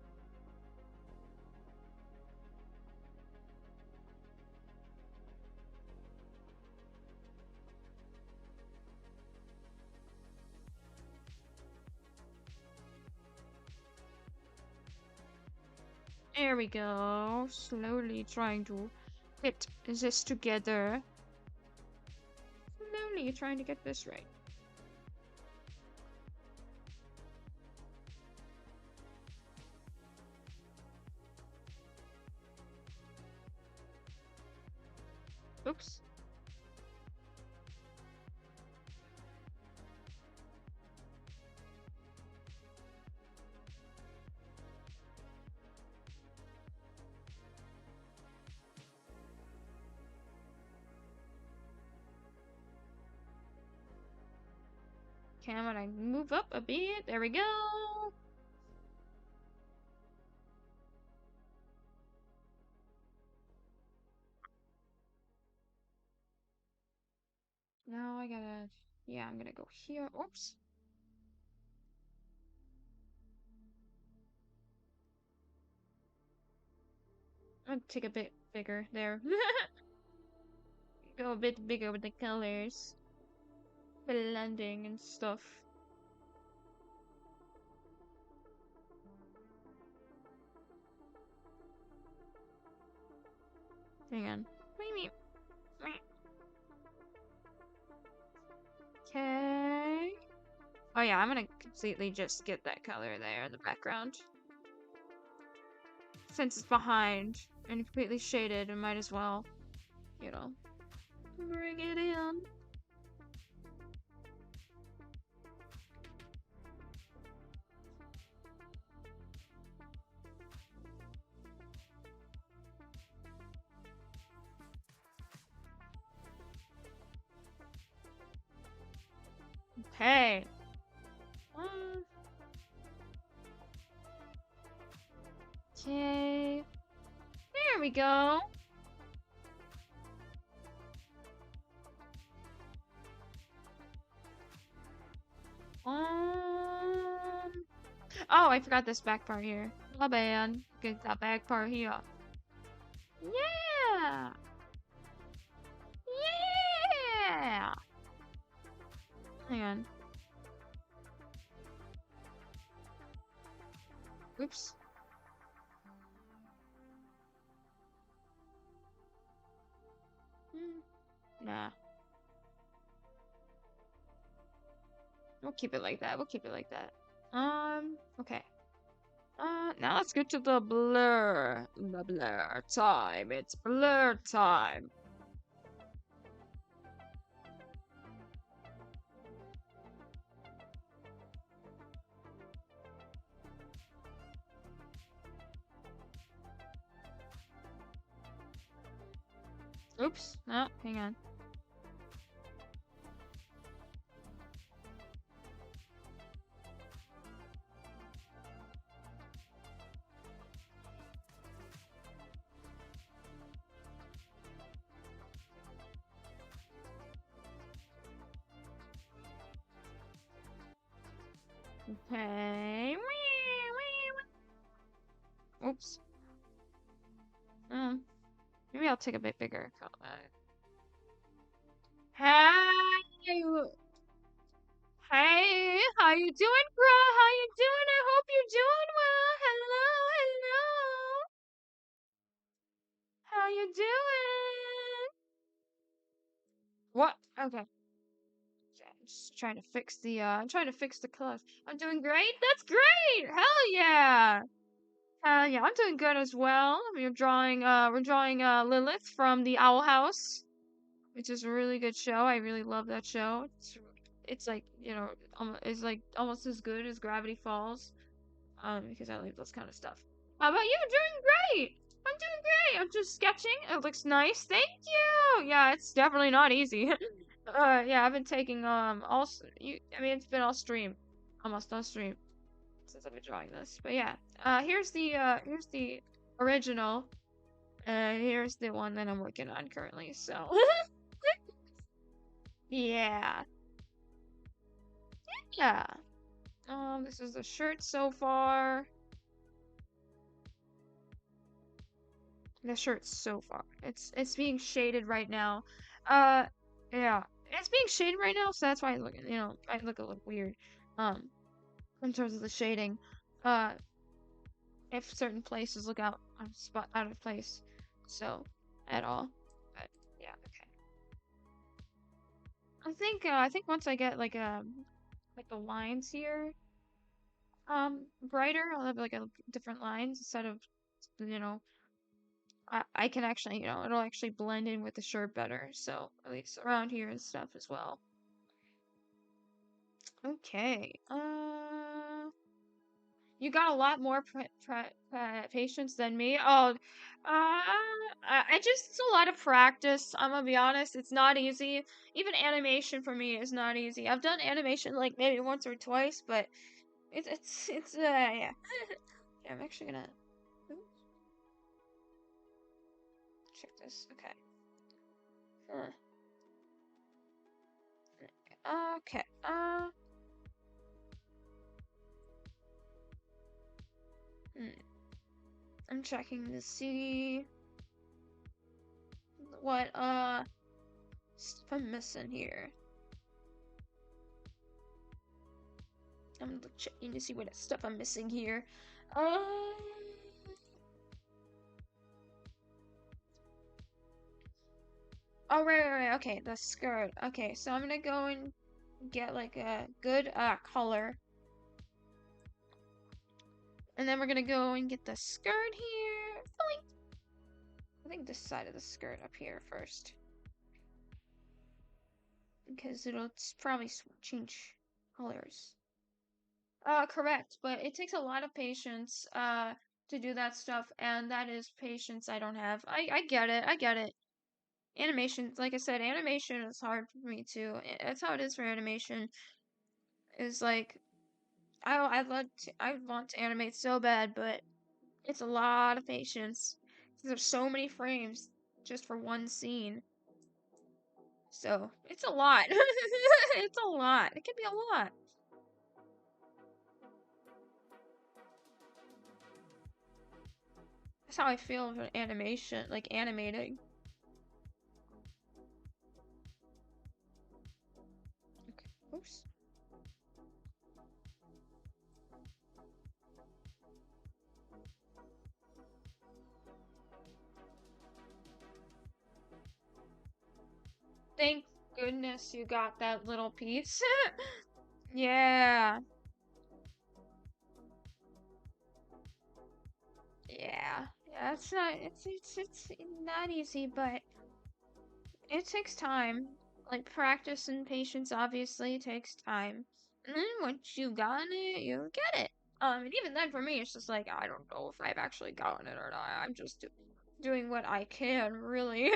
There we go. Slowly trying to get this together. Slowly trying to get this right. Oops. Can I move up a bit? There we go. Now I gotta, yeah, I'm gonna go here. Oops. I'm gonna take a bit bigger there. Go a bit bigger with the colors. Blending and stuff. Hang on. Okay. Oh yeah, I'm gonna completely just get that color there in the background. Since it's behind and completely shaded, I might as well, you know, bring it in. Okay. Okay. There we go. Oh, I forgot this back part here. My bad. Get that back part here. Yeah. Yeah. Hang on. Oops. Nah. We'll keep it like that. We'll keep it like that. Okay. Now let's get to the blur. The blur time. It's blur time. Oops. No, hang on. Okay. Oops. Maybe I'll take a bit bigger. Hey, hey, how you doing, bro? How you doing? I hope you're doing well. Hello, hello. How you doing? What? Okay. Just trying to fix the I'm trying to fix the colors. I'm doing great. That's great. Hell yeah. Hell yeah. I'm doing good as well. We're drawing Lilith from the Owl House, which is a really good show. I really love that show. It's like, you know, it's like almost as good as Gravity Falls. Because I like those kind of stuff. How about you? Doing great. I'm doing great. I'm just sketching. It looks nice. Thank you. Yeah, it's definitely not easy. Yeah, I've been taking I mean, it's been all stream, almost all stream since I've been drawing this. But yeah, here's the original, and here's the one that I'm working on currently. So yeah, yeah. This is the shirt so far. The shirt so far. It's being shaded right now. Yeah, it's being shaded right now, so that's why I look, I look a little weird. In terms of the shading. Uh, if certain places look out of place, so at all. But yeah, okay. I think once I get like the lines here brighter, I'll have like a different lines instead of you know I can actually it'll actually blend in with the shirt better. So at least around here and stuff as well. Okay. You got a lot more patience than me. Oh, I just, it's a lot of practice. I'm gonna be honest, it's not easy. Even animation for me is not easy. I've done animation like maybe once or twice, but yeah. Yeah, I'm actually gonna check this. Okay. Okay. I'm checking to see what stuff I'm missing here. I'm checking to see what stuff I'm missing here. Oh, right. Okay, the skirt. Okay, so I'm gonna go and get like a good color. And then we're gonna go and get the skirt here. I think this side of the skirt up here first. Because it'll probably change colors. Correct, but it takes a lot of patience to do that stuff, and that is patience I don't have. I get it. I get it. Animation, like I said, animation is hard for me too. That's how it is for animation. Is like I want to animate so bad, but it's a lot of patience. There's so many frames just for one scene. So it's a lot. It's a lot. It can be a lot. That's how I feel about animation, like animating. Okay. Oops. Thank goodness you got that little piece. Yeah. Yeah. Yeah, it's not easy, but it takes time. Like practice and patience obviously takes time. And then once you've gotten it, you'll get it. And even then for me it's just like I don't know if I've actually gotten it or not. I'm just doing what I can, really.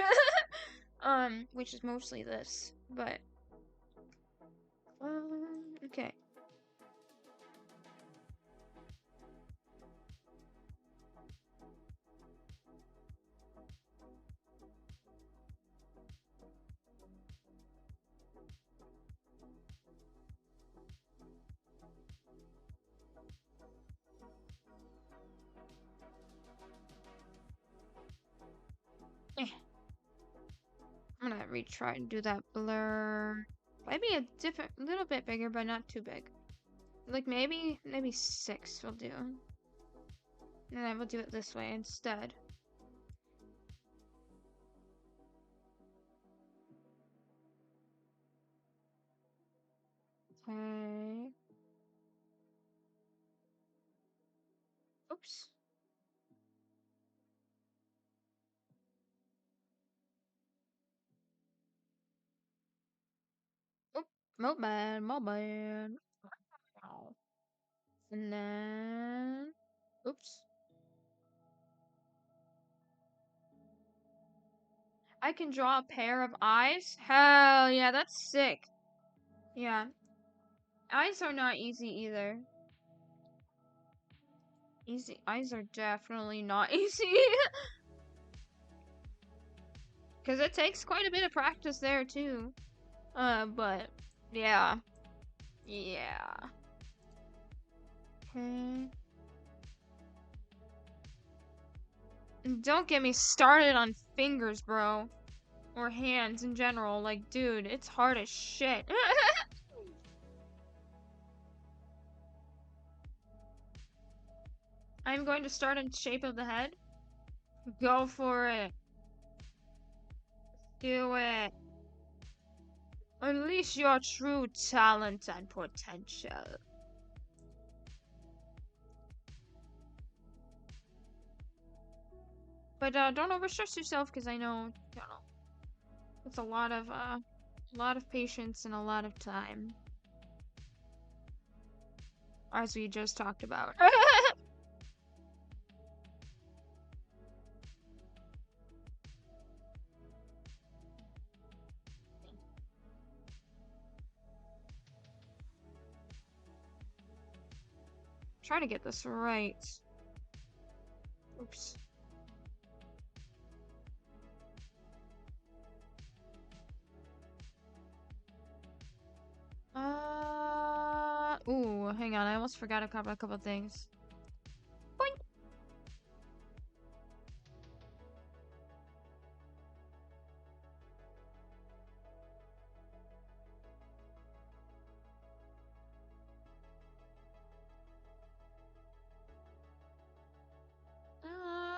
Which is mostly this, but okay. Eh. I'm gonna retry and do that blur. Maybe a little bit bigger, but not too big. Like maybe 6 will do. And then I will do it this way instead. Okay. Oops. Oop, my bad, my bad. Ow. And then, oops. I can draw a pair of eyes? Hell yeah, that's sick. Yeah. Eyes are not easy either. Eyes are definitely not easy. Because it takes quite a bit of practice there too. But yeah. Yeah. Okay. Don't get me started on fingers, bro. Or hands in general. Like, dude, it's hard as shit. I'm going to start in shape of the head. Go for it. Do it. Unleash your true talent and potential. But don't overstress yourself, because I know, you know, it's a lot of patience and a lot of time, as we just talked about. Try to get this right. Oops. Ooh, hang on. I almost forgot a couple things. Boink.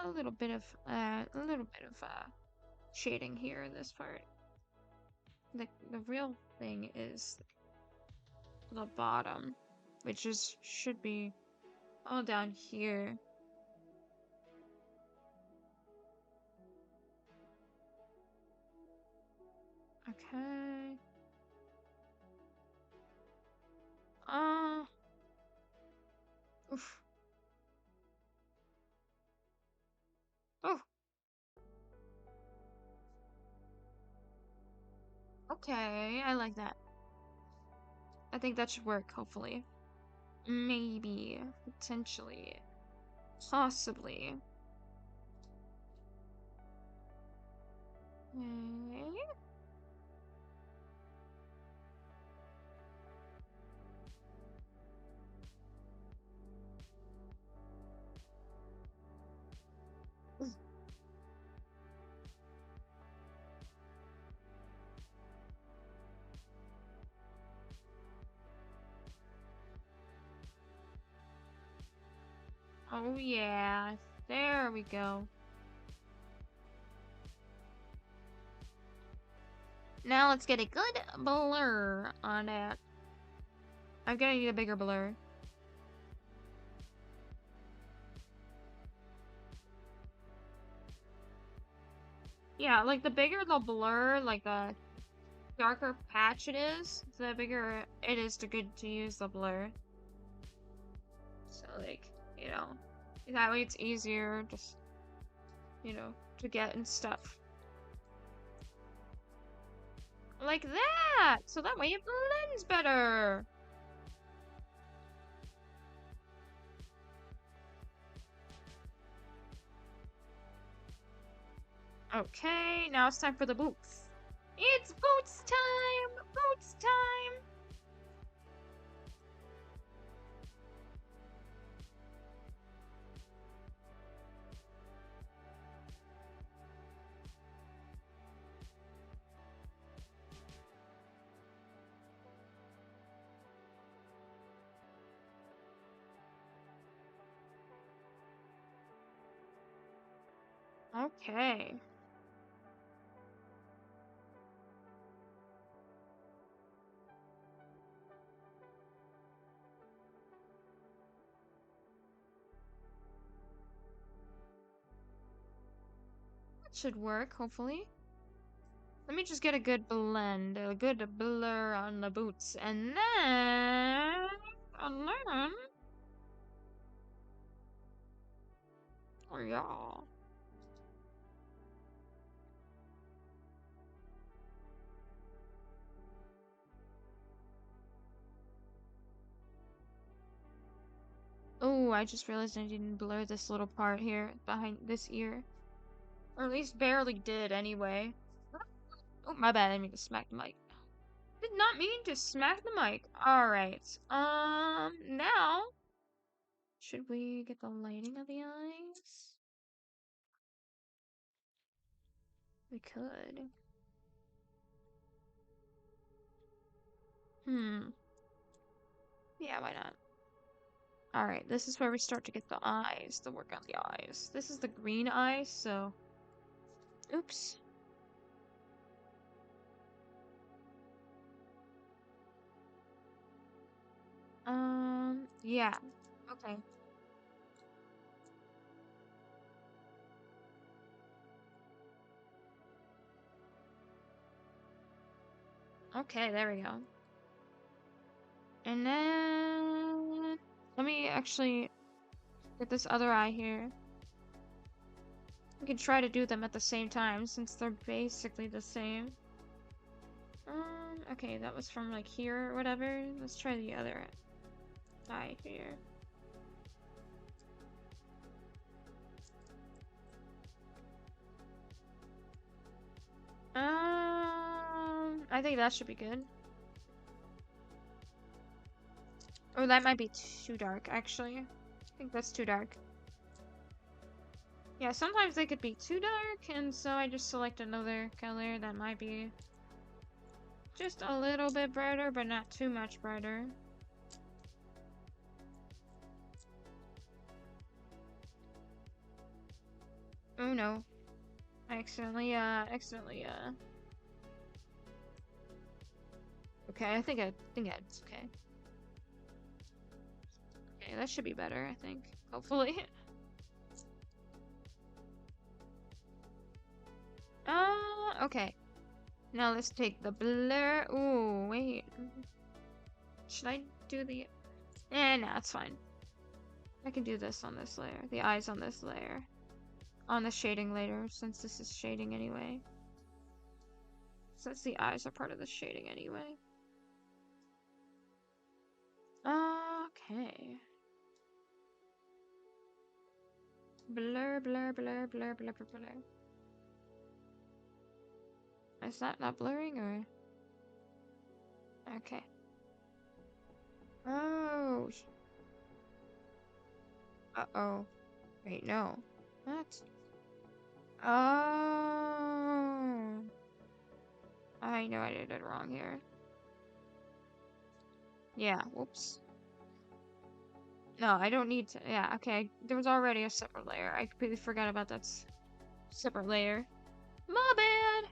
A little bit of shading here in this part. The real thing is the bottom, which should be all down here. Okay. Oof. Oh. Okay, I like that. I think that should work, hopefully. Maybe. Potentially. Possibly. Okay. Oh yeah, there we go. Now let's get a good blur on it. I'm gonna need a bigger blur. Yeah, like the bigger the blur, like the darker patch it is, the bigger it is to use the blur. So like, you know, that way it's easier just, you know, to get and stuff. Like that! So that way it blends better! Okay, now it's time for the boots. It's boots time! Boots time! Okay. That should work, hopefully. Let me just get a good blend, a good blur on the boots, and then... Oh, yeah. Ooh, I just realized I didn't blur this little part here behind this ear. Or at least barely did anyway. Oh, my bad, I didn't mean to smack the mic. Did not mean to smack the mic. Alright. Now should we get the lighting of the eyes? We could. Yeah, why not? Alright, this is where we start to get the eyes, to work on the eyes. This is the green eye, so... Oops. Yeah. Okay. Okay, there we go. And then... Let me actually get this other eye here. We can try to do them at the same time, since they're basically the same. Okay, that was from like here or whatever. Let's try the other eye here. I think that should be good. Oh, that might be too dark, actually. I think that's too dark. Yeah, sometimes they could be too dark, and so I just select another color that might be just a little bit brighter, but not too much brighter. Oh no. I accidentally, Okay, I think it's okay. Okay, that should be better, I think. Hopefully. Okay. Now let's take the blur. Ooh, wait. Should I do the... no, it's fine. I can do this on this layer. The eyes on this layer. On the shading later, since this is shading anyway. Since the eyes are part of the shading anyway. Okay. Blur, blur, blur, blur, blur, blur, blur. Is that not blurring or? Okay. Oh. Uh-oh. Wait, no. What? Oh. I know I did it wrong here. Yeah, whoops. No, I don't need to. Yeah, okay. There was already a separate layer. I completely forgot about that separate layer. My bad.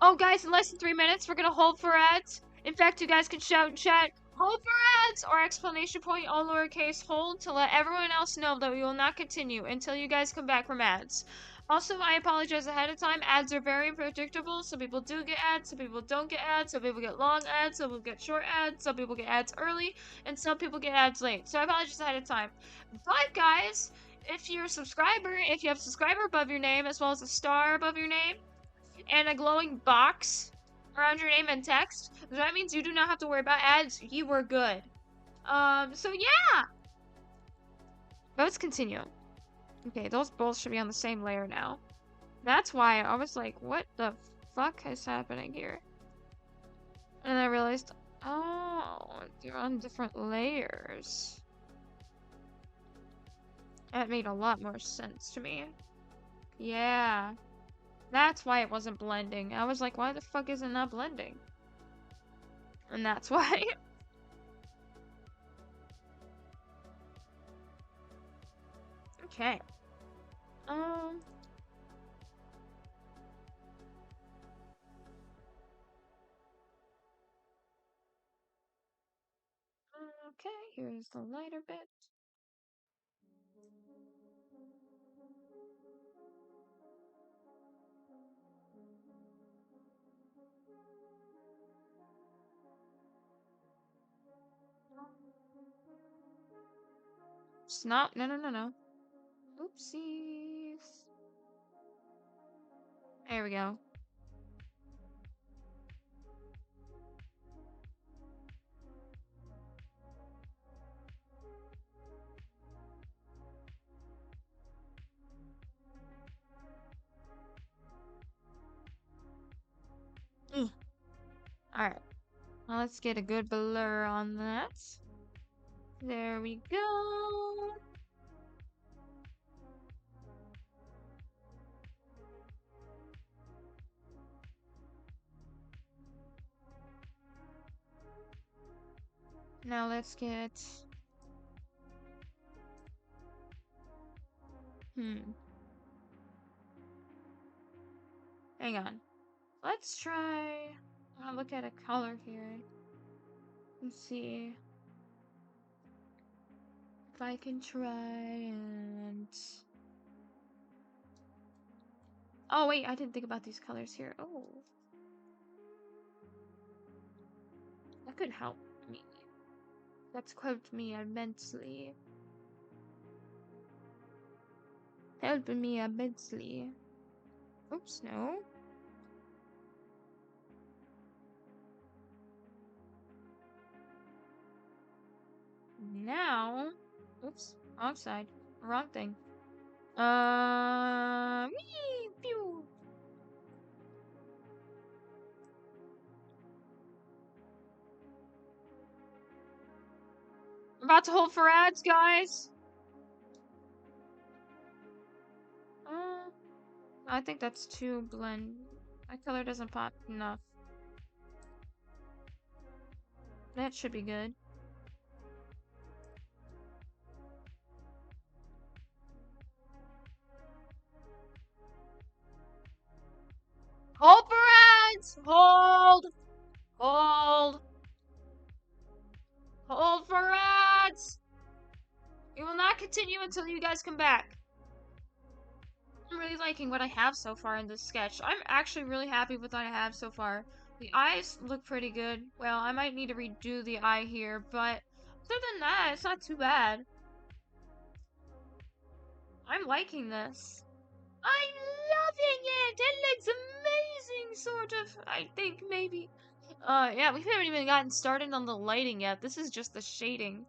Oh, guys, in less than 3 minutes, we're gonna hold for ads. In fact, you guys can shout in chat, hold for ads, or exclamation point, all lowercase, hold, to let everyone else know that we will not continue until you guys come back from ads. Also, I apologize ahead of time. Ads are very unpredictable. Some people do get ads, some people don't get ads, some people get long ads, some people get short ads, some people get ads early, and some people get ads late. So I apologize ahead of time. But guys, if you're a subscriber, if you have a subscriber above your name, as well as a star above your name, and a glowing box around your name and text, that means you do not have to worry about ads. You are good. So yeah! Let's continue. Okay, those both should be on the same layer now. That's why I was like, what the fuck is happening here? And I realized, oh, they're on different layers. That made a lot more sense to me. Yeah. That's why it wasn't blending. I was like, why the fuck is it not blending? And that's why. Okay. Okay, here's the lighter bit. Snot, no. Oopsies. There we go. let's get a good blur on that. There we go. Now let's get... Hang on. Let's try... I'll look at a color here. Let's see if I can try and... Oh wait, I didn't think about these colors here. Oh. That could help me. That's helped me immensely. Helping me immensely. Oops, no. Now, oops, wrong side, wrong thing. Pew. I'm about to hold for ads, guys. I think that's too blend. That color doesn't pop enough. That should be good. Hold for ads! Hold! Hold! Hold for ads! We will not continue until you guys come back. I'm really liking what I have so far in this sketch. I'm actually really happy with what I have so far. The eyes look pretty good. Well, I might need to redo the eye here, but other than that, it's not too bad. I'm liking this. I'm loving it! It looks amazing, sort of, I think, maybe. Yeah, we haven't even gotten started on the lighting yet. This is just the shading.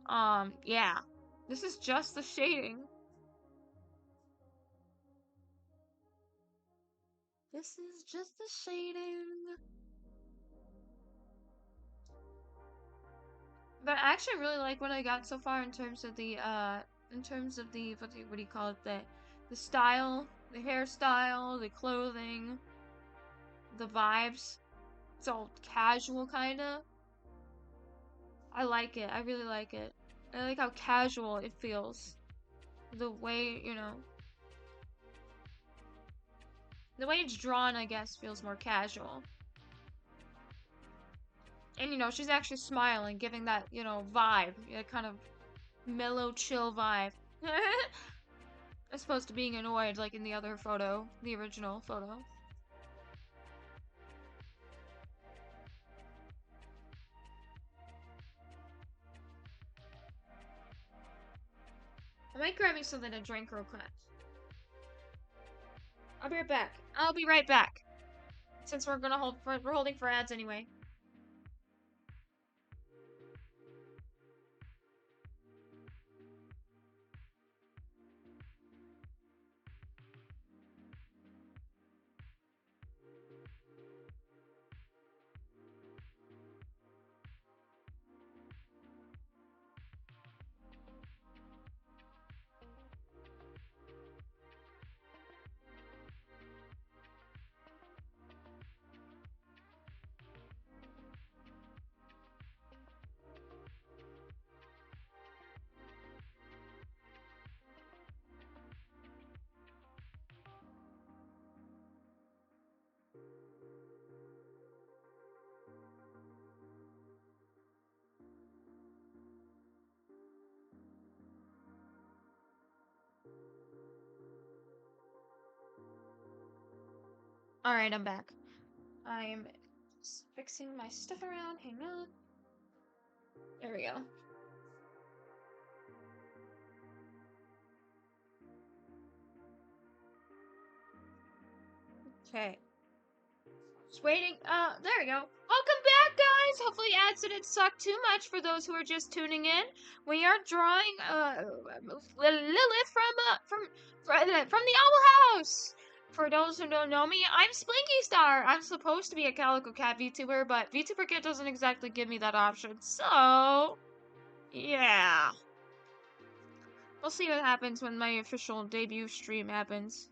Yeah. This is just the shading. This is just the shading. But I actually really like what I got so far in terms of the, what do you call it, the style, the hairstyle, the clothing, the vibes. It's all casual, kinda. I like it. I really like it. I like how casual it feels. The way, you know, the way it's drawn, I guess, feels more casual. And, you know, she's actually smiling, giving that, you know, vibe. Kind of mellow, chill vibe. As opposed to being annoyed, like in the other photo. The original photo. I might grab me something to drink real quick. I'll be right back. I'll be right back. Since we're holding for ads anyway. Alright, I'm back. I'm just fixing my stuff around. Hang on. There we go. Okay. Just waiting. There we go. Welcome back, guys! Hopefully ads didn't suck too much for those who are just tuning in. We are drawing, Lilith from the Owl House! For those who don't know me, I'm Splinky Star. I'm supposed to be a Calico Cat VTuber, but VTuber Kit doesn't exactly give me that option. So, yeah. We'll see what happens when my official debut stream happens.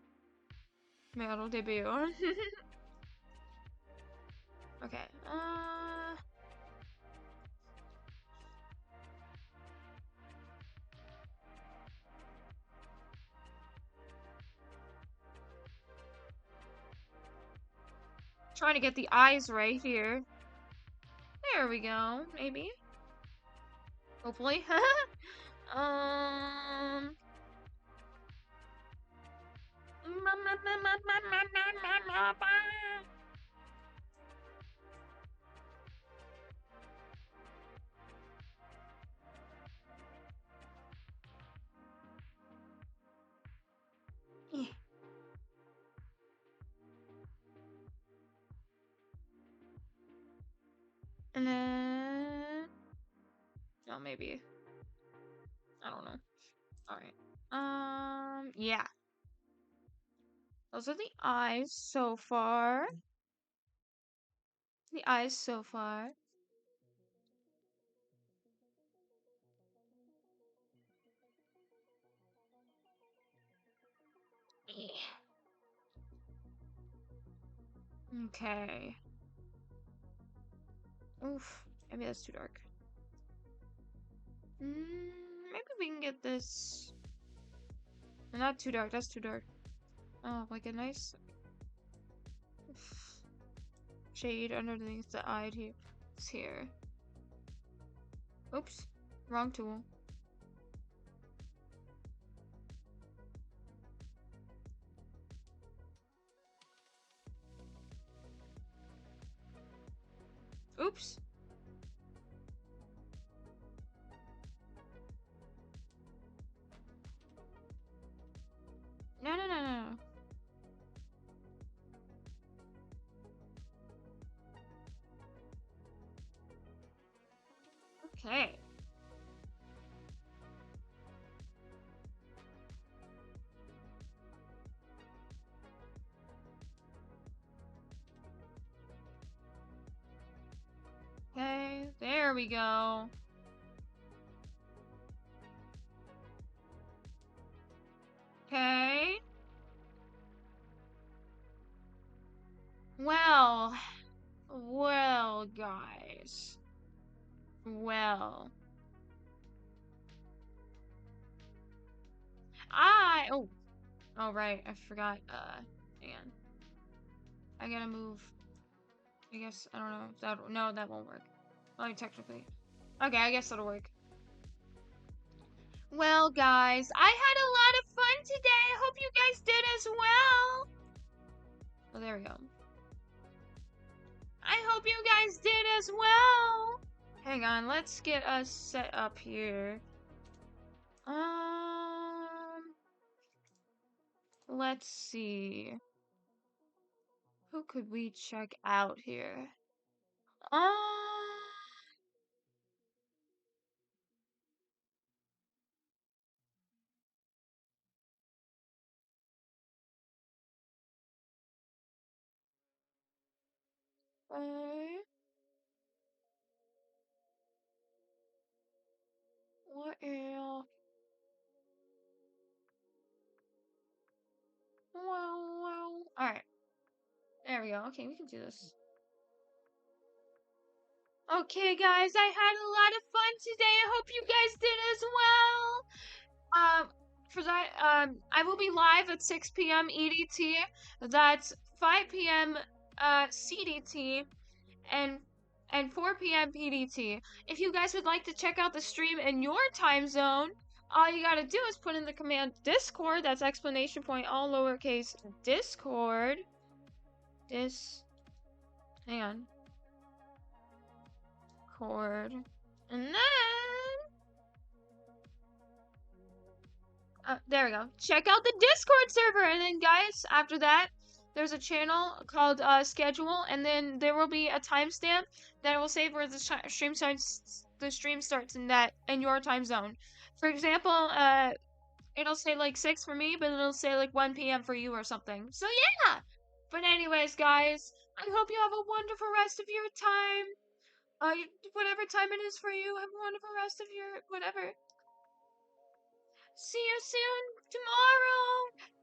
My auto debut. Okay. Trying to get the eyes right here. There we go. Maybe. Hopefully. Yeah. And then... Oh, maybe. I don't know. Alright. Yeah. Those are the eyes so far. The eyes so far. Yeah. Okay. Oof. Maybe that's too dark. Maybe we can get this. Not too dark. That's too dark. Oh, like a nice shade underneath the eye here. It's here. Oops. Wrong tool. Oops. No. Okay. Okay, there we go. Okay. Well, guys. Well. Oh, right, I forgot, hang on. I gotta move. I guess, I don't know if that, no, that won't work. Well, technically. Okay, I guess that'll work. Well, guys, I had a lot of fun today. I hope you guys did as well. Oh, there we go. I hope you guys did as well. Hang on, let's get us set up here. Let's see. Who could we check out here? Okay. What else? Well. Alright. There we go. Okay, we can do this. Okay, guys, I had a lot of fun today. I hope you guys did as well. For that, I will be live at 6 p.m. EDT. That's 5 p.m. CDT, and 4 p.m. PDT. If you guys would like to check out the stream in your time zone, all you gotta do is put in the command Discord. That's exclamation point, all lowercase, Discord. Hang on. Discord. And then... there we go. Check out the Discord server. And then, guys, after that, there's a channel called Schedule. And then there will be a timestamp that will say where the stream starts in your time zone. For example, it'll say like 6 for me, but it'll say like 1 p.m. for you or something. So yeah. But anyways, guys, I hope you have a wonderful rest of your time. Whatever time it is for you, have a wonderful rest of your whatever. See you soon tomorrow.